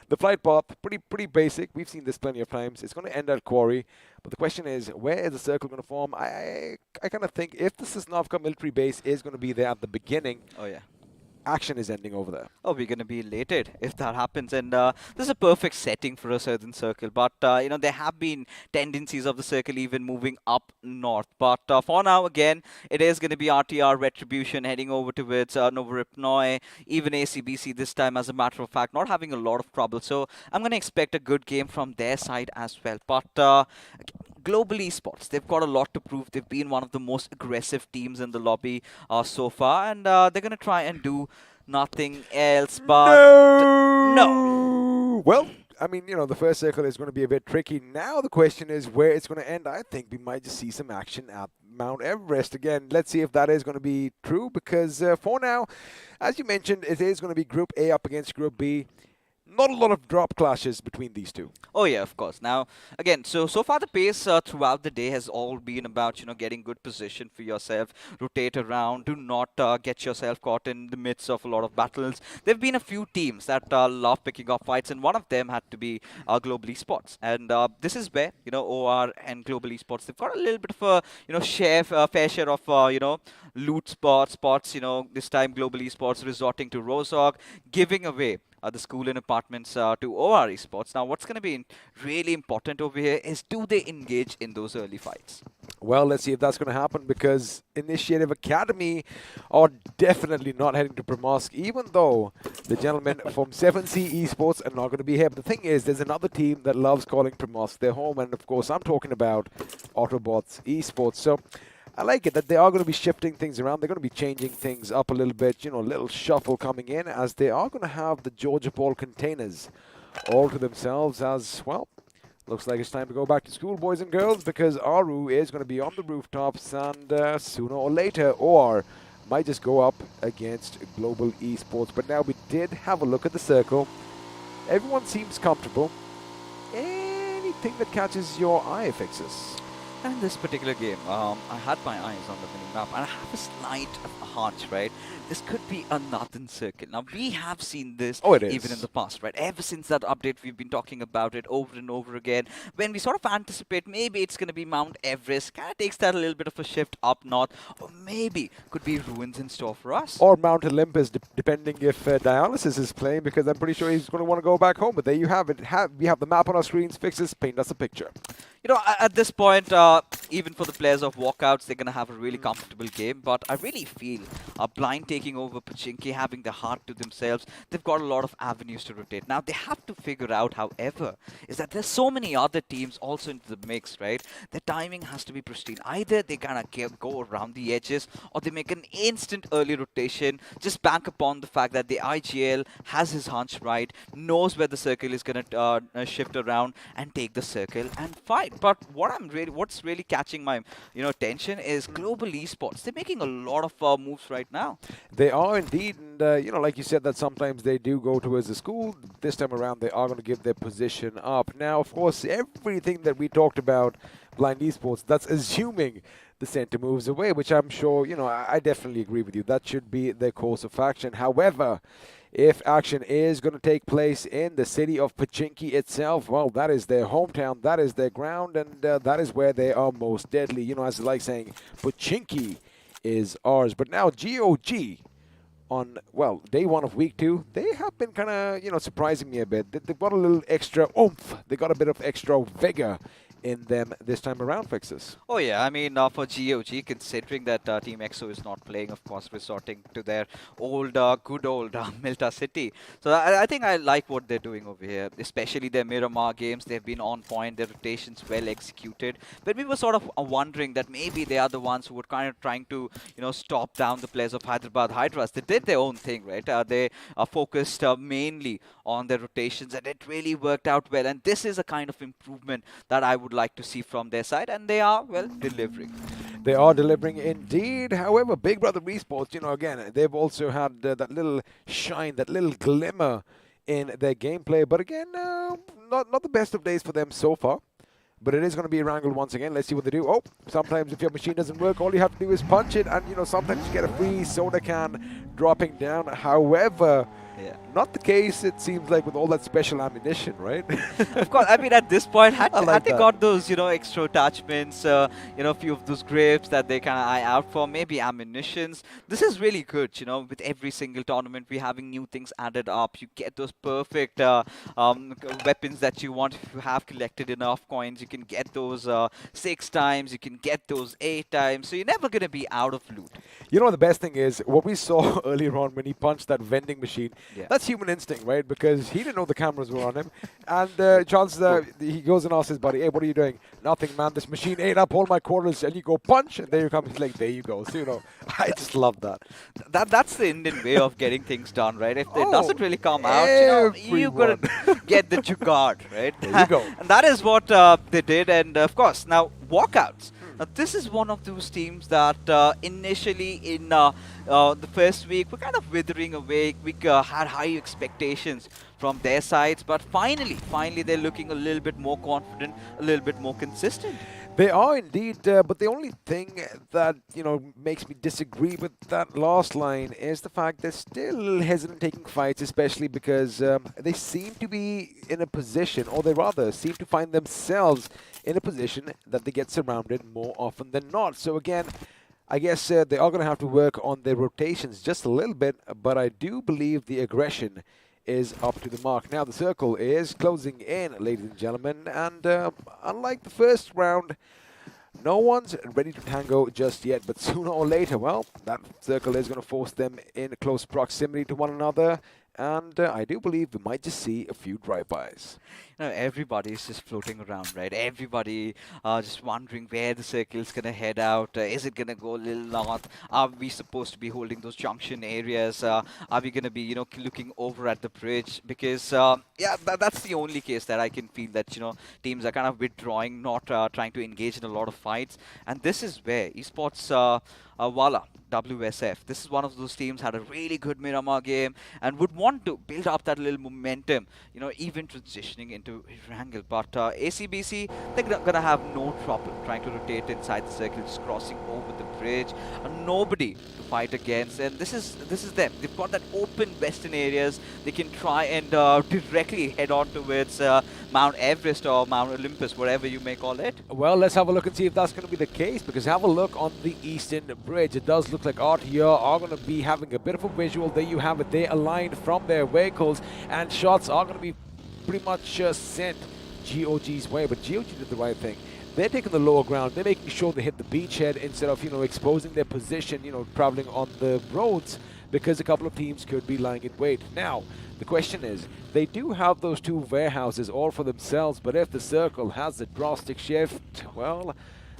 The flight path, pretty basic. We've seen this plenty of times. It's going to end at Quarry. But the question is, where is the circle going to form? I kind of think if the Sosnovka military base is going to be there at the beginning, action is ending over there. Oh, we're going to be elated if that happens. And this is a perfect setting for a southern circle. But, there have been tendencies of the circle even moving up north. But for now, again, it is going to be RTR, Retribution, heading over towards Novoripnoi, even ACBC this time, as a matter of fact, not having a lot of trouble. So I'm going to expect a good game from their side as well. But Global Esports, they've got a lot to prove. They've been one of the most aggressive teams in the lobby so far. And they're going to try and do nothing else but... No! Well, I mean, the first circle is going to be a bit tricky. Now the question is where it's going to end. I think we might just see some action at Mount Everest. Again, let's see if that is going to be true, because for now, as you mentioned, it is going to be Group A up against Group B. not a lot of drop clashes between these two. Oh yeah, of course. Now, again, so far the pace throughout the day has all been about getting good position for yourself, rotate around, do not get yourself caught in the midst of a lot of battles. There've been a few teams that love picking up fights, and one of them had to be Global Esports, and this is where OR and Global Esports, they've got a little bit of a fair share of loot spots. This time Global Esports resorting to Rozhok, giving away the school and apartments to OR Esports. Now, what's going to be really important over here is, do they engage in those early fights? Well, let's see if that's going to happen, because Initiative Academy are definitely not heading to Primosk, even though the gentlemen from 7C Esports are not going to be here. But the thing is, there's another team that loves calling Primosk their home, and of course, I'm talking about Autobotz Esports. So I like it that they are going to be shifting things around. They're going to be changing things up a little bit, a little shuffle coming in, as they are going to have the Georgia Ball containers all to themselves as well. Looks like it's time to go back to school, boys and girls, because Aru is going to be on the rooftops, and sooner or later, or might just go up against Global Esports. But now we did have a look at the circle. Everyone seems comfortable. Anything that catches your eye, Fixes? And in this particular game, I had my eyes on the mini-map, and I have a slight hunch, right? This could be a Northern Circle. Now, we have seen this even in the past, right? Ever since that update, we've been talking about it over and over again. When we sort of anticipate maybe it's going to be Mount Everest, kind of takes that a little bit of a shift up north, or maybe could be ruins in store for us. Or Mount Olympus, depending if Dialysis is playing, because I'm pretty sure he's going to want to go back home. But there you have it. We have the map on our screens. Fixes, paint us a picture. At this point, even for the players of Walkouts, they're going to have a really comfortable game. But I really feel Blind taking over Pochinki, having the heart to themselves, they've got a lot of avenues to rotate. Now, they have to figure out, however, is that there's so many other teams also into the mix, right? Their timing has to be pristine. Either they kind of go around the edges, or they make an instant early rotation, just bank upon the fact that the IGL has his hunch right, knows where the circle is going to shift around, and take the circle and fight. But what's really catching my attention is Global Esports. They're making a lot of moves right now. They are indeed, and like you said, that sometimes they do go towards the school. This time around, they are going to give their position up. Now, of course, everything that we talked about, Blind Esports, that's assuming the center moves away, which I'm sure, I definitely agree with you. That should be their course of action. However, if action is going to take place in the city of Pochinki itself, well, that is their hometown, that is their ground, and that is where they are most deadly. As I like saying, Pochinki is ours. But now GOG on, well, day one of week 2, they have been kind of, surprising me a bit. They've got a little extra oomph. They got a bit of extra vigor in them this time around, Fixes. Oh yeah, I mean, for GOG, considering that Team EXO is not playing, of course, resorting to their old, good old Milta City. So I think I like what they're doing over here, especially their Miramar games. They've been on point, their rotations well executed. But we were sort of wondering that maybe they are the ones who were kind of trying to, stop down the players of Hyderabad Hydras. They did their own thing, right? They focused mainly on their rotations, and it really worked out well. And this is a kind of improvement that I would like to see from their side, and they are, well, delivering. They are delivering indeed. However, Big Brother Esports, again, they've also had that little shine, that little glimmer in their gameplay. But again, not the best of days for them so far. But it is going to be Erangel once again. Let's see what they do. Oh, sometimes if your machine doesn't work, all you have to do is punch it. And, sometimes you get a free soda can dropping down. However, not the case, it seems like, with all that special ammunition, right? Of course. I mean, at this point, had they that. got those, extra attachments, a few of those grips that they kind of eye out for, maybe ammunitions. This is really good, with every single tournament, we're having new things added up. You get those perfect weapons that you want. If you have collected enough coins, you can get those 6 times, you can get those 8 times. So you're never going to be out of loot. The best thing is, what we saw earlier on when he punched that vending machine, that's human instinct, right? Because he didn't know the cameras were on him. And chances he goes and asks his buddy, hey, what are you doing? Nothing, man. This machine ate up all my quarters. And you go punch, and there you come. He's like, there you go. So, I just love that. That's the Indian way of getting things done, right? If it doesn't really come out, you got to get the jugaad, right? There you go. And that is what they did. And, of course, now, Walkouts. Now, this is one of those teams that initially in the first week were kind of withering away. We had high expectations from their sides. But finally, they're looking a little bit more confident, a little bit more consistent. They are indeed, but the only thing that, makes me disagree with that last line is the fact they're still hesitant taking fights, especially because they seem to be in a position, or they rather seem to find themselves in a position that they get surrounded more often than not. So again, I guess they are going to have to work on their rotations just a little bit, but I do believe the aggression is up to the mark. Now the circle is closing in, ladies and gentlemen, and unlike the first round, no one's ready to tango just yet, but sooner or later, well, that circle is going to force them in close proximity to one another, and I do believe we might just see a few drive-bys. Everybody's just floating around, right? Everybody just wondering where the circle is going to head out. Is it going to go a little north? Are we supposed to be holding those junction areas? Are we going to be, looking over at the bridge? Because, yeah, that's the only case that I can feel that, teams are kind of withdrawing, not trying to engage in a lot of fights. And this is where Esports Wala, WSF, this is one of those teams had a really good Miramar game and would want to build up that little momentum, even transitioning into Erangel. But ACBC, they're going to have no trouble trying to rotate inside the circle, just crossing over the bridge. Nobody to fight against, and this is them. They've got that open western areas. They can try and directly head on towards Mount Everest or Mount Olympus, whatever you may call it. Well, let's have a look and see if that's going to be the case, because have a look on the eastern bridge. It does look like Art here are going to be having a bit of a visual. There you have it. They aligned from their vehicles, and shots are going to be pretty much sent GOG's way, but GOG did the right thing. They're taking the lower ground. They're making sure they hit the beachhead instead of, exposing their position, traveling on the roads, because a couple of teams could be lying in wait. Now, the question is, they do have those two warehouses all for themselves, but if the circle has a drastic shift, well,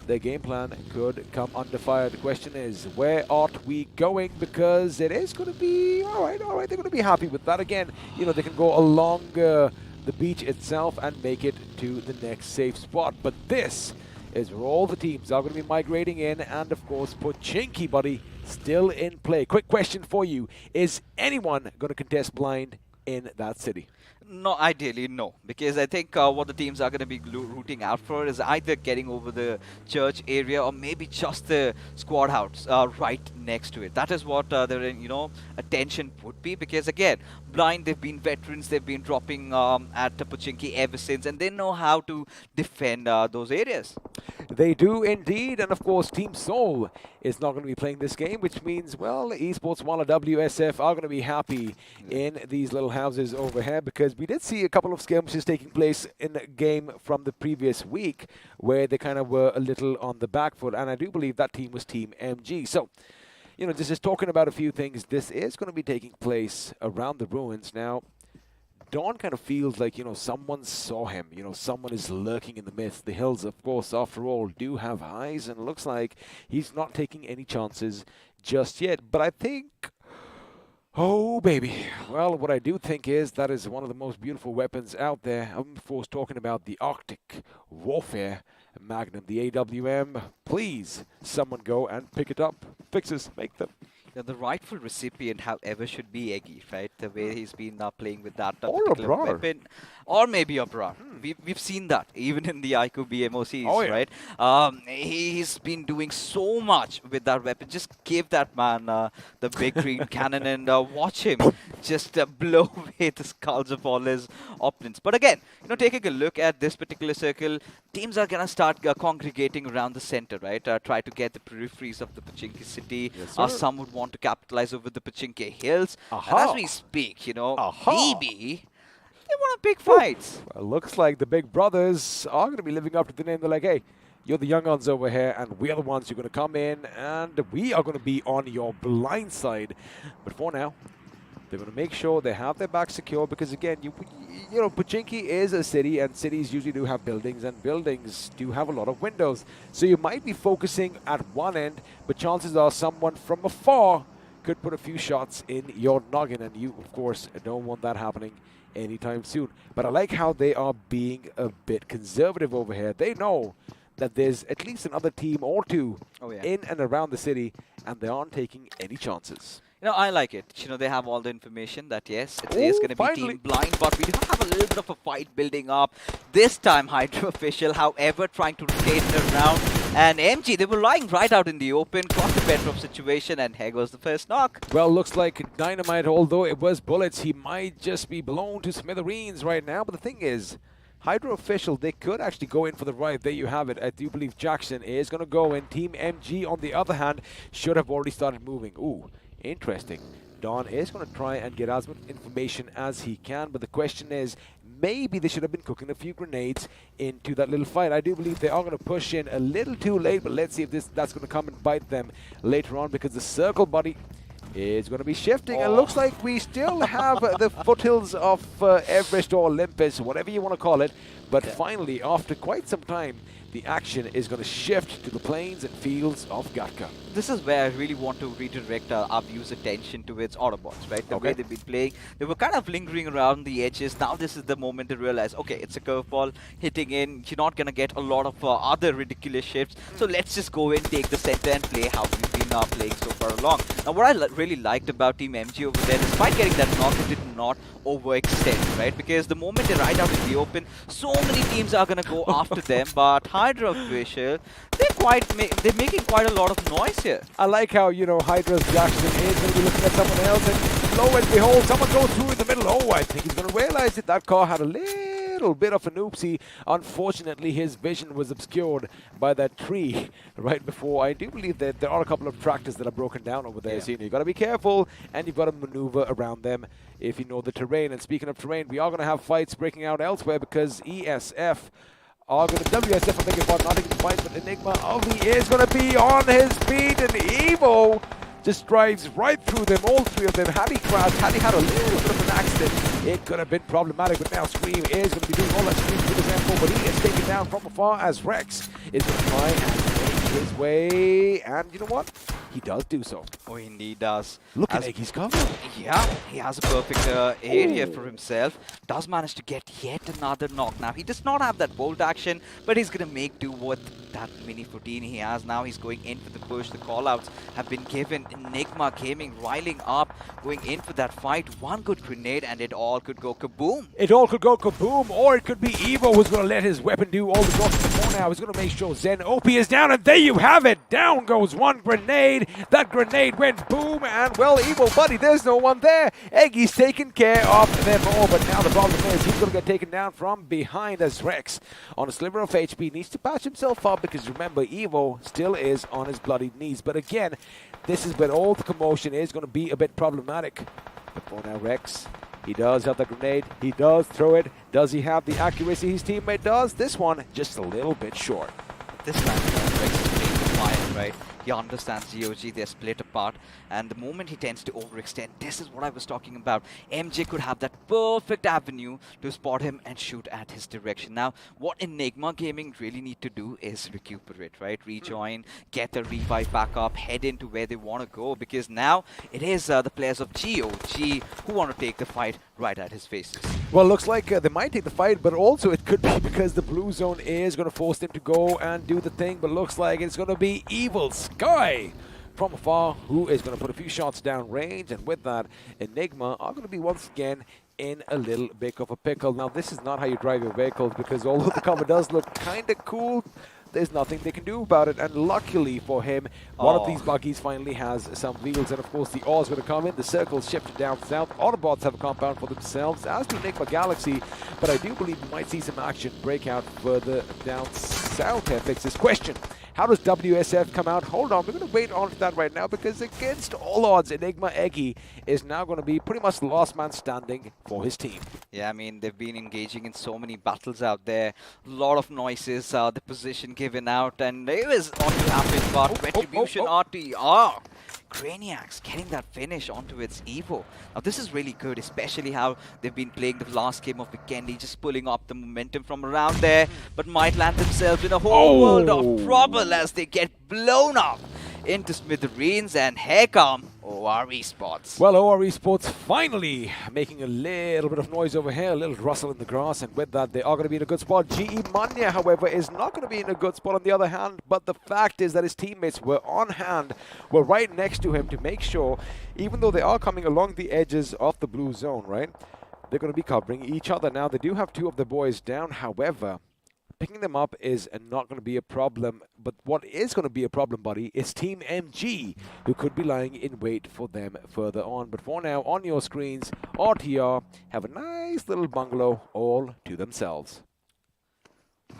their game plan could come under fire. The question is, where are we going? Because it is going to be, all right, they're going to be happy with that. Again, they can go along the beach itself and make it to the next safe spot. But this is where all the teams are going to be migrating in, and of course, Pochinki, buddy, still in play. Quick question for you. Is anyone going to contest blind in that city? No, ideally, no. Because I think what the teams are going to be rooting out for is either getting over the church area or maybe just the squad house right next to it. That is what their, attention would be. Because, again, blind, they've been veterans. They've been dropping at Pochinki ever since. And they know how to defend those areas. They do indeed. And, of course, Team Seoul is not going to be playing this game, which means, well, Esports Wala WSF are going to be happy in these little houses over here, because we did see a couple of skirmishes taking place in a game from the previous week where they kind of were a little on the back foot, and I do believe that team was Team MG. So, this is talking about a few things. This is going to be taking place around the ruins. Now, Dawn kind of feels like, someone saw him. Someone is lurking in the midst. The hills, of course, after all, do have eyes, and it looks like he's not taking any chances just yet. But I think, oh, baby. Well, what I do think is that is one of the most beautiful weapons out there. I'm, of course, talking about the Arctic Warfare Magnum, the AWM. Please, someone go and pick it up. Fixes, make them. The rightful recipient, however, should be Eggy, right? The way he's been now playing with that or particular Abrar. weapon. Or maybe Abrar. We've seen that, even in the iQOO BMOCs, Oh, yeah. right? He's been doing so much with that weapon. Just give that man the big green cannon and watch him just blow away the skulls of all his opponents. But again, taking a look at this particular circle, teams are going to start congregating around the center, right? Try to get the peripheries of the Pochinki city. Yes, Some would want to capitalize over the Pochinki hills. And as we speak, maybe they want to pick fights. Well, looks like the big brothers are going to be living up to the name. They're like, hey, you're the young ones over here, and we're the ones who are going to come in, and we are going to be on your blind side. But for now, they're going to make sure they have their back secure, because again, Pochinki is a city, and cities usually do have buildings, and buildings do have a lot of windows. So you might be focusing at one end, but chances are someone from afar could put a few shots in your noggin, and you, of course, don't want that happening anytime soon. But I like how they are being a bit conservative over here. They know that there's at least another team or two in and around the city, and they aren't taking any chances. You know, I like it. You know, they have all the information that yes, it is going to be finally. team blind, but we do have a little bit of a fight building up. This time, Hydra official, however, trying to rotate it around. And MG, they were lying right out in the open, got the better of situation, and here goes the first knock. Well, looks like Dynamite, although it was bullets, he might just be blown to smithereens right now. But the thing is, Hydra official, they could actually go in for the right. There you have it. I do believe Jackson is going to go in. Team MG, on the other hand, should have already started moving. Ooh, interesting. Don is going to try and get as much information as he can, but the question is, maybe they should have been cooking a few grenades into that little fight. I do believe they are going to push in a little too late, but let's see if that's going to come and bite them later on, because the circle buddy is going to be shifting, and looks like we still have the foothills of Everest or Olympus, whatever you want to call it, but finally, after quite some time, the action is going to shift to the plains and fields of Gatka. This is where I really want to redirect our viewers' attention towards Autobotz, right? The way they've been playing, they were kind of lingering around the edges. Now this is the moment to realize, okay, it's a curveball hitting in. You're not going to get a lot of other ridiculous shifts. So let's just go in, take the center, and play how we've been playing so far along. Now, what I really liked about Team MG over there, despite getting that knock, it did not overextend, right? Because the moment they ride out in the open, so many teams are going to go after them. But Hydra official, they're making quite a lot of noise here. I like how, you know, Hydra's Jackson is going to be looking at someone else, and lo and behold, someone goes through in the middle. Oh, I think he's going to realize that that car had a little bit of an oopsie. Unfortunately, his vision was obscured by that tree right before. I do believe that there are a couple of tractors that are broken down over there. So you've got to be careful, and you've got to maneuver around them if you know the terrain. And speaking of terrain, we are going to have fights breaking out elsewhere, because ESF are going to, WSF, I beg your pardon, not taking the fight, but Enigma, he is going to be on his feet, and Evo just drives right through them, all three of them. Had he crashed, had he had a little bit of an accident, it could have been problematic, but now Scream is going to be doing all that Scream with his M4, but he is taken down from afar as Rex is going to try and make his way, and you know what? He does do so. Oh, he indeed does. Look at Eggy's cover. Yeah, he has a perfect area for himself. Does manage to get yet another knock. Now, he does not have that bolt action, but he's going to make do with that mini 14 he has. Now he's going in for the push. The callouts have been given. Enigma Gaming riling up, going in for that fight. One good grenade, and it all could go kaboom. It all could go kaboom, or it could be Evo who's going to let his weapon do all the work before now. He's going to make sure Zen OP is down, and there you have it. Down goes one grenade. That grenade went boom, and well, Evo buddy, there's no one there. Eggy's taking care of them all, but now the problem is he's going to get taken down from behind as Rex, on a sliver of HP, needs to patch himself up, because remember, Evo still is on his bloody knees. But again, this is where all the commotion is going to be a bit problematic. But for now, Rex, he does have the grenade. He does throw it. Does he have the accuracy his teammate does? This one, just a little bit short. This time, Rex is playing defiant, right? He understands GOG, they're split apart, and the moment he tends to overextend, this is what I was talking about. MJ could have that perfect avenue to spot him and shoot at his direction. Now, what Enigma Gaming really need to do is recuperate, right? Rejoin, get the revive back up, head into where they want to go, because now it is the players of GOG who want to take the fight right at his faces. Well, looks like they might take the fight, but also it could be because the blue zone is going to force them to go and do the thing, but looks like it's going to be Evil Sky from afar, who is going to put a few shots down range, and with that, Enigma are going to be once again in a little bit of a pickle. Now, this is not how you drive your vehicles, because although the cover does look kind of cool, there's nothing they can do about it, and luckily for him, one of these buggies finally has some wheels, and of course the ore is going to come in. The circle's shifted down south. Autobots have a compound for themselves, as do Enigma Galaxy, but I do believe we might see some action break out further down south here. Fix this question. How does WSF come out? Hold on, we're going to wait on to that right now, because against all odds, Enigma Eggy is now going to be pretty much the last man standing for his team. Yeah, I mean, they've been engaging in so many battles out there. A lot of noises, the position given out, and it was on to happen, but Retribution RTR. Craniacs getting that finish onto its Evo. Now this is really good, especially how they've been playing the last game of Vikendi, just pulling up the momentum from around there, but might land themselves in a whole world of trouble as they get blown up into smithereens, and here come OR Esports. Well, OR Esports finally making a little bit of noise over here, a little rustle in the grass, and with that, they are going to be in a good spot. GE Manya, however, is not going to be in a good spot on the other hand, but the fact is that his teammates were on hand, were right next to him to make sure, even though they are coming along the edges of the blue zone, right, they're going to be covering each other. Now, they do have two of the boys down, however, picking them up is not going to be a problem, but what is going to be a problem, buddy, is Team MG, who could be lying in wait for them further on. But for now, on your screens, RTR have a nice little bungalow all to themselves.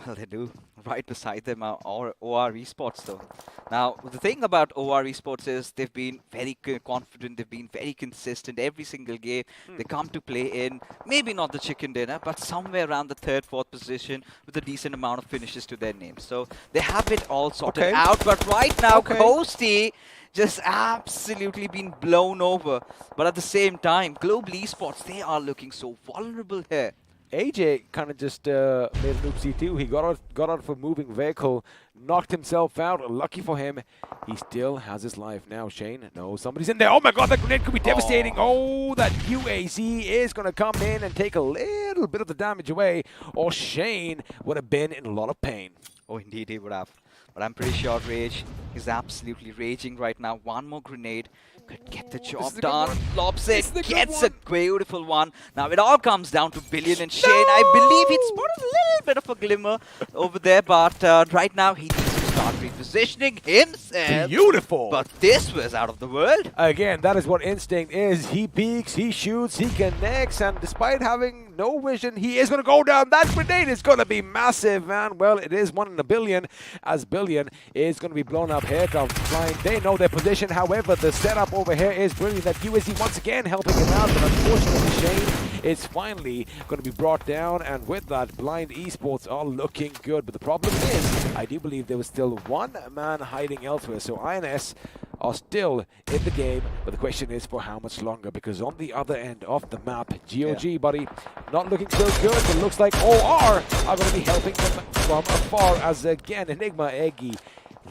Well, they do. Right beside them are OR Esports, though. Now, the thing about OR Esports is they've been very confident, they've been very consistent every single game. They come to play in, maybe not the chicken dinner, but somewhere around the 3rd, 4th position with a decent amount of finishes to their name. So they have it all sorted out. But right now, Coasty just absolutely been blown over. But at the same time, Global Esports, they are looking so vulnerable here. AJ kind of just made an oopsie too. He got out of a moving vehicle, knocked himself out. Lucky for him, he still has his life now. Shane, no, somebody's in there. Oh my God, that grenade could be devastating. Oh, that UAZ is going to come in and take a little bit of the damage away, or Shane would have been in a lot of pain. Oh, indeed he would have. But I'm pretty sure Rage is absolutely raging right now. One more grenade could get the job done. Lobs it, gets a beautiful one. Now it all comes down to Billion and Shane. I believe he spotted a little bit of a glimmer over there, but right now he needs to start repositioning himself. Beautiful! But this was out of the world. Again, that is what Instinct is. He peeks, he shoots, he connects, and despite having no vision, he is going to go down. That grenade is going to be massive, man. Well, it is 1 in a billion, as Billion is going to be blown up. Here comes Flying. They know their position. However, the setup over here is brilliant. That USC once again helping him out, but unfortunately, Shane is finally going to be brought down, and with that, Blind Esports are looking good. But the problem is, I do believe there was still one man hiding elsewhere, so INS are still in the game, but the question is for how much longer, because on the other end of the map, GOG, buddy, not looking so good, but looks like OR are going to be helping them from afar, as again, Enigma Eggy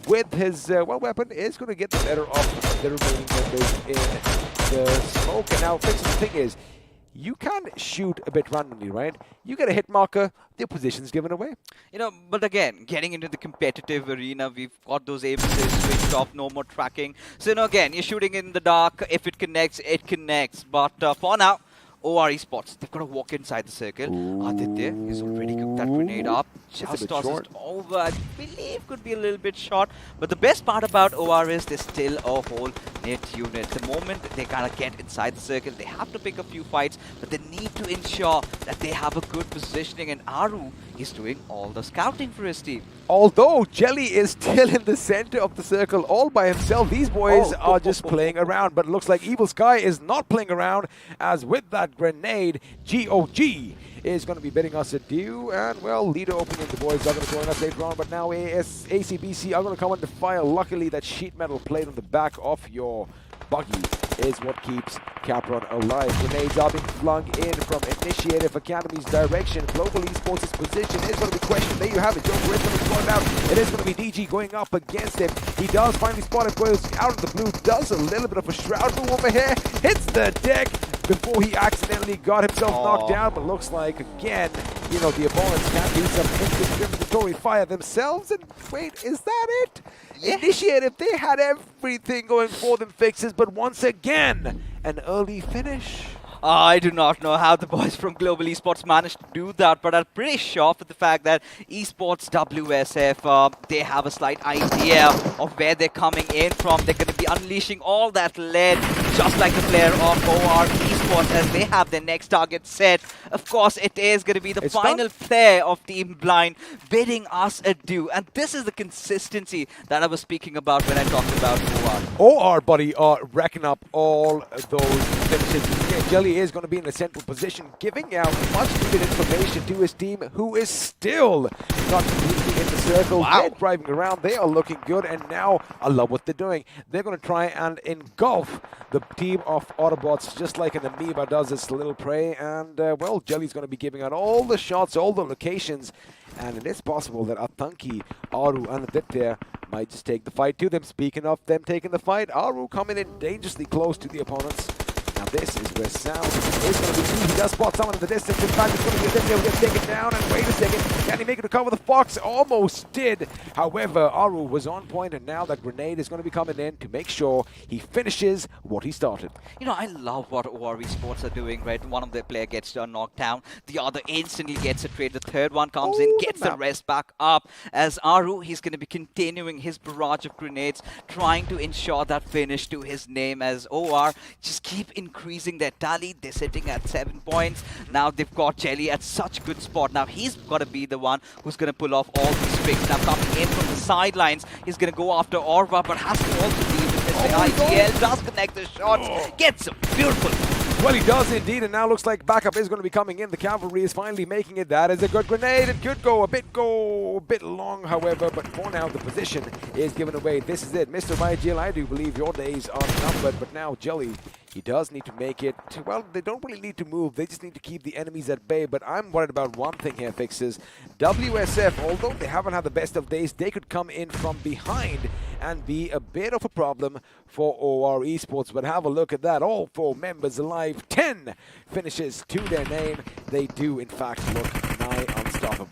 with his weapon is going to get the better of the remaining members in the smoke. And now, the thing is, you can't shoot a bit randomly, right? You get a hit marker, their position's given away. You know, but again, getting into the competitive arena, we've got those aimers switched off, no more tracking. So, you know, again, you're shooting in the dark. If it connects, it connects. But for now, OR Esports, they've got to walk inside the circle. Aditya has already cooked that grenade up. Just tosses it over. I believe could be a little bit short. But the best part about OR is there's still a whole net unit. The moment they kind of get inside the circle, they have to pick a few fights, but they need to ensure that they have a good positioning. And Aru is doing all the scouting for his team. Although Jelly is still in the center of the circle all by himself, these boys are just playing around. But it looks like Evil Sky is not playing around, as with that grenade, GOG is going to be bidding us adieu. And, well, leader opening, the boys are going to join us later on. But now ACBC are going to come under fire. Luckily, that sheet metal plate on the back of your buggy is what keeps Capron alive. Grenades are being flung in from Initiative Academy's direction. Global Esports' position is going to be questioned. There you have it. Joe Griffin is going out. It is going to be DG going up against him. He does finally spot him. Goes out of the blue. Does a little bit of a shroud move over here. Hits the deck before he accidentally got himself knocked down. But looks like, again, you know, the opponents can do some indiscriminatory fire themselves. And wait, is that it? Yes. Initiative, they had everything going for them, fixes, but once again, an early finish. I do not know how the boys from Global Esports managed to do that, but I'm pretty sure for the fact that Esports WSF, they have a slight idea of where they're coming in from. They're going to be unleashing all that lead, just like the player of OR Esports, as they have their next target set. Of course, it is going to be the final player of Team Blind bidding us adieu. And this is the consistency that I was speaking about when I talked about OR. OR, buddy, are racking up all those finishes. Jelly is going to be in a central position, giving out much needed information to his team, who is still not completely in the circle. Wow. They're driving around. They are looking good, and now I love what they're doing. They're going to try and engulf the team of Autobotz, just like an amoeba does its little prey. And, well, Jelly's going to be giving out all the shots, all the locations. And it is possible that Atanki, Aru, and Aditya might just take the fight to them. Speaking of them taking the fight, iQOO coming in dangerously close to the opponents. Now this is where Sound is going to be key. He does spot someone in the distance. In fact, it's going to be a thing that will get taken down. And wait a second, can he make it to cover the Fox? Almost did. However, iQOO was on point, and now that grenade is going to be coming in to make sure he finishes what he started. You know, I love what OR Esports are doing, right? One of their player gets knocked down, the other instantly gets a trade, the third one comes in, gets the rest back up. As iQOO, he's going to be continuing his barrage of grenades, trying to ensure that finish to his name, as OR just keep increasing their tally. They're sitting at 7 points. Now they've got Jelly at such a good spot. Now he's got to be the one who's going to pull off all these tricks. Now coming in from the sidelines, he's going to go after Orva, but has to also deal with this. IGL does connect the shots, gets him. Beautiful. Well, he does indeed, and now looks like backup is going to be coming in. The cavalry is finally making it. That is a good grenade. It could go a bit long, however, but for now the position is given away. This is it. Mr. IGL, I do believe your days are numbered, but now Jelly, he does need to make it. Well, they don't really need to move. They just need to keep the enemies at bay. But I'm worried about one thing here, Fixes. WSF, although they haven't had the best of days, they could come in from behind and be a bit of a problem for OR Esports. But have a look at that. All 4 members alive. 10 finishes to their name. They do, in fact, look nigh unstoppable.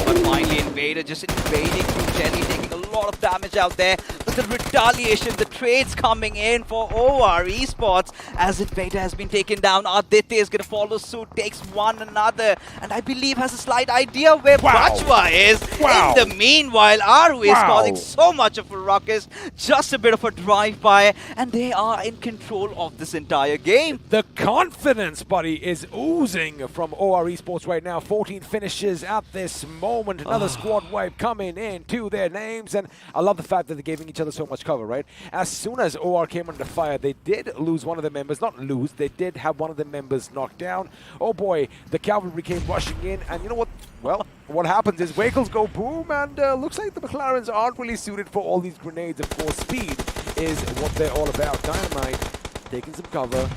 But finally, Invader just invading through Jelly, taking a lot of damage out there. But the retaliation, the trades coming in for OR Esports as Invader has been taken down. Aditya is going to follow suit, takes one another, and I believe has a slight idea where Bajwa is. In the meanwhile, iQOO is causing so much of a ruckus, just a bit of a drive-by, and they are in control of this entire game. The confidence, buddy, is oozing from OR Esports right now. 14 finishes at this moment. Another squad wipe coming in to their names, and I love the fact that they're giving each other so much cover, right? As soon as OR came under fire, they did lose one of their members. Not lose, they did have one of the members knocked down. Oh boy, the cavalry came rushing in, and you know what? Well, what happens is vehicles go boom, and looks like the McLarens aren't really suited for all these grenades. Of course, speed is what they're all about. Dynamite taking some cover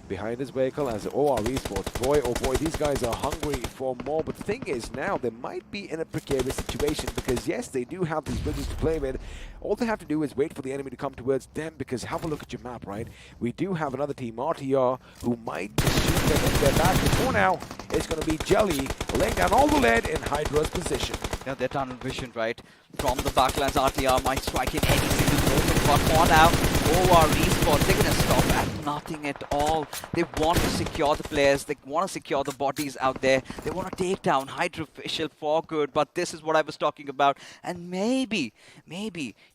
behind his vehicle as OR Esports. Boy, oh boy, these guys are hungry for more. But the thing is now they might be in a precarious situation because, yes, they do have these bridges to play with. All they have to do is wait for the enemy to come towards them, because have a look at your map, right? We do have another team, RTR, who might shoot them in their back. But for now, it's going to be Jelly laying down all the lead in Hydra's position. Yeah, they're tunnel vision, right? From the backlines, RTR might strike in any single moment. But for now, OR Esports, they're going to stop at nothing at all. They want to secure the players. They want to secure the bodies out there. They want to take down Hydra official for good. But this is what I was talking about. And maybe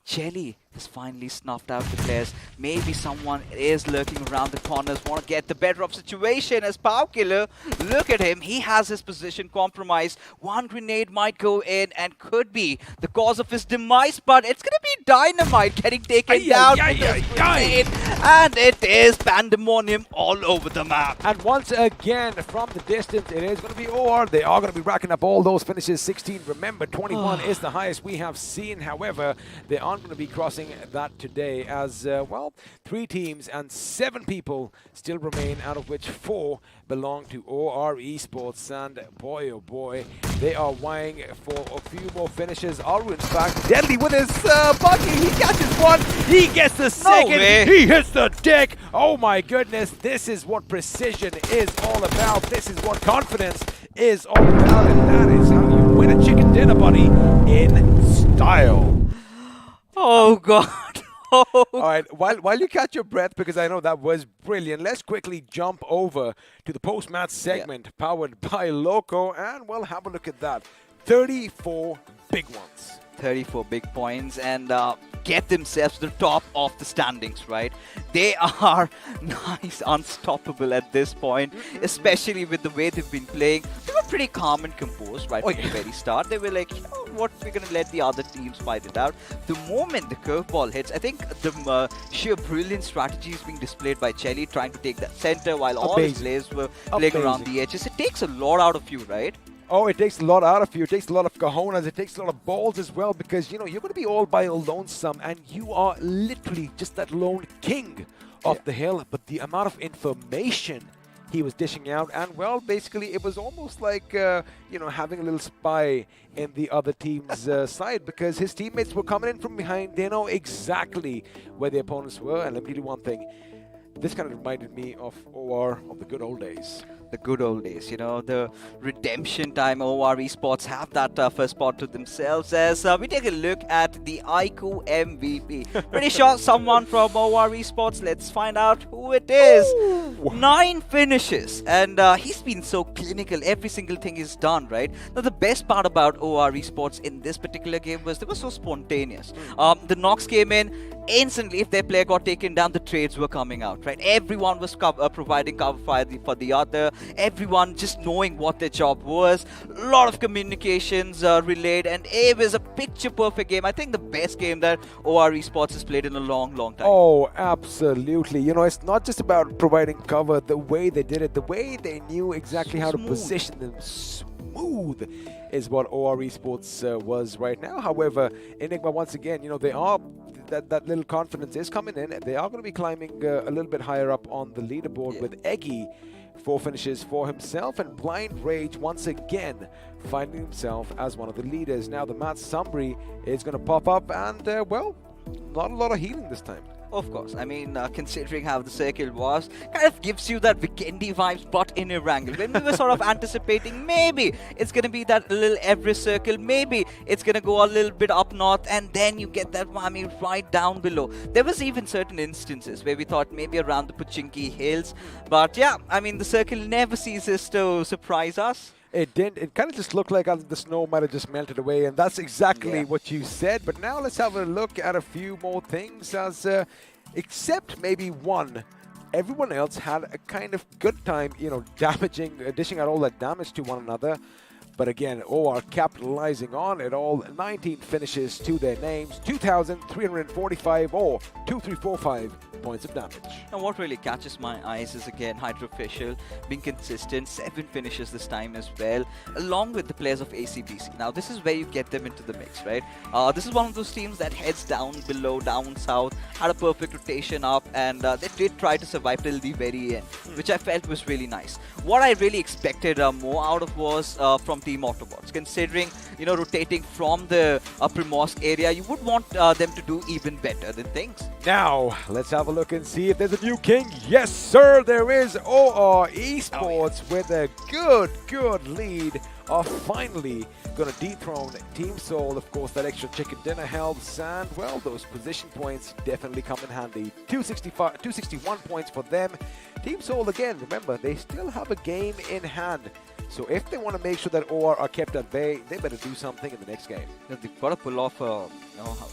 Jelly has finally snuffed out the players. Maybe someone is lurking around the corners, want to get the better of situation as Powkiller. Look at him. He has his position compromised. One grenade might go in and could be the cause of his demise, but it's going to be Dynamite getting taken down with this grenade. And it is pandemonium all over the map. And once again, from the distance, it is going to be OR. They are going to be racking up all those finishes. 16, remember, 21 is the highest we have seen. However, they aren't going to be crossing that today as, well, 3 teams and 7 people still remain, out of which 4 belong to OR Esports. And boy, oh boy, they are vying for a few more finishes. iQOO, in fact, deadly with his buggy. He catches one. He gets the second. He hits the deck. Oh my goodness. This is what precision is all about. This is what confidence is all about. And that is how you win a chicken dinner, buddy, in style. Oh, God. Oh. All right, while you catch your breath, because I know that was brilliant, let's quickly jump over to the post-match segment powered by Loco, and, well, have a look at that. 34 big ones. 34 big points and get themselves to the top of the standings, right? They are nice, unstoppable at this point, especially with the way they've been playing. They were pretty calm and composed right from the very start. They were like, you know what, we're going to let the other teams fight it out. The moment the curveball hits, I think the sheer brilliant strategy is being displayed by Chelly, trying to take that center while all his players were playing around the edges. It takes a lot out of you, right? Oh, it takes a lot out of you. It takes a lot of cojones. It takes a lot of balls as well, because, you know, you're going to be all by your lonesome, and you are literally just that lone king of the hill. But the amount of information he was dishing out, and well, basically it was almost like having a little spy in the other team's side, because his teammates were coming in from behind. They know exactly where the opponents were, and let me do one thing. This kind of reminded me of OR of the good old days. The good old days, the redemption time. OR Esports have that first spot to themselves as we take a look at the iQOO MVP. Pretty sure someone from OR Esports. Let's find out who it is. Ooh. 9 finishes, and he's been so clinical. Every single thing is done, right? Now, the best part about OR Esports in this particular game was they were so spontaneous. The knocks came in instantly. If their player got taken down, the trades were coming out, right? Everyone was providing cover fire for the other. Everyone just knowing what their job was. A lot of communications relayed, and it was a picture-perfect game. I think the best game that OR Esports has played in a long, long time. Oh, absolutely. It's not just about providing cover. The way they did it, the way they knew exactly how to position them smooth is what OR Esports was right now. However, Enigma, once again, they are... That little confidence is coming in. They are going to be climbing a little bit higher up on the leaderboard with Eggy. 4 finishes for himself, and Blind Rage once again finding himself as one of the leaders. Now the Matt Sumbri is going to pop up, and well, not a lot of healing this time. Of course, I mean, considering how the circle was, kind of gives you that Vikendi vibes, but in Erangel. When we were sort of anticipating maybe it's going to be that little Everest circle, maybe it's going to go a little bit up north, and then you get that Whammy right down below. There was even certain instances where we thought maybe around the Pochinki Hills, but yeah, I mean, the circle never ceases to surprise us. It didn't. It kind of just looked like the snow might have just melted away, and that's exactly what you said. But now let's have a look at a few more things, as except maybe one. Everyone else had a kind of good time, dishing out all that damage to one another. But again, OR capitalizing on it all. 19 finishes to their names, 2,345 or 2,345 points of damage. And what really catches my eyes is, again, Hydra official being consistent. 7 finishes this time as well, along with the players of ACBC. Now, this is where you get them into the mix, right? This is one of those teams that heads down below, down south, had a perfect rotation up, and they did try to survive till the very end, which I felt was really nice. What I really expected more out of was from Team Autobotz. Considering, rotating from the Primorsk area, you would want them to do even better than things. Now, let's have a look and see if there's a new king. Yes, sir, there is. OR Esports with a good lead are finally going to dethrone Team Soul. Of course, that extra chicken dinner helps, and well, those position points definitely come in handy. 261 points for them. Team Soul, again, remember, they still have a game in hand. So if they want to make sure that OR are kept at bay, they better do something in the next game. They've got to pull off a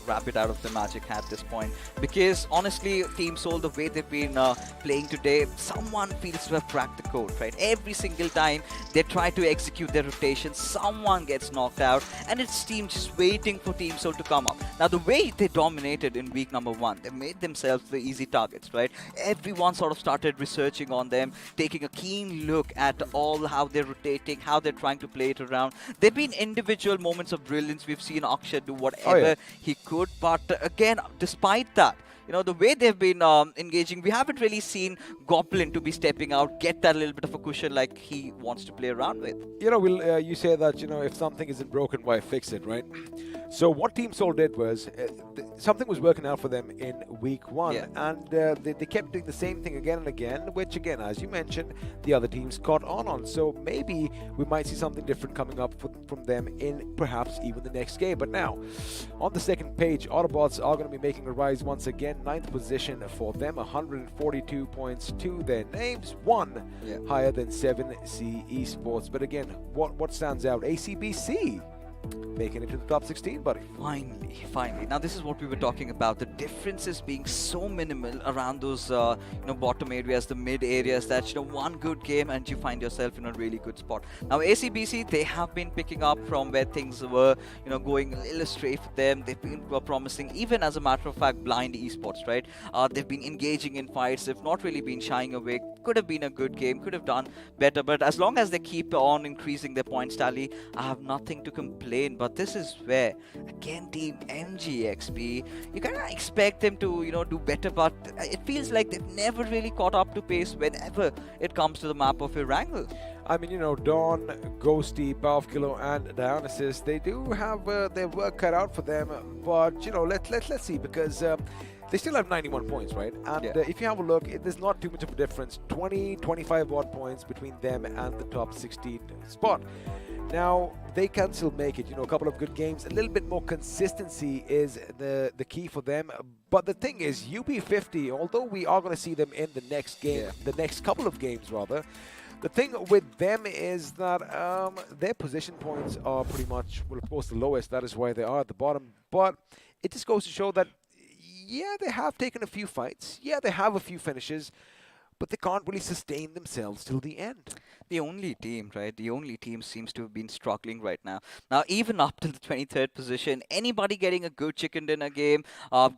rabbit out of the magic hat at this point, because honestly, Team Soul, the way they've been playing today, someone feels to have cracked the code, right? Every single time they try to execute their rotation, someone gets knocked out, and it's Team just waiting for Team Soul to come up. Now, the way they dominated in week number 1, they made themselves the easy targets, right? Everyone sort of started researching on them, taking a keen look at all how they're rotating, how they're trying to play it around. There've been individual moments of brilliance. We've seen Akshay do whatever he could, but again, despite that, the way they've been engaging, we haven't really seen Goblin to be stepping out, get that little bit of a cushion like he wants to play around with. You say that, if something isn't broken, why fix it, right? So what Team Soul did was, something was working out for them in week 1, and they kept doing the same thing again and again, which again, as you mentioned, the other teams caught on. So maybe we might see something different coming up from them in perhaps even the next game. But now, on the second page, Autobotz are going to be making a rise once again. 9th position for them, 142 points to their names, 1 higher than 7C Esports. But again, what stands out? ACBC making it to the top 16, buddy. Finally. Now, this is what we were talking about. The differences being so minimal around those, bottom areas, the mid areas, that, one good game and you find yourself in a really good spot. Now, ACBC, they have been picking up from where things were, going a little astray for them. They've been promising, even as a matter of fact, blind esports, right? They've been engaging in fights. They've not really been shying away. Could have been a good game, could have done better, but as long as they keep on increasing their points tally, I have nothing to complain lane, but this is where, again, Team NGXP, you kind of expect them to, do better, but it feels like they've never really caught up to pace whenever it comes to the map of Erangel. I mean, Dawn, Ghosty, Balfkilo, and Dionysus, they do have their work cut out for them, but, let's see, because they still have 91 points, right? And if you have a look, there's not too much of a difference. 20, 25 odd points between them and the top 16 spot. Now, they can still make it, a couple of good games. A little bit more consistency is the key for them. But the thing is, UB50, although we are going to see them in the next game, the next couple of games rather, the thing with them is that their position points are pretty much, well, of course, the lowest. That is why they are at the bottom. But it just goes to show that yeah, they have taken a few fights. Yeah, they have a few finishes, but they can't really sustain themselves till the end. The only team, right? The only team seems to have been struggling right now. Now, even up to the 23rd position, anybody getting a good chicken dinner game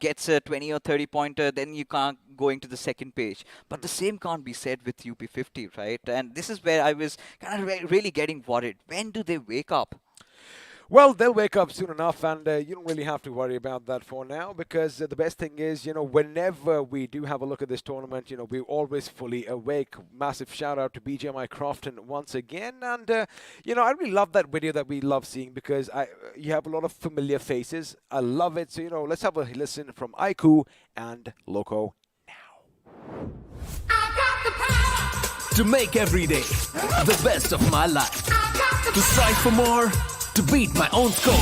gets a 20 or 30 pointer, then you can't go into the second page. But the same can't be said with UP50, right? And this is where I was kind of really getting worried. When do they wake up? Well, they'll wake up soon enough, and you don't really have to worry about that for now, because the best thing is, whenever we do have a look at this tournament, we're always fully awake. Massive shout out to BGMI Crofton once again, and I really love that video that we love seeing, because you have a lot of familiar faces. I love it. So let's have a listen from iQOO and Loco now. To make every day the best of my life, to strive for more, to beat my own score,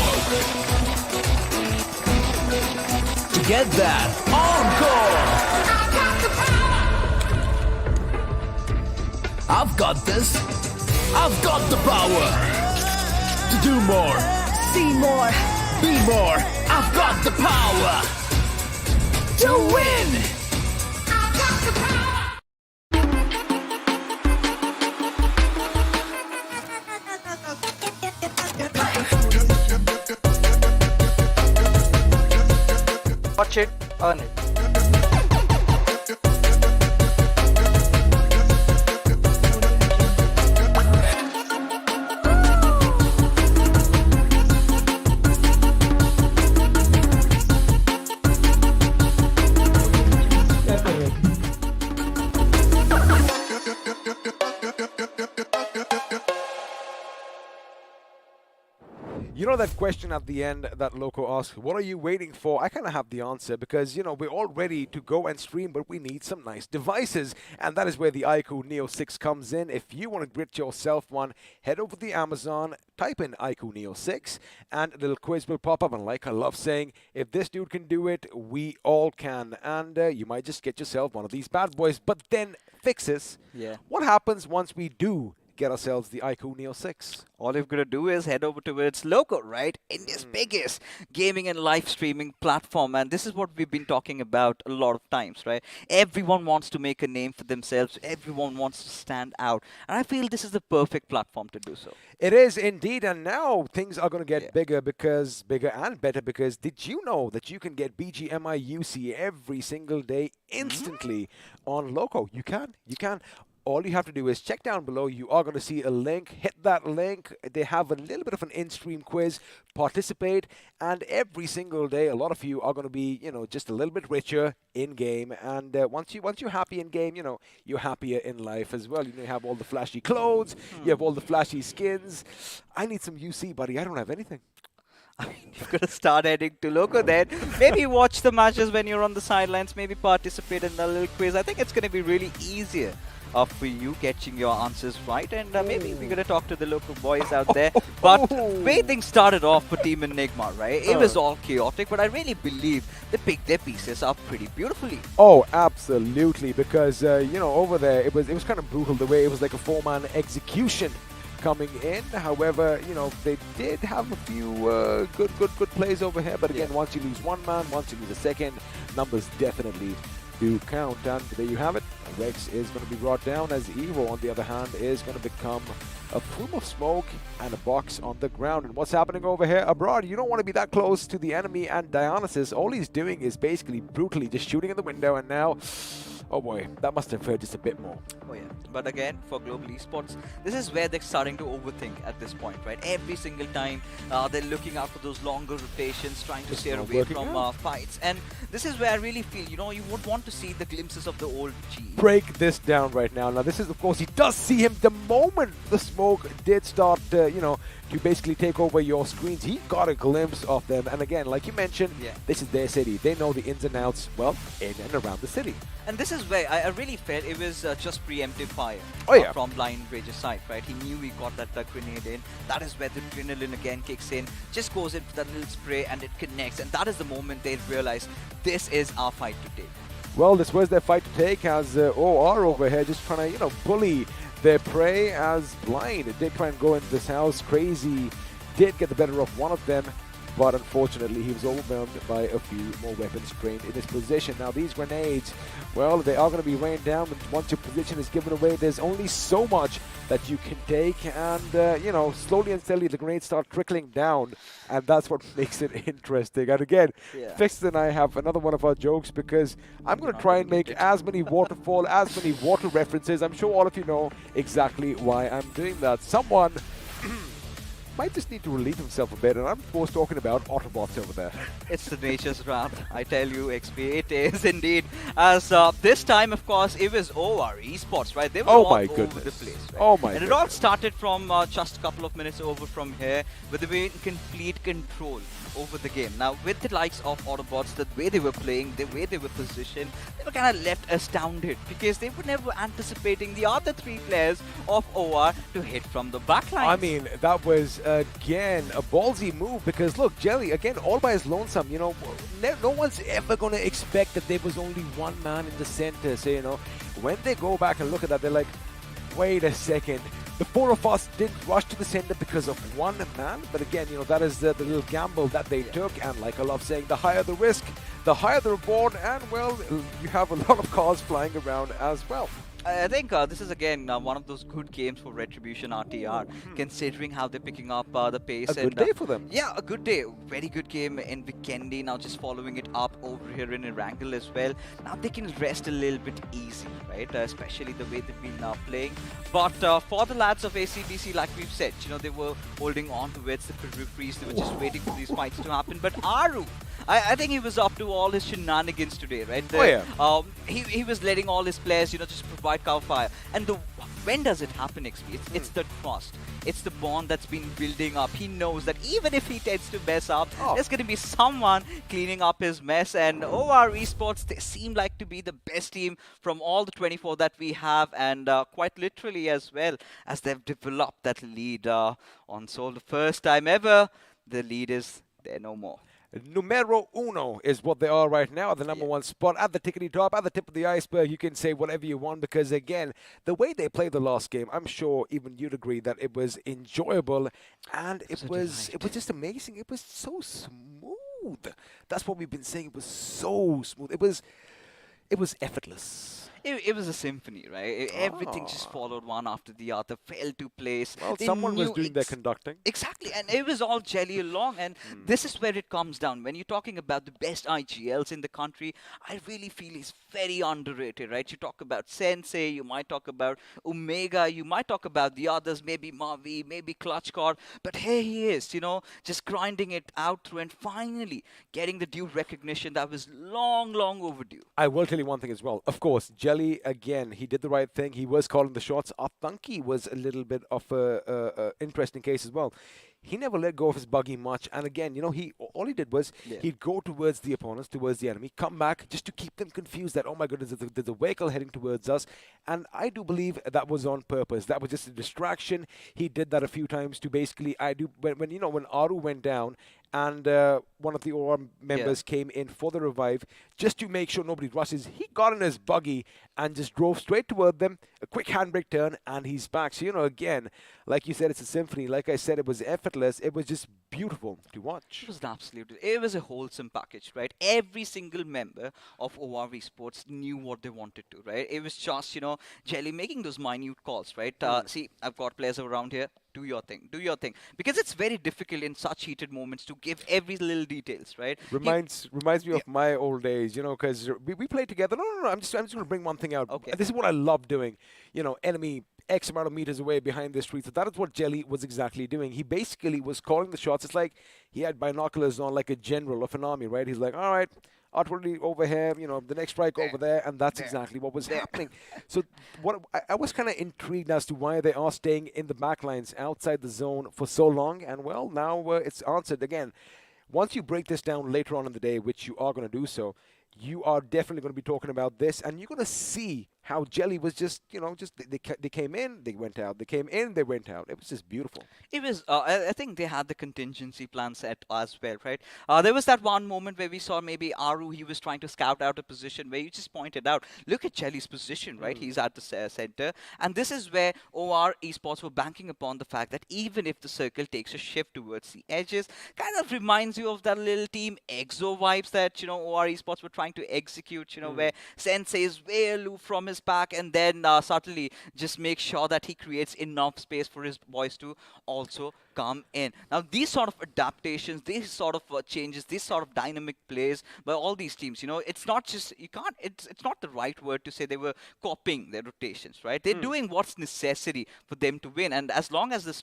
to get that encore. I've got this. I've got the power to do more, see more, be more. I've got the power to win. I've got the power. Watch it, earn it. That question at the end that Loco asked, what are you waiting for? I kind of have the answer, because, we're all ready to go and stream, but we need some nice devices. And that is where the iQOO Neo 6 comes in. If you want to grit yourself one, head over to the Amazon, type in iQOO Neo 6, and a little quiz will pop up. And like I love saying, if this dude can do it, we all can. And you might just get yourself one of these bad boys. But then, fixes. Yeah. What happens once we do get ourselves the iQOO Neo 6? All you've got to do is head over towards Loco, right? India's biggest gaming and live streaming platform. And this is what we've been talking about a lot of times, right? Everyone wants to make a name for themselves. Everyone wants to stand out. And I feel this is the perfect platform to do so. It is indeed. And now things are going to get bigger and better, because did you know that you can get BGMI UC every single day instantly on Loco? You can. All you have to do is check down below. You are going to see a link. Hit that link. They have a little bit of an in-stream quiz. Participate. And every single day, a lot of you are going to be, just a little bit richer in-game. And once you're happy in-game, you're happier in life as well. You have all the flashy clothes. You have all the flashy skins. I need some UC, buddy. I don't have anything. I mean, you've got to start heading to Loco then. Maybe watch the matches when you're on the sidelines. Maybe participate in the little quiz. I think it's going to be really easier for you getting your answers right, and maybe we're going to talk to the local boys out there. But the way things started off for Team Enigma, right? It was all chaotic, but I really believe they picked their pieces up pretty beautifully. Oh, absolutely, because over there it was kind of brutal the way it was like a four-man execution coming in. However, they did have a few good plays over here, but again, once you lose one man, once you lose a second, numbers definitely do count. And there you have it. Rex is going to be brought down, as Evo, on the other hand, is going to become a plume of smoke and a box on the ground. And what's happening over here abroad? You don't want to be that close to the enemy, and Dionysus, all he's doing is basically brutally just shooting in the window. And now Oh boy, that must have hurt just a bit more. Oh yeah, but again, for global esports, this is where they're starting to overthink at this point, right? Every single time they're looking out for those longer rotations, trying to steer away from fights. And this is where I really feel, you would want to see the glimpses of the old G. Break this down right now. Now this is, of course, he does see him the moment the smoke did start, to basically take over your screens. He got a glimpse of them. And again, like you mentioned, this is their city. They know the ins and outs, well, in and around the city. And this is where I really felt it was just preemptive fire from Blind Rage's side, right? He knew he got that grenade in. That is where the adrenaline again kicks in, just goes in for that little spray and it connects. And that is the moment they realize this is our fight to take. Well, this was their fight to take as OR over here just trying to, bully their prey as Blind. Did try and go into this house. Crazy did get the better of one of them. But unfortunately, he was overwhelmed by a few more weapons trained in his position. Now, these grenades, well, they are going to be rained down. Once your position is given away, there's only so much that you can take. And, slowly and steadily, the grenades start trickling down. And that's what makes it interesting. And again, Fixed and I have another one of our jokes because I'm going to try and make as many waterfall, as many water references. I'm sure all of you know exactly why I'm doing that. Someone might just need to relieve himself a bit, and I'm of course talking about Autobotz over there. It's the nature's round, I tell you, XP, it is indeed. As this time, of course, it was OR Esports, right? They were all over the place, right? Oh my And it all started from just a couple of minutes over from here, with the way in complete control over the game. Now, with the likes of Autobotz, the way they were playing, the way they were positioned, they were kind of left astounded because they were never anticipating the other three players of OR to hit from the backline. I mean, that was, again, a ballsy move because, look, Jelly, again, all by his lonesome, no one's ever going to expect that there was only one man in the center. So, when they go back and look at that, they're like, wait a second. The four of us didn't rush to the center because of one man, but again, that is the little gamble that they took, and like I love saying, the higher the risk, the higher the reward, and well, you have a lot of cars flying around as well. I think this is again one of those good games for Retribution RTR, considering how they're picking up the pace. A good day for them. Yeah, a good day. Very good game in Vikendi. Now just following it up over here in Erangel as well. Now they can rest a little bit easy, right? Especially the way they've been playing. But for the lads of ACBC, like we've said, they were holding on to it. The referees, they were just waiting for these fights to happen. But Aru, I think he was up to all his shenanigans today, right? He was letting all his players, just provide cover fire. And when does it happen, XP? It's the trust. It's the bond that's been building up. He knows that even if he tends to mess up, there's going to be someone cleaning up his mess. And OR Esports, they seem like to be the best team from all the 24 that we have, and quite literally as well, as they've developed that lead on Seoul. The first time ever, the lead is there no more. Numero uno is what they are right now at the number one spot, at the tickety top, at the tip of the iceberg. You can say whatever you want because, again, the way they played the last game, I'm sure even you'd agree that it was enjoyable and it was just amazing. It was so smooth. That's what we've been saying. It was so smooth. It was effortless. It was a symphony, right? Everything just followed one after the other, fell to place. Well, someone was doing their conducting. Exactly, and it was all jelly along, and this is where it comes down. When you're talking about the best IGLs in the country, I really feel he's very underrated, right? You talk about Sensei, you might talk about Omega, you might talk about the others, maybe Mavi, maybe Clutchcord, but here he is, just grinding it out through and finally getting the due recognition that was long, long overdue. I will tell you one thing as well. Of course, Jelly, again, he did the right thing. He was calling the shots. Atanki was a little bit of a interesting case as well. He never let go of his buggy much. And again, all he did was he'd go towards the opponents, towards the enemy, come back just to keep them confused that, oh my goodness, there's a vehicle heading towards us. And I do believe that was on purpose. That was just a distraction. He did that a few times to basically, when Aru went down and one of the OR members came in for the revive, just to make sure nobody rushes, he got in his buggy and just drove straight toward them, a quick handbrake turn, and he's back. So, again, like you said, it's a symphony. Like I said, it was effortless. It was just beautiful to watch. It was a wholesome package, right? Every single member of OR Esports knew what they wanted to, right? It was just, Jelly making those minute calls, right? See, I've got players around here. Do your thing. Because it's very difficult in such heated moments to give every little details, right? Reminds me of my old days, you know, because we played together. No. I'm just going to bring one thing out. Okay. This is what I love doing. You know, enemy X amount of meters away behind the street. So that is what Jelly was exactly doing. He basically was calling the shots. It's like he had binoculars on, like a general of an army, right? He's like, all right, artillery over here, you know, the next strike over there, and that's exactly what was happening. So what I was kind of intrigued as to why they are staying in the back lines outside the zone for so long, and well, now it's answered again. Once you break this down later on in the day, which you are going to do so, you are definitely going to be talking about this, and you're going to see how Jelly was just, you know, just they came in, they went out. They came in, they went out. It was just beautiful. It was, I think they had the contingency plan set as well, right? There was that one moment where we saw maybe Aru, he was trying to scout out a position where you just pointed out, look at Jelly's position, right? He's at the center. And this is where OR Esports were banking upon the fact that even if the circle takes a shift towards the edges, kind of reminds you of that little team EXO vibes that, you know, OR Esports were trying to execute, you know, where Sensei is way aloof from his back and then subtly just make sure that he creates enough space for his boys to also come in. Now, these sort of adaptations, these sort of changes, these sort of dynamic plays by all these teams, you know, it's not just, it's not the right word to say they were copying their rotations, right? They're doing what's necessary for them to win. And as long as the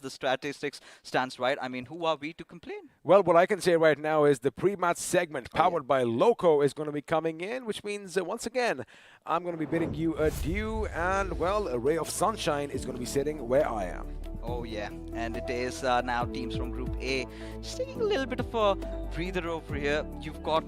statistics stands right, I mean, who are we to complain? Well, what I can say right now is the pre-match segment powered by Loco is going to be coming in, which means once again, I'm going to be bidding you adieu, and well, a ray of sunshine is going to be sitting where I am. Oh yeah, and it is now teams from Group A just taking a little bit of a breather over here. You've got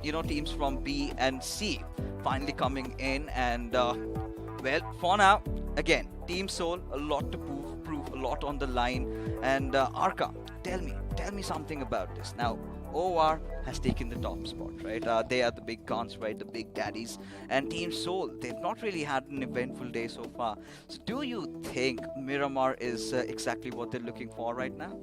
you know, teams from B and C finally coming in, and well, for now, again, Team Seoul, a lot to prove, a lot on the line, and Arka, tell me something about this now. OR has taken the top spot, right? They are the big guns, right? The big daddies. And Team Seoul, they've not really had an eventful day so far. So do you think Miramar is exactly what they're looking for right now?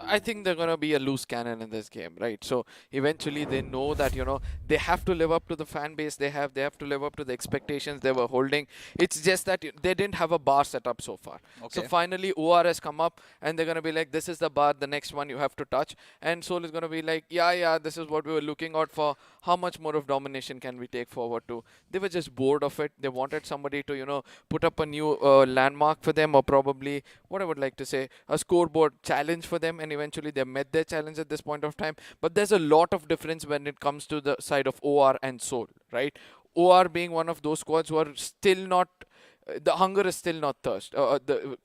I think they're going to be a loose cannon in this game, right? So eventually they know that, you know, they have to live up to the fan base they have. They have to live up to the expectations they were holding. It's just that they didn't have a bar set up so far. Okay. So finally OR has come up and they're going to be like, this is the bar, the next one you have to touch. And Seoul is going to be like, yeah, this is what we were looking out for. How much more of domination can we take forward to? They were just bored of it. They wanted somebody to, you know, put up a new landmark for them, or probably, what I would like to say, a scoreboard challenge for them. And eventually they met their challenge at this point of time. But there's a lot of difference when it comes to the side of OR and Seoul, right? OR being one of those squads who are still not, the hunger is still not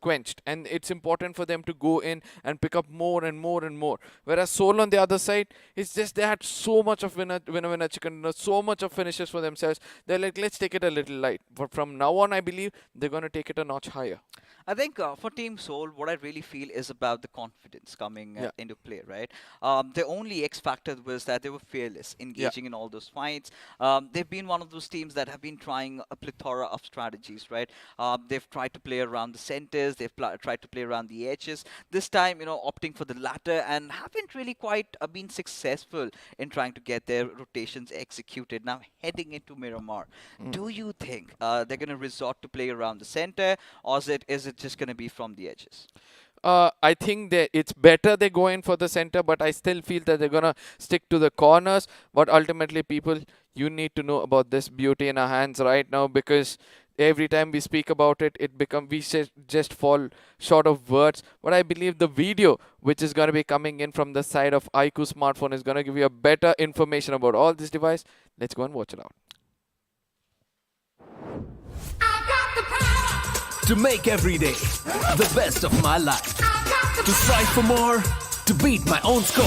quenched, and it's important for them to go in and pick up more and more and more. Whereas Seoul on the other side, it's just they had so much of winner chicken, so much of finishes for themselves. They're like, let's take it a little light. But from now on, I believe they're going to take it a notch higher. I think for Team Seoul, what I really feel is about the confidence coming into play, right? The only X factor was that they were fearless, engaging in all those fights. They've been one of those teams that have been trying a plethora of strategies, right? They've tried to play around the centers, they've tried to play around the edges. This time, you know, opting for the latter, and haven't really quite been successful in trying to get their rotations executed. Now, heading into Miramar, do you think they're going to resort to play around the center, or is it just going to be from the edges? I think that it's better they go in for the center, but I still feel that they're going to stick to the corners. But ultimately, people, you need to know about this beauty in our hands right now, because every time we speak about it, we just fall short of words. But I believe the video, which is going to be coming in from the side of iQOO smartphone, is going to give you a better information about all this device. Let's go and watch it out. To make every day the best of my life. To strive for more, to beat my own score.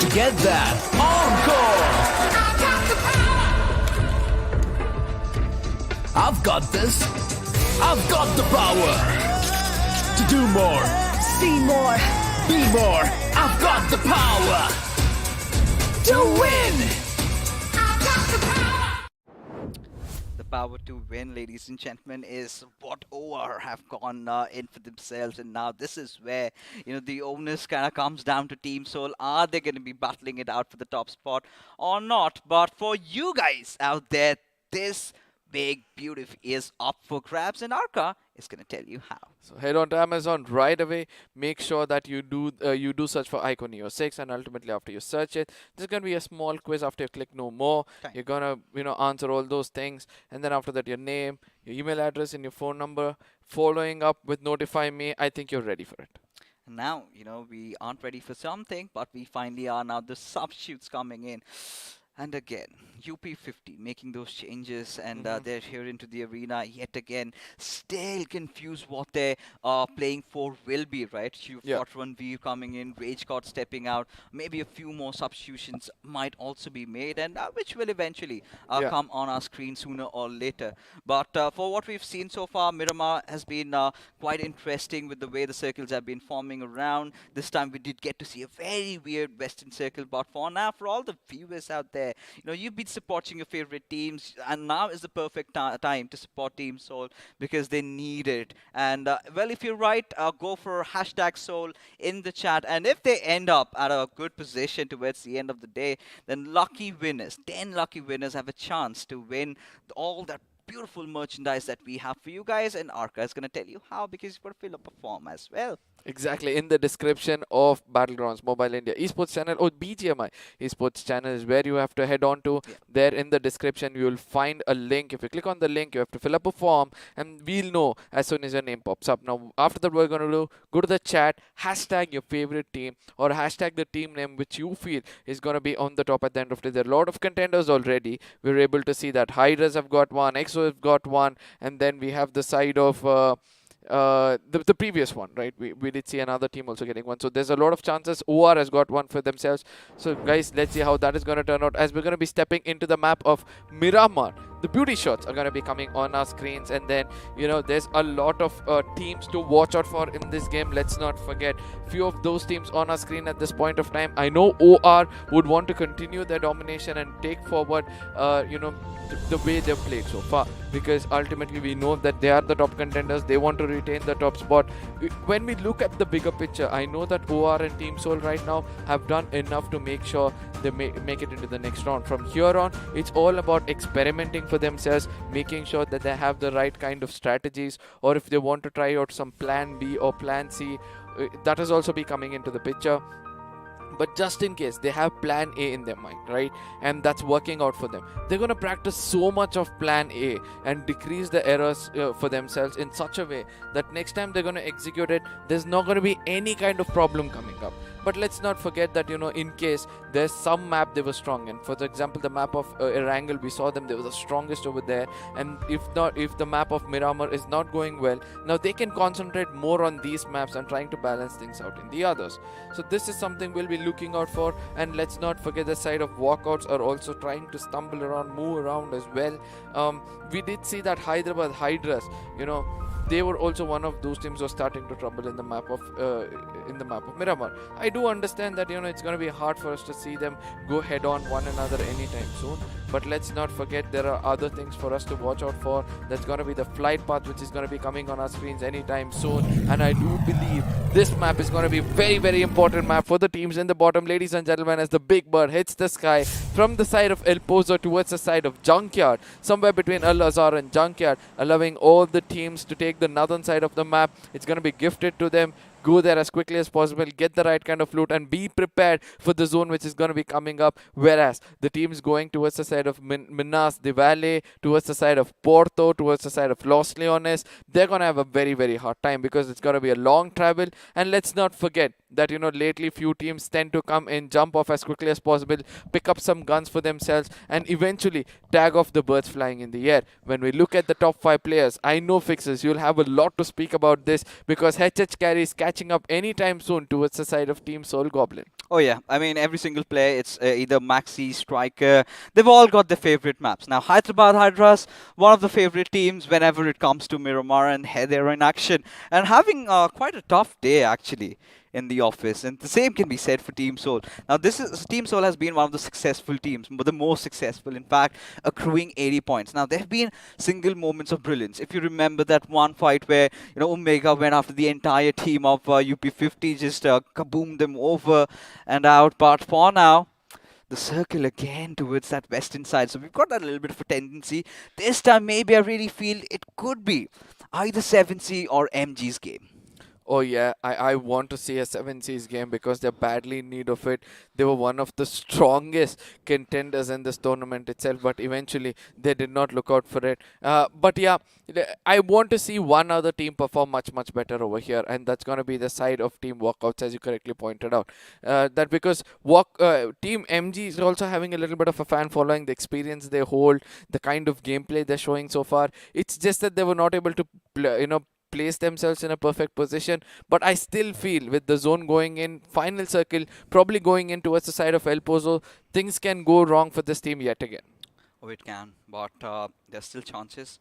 To get that encore. I've got this. I've got the power. To do more. See more. Be more. I've got the power. To win. Power to win, ladies and gentlemen, is what OR have gone in for themselves. And now this is where, you know, the onus kind of comes down to Team Seoul. Are they going to be battling it out for the top spot or not? But for you guys out there, this big beauty is up for grabs, and Arca is going to tell you how. So head on to Amazon right away. Make sure that you do search for iQOO Neo 6, and ultimately after you search it, there's gonna be a small quiz after you click no more. Okay. You're gonna answer all those things, and then after that your name, your email address, and your phone number. Following up with notify me. I think you're ready for it. Now, we aren't ready for something, but we finally are now. The substitutes coming in. And again, UP50 making those changes, and they're here into the arena yet again. Still confused what their playing for will be, right? You've got Run V coming in, Rage God stepping out. Maybe a few more substitutions might also be made, and which will eventually come on our screen sooner or later. But for what we've seen so far, Miramar has been quite interesting with the way the circles have been forming around. This time we did get to see a very weird Western circle, but for now, for all the viewers out there, you've been supporting your favorite teams, and now is the perfect time to support Team Soul because they need it. And well, if you're right, go for hashtag Soul in the chat. And if they end up at a good position towards the end of the day, then lucky winners, 10 lucky winners, have a chance to win all that beautiful merchandise that we have for you guys. And Arca is going to tell you how, because you've got to fill up a form as well. Exactly, in the description of Battlegrounds Mobile India Esports channel, or BGMI Esports channel, is where you have to head on to. There in the description you will find a link. If you click on the link, you have to fill up a form, and we'll know as soon as your name pops up. Now after that, we're going to go to the chat, hashtag your favorite team, or hashtag the team name which you feel is going to be on the top at the end of the day. There are a lot of contenders already. We're able to see that Hydras have got one, EXO have got one, and then we have the side of the previous one, right? We did see another team also getting one. So there's a lot of chances. OR has got one for themselves. So guys, let's see how that is going to turn out as we're going to be stepping into the map of Miramar. The beauty shots are going to be coming on our screens, and then there's a lot of teams to watch out for in this game. Let's not forget few of those teams on our screen at this point of time. I know OR would want to continue their domination and take forward the way they've played so far, because ultimately we know that they are the top contenders. They want to retain the top spot. When we look at the bigger picture, I know that OR and Team Soul right now have done enough to make sure they make it into the next round. From here on, it's all about experimenting for themselves, making sure that they have the right kind of strategies, or if they want to try out some plan B or plan C, that is also be coming into the picture. But just in case, they have plan A in their mind, right? And that's working out for them. They're going to practice so much of plan A and decrease the errors for themselves in such a way that next time they're going to execute it, there's not going to be any kind of problem coming up. But let's not forget that, in case there's some map they were strong in. For example, the map of Erangel, we saw them, they were the strongest over there. And if the map of Miramar is not going well, now they can concentrate more on these maps and trying to balance things out in the others. So this is something we'll be looking out for. And let's not forget the side of Walkouts are also trying to stumble around, move around as well. We did see that Hyderabad Hydras, they were also one of those teams who are starting to trouble in the map of Miramar. I do understand that it's going to be hard for us to see them go head on one another anytime soon, but let's not forget there are other things for us to watch out for. That's going to be the flight path, which is going to be coming on our screens anytime soon, and I do believe this map is going to be a very, very important map for the teams in the bottom, ladies and gentlemen, as the big bird hits the sky from the side of El Pozo towards the side of Junkyard, somewhere between Al Azhar and Junkyard, allowing all the teams to take the northern side of the map. It's going to be gifted to them. Go there as quickly as possible, get the right kind of loot, and be prepared for the zone which is going to be coming up. Whereas the teams going towards the side of Minas de Valle, towards the side of Porto, towards the side of Los Leones, they're going to have a very, very hard time because it's going to be a long travel. And let's not forget that, lately few teams tend to come in, jump off as quickly as possible, pick up some guns for themselves, and eventually tag off the birds flying in the air. When we look at the top 5 players, I know Fixes, you'll have a lot to speak about this because HH carries catching up anytime soon towards the side of Team Soul Goblin. Oh yeah, I mean every single player, it's either Maxi, Striker, they've all got their favorite maps. Now Hyderabad Hydras, one of the favorite teams whenever it comes to Miramar, and here they're in action and having quite a tough day actually in the office, and the same can be said for Team Soul. Now Team Soul has been one of the successful teams, but the most successful, in fact, accruing 80 points. Now there have been single moments of brilliance. If you remember that one fight where Omega went after the entire team of UP50, just kaboomed them over and out. But for now, the circle again towards that western side. So we've got that little bit of a tendency. This time, maybe I really feel it could be either 7C or MG's game. Oh yeah, I want to see a 7Cs game because they're badly in need of it. They were one of the strongest contenders in this tournament itself, but eventually they did not look out for it. But yeah, I want to see one other team perform much better over here, and that's going to be the side of Team Walkouts, as you correctly pointed out. That because Team MG is also having a little bit of a fan following, the experience they hold, the kind of gameplay they're showing so far. It's just that they were not able to, place themselves in a perfect position, but I still feel with the zone going in, final circle probably going in towards the side of El Pozo, things can go wrong for this team yet again. Oh, it can, but there's still chances.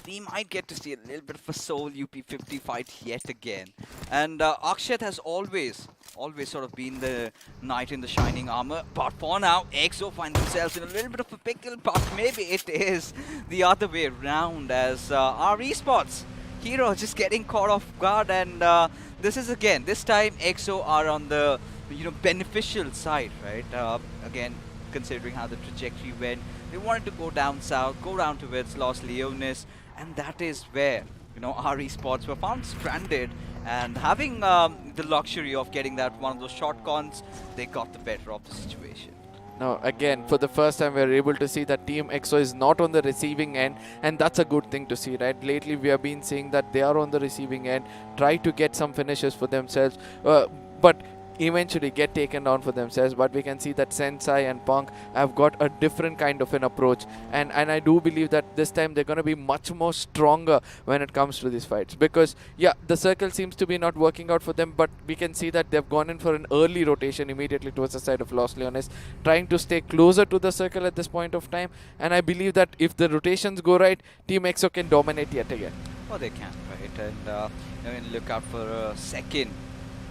We might get to see a little bit of a Seoul UP50 fight yet again. And Akshat has always sort of been the knight in the shining armor. But for now, EXO find themselves in a little bit of a pickle, but maybe it is the other way around as our Esports hero just getting caught off guard, and this time EXO are on the beneficial side, right? Again, considering how the trajectory went, they wanted to go down south, go down towards Los Leones, and that is where our Esports were found stranded, and having the luxury of getting that one of those shotguns, they got the better of the situation. Now, again, for the first time, we're able to see that Team EXO is not on the receiving end, and that's a good thing to see, right? Lately, we have been seeing that they are on the receiving end, try to get some finishes for themselves, but eventually get taken down for themselves. But we can see that Sensei and Punk have got a different kind of an approach, and I do believe that this time they're going to be much more stronger when it comes to these fights, because yeah, the circle seems to be not working out for them, but we can see that they've gone in for an early rotation immediately towards the side of Los Leones, trying to stay closer to the circle at this point of time, and I believe that if the rotations go right, Team EXO can dominate yet again. Oh, they can, right? And look out for a second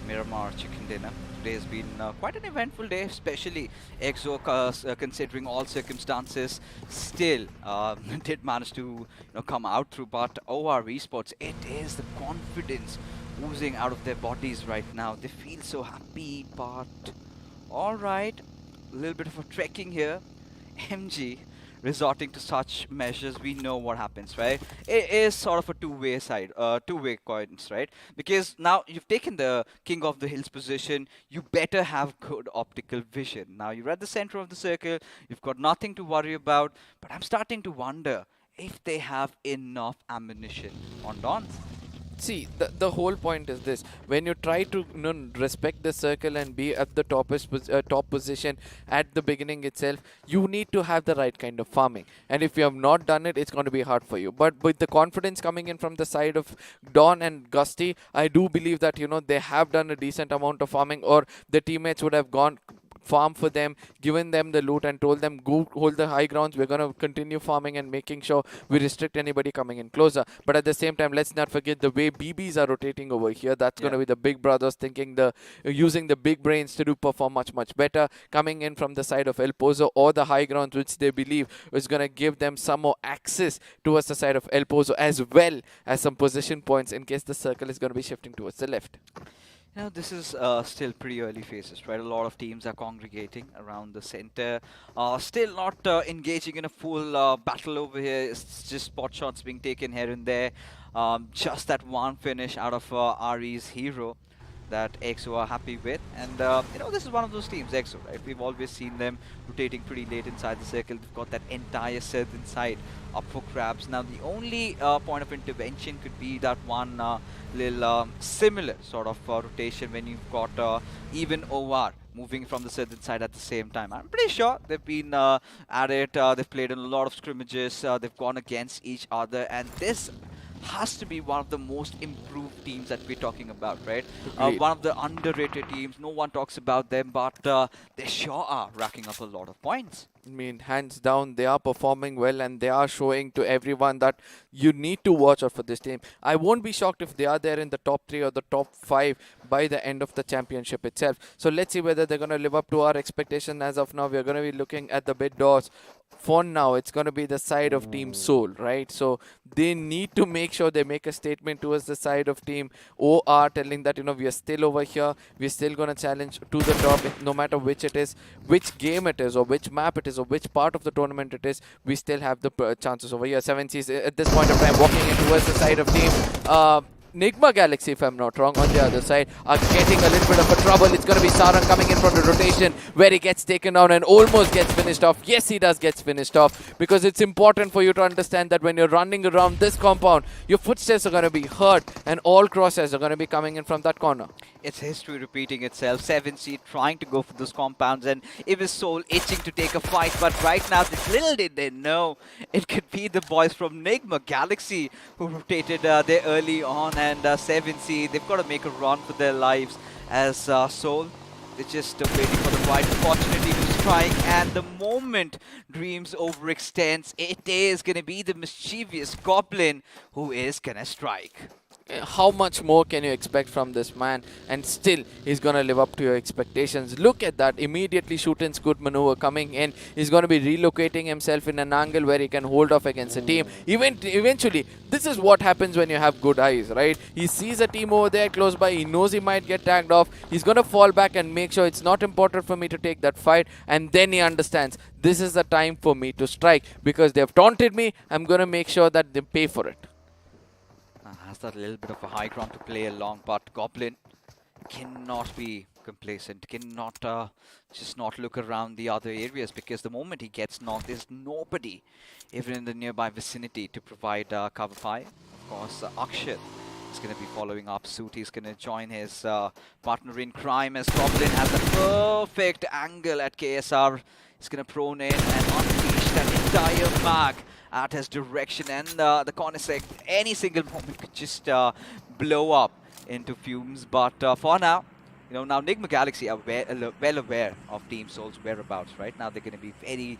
Miramar chicken dinner. Today has been quite an eventful day, especially EXO, considering all circumstances, still did manage to come out through. But our Esports, it is the confidence oozing out of their bodies right now. They feel so happy, but all right, a little bit of a trekking here. MG resorting to such measures, we know what happens, right? It is sort of a two-way coins, right? Because now you've taken the King of the Hills position, you better have good optical vision. Now you're at the center of the circle, you've got nothing to worry about, but I'm starting to wonder if they have enough ammunition on Dawn. See, the whole point is this: when you try to respect the circle and be at the top position at the beginning itself, you need to have the right kind of farming. And if you have not done it, it's going to be hard for you. But with the confidence coming in from the side of Dawn and Gusty, I do believe that they have done a decent amount of farming, or the teammates would have gone farm for them, given them the loot and told them, go hold the high grounds, we're going to continue farming and making sure we restrict anybody coming in closer. But at the same time, let's not forget the way BBs are rotating over here. That's going to be the big brothers using the big brains to perform much better, coming in from the side of El Pozo or the high grounds, which they believe is going to give them some more access towards the side of El Pozo, as well as some position points in case the circle is going to be shifting towards the left. This is still pretty early phases, right? A lot of teams are congregating around the center. Still not engaging in a full battle over here. It's just spot shots being taken here and there. Just that one finish out of RE's hero that EXO are happy with. And, this is one of those teams, EXO, right? We've always seen them rotating pretty late inside the circle. They've got that entire southern side up for grabs. Now, the only point of intervention could be that one little similar sort of rotation when you've got even OR moving from the southern side at the same time. I'm pretty sure they've been at it. They've played in a lot of scrimmages. They've gone against each other. And this has to be one of the most improved teams that we're talking about, right? One of the underrated teams. No one talks about them, but they sure are racking up a lot of points. I mean, hands down, they are performing well and they are showing to everyone that you need to watch out for this team. I won't be shocked if they are there in the top 3 or the top 5 by the end of the championship itself. So let's see whether they're going to live up to our expectation. As of now, we're going to be looking at the bid doors. For now, it's going to be the side of Team Soul, right? So they need to make sure they make a statement towards the side of Team OR, telling that, we are still over here. We're still going to challenge to the top, no matter which it is, which game it is, or which map it is, or which part of the tournament it is. We still have the chances over here. 7Cs at this point of time walking in towards the side of Team Nigma Galaxy, if I'm not wrong, on the other side, are getting a little bit of a trouble. It's going to be Sarang coming in from the rotation where he gets taken down and almost gets finished off. Yes, he does gets finished off, because it's important for you to understand that when you're running around this compound, your footsteps are going to be heard and all crosshairs are going to be coming in from that corner. It's history repeating itself. 7C trying to go for those compounds, and Ibis Soul itching to take a fight. But right now, little did they know, it could be the boys from Nigma Galaxy who rotated there early on. And 7C, they've got to make a run for their lives as Soul. They're just waiting for the right opportunity to strike. And the moment Dreams overextends, it is going to be the mischievous Goblin who is going to strike. How much more can you expect from this man? And still, he's going to live up to your expectations. Look at that. Immediately, Shutin's good maneuver coming in. He's going to be relocating himself in an angle where he can hold off against a team. Eventually, this is what happens when you have good eyes, right? He sees a team over there close by. He knows he might get tagged off. He's going to fall back and make sure it's not important for me to take that fight. And then he understands, this is the time for me to strike. Because they've taunted me, I'm going to make sure that they pay for it. Has that little bit of a high ground to play along, but Goblin cannot be complacent, cannot just not look around the other areas, because the moment he gets knocked, there's nobody even in the nearby vicinity to provide cover fire. Of course, Akshat is going to be following up suit. He's going to join his partner in crime as Goblin has a perfect angle at KSR. He's going to prone in and unleash that entire mag at his direction, and the corner sec any single moment could just blow up into fumes. But for now, now Nigma Galaxy are well aware of Team Soul's whereabouts. Right now, they're going to be very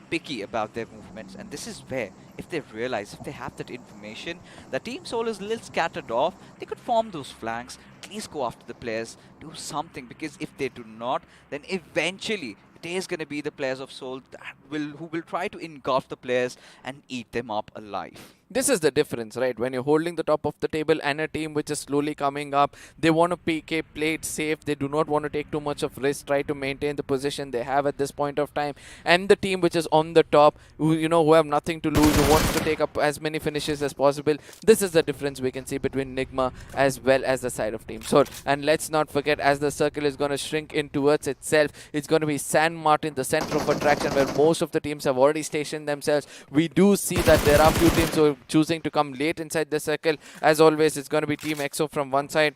picky about their movements, and this is where, if they realize, if they have that information, that Team Soul is a little scattered off, they could form those flanks, at least go after the players, do something, because if they do not, then eventually it is going to be the players of Soul who will try to engulf the players and eat them up alive. This is the difference, right? When you're holding the top of the table and a team which is slowly coming up, they want to play it safe. They do not want to take too much of risk, try to maintain the position they have at this point of time. And the team which is on the top, who have nothing to lose, who wants to take up as many finishes as possible. This is the difference we can see between Nigma as well as the side of Team Soul. And let's not forget, as the circle is going to shrink in towards itself, it's going to be San Martin, the center of attraction, where most of the teams have already stationed themselves. We do see that there are few teams who are choosing to come late inside the circle. As always, it's going to be Team EXO from one side,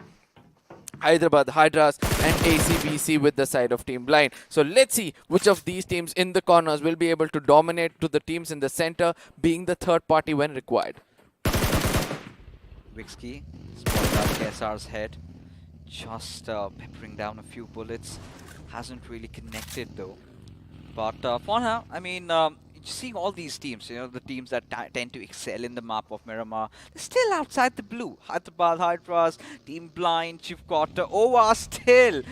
Hyderabad, Hydras, and ACBC with the side of Team Blind. So let's see which of these teams in the corners will be able to dominate to the teams in the center, being the third party when required. Wixkey spotted out KSR's head, just peppering down a few bullets. Hasn't really connected though. But for now, I mean, seeing all these teams, the teams that tend to excel in the map of Miramar, they're still outside the blue. Hyderabad, Hydras, Team Blind, you've got OVA still,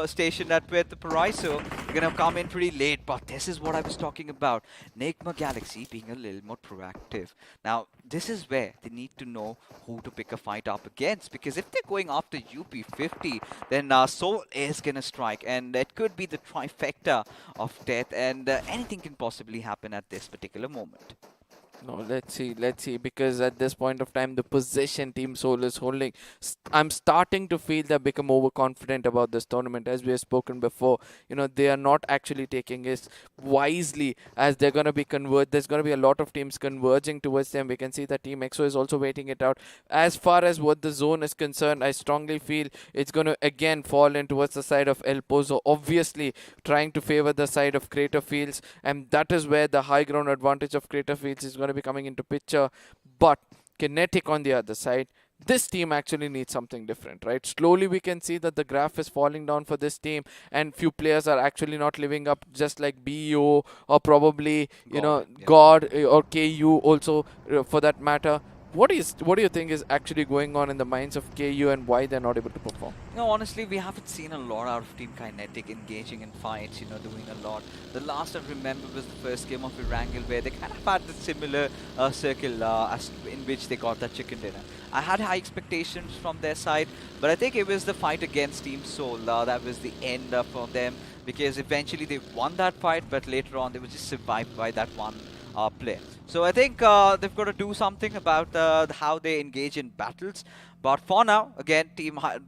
stationed at with the Paraiso. They're going to come in pretty late, but this is what I was talking about. Nigma Galaxy being a little more proactive. Now, this is where they need to know who to pick a fight up against, because if they're going after UP50, then Soul is going to strike, and it could be the trifecta of death, and anything can possibly happen at this particular moment. No, let's see, because at this point of time, the position Team Soul is holding, I'm starting to feel they've become overconfident about this tournament. As we have spoken before, they are not actually taking it wisely, as they're going to be there's going to be a lot of teams converging towards them. We can see that Team EXO is also waiting it out. As far as what the zone is concerned, I strongly feel it's going to again fall in towards the side of El Pozo, obviously trying to favor the side of Crater Fields, and that is where the high ground advantage of Crater Fields is going to be coming into picture. But Kinetic on the other side, this team actually needs something different, right? Slowly we can see that the graph is falling down for this team, and few players are actually not living up, just like BEO or probably God or KU also for that matter. What do you think is actually going on in the minds of KU and why they're not able to perform? No, honestly, we haven't seen a lot out of Team Kinetic engaging in fights, doing a lot. The last I remember was the first game of Erangel, where they kind of had the similar circle as in which they got that chicken dinner. I had high expectations from their side, but I think it was the fight against Team Soul that was the end for them, because eventually they won that fight, but later on they were just survived by that one play. So I think they've got to do something about how they engage in battles. But for now, again,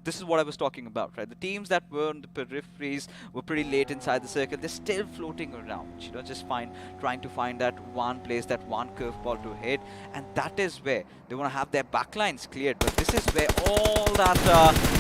this is what I was talking about, right? The teams that were on the peripheries were pretty late inside the circle. They're still floating around, just trying to find that one place, that one curveball to hit. And that is where they want to have their backlines cleared. But this is where all that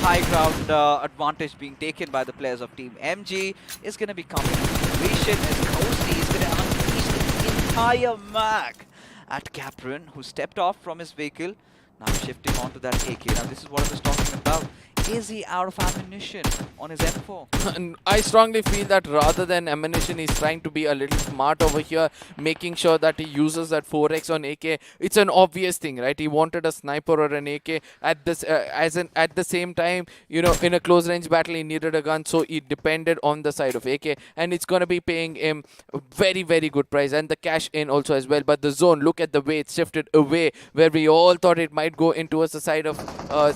high ground advantage being taken by the players of Team MG is going to be coming into fruition, as Cozy is going to unleash the entire mag at Capron, who stepped off from his vehicle. Now shifting onto that AK. Now this is what I was talking about. Is he out of ammunition on his M4? And I strongly feel that rather than ammunition, he's trying to be a little smart over here, making sure that he uses that 4x on AK. It's an obvious thing, right? He wanted a sniper or an AK at this, at the same time, in a close range battle, he needed a gun, so he depended on the side of AK, and it's going to be paying him a very, very good price, and the cash in also as well. But the zone, look at the way it's shifted away, where we all thought it might go in towards the side of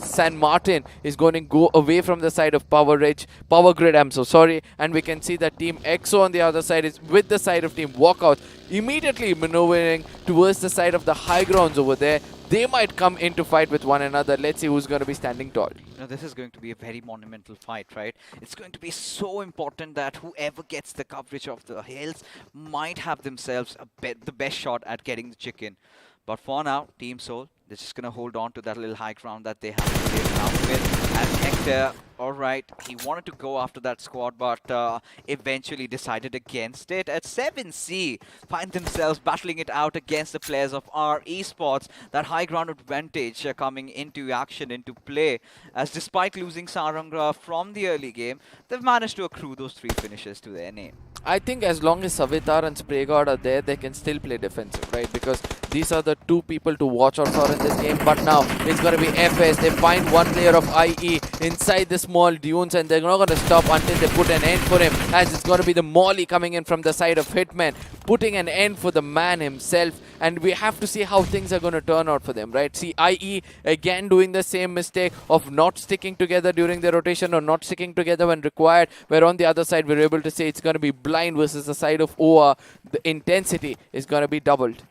San Martin, is going to go away from the side of Power Grid, I'm so sorry. And we can see that Team EXO on the other side is with the side of Team Walkouts, immediately maneuvering towards the side of the high grounds over there. They might come into fight with one another. Let's see who's going to be standing tall. Now, this is going to be a very monumental fight, right? It's going to be so important that whoever gets the coverage of the hills might have themselves the best shot at getting the chicken. But for now, Team Soul, they're just going to hold on to that little high ground that they have to play around with. And Hector, alright, he wanted to go after that squad, but eventually decided against it. At 7C, find themselves battling it out against the players of our Esports. That high ground advantage coming into action, into play. As despite losing Sarangra from the early game, they've managed to accrue those 3 finishes to their name. I think as long as Savitar and Spraygard are there, they can still play defensive, right? Because these are the 2 people to watch out for in this game. But now it's going to be FS. They find one player of IE inside the small dunes, and they're not going to stop until they put an end for him, as it's going to be the Molly coming in from the side of Hitman, putting an end for the man himself. And we have to see how things are going to turn out for them, right? See, IE again doing the same mistake of not sticking together during the rotation, or not sticking together when required, where on the other side we're able to say it's going to be blind versus the side of OR. The intensity is going to be doubled.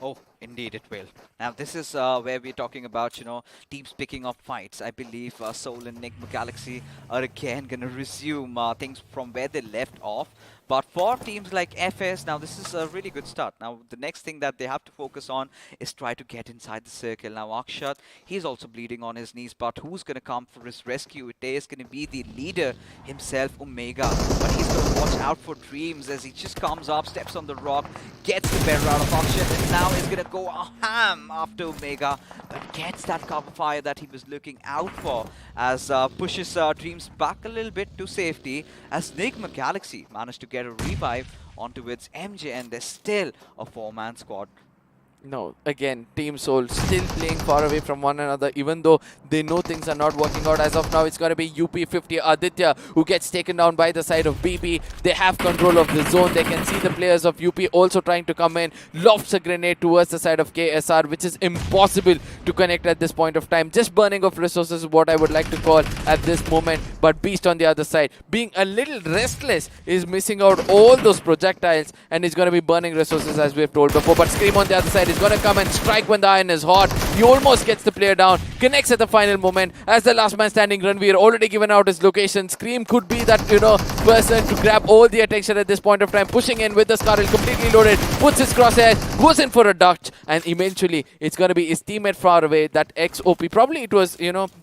Oh, indeed it will. Now this is where we're talking about, teams picking up fights. I believe Soul and Nigma Galaxy are again going to resume things from where they left off. But for teams like FS, now this is a really good start. Now the next thing that they have to focus on is try to get inside the circle. Now Akshat, he's also bleeding on his knees, but who's going to come for his rescue? It is going to be the leader himself, Omega. But he's going to watch out for Dreams as he just comes up, steps on the rock, gets the better out of Akshat, and now he's going to go ham after Omega, but gets that cover fire that he was looking out for, as pushes Dreams back a little bit to safety, as Nigma Galaxy managed to get a revive onto its MJ, and there's still a 4-man squad. No, again, Team Soul still playing far away from one another, even though they know things are not working out. As of now, it's going to be UP50 Aditya, who gets taken down by the side of BP. They have control of the zone. They can see the players of UP also trying to come in. Lofts a grenade towards the side of KSR, which is impossible to connect at this point of time. Just burning of resources is what I would like to call at this moment. But Beast on the other side, being a little restless, is missing out all those projectiles, and is going to be burning resources as we've told before. But Scream on the other side is going to come and strike when the iron is hot. He almost gets the player down, connects at the final moment. As the last man standing, Ranveer already given out his location. Scream could be that, person to grab all the attention at this point of time. Pushing in with the Scarlet completely loaded, puts his crosshair, goes in for a dodge, and eventually it's going to be his teammate far away, that XOP. Probably it was,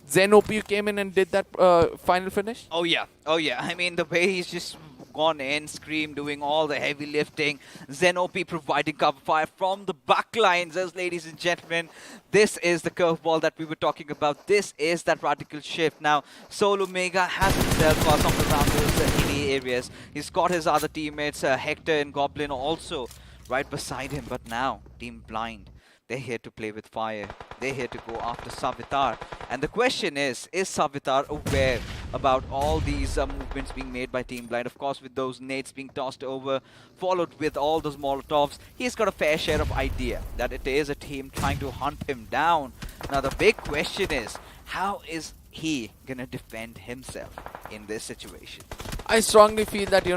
Zen OP who came in and did that final finish. Oh yeah. I mean, the way he's just gone in. Scream doing all the heavy lifting. Zenopi providing cover fire from the back lines. As ladies and gentlemen, this is the curveball that we were talking about. This is that radical shift. Now, Soul Omega has himself somewhere around those hilly areas. He's got his other teammates, Hector and Goblin, also right beside him. But now, Team Blind, they're here to play with fire. They're here to go after Savitar. And the question is Savitar aware about all these movements being made by Team Blind? Of course, with those nades being tossed over, followed with all those Molotovs, he's got a fair share of idea that it is a team trying to hunt him down. Now, the big question is, how is he gonna defend himself in this situation? I strongly feel that he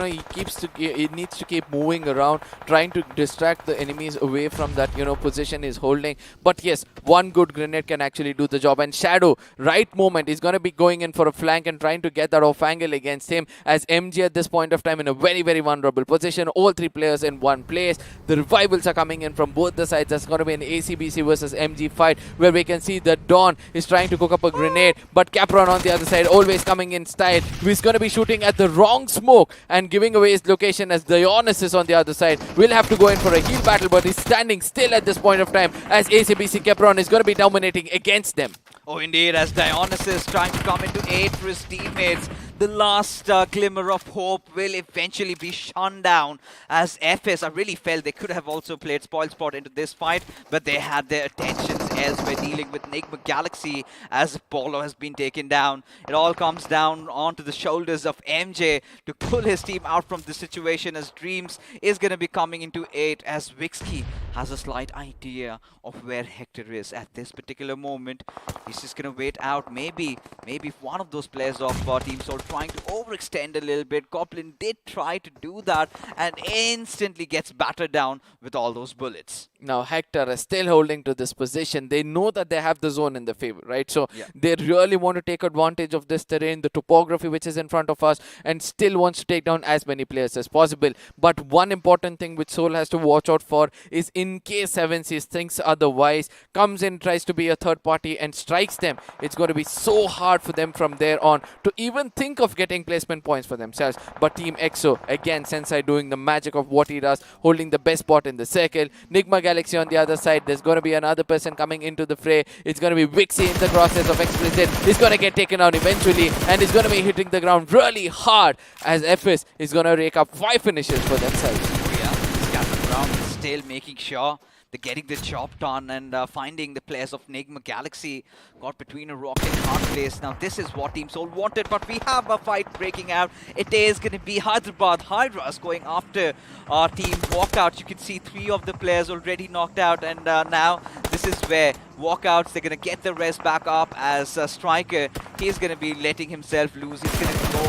needs to keep moving around, trying to distract the enemies away from that position he's holding. But yes, one good grenade can actually do the job. And Shadow, right moment, is going to be going in for a flank and trying to get that off angle against him. As MG at this point of time in a very, very vulnerable position. All three players in one place. The revivals are coming in from both the sides. That's going to be an ACBC versus MG fight, where we can see that Dawn is trying to cook up a grenade, but Capron on the other side always coming in style. He's going to be shooting at the wrong smoke and giving away his location, as Dionysus on the other side will have to go in for a heal battle, but he's standing still at this point of time as ACBC Capron is going to be dominating against them. Oh, indeed, as Dionysus trying to come into aid for his teammates. The last glimmer of hope will eventually be shone down, as FS, I really felt they could have also played Spoilsport into this fight, but they had their attentions elsewhere, dealing with Enigma Galaxy as Apollo has been taken down. It all comes down onto the shoulders of MJ to pull his team out from this situation, as Dreams is going to be coming into aid, as Vikendi has a slight idea of where Hector is at this particular moment. He's just going to wait out. Maybe if one of those players of Team Soul trying to overextend a little bit. Goblin did try to do that and instantly gets battered down with all those bullets. Now Hector is still holding to this position. They know that they have the zone in the favor, right? So they really want to take advantage of this terrain, the topography which is in front of us, and still wants to take down as many players as possible. But one important thing which Soul has to watch out for is, in case 7Cs thinks otherwise, comes in, tries to be a third party and strikes them, it's going to be so hard for them from there on to even think of getting placement points for themselves. But Team EXO, again, Sensei doing the magic of what he does, holding the best spot in the circle. Nigma Galaxy on the other side, there's going to be another person coming into the fray. It's going to be Vixie in the process of Explicit. He's going to get taken out eventually, and he's going to be hitting the ground really hard, as FS is going to rake up 5 finishes for themselves. Oh yeah, Scattered Ground is still making sure they're getting the job done, and finding the players of Nigma Galaxy got between a rock and hard place. Now this is what Team Soul wanted, but we have a fight breaking out. It is going to be Hyderabad Hydras going after our Team Walkouts. You can see 3 of the players already knocked out, and now this is where Walkouts, they're going to get the rest back up, as Striker, he's going to be letting himself loose. He's going to go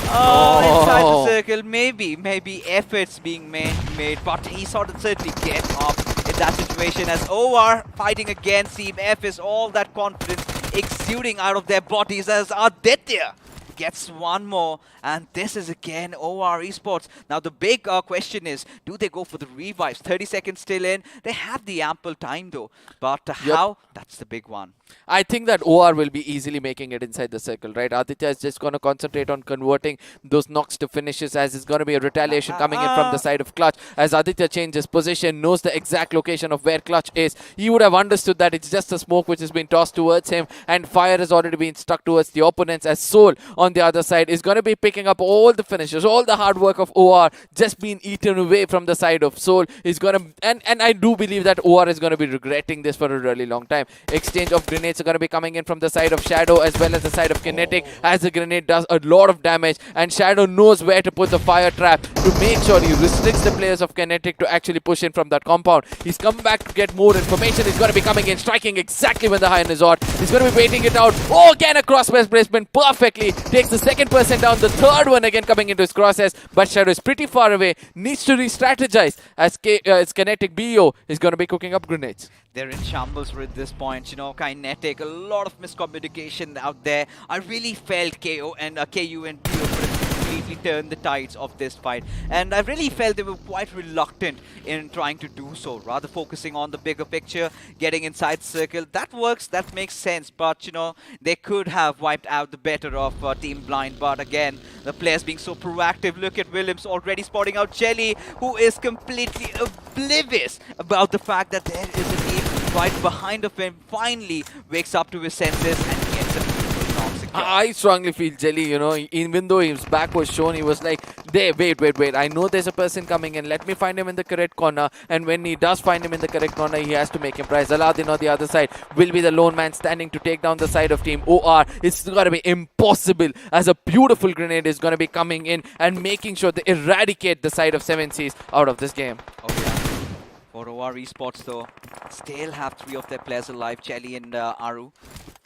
inside the circle. Maybe efforts being made, but he sort of certainly get up in that situation, as OR fighting against Team F is all that confidence exuding out of their bodies, as Aditya gets one more, and this is again OR Esports. Now the big question is, do they go for the revives? 30 seconds still in. They have the ample time though, but how? That's the big one. I think that OR will be easily making it inside the circle, right? Aditya is just going to concentrate on converting those knocks to finishes, as it's going to be a retaliation coming in from the side of Clutch. As Aditya changes position, knows the exact location of where Clutch is, he would have understood that it's just a smoke which has been tossed towards him, and fire has already been stuck towards the opponents, as Soul on the other side is going to be picking up all the finishes. All the hard work of OR just being eaten away from the side of Soul. Is going to, and I do believe that OR is going to be regretting this for a really long time. Exchange of grenades are going to be coming in from the side of Shadow as well as the side of Kinetic, as the grenade does a lot of damage, and Shadow knows where to put the fire trap to make sure he restricts the players of Kinetic to actually push in from that compound. He's come back to get more information. He's going to be coming in, striking exactly when the High is on. He's going to be waiting it out. Oh, again a crossbase placement perfectly. Takes the second person down, the third one again coming into his crosshairs, but Shadow is pretty far away. Needs to re-strategize, as Kinetic BO is going to be cooking up grenades. They're in shambles at this point, you know. Kinetic, a lot of miscommunication out there. I really felt KO and KU and PO completely turn the tides of this fight. And I really felt they were quite reluctant in trying to do so, rather focusing on the bigger picture, getting inside the circle. That works, that makes sense, but you know, they could have wiped out the better of Team Blind. But again, the players being so proactive. Look at Williams already spotting out Jelly, who is completely oblivious about the fact that there is a team right behind of him. Finally wakes up to his senses and gets a beautiful knock secure. I strongly feel Jelly, you know, even though his back was shown, he was like, wait, I know there's a person coming in, let me find him in the correct corner. And when he does find him in the correct corner, he has to make him prize. Aladdin on the other side will be the lone man standing to take down the side of Team OR. It's going to be impossible, as a beautiful grenade is going to be coming in and making sure they eradicate the side of 7Cs out of this game. Oh yeah. For OR Esports though, still have 3 of their players alive. Chelly and Aru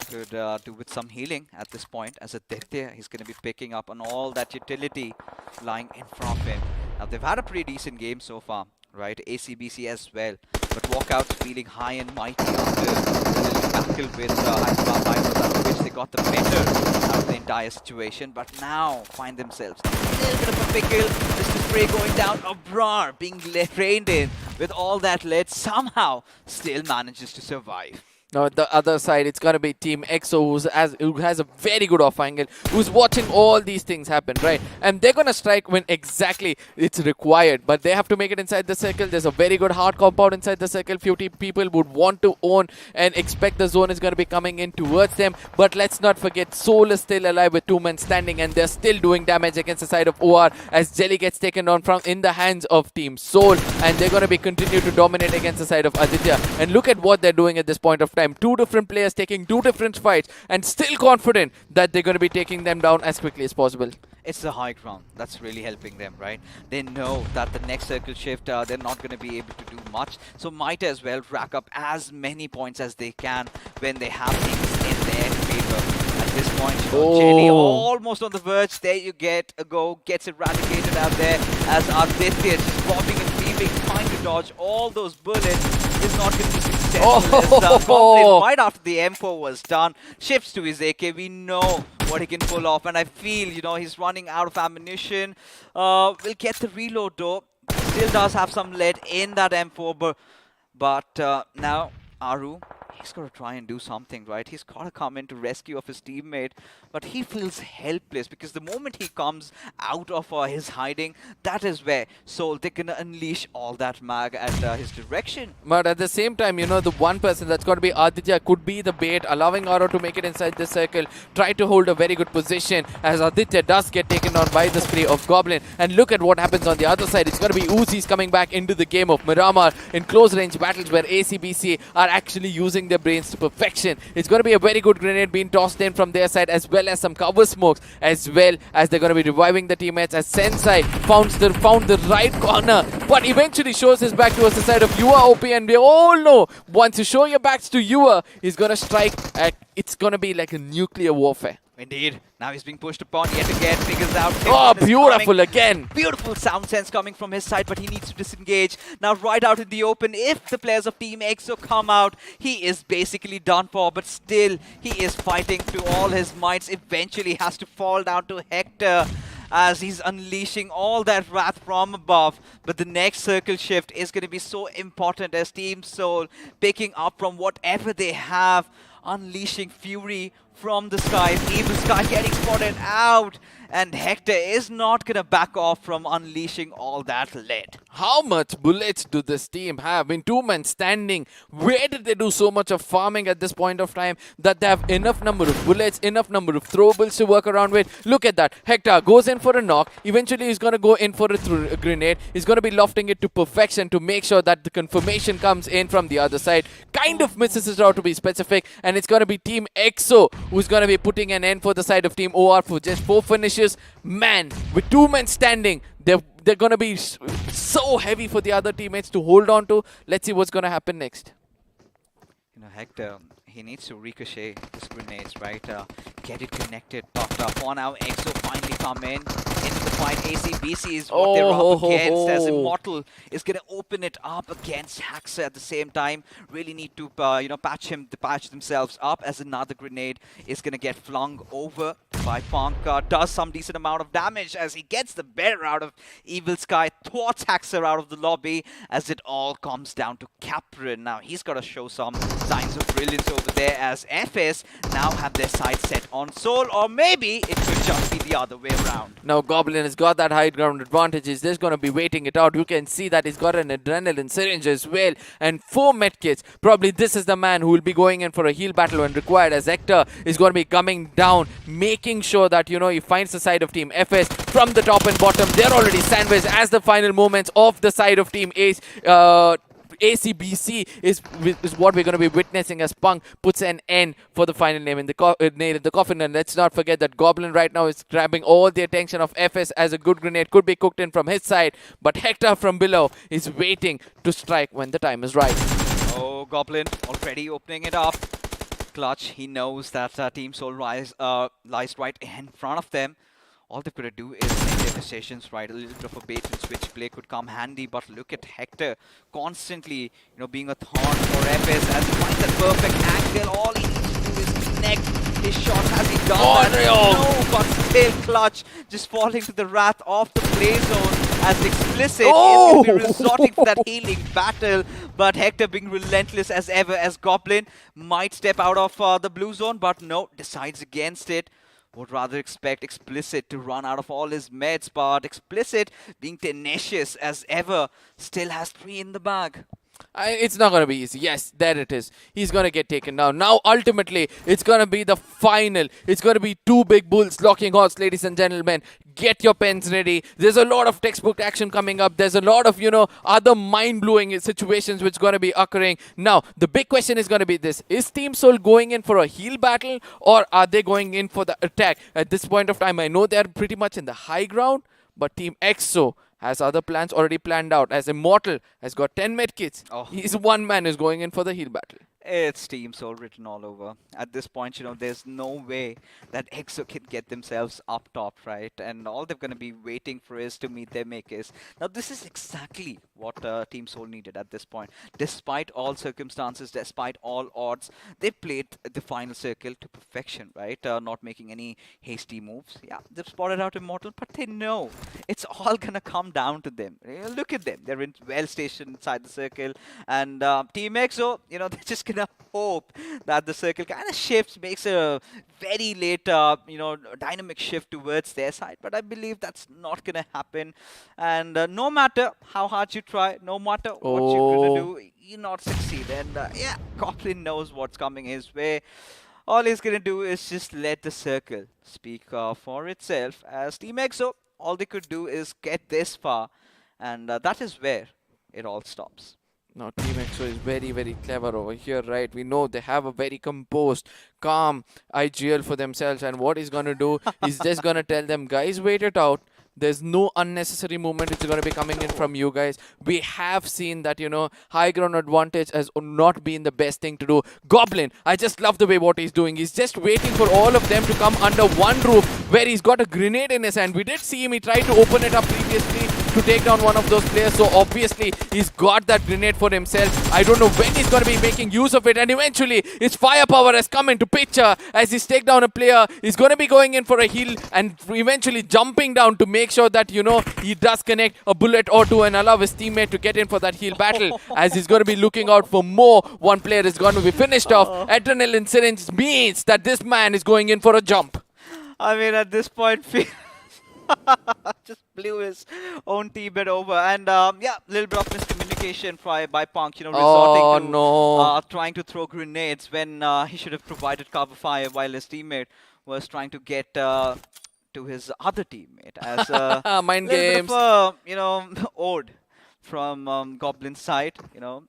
could do with some healing at this point, as Aditya, he's going to be picking up on all that utility lying in front of him. Now they've had a pretty decent game so far, right? ACBC as well, but Walkouts feeling high and mighty after the little battle with Hyderabad Hydras, out of which they got the better out of the entire situation, but now find themselves in a little bit of a pickle. Mr. Spray going down, Abrar being reined in with all that lead, somehow still manages to survive. Now, the other side, it's going to be Team EXO, who has a very good off angle, who's watching all these things happen, right? And they're going to strike when exactly it's required, but they have to make it inside the circle. There's a very good hard compound inside the circle. Few people would want to own and expect the zone is going to be coming in towards them. But let's not forget, Soul is still alive with 2 men standing, and they're still doing damage against the side of OR as Jelly gets taken down from in the hands of Team Soul, and they're going to be continue to dominate against the side of Aditya. And look at what they're doing at this point of time. 2 different players taking 2 different fights and still confident that they're going to be taking them down as quickly as possible. It's the high ground that's really helping them, right? They know that the next circle shift, they're not going to be able to do much, so might as well rack up as many points as they can when they have things in their favor. At this point, Jelly almost on the verge. There you get a go, gets eradicated out there as Aditya just bobbing and weaving, trying to dodge all those bullets. Is not going to be successful. Goblin, right after the M4 was done, shifts to his AK. We know what he can pull off, and I feel, you know, he's running out of ammunition. Will get the reload though. Still does have some lead in that M4, but now Aru, he's got to try and do something, right? He's got to come in to rescue of his teammate, but he feels helpless because the moment he comes out of his hiding, that is where Soul, they can unleash all that mag at his direction. But at the same time, you know, the one person that's got to be Aditya could be the bait, allowing Aru to make it inside the circle, try to hold a very good position as Aditya does get taken on by the spray of Goblin. And look at what happens on the other side. It's going to be Uzis coming back into the game of Miramar in close range battles where ACBC are actually using their brains to perfection. It's going to be a very good grenade being tossed in from their side, as well as some cover smokes, as well as they're going to be reviving the teammates as Sensei found the right corner, but eventually shows his back towards the side of Yua OP, and we all know once you show your backs to Yua, he's going to strike. It's going to be like a nuclear warfare. Indeed. Now he's being pushed upon yet again, figures out. Oh, beautiful again. Beautiful sound sense coming from his side, but he needs to disengage. Now right out in the open, if the players of Team EXO come out, he is basically done for, but still, he is fighting to all his mights. Eventually has to fall down to Hector as he's unleashing all that wrath from above. But the next circle shift is going to be so important as Team Soul picking up from whatever they have, unleashing fury from the skies. Evil Sky getting spotted out, and Hector is not going to back off from unleashing all that lead. How much bullets do this team have? In 2 men standing, where did they do so much of farming at this point of time that they have enough number of bullets, enough number of throwables to work around with? Look at that. Hector goes in for a knock. Eventually, he's going to go in for a grenade. He's going to be lofting it to perfection to make sure that the confirmation comes in from the other side. Kind of misses it out to be specific, and it's going to be Team EXO who's going to be putting an end for the side of Team OR for just 4 finishes. Man, with 2 men standing, they're going to be so heavy for the other teammates to hold on to. Let's see what's going to happen next. You know, Hector, he needs to ricochet his grenades, right? Get it connected, popped up. For now, EXO finally come in into the fight. ACBC is what they're up against, as Immortal is going to open it up against Haxa at the same time. Really need to, patch themselves up, as another grenade is going to get flung over by Punk. Does some decent amount of damage as he gets the better out of Evil Sky, thwarts Haxa out of the lobby, as it all comes down to Caprin. Now he's got to show some signs of brilliance over there, as FS now have their sights set on Soul, or maybe it could just be the other way around. Now Goblin has got that high ground advantage. He's just going to be waiting it out. You can see that he's got an adrenaline syringe as well, and 4 medkits. Probably this is the man who will be going in for a heal battle when required, as Hector is going to be coming down, making sure that, you know, he finds the side of Team FS from the top and bottom. They're already sandwiched as the final moments of the side of Team Ace. ACBC is what we're going to be witnessing, as Punk puts an end for the final nail in the coffin. And let's not forget that Goblin right now is grabbing all the attention of FS, as a good grenade could be cooked in from his side, but Hector from below is waiting to strike when the time is right. Oh, Goblin already opening it up. Clutch, he knows that Team Soul lies right in front of them. All they've got to do is make their decisions right. A little bit of a bait and switch play could come handy, but look at Hector constantly, you know, being a thorn for FS as he finds that perfect angle. All he needs to do is connect his shot. Has he done that? No, but still Clutch just falling to the wrath of the play zone, as Explicit is going to be resorting for that healing battle, but Hector being relentless as ever, as Goblin might step out of the blue zone, but no, decides against it. Would rather expect Explicit to run out of all his meds, but Explicit, being tenacious as ever, still has 3 in the bag. It's not going to be easy. Yes, there it is. He's going to get taken down. Now, ultimately, it's going to be the final. It's going to be 2 big bulls locking horns, ladies and gentlemen. Get your pens ready. There's a lot of textbook action coming up. There's a lot of, you know, other mind-blowing situations which are going to be occurring. Now, the big question is going to be this. Is Team Soul going in for a heal battle, or are they going in for the attack? At this point of time, I know they're pretty much in the high ground, but Team EXO has other plans already planned out, as Immortal has got 10 medkits. He's one man who's going in for the heal battle. It's Team Soul written all over. At this point, you know, there's no way that EXO can get themselves up top, right? And all they're going to be waiting for is to meet their makers. Now, this is exactly what Team Soul needed at this point. Despite all circumstances, despite all odds, they played the final circle to perfection, right? Not making any hasty moves. Yeah, they've spotted out Immortal, but they know it's all going to come down to them. You know, look at them. They're well stationed inside the circle. And Team EXO, you know, they're just going to hope that the circle kind of shifts, makes a very late, dynamic shift towards their side. But I believe that's not going to happen. And no matter how hard you try, no matter what you're going to do, you not succeed. And yeah, Goblin knows what's coming his way. All he's going to do is just let the circle speak for itself. As Team EXO, all they could do is get this far. And that is where it all stops. Now, Team EXO is very, very clever over here, right? We know they have a very composed, calm IGL for themselves. And what he's going to do, he's just going to tell them, guys, wait it out. There's no unnecessary movement which is going to be coming in from you guys. We have seen that, you know, high ground advantage has not been the best thing to do. Goblin, I just love the way what he's doing. He's just waiting for all of them to come under one roof, where he's got a grenade in his hand. We did see him. He tried to open it up previously to take down one of those players. So obviously, he's got that grenade for himself. I don't know when he's going to be making use of it. And eventually, his firepower has come into picture as he's taken down a player. He's going to be going in for a heal and eventually jumping down to make sure that, you know, he does connect a bullet or two and allow his teammate to get in for that heal battle, as he's going to be looking out for more. One player is going to be finished off. Adrenaline syringe means that this man is going in for a jump. I mean, at this point, just blew his own teammate over. And yeah, a little bit of miscommunication by Punk, you know, resorting to trying to throw grenades when he should have provided cover fire while his teammate was trying to get to his other teammate, as mind games, you know, ode from Goblin's side, you know.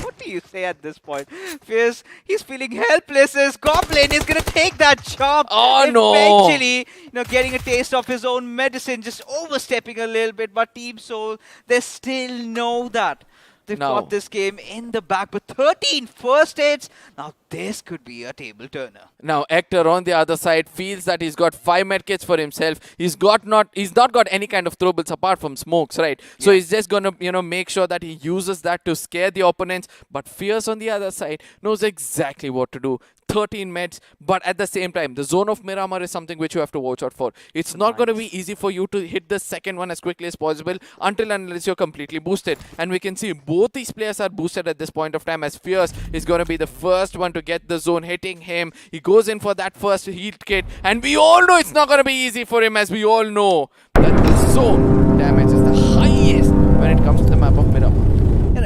What do you say at this point? Fierce, he's feeling helpless as Goblin is gonna take that jump. Eventually, you know, getting a taste of his own medicine, just overstepping a little bit. But Team Soul, they still know that they've Now- got this game in the bag. But 13 first hits. Now this could be a table turner. Now Hector on the other side feels that he's got 5 medkits for himself. He's not got any kind of throwables apart from smokes, right? So he's just gonna make sure that he uses that to scare the opponents. But Fierce on the other side knows exactly what to do. 13 meds, but at the same time, the zone of Miramar is something which you have to watch out for. It's not going to be easy for you to hit the second one as quickly as possible unless you're completely boosted. And we can see both these players are boosted at this point of time, as Fierce is going to be the first one to get the zone hitting him. He goes in for that first heat kit, and we all know it's not going to be easy for him, as we all know that the zone damage is the highest when it comes to the map of Miramar.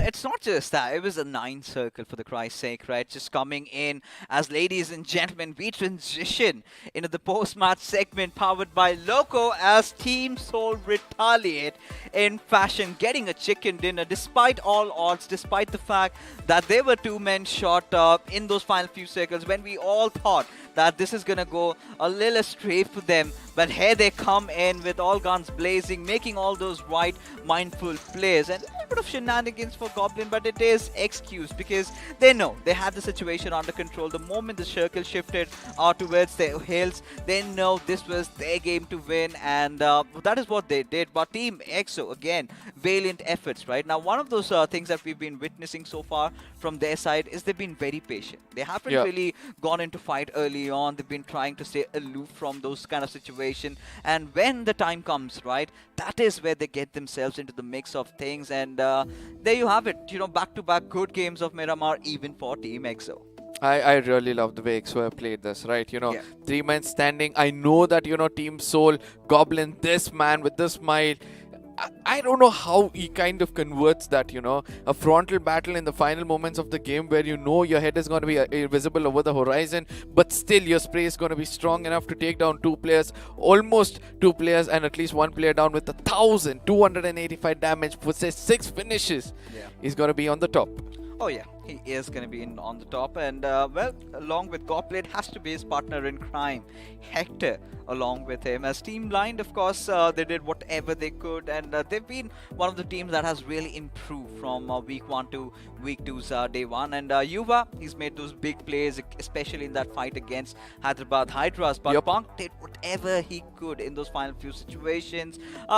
It's not just that. It was a 9 circle, for the Christ's sake, right? Just coming in as, ladies and gentlemen, we transition into the post-match segment powered by Loco as Team Soul retaliate in fashion, getting a chicken dinner despite all odds, despite the fact that they were 2 men short in those final few circles when we all thought that this is going to go a little astray for them. But here they come in with all guns blazing, making all those right mindful plays. And a little bit of shenanigans for Goblin, but it is excused because they know they had the situation under control. The moment the circle shifted towards the hills, they know this was their game to win, and that is what they did. But Team EXO, again, valiant efforts, right? Now, one of those things that we've been witnessing so far from their side is they've been very patient. They haven't really gone into fight early on. They've been trying to stay aloof from those kind of situations. And when the time comes, right, that is where they get themselves into the mix of things. And there you have it. Back-to-back good games of Miramar, even for Team EXO. I really love the way EXO have played this, right? 3 men standing. I know that, Team Soul, Goblin, this man with the smile. I don't know how he kind of converts that, a frontal battle in the final moments of the game where your head is going to be visible over the horizon, but still your spray is going to be strong enough to take down 2 players, almost 2 players, and at least 1 player down with 1,285 damage for, say, 6 finishes. He's going to be on the top. Oh yeah, he is going to be on the top, and well, along with Goblin has to be his partner in crime, Hector, along with him. As Team Blind, of course, they did whatever they could, and they've been one of the teams that has really improved from week 1 to week 2's day 1. And Yuva, he's made those big plays, especially in that fight against Hyderabad Hydras. But Punk did whatever he could in those final few situations.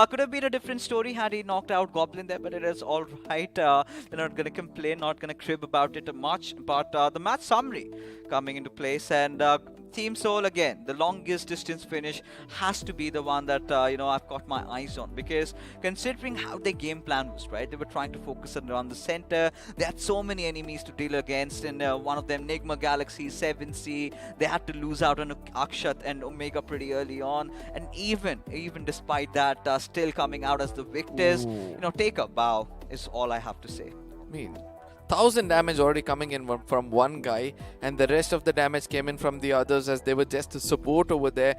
Could have been a different story had he knocked out Goblin there, but it is all right. They're not going to complain, not going to crib about it much. But the match summary coming into place, and Team Soul, again, the longest distance finish has to be the one that I've got my eyes on, because considering how their game plan was, right, they were trying to focus around the center. They had so many enemies to deal against, and one of them, Enigma Galaxy 7C, they had to lose out on Akshat and Omega pretty early on, and even despite that, still coming out as the victors. Take a bow is all I have to say. I mean, 1,000 damage already coming in from one guy, and the rest of the damage came in from the others, as they were just a support over there.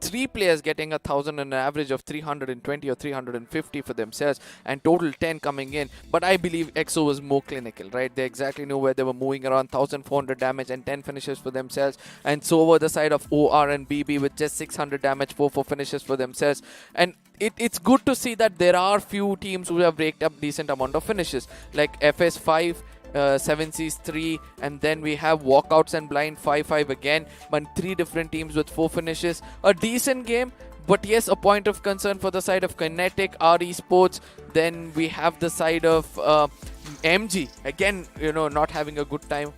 3 players getting 1,000 and an average of 320 or 350 for themselves, and total 10 coming in. But I believe EXO was more clinical, right? They exactly knew where they were moving around. 1,400 damage and 10 finishes for themselves. And so over the side of OR and BB with just 600 damage, 4 finishes for themselves. And it's good to see that there are few teams who have raked up decent amount of finishes, like FS 5, 7Cs 3, and then we have Walkouts and Blind 5 again, but 3 different teams with 4 finishes. A decent game, but yes, a point of concern for the side of Kinetic, our Esports. Then we have the side of MG, again, not having a good time.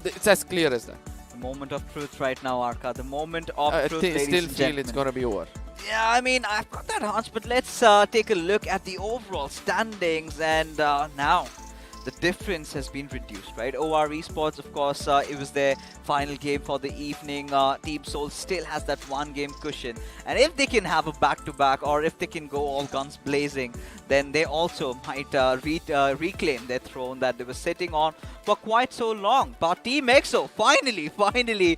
It's as clear as that. The moment of truth right now, Arka. The moment of truth, I still feel it's going to be over. Yeah, I mean, I've got that hunch, but let's take a look at the overall standings, and now the difference has been reduced, right? OR Esports, of course, it was their final game for the evening. Team Soul still has that 1 game cushion, and if they can have a back-to-back, or if they can go all guns blazing, then they also might reclaim their throne that they were sitting on for quite so long. But Team EXO finally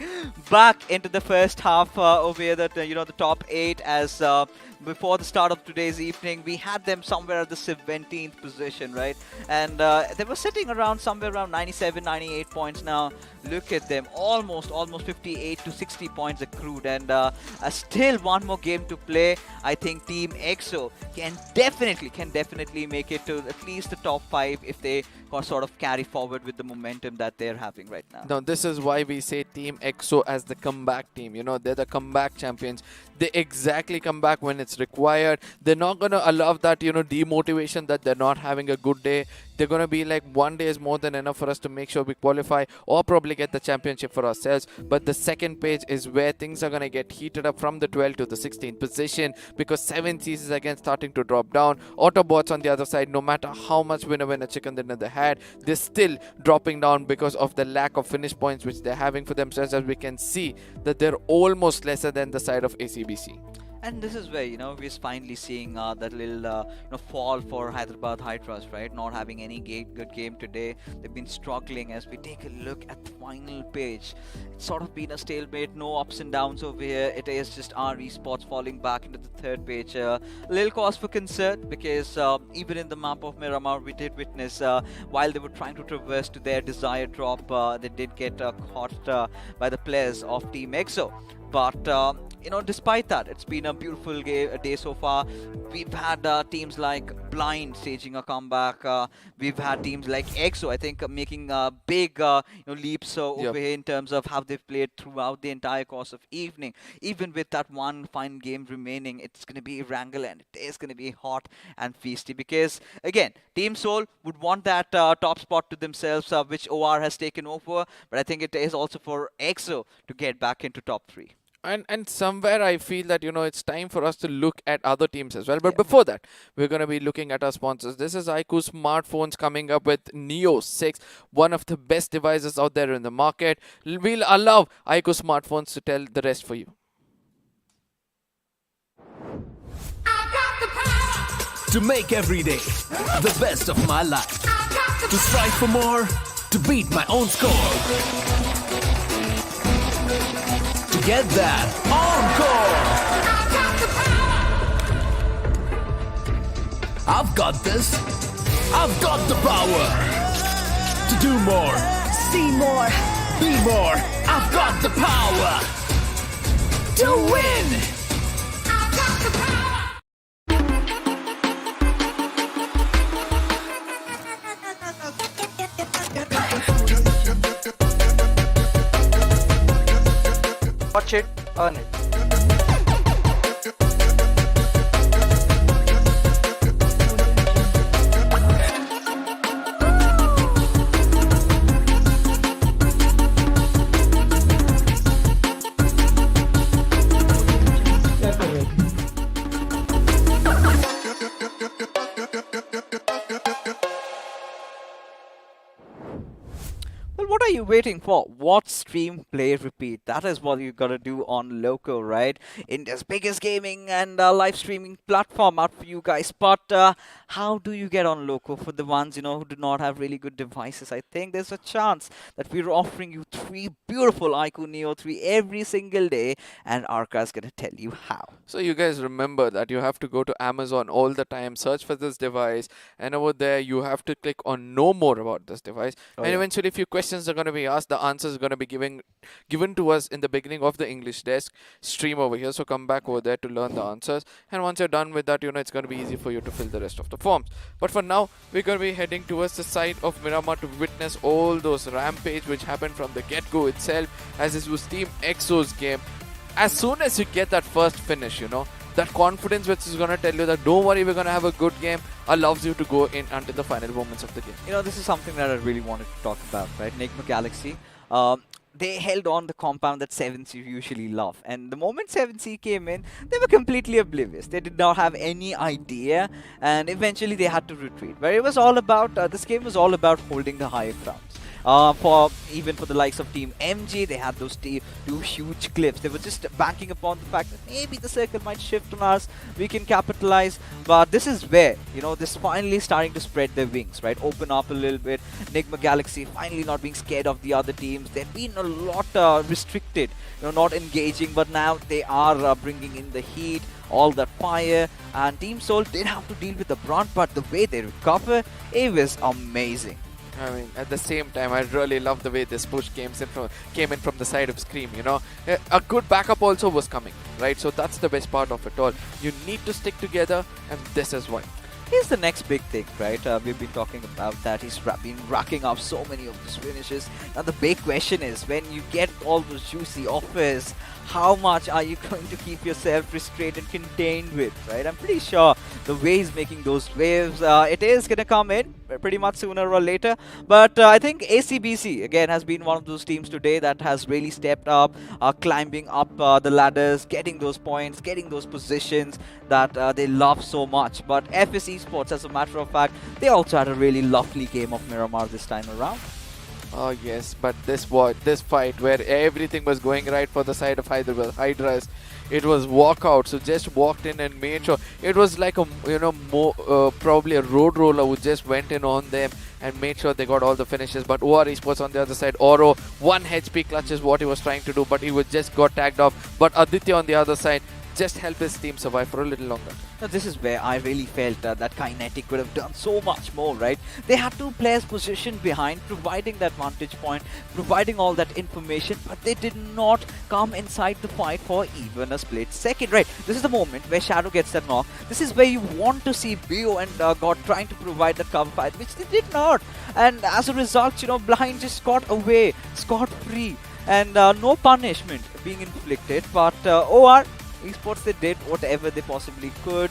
back into the first half over here, the top 8, as before the start of today's evening, we had them somewhere at the 17th position, right? And they were sitting around somewhere around 97, 98 points now. look at them, almost 58 to 60 points accrued, and still one more game to play. I think Team EXO can definitely make it to at least the top 5 if they sort of carry forward with the momentum that they're having right now. Now, this is why we say Team EXO as the comeback team. You know, they're the comeback champions. They exactly come back when it's required. They're not going to allow that, you know, demotivation that they're not having a good day. They're going to be like, one day is more than enough for us to make sure we qualify or probably get the championship for ourselves. But the second page is where things are going to get heated up from the 12th to the 16th position, because 7 Cs is again starting to drop down. Autobotz on the other side, no matter how much winner chicken dinner they had, they're still dropping down because of the lack of finish points which they're having for themselves, as we can see that they're almost lesser than the side of ACBC. And this is where, you know, we're finally seeing that little, fall for Hyderabad Hydras, right? Not having any good game today. They've been struggling. As we take a look at the final page, it's sort of been a stalemate, no ups and downs over here. It is just our Esports falling back into the third page. A little cause for concern, because even in the map of Miramar, we did witness while they were trying to traverse to their desired drop, they did get caught by the players of Team EXO. But you know, despite that, it's been a beautiful day so far. We've had teams like Blind staging a comeback. We've had teams like EXO, I think, making big leaps over here in terms of how they've played throughout the entire course of evening. Even with that one final game remaining, it's going to be Erangel, and it is going to be hot and feisty, because again, Team Seoul would want that top spot to themselves, which OR has taken over. But I think it is also for EXO to get back into top 3. And somewhere I feel that, you know, it's time for us to look at other teams as well. But before that, we're going to be looking at our sponsors. This is iQOO Smartphones coming up with Neo 6, one of the best devices out there in the market. We'll allow iQOO Smartphones to tell the rest for you. To make every day the best of my life. To strive for more. To beat my own score. Get that encore! I've got this. I've got the power to do more, see more, be more. I've got the power to win. I've got the power. Watch it, earn it. What are you waiting for? Watch, stream, play, repeat. That is what you gotta do on Loco, right? India's biggest gaming and live streaming platform out for you guys. But how do you get on Loco? For the ones, you know, who do not have really good devices, I think there's a chance that we're offering you 3 beautiful iQOO Neo 3 every single day, and Arka's gonna tell you how. So you guys remember that you have to go to Amazon all the time, search for this device, and over there you have to click on know more about this device. And eventually, if your questions are going to be asked, the answers are going to be given to us in the beginning of the English desk stream over here. So come back over there to learn the answers, and once you're done with that, you know, it's going to be easy for you to fill the rest of the forms. But for now, we're going to be heading towards the side of Miramar to witness all those rampage which happened from the get-go itself, as this was Team EXO's game. As soon as you get that first finish, you know, that confidence which is going to tell you that don't worry, we're going to have a good game, allows you to go in until the final moments of the game. You know, this is something that I really wanted to talk about, right? Enigma Galaxy. They held on the compound that 7C usually love. And the moment 7C came in, they were completely oblivious. They did not have any idea. And eventually they had to retreat. Where it was all about, this game was all about holding the higher grounds. Even for the likes of Team MG, they had those 2 huge cliffs. They were just banking upon the fact that maybe the circle might shift on us, we can capitalize. But this is where, you know, this finally starting to spread their wings, right? Open up a little bit. Enigma Galaxy finally not being scared of the other teams. They've been a lot restricted, you know, not engaging, but now they are bringing in the heat, all that fire, and Team Seoul did have to deal with the brunt, but the way they recover, it was amazing. I mean, at the same time, I really love the way this push came in from the side of Scream, you know. A good backup also was coming, right? So that's the best part of it all. You need to stick together, and this is why. Here's the next big thing, right? We've been talking about that. He's been racking up so many of these finishes. Now the big question is, when you get all those juicy offers, how much are you going to keep yourself restrained and contained with, right? I'm pretty sure the way he's making those waves, it is going to come in pretty much sooner or later. But I think ACBC, again, has been one of those teams today that has really stepped up, climbing up the ladders, getting those points, getting those positions that they love so much. But FS Esports, as a matter of fact, they also had a really lovely game of Miramar this time around. Oh yes, but this fight where everything was going right for the side of Hyderabad, Hydras, it was Walkouts who just walked in and made sure. It was like a, you know, probably a road roller who just went in on them and made sure they got all the finishes. But OR Esports on the other side, Oro, 1 HP clutch is what he was trying to do, but he was just got tagged off. But Aditya on the other side just helped his team survive for a little longer. Now this is where I really felt that Kinetic could have done so much more, right? They had 2 players positioned behind, providing that vantage point, providing all that information, but they did not come inside the fight for even a split second, right? This is the moment where Shadow gets that knock. This is where you want to see Bio and God trying to provide that cover fight, which they did not. And as a result, you know, Blind just got away, scot-free, and no punishment being inflicted. But OR Esports, they did whatever they possibly could,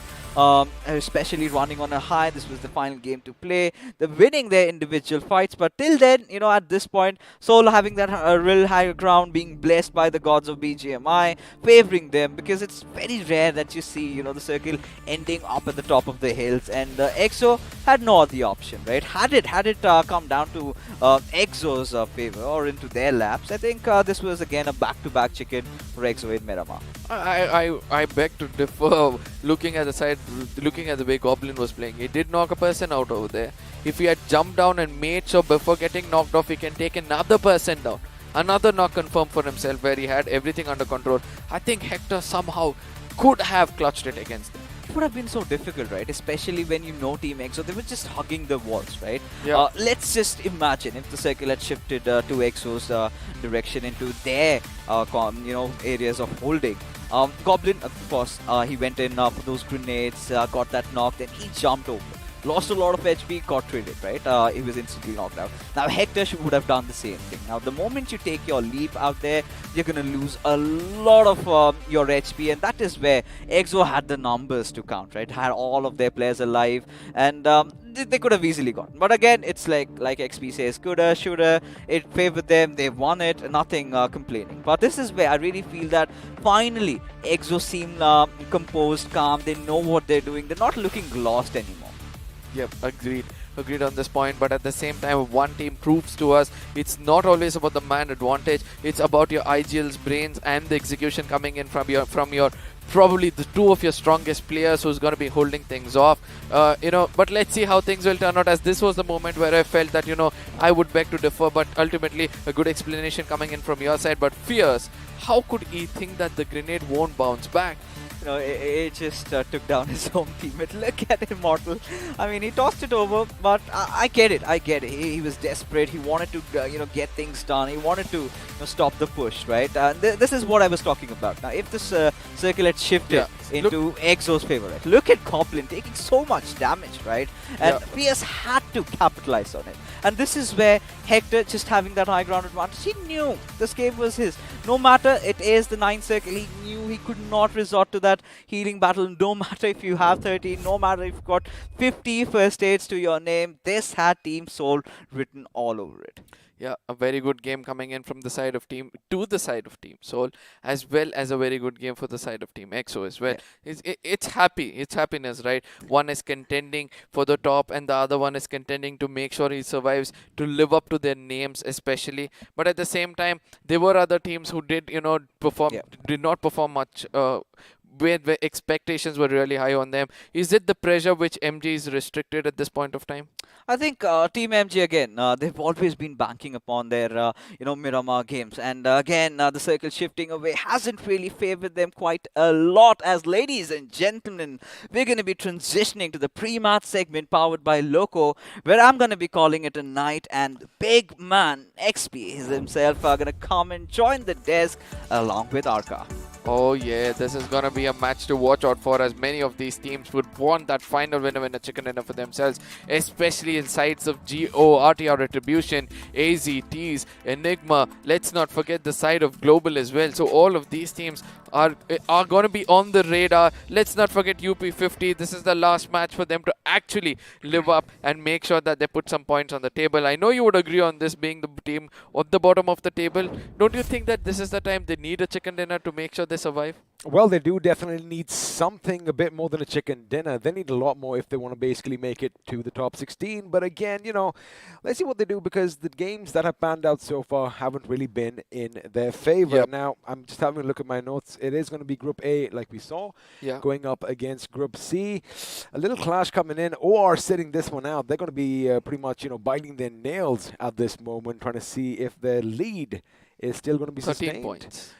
especially running on a high. This was the final game to play. They're winning their individual fights, but till then, you know, at this point, Solo having that real high ground, being blessed by the gods of BGMI, favoring them, because it's very rare that you see, you know, the circle ending up at the top of the hills, and EXO had no other option, right? Had it come down to EXO's favor or into their laps, I think this was again a back-to-back chicken for EXO in Miramar. I beg to differ. Looking at the way Goblin was playing, he did knock a person out over there. If he had jumped down and made sure before getting knocked off, he can take another person down. Another knock confirmed for himself where he had everything under control. I think Hector somehow could have clutched it against them. It would have been so difficult, right? Especially when you know Team EXO, they were just hugging the walls, right? Yeah. Let's just imagine if the circle had shifted to EXO's direction into their areas of holding. Goblin, of course, he went in for those grenades, got that knock, then he jumped over. Lost a lot of HP, got traded, right? He was instantly knocked out. Now, Hector would have done the same thing. Now, the moment you take your leap out there, you're going to lose a lot of your HP, and that is where EXO had the numbers to count, right? Had all of their players alive, and they could have easily gone. But again, it's like XP says, coulda, shoulda, it favored them, they won it, nothing complaining. But this is where I really feel that finally EXO seem composed, calm, they know what they're doing, they're not looking lost anymore. Yep, agreed on this point, but at the same time, one team proves to us it's not always about the man advantage, it's about your IGL's brains and the execution coming in from your probably the 2 of your strongest players who's going to be holding things off. But let's see how things will turn out, as this was the moment where I felt that, I would beg to differ, but ultimately a good explanation coming in from your side. But Fierce, how could he think that the grenade won't bounce back? It just took down his own teammate. Look at Immortal. I mean, he tossed it over, but I get it. He was desperate. He wanted to, get things done. He wanted to stop the push, right? This is what I was talking about. Now, if this circle had shifted into EXO's favor, right? Look at Goblin taking so much damage, right? And Fierce had to capitalize on it. And this is where Hector, just having that high ground advantage, he knew this game was his. No matter it is the 9th circle, he knew he could not resort to that healing battle. No matter if you have 13, no matter if you've got 50 first aids to your name, this had Team Soul written all over it. Yeah, a very good game coming in from the side of Team Soul, as well as a very good game for the side of Team EXO as well. Yeah. It's happiness, right? One is contending for the top and the other one is contending to make sure he survives, to live up to their names especially. But at the same time, there were other teams who did, did not perform much where the expectations were really high on them. Is it the pressure which MG is restricted at this point of time? I think Team MG again, they've always been banking upon their, Miramar games. And again, the circle shifting away hasn't really favored them quite a lot. As ladies and gentlemen, we're going to be transitioning to the pre-match segment powered by Loco, where I'm going to be calling it a night. And big man, XP himself, are going to come and join the desk along with Arca. Oh yeah, this is gonna be a match to watch out for, as many of these teams would want that final winner chicken dinner for themselves, especially in sides of GO, RTR Retribution, AZ, T's, Enigma. Let's not forget the side of Global as well. So all of these teams are going to be on the radar. Let's not forget UP50. This is the last match for them to actually live up and make sure that they put some points on the table. I know you would agree on this being the team at the bottom of the table. Don't you think that this is the time they need a chicken dinner to make sure they survive? Well, they do definitely need something a bit more than a chicken dinner. They need a lot more if they want to basically make it to the top 16. But again, let's see what they do, because the games that have panned out so far haven't really been in their favor. Yep. Now, I'm just having a look at my notes. It is going to be Group A, like we saw, going up against Group C. A little clash coming in. OR sitting this one out. They're going to be pretty much, biting their nails at this moment, trying to see if their lead is still going to be 13 sustained. points.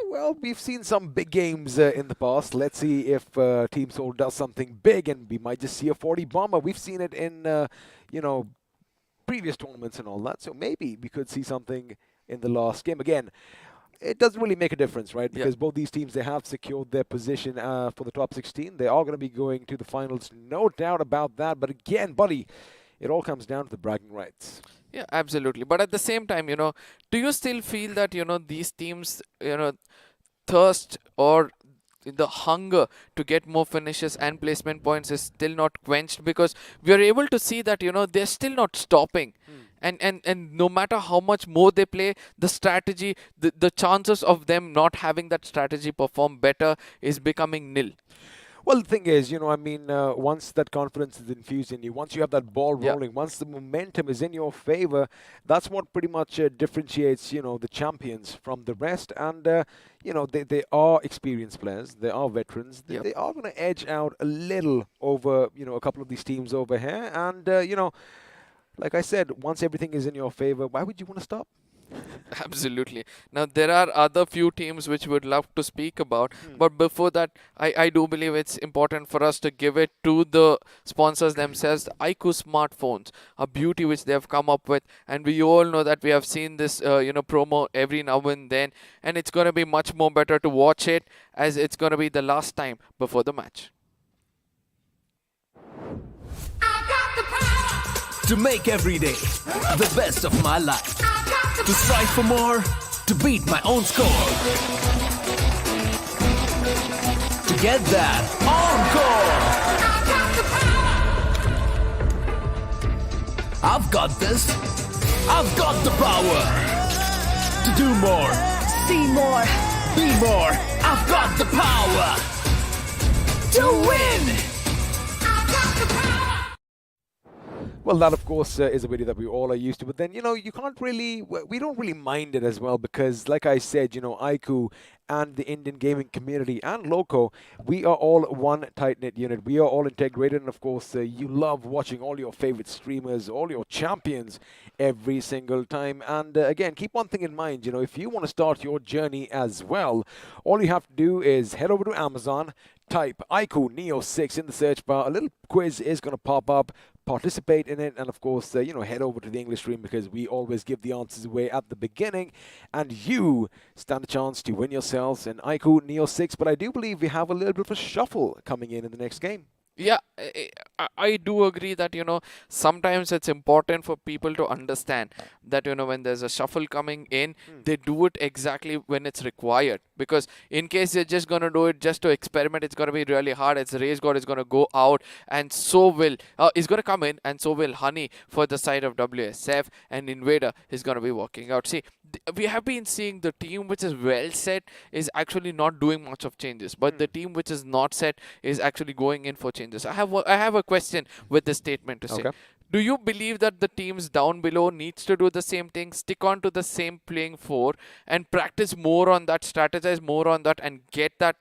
Well, we've seen some big games in the past. Let's see if Team Soul does something big, and we might just see a 40 bomber. We've seen it in, previous tournaments and all that. So maybe we could see something in the last game. Again, it doesn't really make a difference, right? Because both these teams, they have secured their position for the top 16. They are going to be going to the finals, no doubt about that. But again, buddy, it all comes down to the bragging rights. Yeah, absolutely. But at the same time, do you still feel that, these teams, thirst or the hunger to get more finishes and placement points is still not quenched? Because we are able to see that, they're still not stopping. And no matter how much more they play, the strategy, the chances of them not having that strategy perform better is becoming nil. Well, the thing is, once that confidence is infused in you, once you have that ball rolling, once the momentum is in your favor, that's what pretty much differentiates, the champions from the rest. And, they are experienced players. They are veterans. They are going to edge out a little over, a couple of these teams over here. And, like I said, once everything is in your favor, why would you want to stop? Absolutely. Now, there are other few teams which would love to speak about. But before that, I do believe it's important for us to give it to the sponsors themselves. The iQOO smartphones, a beauty which they have come up with. And we all know that we have seen this, promo every now and then. And it's going to be much more better to watch it, as it's going to be the last time before the match. To make every day the best of my life. To strive for more, to beat my own score. To get that encore. I've got this. I've got the power. To do more, see more, be more. I've got the power. To win. Well, that, of course, is a video that we all are used to. But then, you can't really, we don't really mind it as well, because, like I said, iQOO and the Indian gaming community and Loco, we are all one tight-knit unit. We are all integrated. And, of course, you love watching all your favorite streamers, all your champions every single time. And, again, keep one thing in mind. If you want to start your journey as well, all you have to do is head over to Amazon, type iQOO Neo 6 in the search bar. A little quiz is going to pop up. Participate in it, and of course, head over to the English stream, because we always give the answers away at the beginning, and you stand a chance to win yourselves an iQOO Neo 6. But I do believe we have a little bit of a shuffle coming in the next game. Yeah, I do agree that, sometimes it's important for people to understand that, when there's a shuffle coming in, they do it exactly when it's required. Because in case they're just going to do it just to experiment, it's going to be really hard. It's Race God is going to go out, and so will, is going to come in, and so will Honey for the side of WSF, and Invader is going to be walking out. See, we have been seeing the team which is well set is actually not doing much of changes, but the team which is not set is actually going in for changes. I have a question with this statement to say. Do you believe that the teams down below needs to do the same thing, stick on to the same playing four, and practice more on that, strategize more on that, and get that,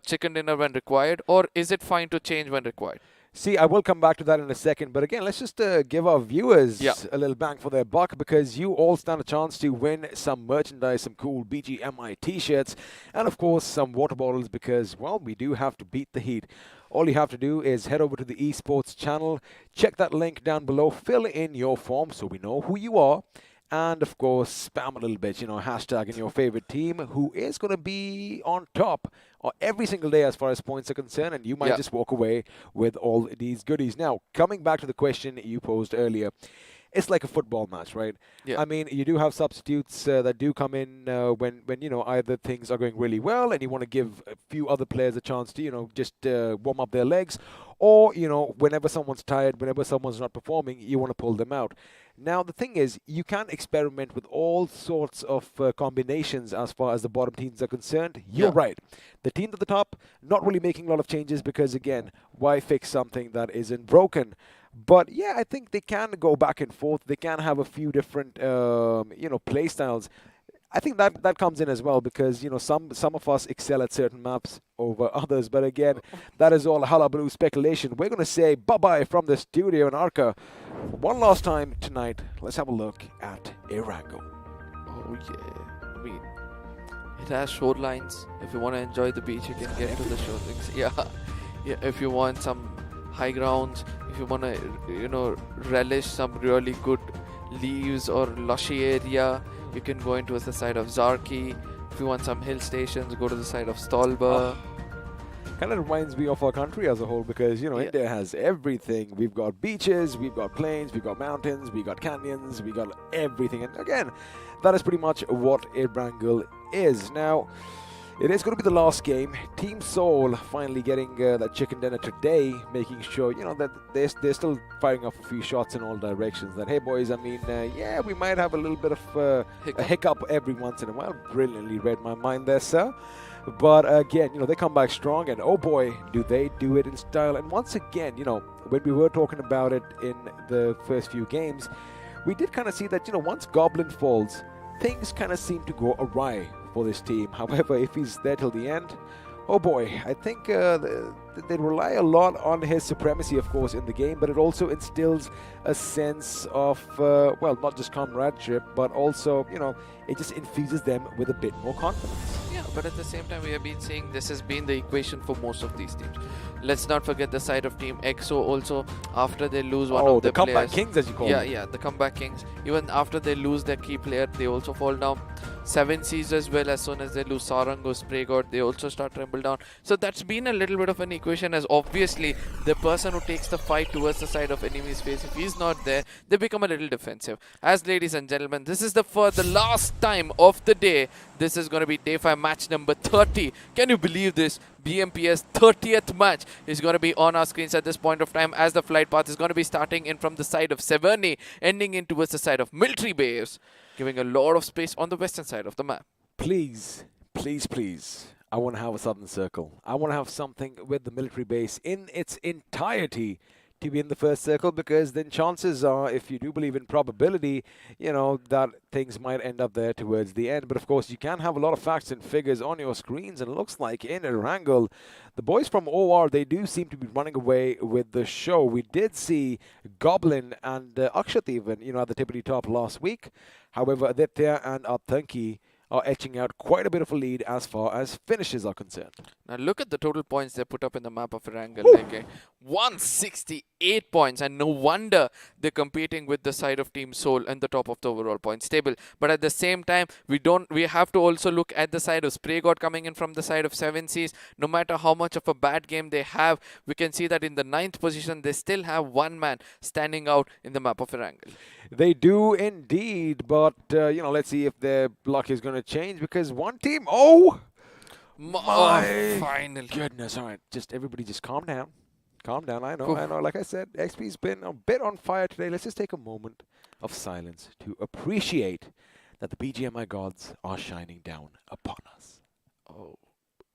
chicken dinner when required? Or is it fine to change when required? See, I will come back to that in a second, but again, let's just give our viewers a little bang for their buck, because you all stand a chance to win some merchandise, some cool BGMI t-shirts, and of course some water bottles, because, well, we do have to beat the heat. All you have to do is head over to the Esports channel, check that link down below, fill in your form so we know who you are, and of course spam a little bit, hashtag in your favorite team who is going to be on top every single day as far as points are concerned, and you might just walk away with all these goodies. Now, coming back to the question you posed earlier, it's like a football match, right? Yeah. I mean, you do have substitutes that do come in when either things are going really well and you want to give a few other players a chance to, just warm up their legs, or, whenever someone's tired, whenever someone's not performing, you want to pull them out. Now, the thing is, you can experiment with all sorts of combinations as far as the bottom teams are concerned. You're right. The teams at the top, not really making a lot of changes because, again, why fix something that isn't broken? But, yeah, I think they can go back and forth. They can have a few different, play styles. I think that comes in as well because, some of us excel at certain maps over others. But, again, that is all hullabaloo speculation. We're going to say bye-bye from the studio in Arca. One last time tonight, let's have a look at Erangel. Oh, yeah. I mean, it has shorelines. If you want to enjoy the beach, you can get to the shorelines. Yeah. If you want some high grounds, if you want to, relish some really good leaves or lushy area, you can go into the side of Zarki. If you want some hill stations, go to the side of Stolba. Kind of reminds me of our country as a whole because, India has everything. We've got beaches, we've got plains, we've got mountains, we've got canyons, we've got everything. And again, that is pretty much what Erangel is. Now, it is going to be the last game. Team Seoul finally getting that chicken dinner today, making sure, that they're still firing off a few shots in all directions. That, hey, boys, I mean, we might have a little bit of a hiccup every once in a while. Brilliantly read my mind there, sir. But again, they come back strong, and oh boy, do they do it in style. And once again, when we were talking about it in the first few games, we did kind of see that, once Goblin falls, things kind of seem to go awry for this team. However, if he's there till the end, oh boy, I think they rely a lot on his supremacy, of course, in the game, but it also instills a sense of, not just comradeship, but also, it just infuses them with a bit more confidence. Yeah, but at the same time, we have been saying this has been the equation for most of these teams. Let's not forget the side of Team EXO also, after they lose one of their players. The comeback kings, as you call them. Yeah, the comeback kings. Even after they lose their key player, they also fall down. 7Cs as well, as soon as they lose Sarang or Spray God, they also start tremble down. So that's been a little bit of an equation, as obviously the person who takes the fight towards the side of enemy's face, if he's not there, they become a little defensive. As ladies and gentlemen, this is for the last time of the day. This is going to be day 5 match number 30. Can you believe this? BMPS 30th match is going to be on our screens at this point of time, as the flight path is going to be starting in from the side of Severny, ending in towards the side of Military Base, giving a lot of space on the western side of the map. Please, please, please, I want to have a southern circle. I want to have something with the military base in its entirety to be in the first circle, because then chances are, if you do believe in probability, that things might end up there towards the end. But of course, you can have a lot of facts and figures on your screens, and it looks like in Erangel, the boys from OR, they do seem to be running away with the show. We did see Goblin and Akshat even, at the tippity top last week. However, Aditya and Athanki are etching out quite a bit of a lead as far as finishes are concerned. Now look at the total points they put up in the map of Erangel. Like 168 points, and no wonder they're competing with the side of Team Seoul and the top of the overall points table. But at the same time, we have to also look at the side of Spray God coming in from the side of 7Cs. No matter how much of a bad game they have, we can see that in the 9th position, they still have one man standing out in the map of Erangel. They do indeed, but let's see if their luck is going to change, because one team, my finally. goodness. All right, everybody just calm down. Calm down. I know. Like I said, XP's been a bit on fire today. Let's just take a moment of silence to appreciate that the BGMI gods are shining down upon us. Oh,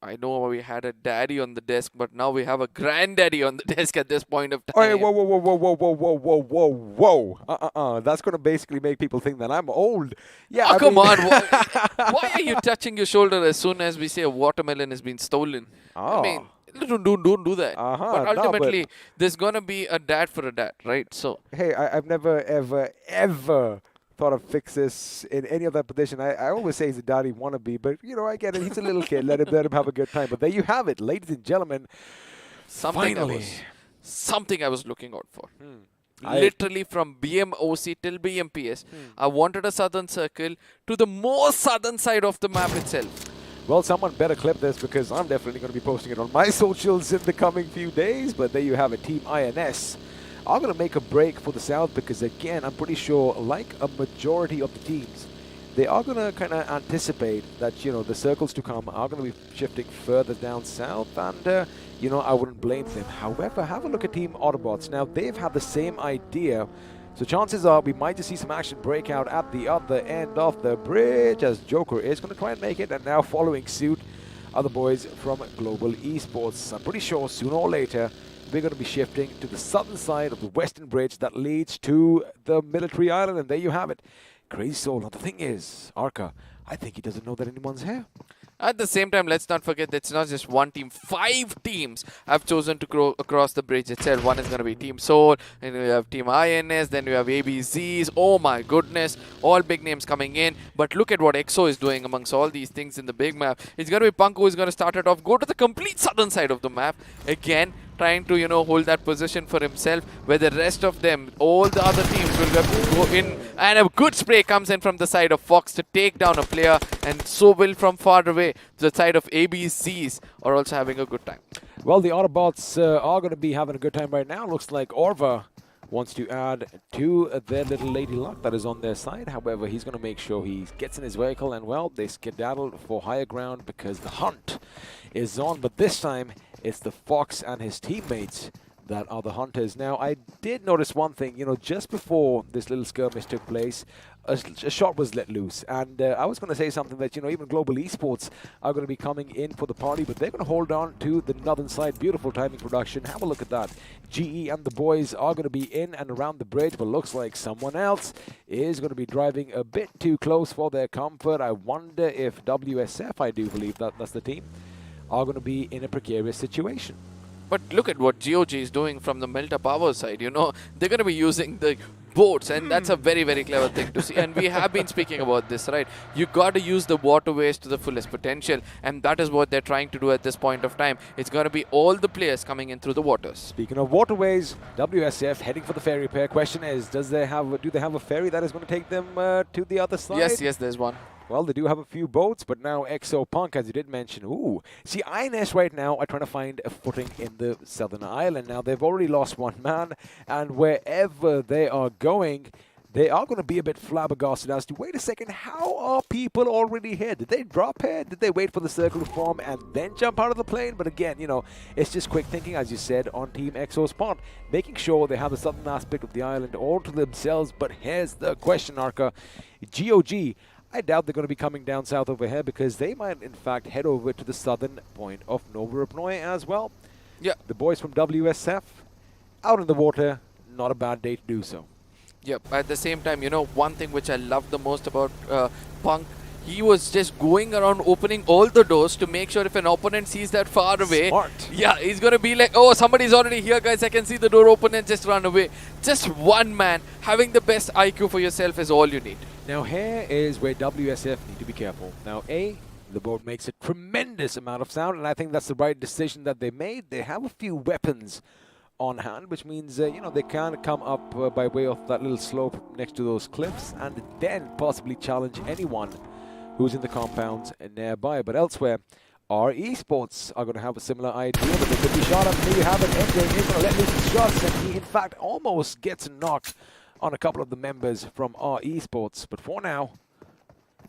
I know we had a daddy on the desk, but now we have a granddaddy on the desk at this point of time. Oh, hey, whoa, whoa, whoa, whoa, whoa, whoa, whoa, whoa, whoa. That's going to basically make people think that I'm old. Yeah. Oh, I come mean- on. Why are you touching your shoulder as soon as we say a watermelon has been stolen? Oh. I mean, don't do that. Uh-huh, But no, ultimately, there's going to be a dad for a dad, right? So, Hey, I've never, ever, ever thought of fix this in any other position. I always say he's a daddy wannabe, but, you know, I get it. He's a little kid. Let him have a good time. But there you have it, ladies and gentlemen. something Finally. I was looking out for. I- Literally from BMOC till BMPS, I wanted a southern circle to the most southern side of the map itself. Well, someone better clip this because I'm definitely going to be posting it on my socials in the coming few days. But there you have it. Team INS are going to make a break for the South because, again, I'm pretty sure, like a majority of the teams, they are going to kind of anticipate that, you know, the circles to come are going to be shifting further down south. And, you know, I wouldn't blame them. However, have a look at Team Autobotz. Now, they've had the same idea. So chances are we might just see some action break out at the other end of the bridge as Joker is going to try and make it. And now following suit are the boys from Global Esports. I'm pretty sure sooner or later we're going to be shifting to the southern side of the western bridge that leads to the military island. And there you have it. Crazy Soul. Now the thing is, Arca, I think he doesn't know that anyone's here. At the same time, let's not forget that it's not just one team. 5 teams have chosen to go across the bridge itself. One is going to be Team Soul, and we have Team INS, then we have ABCs. Oh my goodness, all big names coming in. But look at what EXO is doing amongst all these things in the big map. It's going to be Punk who is going to start it off, go to the complete southern side of the map. Again, trying to, you know, hold that position for himself, where the rest of them, all the other teams will go in, and a good spray comes in from the side of Fox to take down a player, and so will from far away the side of ABCs are also having a good time. Well, the Autobots are going to be having a good time right now. Looks like Orva wants to add to their little lady luck that is on their side. However, he's going to make sure he gets in his vehicle, and, well, they skedaddle for higher ground because the hunt is on. But this time, it's the Fox and his teammates that are the hunters. Now, I did notice one thing, you know, just before this little skirmish took place, a shot was let loose. And I was going to say something that, you know, even Global Esports are going to be coming in for the party, but they're going to hold on to the northern side. Beautiful timing production. Have a look at that. GE and the boys are going to be in and around the bridge, but looks like someone else is going to be driving a bit too close for their comfort. I wonder if WSF, I do believe that's the team, are going to be in a precarious situation. But look at what GOG is doing from the Melta Power side. You know, they're going to be using the boats, and that's a very, very clever thing to see. And we have been speaking about this, right? You got to use the waterways to the fullest potential, and that is what they're trying to do at this point of time. It's going to be all the players coming in through the waters. Speaking of waterways, WSF heading for the ferry pair. Question is, do they have a ferry that is going to take them to the other side? Yes, there's one. Well, they do have a few boats, but now EXO Punk, as you did mention, ooh. See, INS right now are trying to find a footing in the southern island. Now, they've already lost one man, and wherever they are going, they are going to be a bit flabbergasted as to, wait a second, how are people already here? Did they drop here? Did they wait for the circle to form and then jump out of the plane? But again, you know, it's just quick thinking, as you said, on Team EXO's part, making sure they have the southern aspect of the island all to themselves. But here's the question, Arca. GOG, I doubt they're going to be coming down south over here because they might, in fact, head over to the southern point of Nova Rupnoy as well. Yeah. The boys from WSF, out in the water, not a bad day to do so. Yep. At the same time, you know, one thing which I love the most about Punk, he was just going around opening all the doors to make sure if an opponent sees that far away. Smart. Yeah, he's going to be like, oh, somebody's already here, guys. I can see the door open and just run away. Just one man. Having the best IQ for yourself is all you need. Now, here is where WSF need to be careful. Now, A, the boat makes a tremendous amount of sound, and I think that's the right decision that they made. They have a few weapons on hand, which means, you know, they can come up by way of that little slope next to those cliffs and then possibly challenge anyone who's in the compounds nearby. But elsewhere, our esports are going to have a similar idea, but they could be shot up. There you have it. MJ is going to let loose his shots, and he, in fact, almost gets knocked on a couple of the members from our esports. But for now,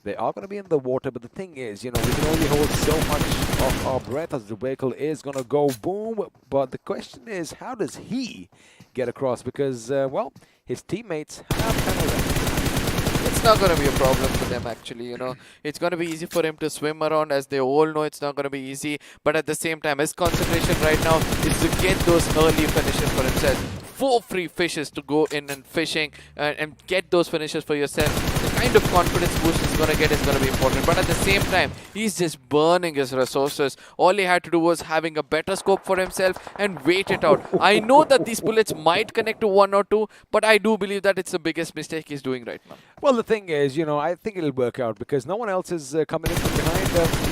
they are going to be in the water. But the thing is, you know, we can only hold so much of our breath as the vehicle is going to go boom. But the question is, how does he get across? Because, well, his teammates have kind of... Let's not going to be a problem for them actually, you know. It's going to be easy for him to swim around, as they all know it's not going to be easy. But at the same time, his concentration right now is to get those early finishes for himself. 4 free fishes to go in and fishing and get those finishes for yourself. The kind of confidence boost he's going to get is going to be important. But at the same time, he's just burning his resources. All he had to do was having a better scope for himself and wait it out. I know that these bullets might connect to 1 or 2, but I do believe that it's the biggest mistake he's doing right now. Well, the thing is, you know, I think it'll work out because no one else is coming in from behind.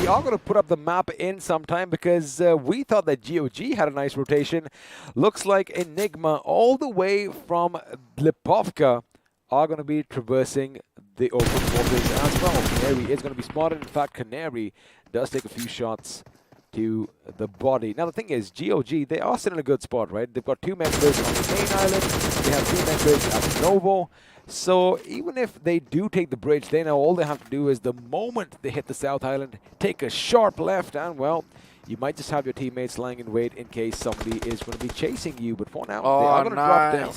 We are going to put up the map in sometime because we thought that GOG had a nice rotation. Looks like Enigma all the way from Lipovka are going to be traversing the open waters as well. Canary is going to be spotted. In fact, Canary does take a few shots to the body. Now, the thing is, GOG, they are still in a good spot, right? They've got 2 members on the main island. They have 2 members at Novo. So even if they do take the bridge, they know all they have to do is the moment they hit the South Island, take a sharp left, and, well, you might just have your teammates lying in wait in case somebody is going to be chasing you. But for now, they are going to drop down.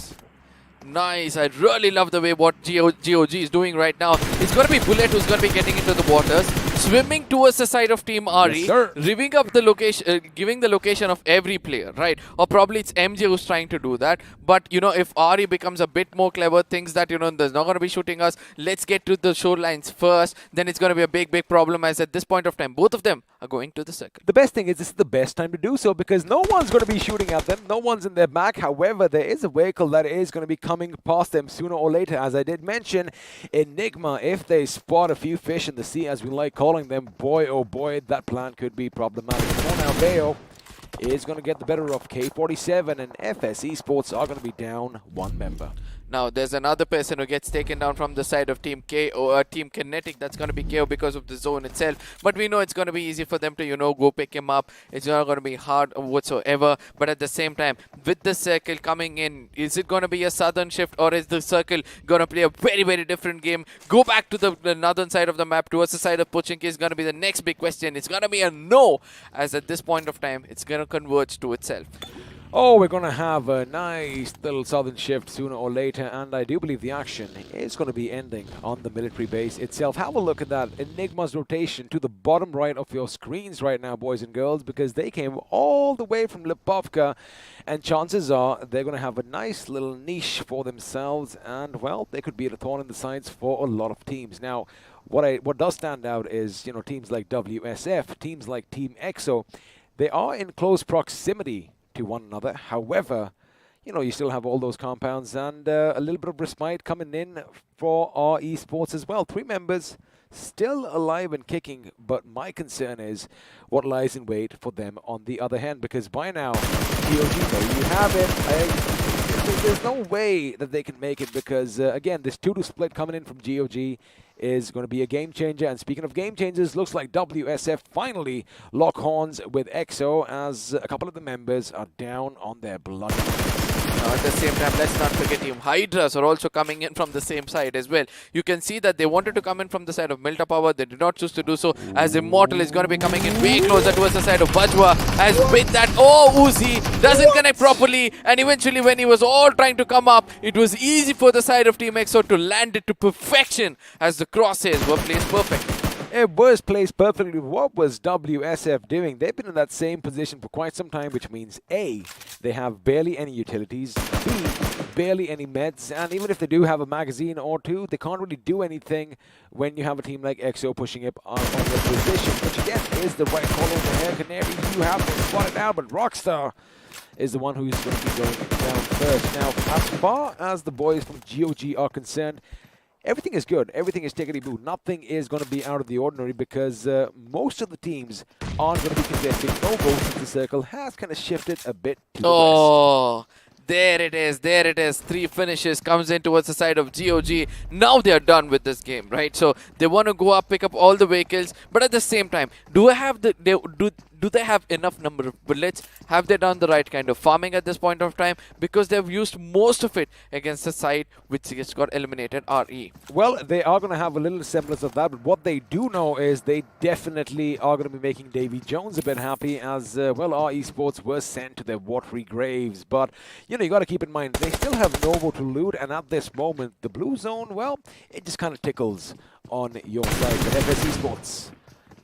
Nice. I really love the way what GOG is doing right now. It's going to be Bullet who's going to be getting into the waters, swimming towards the side of Team Ari, Yes, giving up the location, giving the location of every player, right? Or probably it's MJ who's trying to do that. But, you know, if Ari becomes a bit more clever, thinks that, you know, there's not going to be shooting us, let's get to the shorelines first, then it's going to be a big problem, as at this point of time, both of them are going to the circle. The best thing is this is the best time to do so because no one's going to be shooting at them. No one's in their back. However, there is a vehicle that is going to be coming past them sooner or later. As I did mention, Enigma, if they spot a few fish in the sea, as we like calling them, boy, oh boy, that plan could be problematic. For now, Bayo is going to get the better of K47, and FS Esports are going to be down 1 member. Now, there's another person who gets taken down from the side of Team K or Team Kinetic. That's going to be KO because of the zone itself. But we know it's going to be easy for them to, you know, go pick him up. It's not going to be hard whatsoever. But at the same time, with the circle coming in, is it going to be a southern shift, or is the circle going to play a very different game? Go back to the northern side of the map towards the side of Pochinki is going to be the next big question. It's going to be a no, as at this point of time, it's going to converge to itself. Oh, we're going to have a nice little southern shift sooner or later, and I do believe the action is going to be ending on the military base itself. Have a look at that Enigma's rotation to the bottom right of your screens right now, boys and girls, because they came all the way from Lipovka, and chances are they're going to have a nice little niche for themselves, and, well, they could be a thorn in the sides for a lot of teams. Now, what does stand out is, you know, teams like WSF, teams like Team EXO, they are in close proximity to one another. However, you know, you still have all those compounds and a little bit of respite coming in for our esports as well. 3 members still alive and kicking, but my concern is what lies in wait for them on the other hand, because by now, GOG, there you have it. There's no way that they can make it because, again, this 2-2 split coming in from GOG is going to be a game changer. And speaking of game changers, looks like WSF finally lock horns with EXO as a couple of the members are down on their blood. At the same time, let's not forget Team Hydras are also coming in from the same side as well. You can see that they wanted to come in from the side of Milta Power. They did not choose to do so, as Immortal is going to be coming in way closer towards the side of Bajwa. As with that, Uzi doesn't connect properly, and eventually when he was all trying to come up, it was easy for the side of Team EXO to land it to perfection, as the crosshairs were placed perfectly. It was placed perfectly. What was WSF doing? They've been in that same position for quite some time, which means A, they have barely any utilities, B, barely any meds, and even if they do have a magazine or 2, they can't really do anything when you have a team like EXO pushing up on their position, which again is the right call over here. Canary, you have to spot it now, but Rockstar is the one who's going to be going down first. Now, as far as the boys from GOG are concerned, everything is good. Everything is tickety-boo. Nothing is going to be out of the ordinary because most of the teams aren't going to be contesting Novo since the circle has kind of shifted a bit to the west. There it is. There it is. 3 finishes comes in towards the side of GOG. Now they are done with this game, right? So they want to go up, pick up all the vehicles, but at the same time, do do they have enough number of bullets? Have they done the right kind of farming at this point of time? Because they've used most of it against the side which just got eliminated, RE. Well, they are going to have a little semblance of that, but what they do know is they definitely are going to be making Davy Jones a bit happy as, well, our Esports were sent to their watery graves. But, you know, you got to keep in mind, they still have Novo to loot, and at this moment, the blue zone, well, it just kind of tickles on your side. But FS Esports,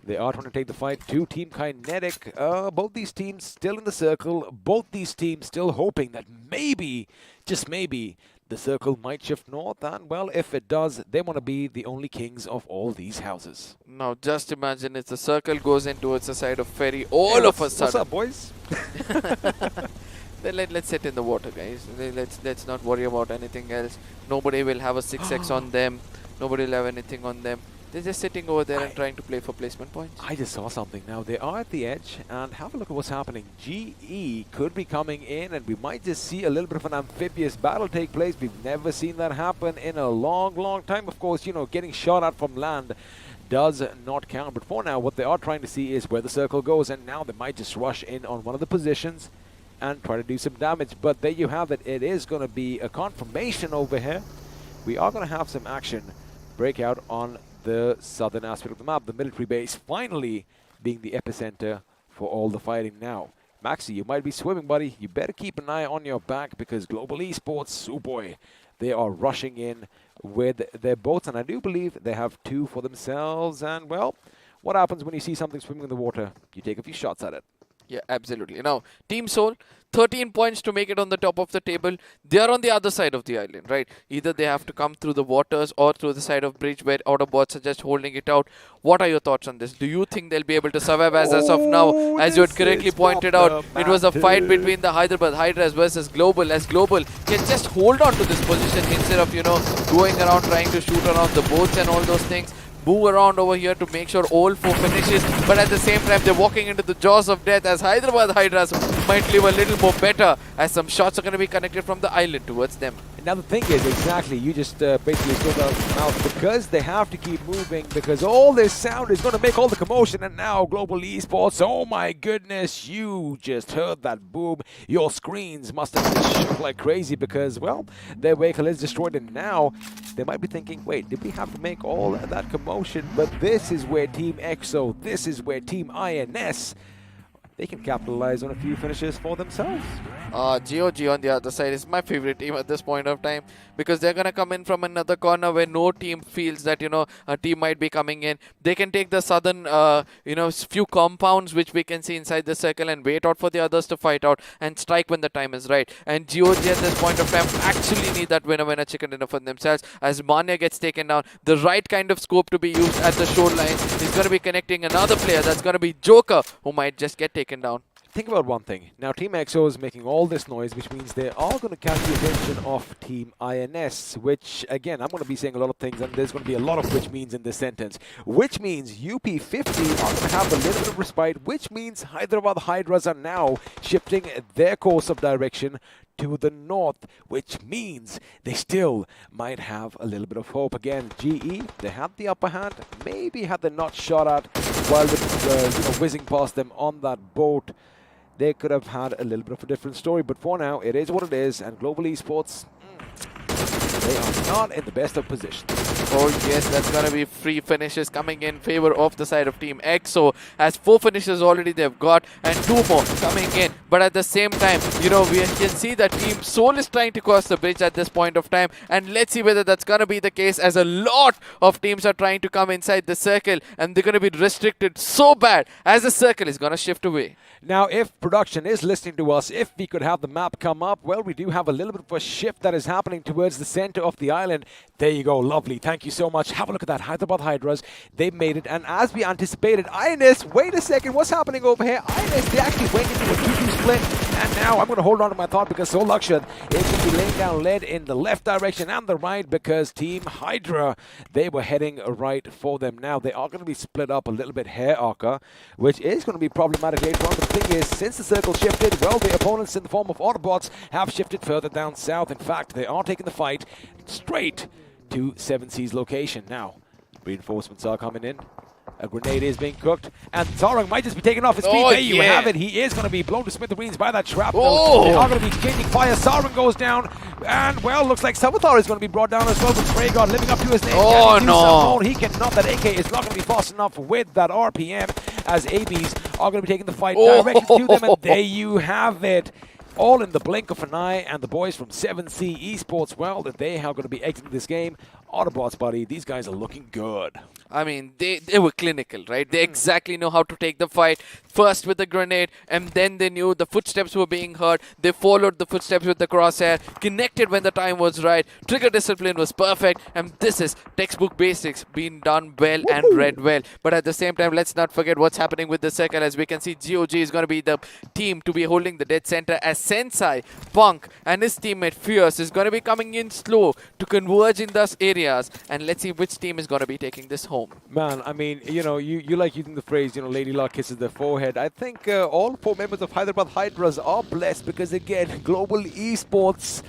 they are trying to take the fight to Team Kinetic. Both these teams still in the circle. Both these teams still hoping that maybe, just maybe, the circle might shift north. And, well, if it does, they want to be the only kings of all these houses. Now, just imagine if the circle goes in towards the side of Ferry all of a sudden. What's up, boys? Then let's sit in the water, guys. Let's not worry about anything else. Nobody will have a 6x on them. Nobody will have anything on them. They're just sitting over there and trying to play for placement points. I just saw something now. They are at the edge, and have a look at what's happening. GE could be coming in, and we might just see a little bit of an amphibious battle take place. We've never seen that happen in a long, long time. Of course, you know, getting shot at from land does not count. But for now, what they are trying to see is where the circle goes, and now they might just rush in on one of the positions and try to do some damage. But there you have it. It is going to be a confirmation over here. We are going to have some action break out on the southern aspect of the map, the military base finally being the epicenter for all the fighting now. Maxi, you might be swimming, buddy. You better keep an eye on your back because Global Esports, oh boy, they are rushing in with their boats, and I do believe they have two for themselves. And, well, what happens when you see something swimming in the water? You take a few shots at it. Yeah, absolutely. Now, Team Soul, 13 points to make it on the top of the table. They are on the other side of the island, right? Either they have to come through the waters or through the side of bridge where Autobotz are just holding it out. What are your thoughts on this? Do you think they'll be able to survive as of now? As you had correctly pointed out, it was a fight between the Hyderabad Hydras versus Global, as Global can just hold on to this position instead of, you know, going around trying to shoot around the boats and all those things. Move around over here to make sure all four finishes, but at the same time they're walking into the jaws of death as Hyderabad Hydras might live a little more better as some shots are going to be connected from the island towards them. Now the thing is, exactly, you just basically spoke out of your mouth, because they have to keep moving, because all this sound is going to make all the commotion, and now Global Esports, oh my goodness, you just heard that boom. Your screens must have just shook like crazy because, well, their vehicle is destroyed, and now they might be thinking, wait, did we have to make all that commotion? But this is where Team EXO, this is where Team INS, they can capitalize on a few finishes for themselves. GOG on the other side is my favorite team at this point of time because they're going to come in from another corner where no team feels that, you know, a team might be coming in. They can take the southern, you know, few compounds which we can see inside the circle and wait out for the others to fight out and strike when the time is right. And GOG at this point of time actually need that winner chicken dinner for themselves as Mania gets taken down. The right kind of scope to be used at the shoreline is going to be connecting another player. That's going to be Joker, who might just get taken down. Think about one thing. Now, Team EXO is making all this noise, which means they are going to catch the attention of Team INS, which, again, I'm going to be saying a lot of things, and there's going to be a lot of which means in this sentence. Which means UP50 are going to have a little bit of respite, which means Hyderabad Hydras are now shifting their course of direction to the north, which means they still might have a little bit of hope. Again, GE, they had the upper hand. Maybe had they not shot at while they you know, whizzing past them on that boat, they could have had a little bit of a different story. But for now, it is what it is, and Global Esports, they are not in the best of positions. Oh yes, that's going to be 3 finishes coming in favor of the side of Team EXO. As 4 finishes already they've got and 2 more coming in. But at the same time, you know, we can see that Team Soul is trying to cross the bridge at this point of time. And let's see whether that's going to be the case, as a lot of teams are trying to come inside the circle. And they're going to be restricted so bad as the circle is going to shift away. Now, if production is listening to us, if we could have the map come up, well, we do have a little bit of a shift that is happening towards the center of the island. There you go, lovely. Thank you so much. Have a look at that. Hyderabad Hydras, they made it. And as we anticipated, INS, wait a second, what's happening over here? INS, they actually went into a 2-2 split. And now I'm going to hold on to my thought because Soul Lakshad is going to be laying down lead in the left direction and the right, because Team Hydra, they were heading right for them. Now, they are going to be split up a little bit here, Arca, which is going to be problematic later on. But the thing is, since the circle shifted, well, the opponents in the form of Autobotz have shifted further down south. In fact, they are taking the fight straight to 7C's location. Now, reinforcements are coming in. A grenade is being cooked, and Zarang might just be taken off his feet. Oh, There you yeah. have it. He is going to be blown to smithereens by that shrapnel. Oh. They are going to be exchanging fire. Zarang goes down, and well, looks like Savitar is going to be brought down as well. But Fragod living up to his name. Oh, Can he do no. some more? He cannot. That AK is not going to be fast enough with that RPM, as ABs are going to be taking the fight directly to them, and there you have it. All in the blink of an eye, and the boys from 7C Esports, well, that they are going to be exiting this game. Autobotz, buddy, these guys are looking good. I mean, they were clinical, right? They exactly know how to take the fight. First with the grenade, and then they knew the footsteps were being heard. They followed the footsteps with the crosshair, connected when the time was right. Trigger discipline was perfect, and this is textbook basics being done well and read well. But at the same time, let's not forget what's happening with the circle. As we can see, GOG is going to be the team to be holding the dead center, as Sensei, Punk, and his teammate Fierce is going to be coming in slow to converge in those areas. And let's see which team is going to be taking this home. Man, I mean, you know, you like using the phrase, you know, Lady Luck kisses their forehead. I think all 4 members of Hyderabad Hydras are blessed because, again, global esports,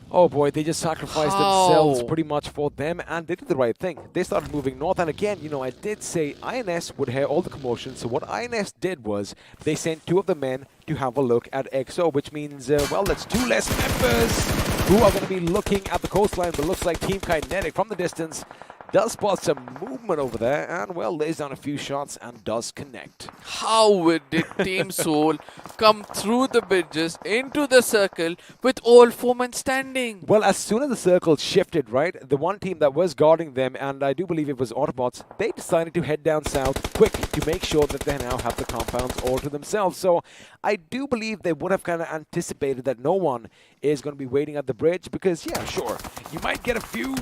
oh boy, they just sacrificed themselves pretty much for them, and they did the right thing. They started moving north, and again, you know, I did say INS would hear all the commotion, so what INS did was they sent 2 of the men to have a look at XO, which means, well, that's 2 less members who are going to be looking at the coastline, but looks like Team Kinetic from the distance does spot some movement over there, and well, lays down a few shots and does connect. How did Team Soul come through the bridges into the circle with all 4 men standing? Well, as soon as the circle shifted, right, the one team that was guarding them, and I do believe it was Autobotz, they decided to head down south quick to make sure that they now have the compounds all to themselves. So I do believe they would have kind of anticipated that no one is going to be waiting at the bridge, because, yeah, sure, you might get a few...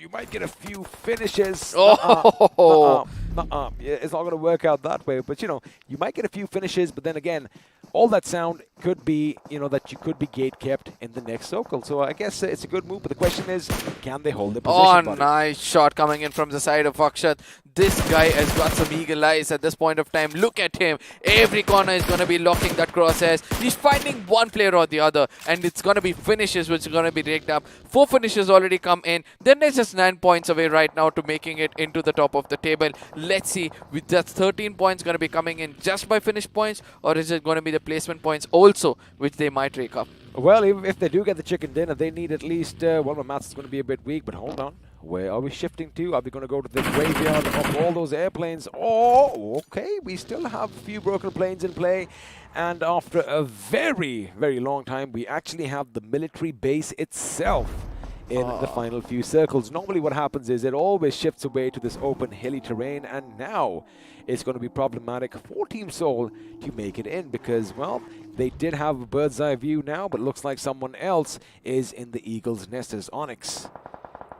You might get a few finishes. Yeah, it's not going to work out that way. But, you know, you might get a few finishes. But then again, all that sound could be, you know, that you could be gate kept in the next circle. So I guess it's a good move. But the question is, can they hold the position? Oh, nice shot coming in from the side of Akshat. This guy has got some eagle eyes at this point of time. Look at him. Every corner is going to be locking that crosshairs. He's finding one player or the other. And it's going to be finishes which are going to be rigged up. 4 finishes already come in. Then there's just 9 points away right now to making it into the top of the table. Let's see. With that 13 points going to be coming in just by finish points, or is it going to be the placement points also which they might rake up? Well, if they do get the chicken dinner, they need at least, well, my maths is going to be a bit weak, but hold on. Where are we shifting to? Are we going to go to the graveyard of all those airplanes? Oh, okay. We still have a few broken planes in play. And after a very, very long time, we actually have the military base itself in the final few circles. Normally what happens is it always shifts away to this open, hilly terrain. And now it's going to be problematic for Team Soul to make it in because, well, they did have a bird's eye view now, but looks like someone else is in the Eagle's nest as Onyx.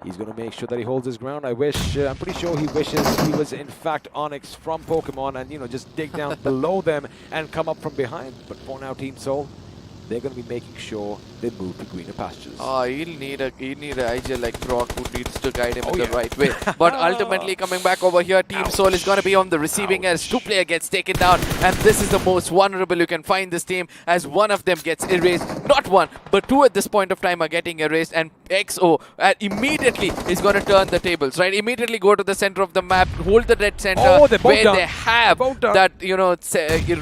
He's going to make sure that he holds his ground. I'm pretty sure he wishes he was in fact Onyx from Pokemon and, you know, just dig down below them and come up from behind. But for now, Team Soul, they're going to be making sure they move to greener pastures. Oh, he'll need a IGL like Brock who needs to guide him in the right way. But ultimately coming back over here, Team Soul is going to be on the receiving as 2 players gets taken down. And this is the most vulnerable you can find this team as one of them gets erased. Not 1, but 2 at this point of time are getting erased. And XO immediately is going to turn the tables, right? Immediately go to the center of the map, hold the red center where they have that, you know,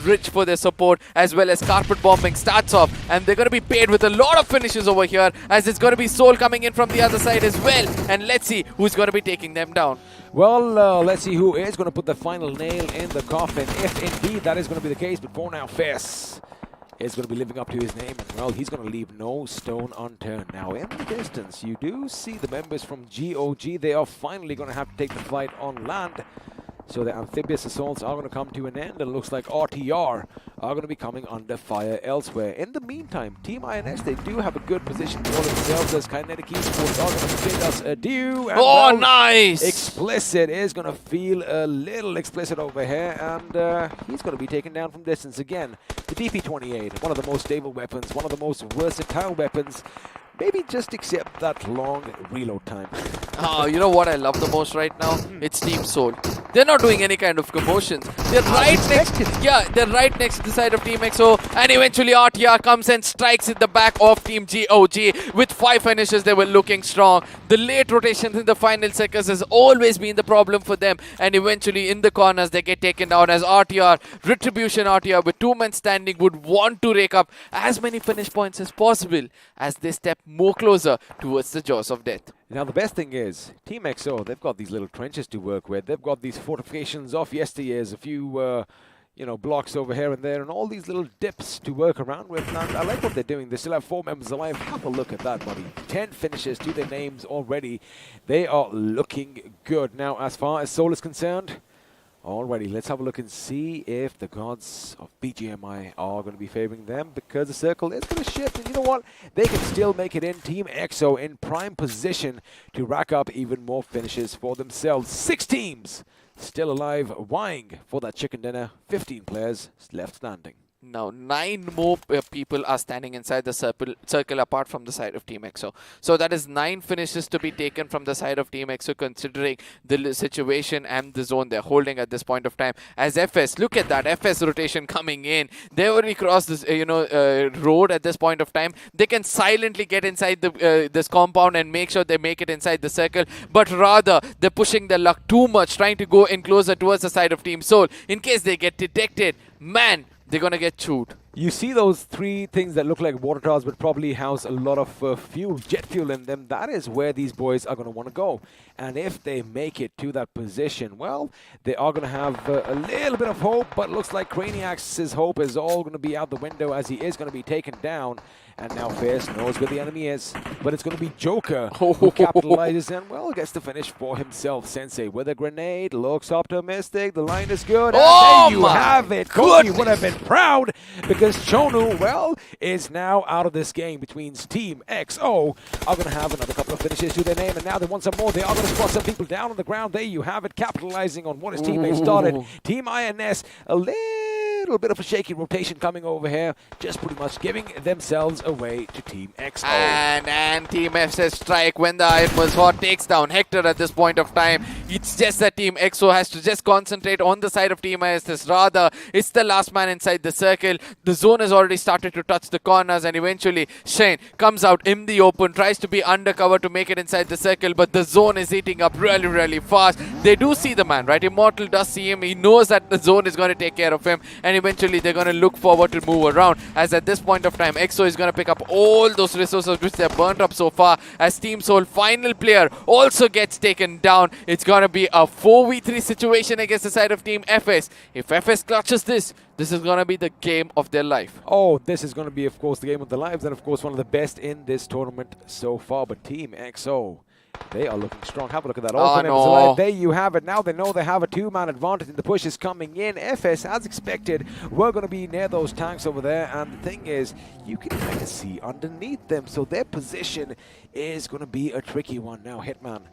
rich for their support as well as carpet bombing starts off. And they're going to be paid with a lot of finishes over here as it's going to be Soul coming in from the other side as well. And let's see who's going to be taking them down. Well, let's see who is going to put the final nail in the coffin, if indeed that is going to be the case. But for now, Fess is going to be living up to his name, and well, he's going to leave no stone unturned. Now, in the distance, you do see the members from GOG. They are finally going to have to take the fight on land. So the amphibious assaults are going to come to an end, and it looks like RTR are going to be coming under fire elsewhere. In the meantime, Team INS, they do have a good position for themselves as Kinetic Esports are going to bid us adieu. And oh, nice! Explicit is going to feel a little explicit over here, and he's going to be taken down from distance again. The DP-28, one of the most stable weapons, one of the most versatile weapons. maybe just accept that long reload time. You know what I love the most right now? It's Team Soul. They're not doing any kind of commotions. They're right they're right next to the side of Team XO, and eventually RTR comes and strikes in the back of Team GOG with 5 finishes. They were looking strong. The late rotations in the final seconds has always been the problem for them, and eventually in the corners they get taken down as RTR, Retribution RTR with 2 men standing would want to rake up as many finish points as possible as they step more closer towards the jaws of death. Now, the best thing is, Team XO, they've got these little trenches to work with. They've got these fortifications off yesteryears, a few, blocks over here and there, and all these little dips to work around with. Now, I like what they're doing. They still have 4 members alive. Have a look at that, buddy. 10 finishes to their names already. They are looking good. Now, as far as Soul is concerned, alrighty, let's have a look and see if the gods of BGMI are going to be favoring them, because the circle is going to shift, and you know what? They can still make it in. Team XO in prime position to rack up even more finishes for themselves. 6 teams still alive, vying for that chicken dinner. 15 players left standing. Now, 9 more people are standing inside the circle apart from the side of Team XO. So that is 9 finishes to be taken from the side of Team XO, considering the situation and the zone they're holding at this point of time. As FS, look at that FS rotation coming in. They already crossed this, road at this point of time. They can silently get inside the this compound and make sure they make it inside the circle. But rather, they're pushing their luck too much, trying to go in closer towards the side of Team Soul. In case they get detected, man, they're going to get chewed. You see those 3 things that look like water towers but probably house a lot of fuel, jet fuel in them. That is where these boys are going to want to go. And if they make it to that position, well, they are going to have a little bit of hope, but it looks like Craniax's hope is all going to be out the window as he is going to be taken down. And now Fierce knows where the enemy is, but it's going to be Joker who capitalizes and, well, gets the finish for himself. Sensei with a grenade, looks optimistic, the line is good, and there you have it. Kobe would have been proud because Chonu, well, is now out of this game. Between Team XO are going to have another couple of finishes to their name, and now they want some more. They are going to spot some people down on the ground. There you have it, capitalizing on what his teammates started. Team INS, a little bit of a shaky rotation coming over here, just pretty much giving themselves away to Team XO. And Team FS strike when the iron was hot takes down Hector at this point of time. It's just that Team XO has to just concentrate on the side of Team ISS. Rather, it's the last man inside the circle. The zone has already started to touch the corners, and eventually Shane comes out in the open, tries to be undercover to make it inside the circle, but the zone is eating up really, really fast. They do see the man, right? Immortal does see him. He knows that the zone is going to take care of him, and eventually they're going to look forward to move around, as at this point of time XO is going to pick up all those resources which they've burnt up so far, as Team Soul final player also gets taken down. It's going to be a 4v3 situation against the side of Team FS. If FS clutches this is going to be the game of their life. Oh, this is going to be, of course, the game of their lives, and of course one of the best in this tournament so far. But Team XO, they are looking strong. Have a look at that. Alive. There you have it. Now they know they have a 2-man advantage, and the push is coming in. FS, as expected, we're going to be near those tanks over there, and the thing is, you can kind of see underneath them, so their position is going to be a tricky one. Now, Hitman,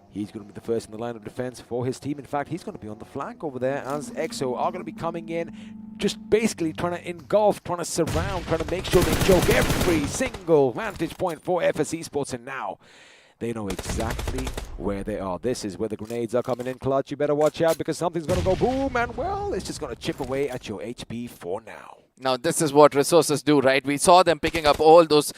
he's going to be the first in the line of defense for his team. In fact, he's going to be on the flank over there, as XO are going to be coming in, just basically trying to engulf, trying to surround, trying to make sure they choke every single vantage point for FS Esports. And now they know exactly where they are. This is where the grenades are coming in clutch. You better watch out, because something's going to go boom, and, well, it's just going to chip away at your HP for now. Now, this is what resources do, right? We saw them picking up all those,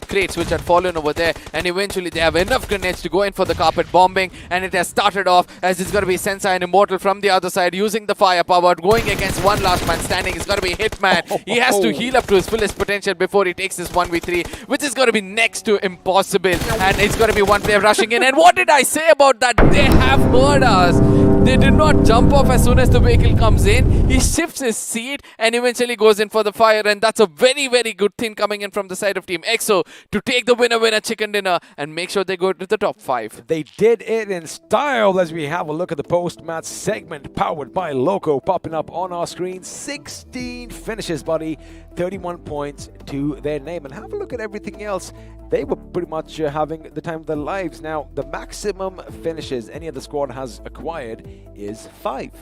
crates which had fallen over there, and eventually they have enough grenades to go in for the carpet bombing, and it has started off as it's going to be Sensei and Immortal from the other side using the firepower, going against one last man standing. It's going to be Hitman. He has to heal up to his fullest potential before he takes this 1v3, which is going to be next to impossible, and it's going to be one player rushing in. And what did I say about that? They have heard us. They did not jump off as soon as the vehicle comes in. He shifts his seat and eventually goes in for the fire, and that's a very, very good thing coming in from the side of Team XO to take the winner chicken dinner and make sure they go to the top 5. They did it in style as we have a look at the post-match segment powered by Loco popping up on our screen. 16 finishes, buddy. 31 points to their name. And have a look at everything else. They were pretty much having the time of their lives. Now, the maximum finishes any other squad has acquired is 5.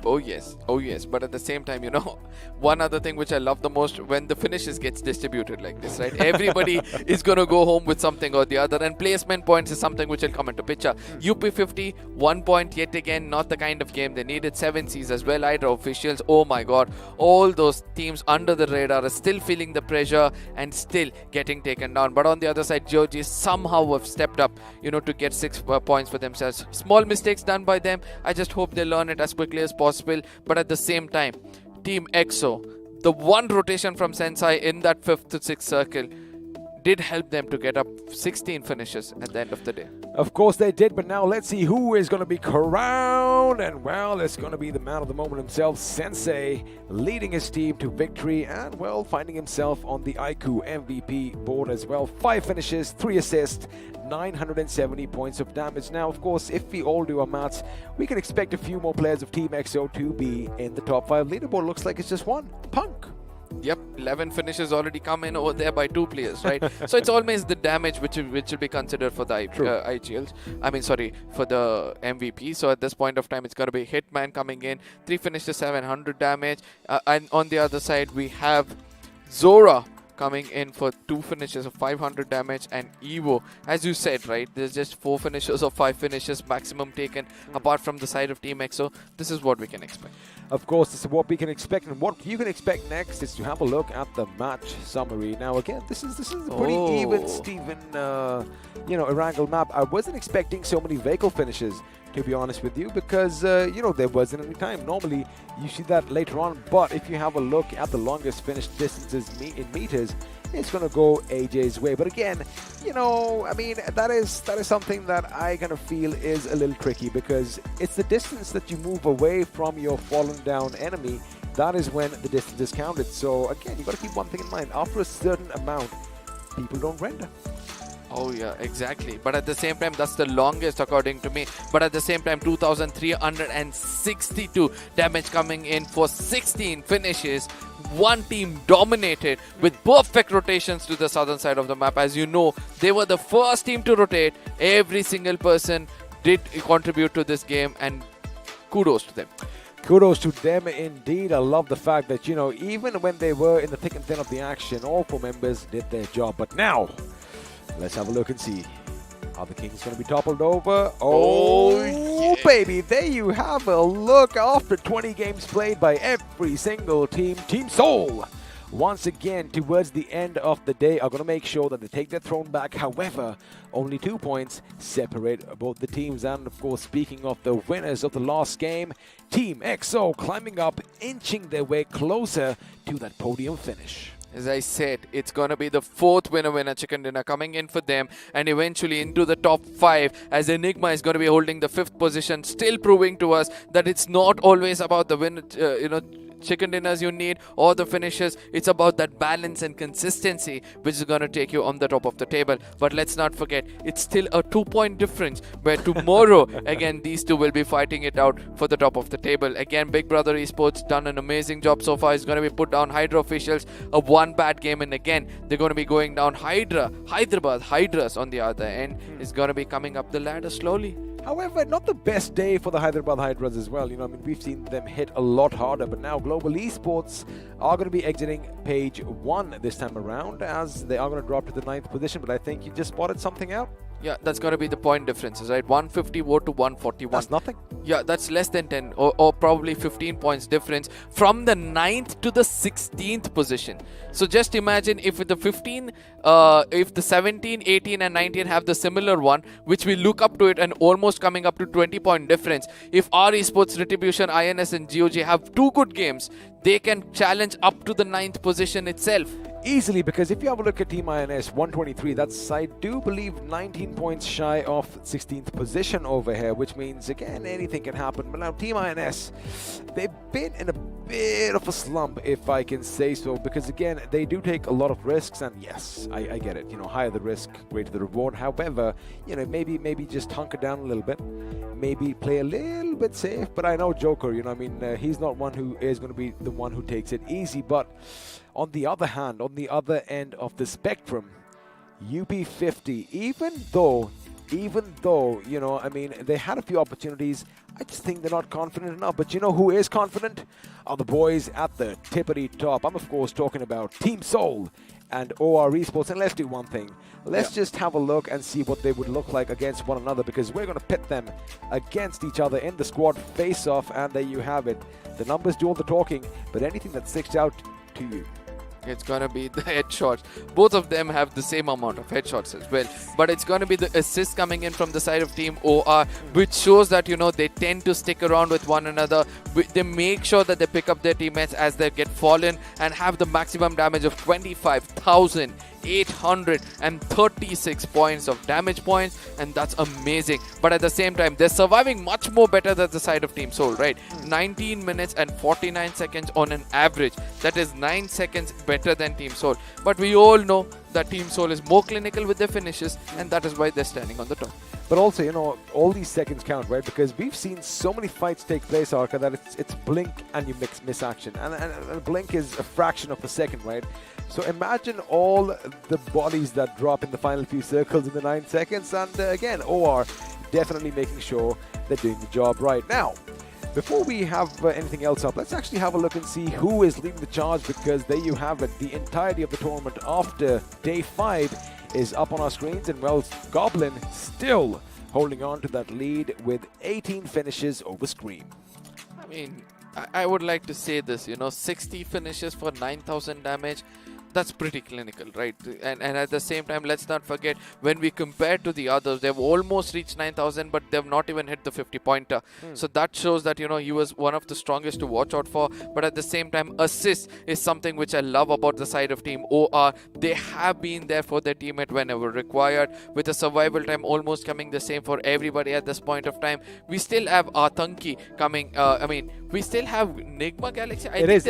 Oh yes, oh yes. But at the same time, one other thing which I love the most, when the finishes gets distributed like this, right? Everybody is gonna go home with something or the other, and placement points is something which will come into picture. UP50, 1 point yet again, not the kind of game they needed. 7 Cs as well. Hydra officials, oh my god, all those teams under the radar are still feeling the pressure and still getting taken down. But on the other side, Georgie somehow have stepped up, to get 6 points for themselves. Small mistakes done by them. I just hope they learn it as quickly as possible. But at the same time, Team EXO, the one rotation from Sensei in that 5th to 6th circle did help them to get up 16 finishes at the end of the day. Of course they did, but now let's see who is going to be crowned. And well, it's going to be the man of the moment himself, Sensei, leading his team to victory and, well, finding himself on the iQOO MVP board as well. 5 finishes, 3 assists, 970 points of damage. Now, of course, if we all do our maths, we can expect a few more players of Team EXO to be in the top 5 leaderboard. Looks like it's just one, Punk. Yep, 11 finishes already come in over there by 2 players, right? So it's always the damage which will be considered for the IGLs. I mean, sorry, for the MVP. So at this point of time, it's going to be Hitman coming in, 3 finishes, 700 damage. And on the other side, we have Zora coming in for 2 finishes of 500 damage, and Evo, as you said, right, there's just 4 finishes or 5 finishes maximum taken apart from the side of Team EXO. This is what we can expect. Of course, this is what we can expect, and what you can expect next is to have a look at the match summary. Now, again, this is a pretty even Steven, Erangel map. I wasn't expecting so many vehicle finishes, to be honest with you, because there wasn't any time. Normally you see that later on, but if you have a look at the longest finished distances in meters, it's going to go AJ's way. But again, I mean, that is something that I kind of feel is a little tricky, because it's the distance that you move away from your fallen down enemy. That is when the distance is counted. So again, you got to keep one thing in mind: after a certain amount, people don't render. Oh yeah, exactly. But at the same time, that's the longest according to me. But at the same time, 2,362 damage coming in for 16 finishes. One team dominated with perfect rotations to the southern side of the map. As you know, they were the first team to rotate. Every single person did contribute to this game, and kudos to them. Kudos to them indeed. I love the fact that, even when they were in the thick and thin of the action, all 4 members did their job. But now, let's have a look and see. Are the Kings going to be toppled over? Oh, yeah. Baby, there you have a look. After 20 games played by every single team, Team Seoul, once again, towards the end of the day, are going to make sure that they take their throne back. However, only 2 points separate both the teams. And, of course, speaking of the winners of the last game, Team EXO climbing up, inching their way closer to that podium finish. As I said, it's going to be the 4th winner chicken dinner coming in for them, and eventually into the top 5, as Enigma is going to be holding the 5th position, still proving to us that it's not always about the win, chicken dinners you need or the finishes. It's about that balance and consistency which is going to take you on the top of the table. But let's not forget, it's still a 2-point difference, where tomorrow again these two will be fighting it out for the top of the table. Again, Big Brother Esports done an amazing job so far. It's going to be put down Hydra officials of 1 bad game, and again they're going to be going down Hyderabad Hydras on the other end is going to be coming up the ladder slowly. However, not the best day for the Hyderabad Hydras as well. We've seen them hit a lot harder, but now Global Esports are going to be exiting page 1 this time around, as they are going to drop to the 9th position. But I think you just spotted something out. Yeah, that's going to be the point differences, right? 154 to 141. That's nothing. Yeah, that's less than 10 or probably 15 points difference from the 9th to the 16th position. So just imagine if the 17, 18 and 19 have the similar one, which we look up to it and almost coming up to 20-point difference. If our Esports, Retribution, INS and GOG have 2 good games, they can challenge up to the 9th position itself. Easily, because if you have a look at Team INS 123, that's, I do believe, 19 points shy of 16th position over here, which means, again, anything can happen. But now Team INS, they've been in a bit of a slump, if I can say so, because, again, they do take a lot of risks, and yes, I get it. Higher the risk, greater the reward. However, maybe just hunker down a little bit, maybe play a little bit safe. But I know Joker, he's not one who is going to be the one who takes it easy. But on the other hand, on the other end of the spectrum, UP50, even though even though, you know, I mean, they had a few opportunities, I just think they're not confident enough. But you know who is confident? Are the boys at the tippity top. I'm, of course, talking about Team Soul and OR Esports. And let's do one thing. Let's just have a look and see what they would look like against one another, because we're going to pit them against each other in the squad face-off. And there you have it. The numbers do all the talking, but anything that sticks out to you? It's gonna be the headshots. Both of them have the same amount of headshots as well. But it's gonna be the assists coming in from the side of Team OR, which shows that, you know, they tend to stick around with one another. They make sure that they pick up their teammates as they get fallen and have the maximum damage of 25,836 points of damage points, and that's amazing. But at the same time, they're surviving much more better than the side of Team Soul, right? 19 minutes and 49 seconds on an average. That is 9 seconds better than Team Soul. But we all know that Team Soul is more clinical with their finishes, and that is why they're standing on the top. But also, you know, all these seconds count, right? Because we've seen so many fights take place, Arca, that it's blink and you miss action. And blink is a fraction of a second, right? So imagine all the bodies that drop in the final few circles in the 9 seconds. And again, OR definitely making sure they're doing the job right. Now, before we have anything else up, let's actually have a look and see who is leading the charge, because there you have it. The entirety of the tournament after day 5 is up on our screens, and well, Goblin still holding on to that lead with 18 finishes over Scream. I mean, I would like to say this, you know, 60 finishes for 9,000 damage. That's pretty clinical, right? And at the same time, let's not forget, when we compare to the others, they've almost reached 9,000, but they've not even hit the 50-pointer. So that shows that, you know, he was one of the strongest to watch out for. But at the same time, assist is something which I love about the side of Team OR. They have been there for their teammate whenever required, with the survival time almost coming the same for everybody at this point of time. We still have Atanki coming. I mean, we still have Nigma Galaxy. I think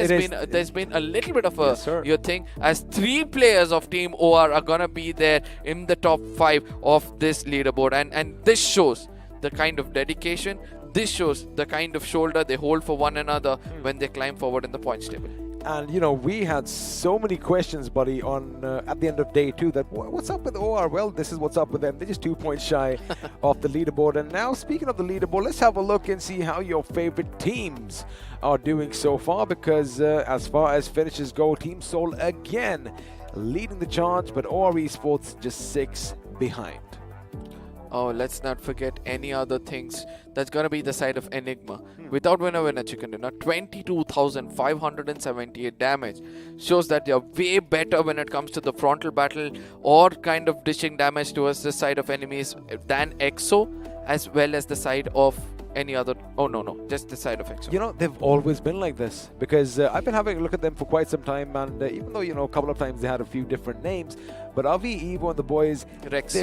there's been a little bit of a thing, as 3 players of Team OR are gonna be there in the top 5 of this leaderboard, and this shows the kind of dedication, this shows the kind of shoulder they hold for one another when they climb forward in the points table. And you know, we had so many questions, buddy, on at the end of day 2 that what's up with OR? Well, this is what's up with them. They're just 2 points shy off the leaderboard. And now, speaking of the leaderboard, let's have a look and see how your favorite teams are doing so far, because as far as finishes go, Team Soul again leading the charge, but OR Esports just 6 behind. Oh, let's not forget any other things. That's going to be the side of Enigma. Without winner chicken dinner, 22,578 damage. Shows that they're way better when it comes to the frontal battle or kind of dishing damage towards the side of enemies than EXO, as well as the side of any other. Oh, no, just the side of EXO. You know, they've always been like this, because I've been having a look at them for quite some time, and even though, you know, a couple of times they had a few different names, but Avi, Evo, and the boys, Rex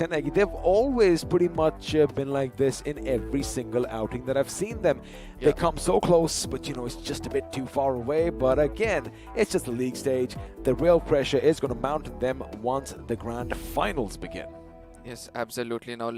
and Eggy, they've always pretty much been like this in every single outing that I've seen them. They come so close, but you know, it's just a bit too far away. But again, it's just the league stage. The real pressure is going to mount on them once the grand finals begin. Yes, absolutely. Now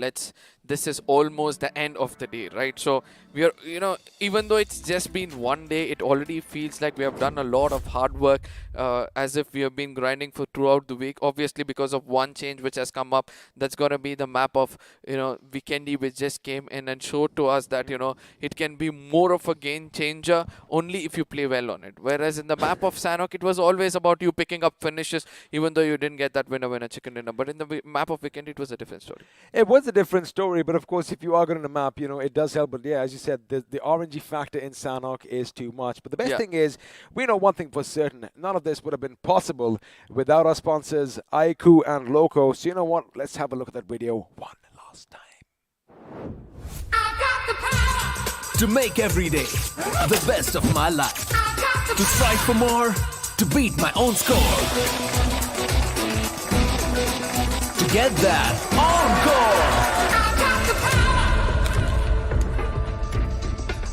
this is almost the end of the day, right? So we are, you know, even though it's just been one day, it already feels like we have done a lot of hard work, as if we have been grinding for throughout the week. Obviously, because of one change which has come up, that's going to be the map of, you know, Vikendi, which just came in and showed to us that, you know, it can be more of a game changer only if you play well on it. Whereas in the map of Sanhok, it was always about you picking up finishes, even though you didn't get that winner chicken dinner. But in the map of Vikendi, it was a different story. It was a different story, but of course, if you are going to map, you know, it does help. But yeah, as you said, the RNG factor in Sanhok is too much. But the best thing is, we know one thing for certain: none of this would have been possible without our sponsors, iQOO and Loco. So you know what? Let's have a look at that video one last time. To make every day the best of my life. To strive for more. To beat my own score. To get that encore.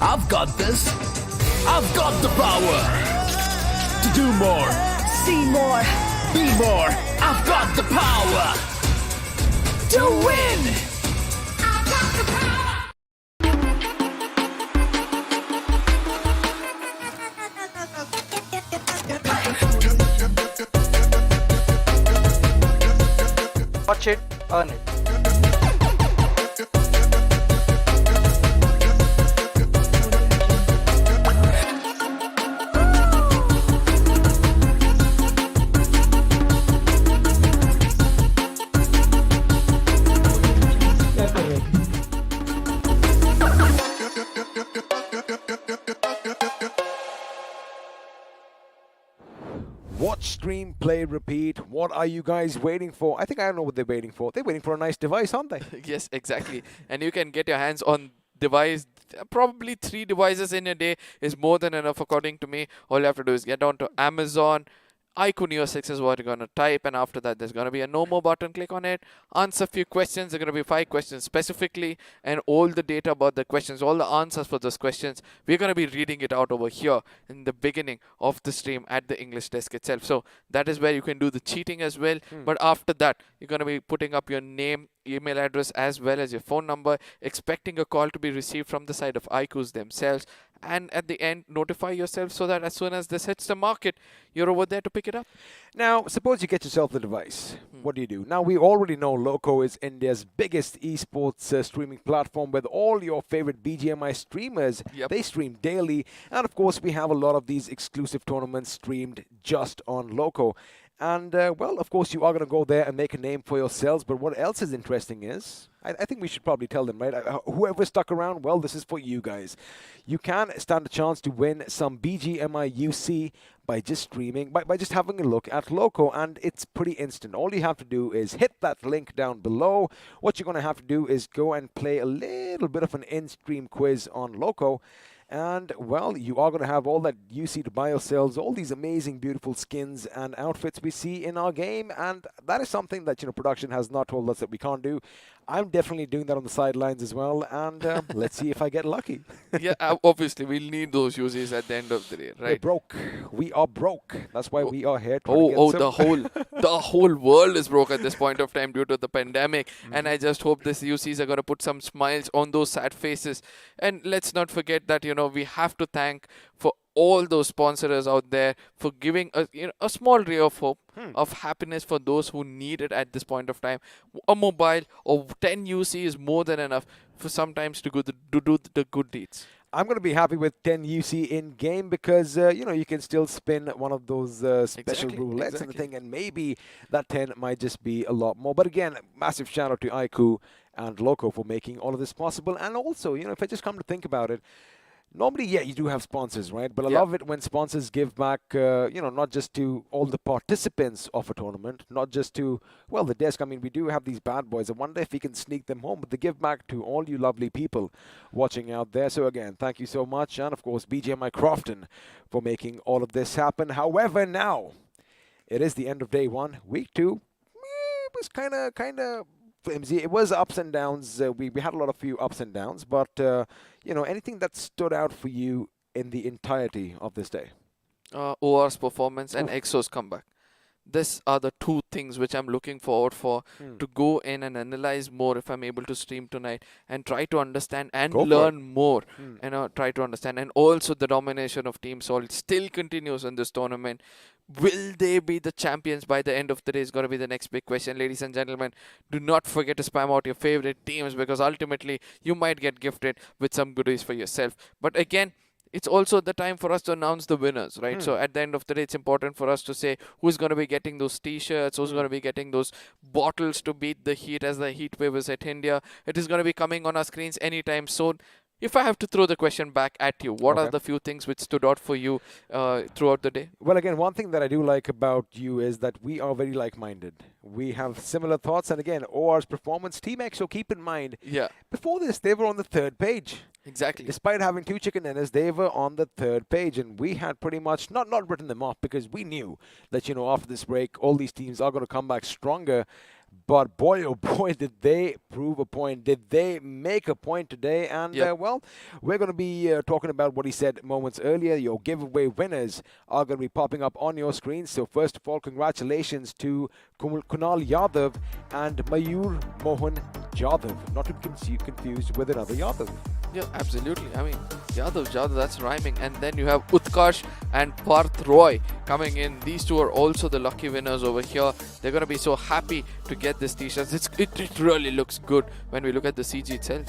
I've got this. I've got the power. To do more. See more. Be more. I've got the power. To win. I've got the power. Watch it, earn it. Watch, stream, play, repeat. What are you guys waiting for? I think I know what they're waiting for. They're waiting for a nice device, aren't they? Yes, exactly. And you can get your hands on device. Probably 3 devices in a day is more than enough, according to me. All you have to do is get onto Amazon. iQOO Neo 6 is what you're going to type, and after that there's going to be a no more button. Click on it, answer a few questions. There are going to be 5 questions specifically, and all the data about the questions, all the answers for those questions, we're going to be reading it out over here in the beginning of the stream at the English desk itself. So that is where you can do the cheating as well. But after that, you're going to be putting up your name, email address, as well as your phone number, expecting a call to be received from the side of iQOOs themselves, and at the end notify yourself so that as soon as this hits the market, you're over there to pick it up. Now, suppose you get yourself the device. What do? Now, we already know Loco is India's biggest esports streaming platform with all your favorite BGMI streamers. They stream daily. And, of course, we have a lot of these exclusive tournaments streamed just on Loco. And, well, of course, you are going to go there and make a name for yourselves. But what else is interesting is, I think we should probably tell them, right? Whoever stuck around, well, this is for you guys. You can stand a chance to win some BGMI UC by just streaming, by just having a look at Loco, and it's pretty instant. All you have to do is hit that link down below. What you're going to have to do is go and play a little bit of an in-stream quiz on Loco. And, well, you are going to have all that UC to buy yourselves, all these amazing, beautiful skins and outfits we see in our game. And that is something that, production has not told us that we can't do. I'm definitely doing that on the sidelines as well. And let's see if I get lucky. Yeah, obviously, we'll need those UCs at the end of the day, right? We're broke. We are broke. That's why we are here. The whole world is broke at this point of time due to the pandemic. And I just hope these UCs are going to put some smiles on those sad faces. And let's not forget that, we have to thank for all those sponsors out there for giving a small ray of hope, of happiness for those who need it at this point of time. A mobile or 10 UC is more than enough for sometimes to do the good deeds. I'm going to be happy with 10 UC in game because, you can still spin one of those special roulettes and the thing, and maybe that 10 might just be a lot more. But again, massive shout out to iQOO and Loco for making all of this possible. And also, if I just come to think about it, normally, yeah, you do have sponsors, right? But I love it when sponsors give back, not just to all the participants of a tournament, not just to, well, the desk. I mean, we do have these bad boys. I wonder if we can sneak them home, but they give back to all you lovely people watching out there. So again, thank you so much. And of course, BGMI Crofton for making all of this happen. However, now, it is the end of day 1. Week 2, it was kind of flimsy. It was ups and downs. We had a few ups and downs, but anything that stood out for you in the entirety of this day? OR's performance and EXO's comeback. These are the 2 things which I'm looking forward for to go in and analyze more if I'm able to stream tonight and try to understand and learn more. Try to understand. And also the domination of Team Solid still continues in this tournament. Will they be the champions by the end of the day is going to be the next big question. Ladies and gentlemen, do not forget to spam out your favorite teams because ultimately you might get gifted with some goodies for yourself. But again, it's also the time for us to announce the winners, right? So at the end of the day, it's important for us to say who's going to be getting those T-shirts, who's going to be getting those bottles to beat the heat as the heat wave is at India. It is going to be coming on our screens anytime soon. If I have to throw the question back at you, what are the few things which stood out for you throughout the day? Well, again, one thing that I do like about you is that we are very like-minded. We have similar thoughts. And again, OR's performance, Team EXO, keep in mind, before this, they were on the 3rd page. Exactly. Despite having 2 chicken dinners, they were on the 3rd page. And we had pretty much not written them off because we knew that, after this break, all these teams are going to come back stronger. But boy, oh boy, did they prove a point. Did they make a point today? And, well, we're going to be talking about what he said moments earlier. Your giveaway winners are going to be popping up on your screen. So, first of all, congratulations to Kunal Yadav and Mayur Mohan Jadhav. Not to be confused with another Yadav. Yeah, absolutely. I mean, Jadhav, that's rhyming. And then you have Utkarsh and Parth Roy coming in. These 2 are also the lucky winners over here. They're going to be so happy to get this t-shirts. It really looks good when we look at the CG itself.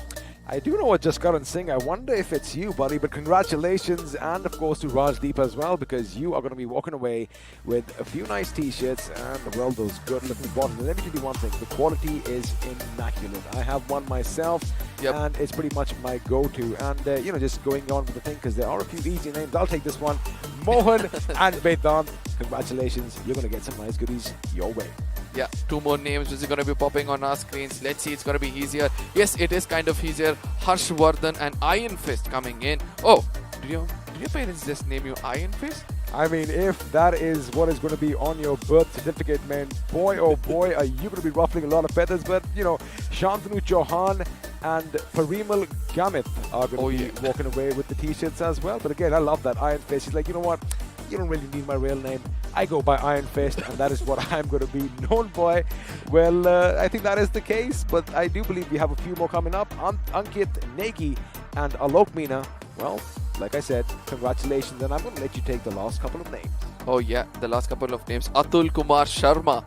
I do know what Jaskaran Singh. I wonder if it's you, buddy. But congratulations, and of course to Rajdeep as well, because you are going to be walking away with a few nice T-shirts and, well, those good-looking bottles. And let me tell you one thing: the quality is immaculate. I have one myself, and it's pretty much my go-to. And just going on with the thing, because there are a few easy names. I'll take this one: Mohan and Vedant. congratulations. You're going to get some nice goodies your way. Yeah, 2 more names which are going to be popping on our screens. Let's see, it's going to be easier. Yes, it is kind of easier. Harshvardhan and Iron Fist coming in. Oh, did your parents just name you Iron Fist? I mean, if that is what is going to be on your birth certificate, man, boy, oh boy, are you going to be ruffling a lot of feathers. But, you know, Shantanu Chauhan and Parimal Gamith are going to be walking away with the T-shirts as well. But again, I love that Iron Fist. He's like, you know what? You don't really need my real name. I go by Iron Fist, and that is what I'm going to be known by. Well, I think that is the case, but I do believe we have a few more coming up. Ankit Negi and Alok Meena. Well, like I said, congratulations, and I'm going to let you take the last couple of names. Oh yeah, the last couple of names. Atul Kumar Sharma.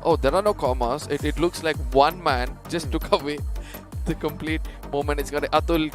Oh, there are no commas. It looks like one man just took away the complete moment. It's got Atul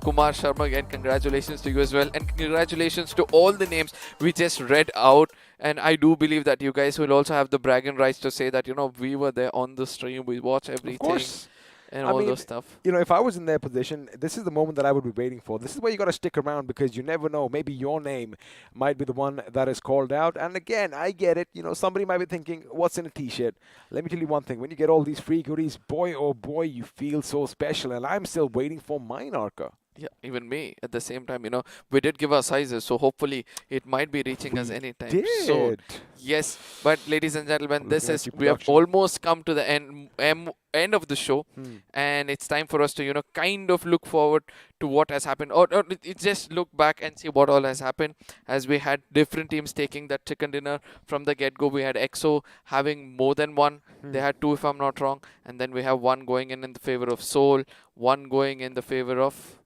Kumar Sharma. Again, congratulations to you as well, and congratulations to all the names we just read out. And I do believe that you guys will also have the bragging rights to say that, you know, we were there on the stream, we watch everything. Of course. And all those stuff. You know, if I was in their position, this is the moment that I would be waiting for. This is where you got to stick around, because you never know. Maybe your name might be the one that is called out. And again, I get it. You know, somebody might be thinking, what's in a T-shirt? Let me tell you one thing. When you get all these free goodies, boy, oh boy, you feel so special. And I'm still waiting for mine, Arka. Yeah, even me. At the same time, you know, we did give our sizes, so hopefully it might be reaching us anytime soon. Yes, but ladies and gentlemen, we have almost come to the end of the show, and it's time for us to, you know, kind of look forward to what has happened, or just look back and see what all has happened, as we had different teams taking that chicken dinner from the get-go. We had EXO having more than one. They had 2, if I'm not wrong, and then we have one going in the favor of Seoul, one going in the favor of...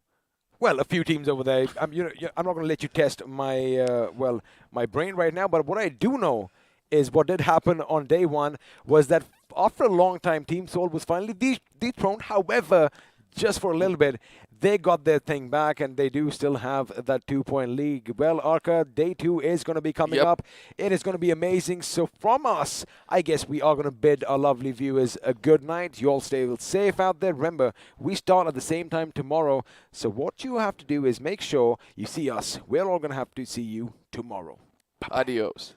Well, a few teams over there. I'm not going to let you test my my brain right now. But what I do know is what did happen on day one was that after a long time, Team Seoul was finally dethroned. However, just for a little bit, they got their thing back, and they do still have that 2-point lead. Well, Arca, day 2 is going to be coming up. It is going to be amazing. So from us, I guess we are going to bid our lovely viewers a good night. You all stay safe out there. Remember, we start at the same time tomorrow. So what you have to do is make sure you see us. We're all going to have to see you tomorrow. Bye-bye. Adios.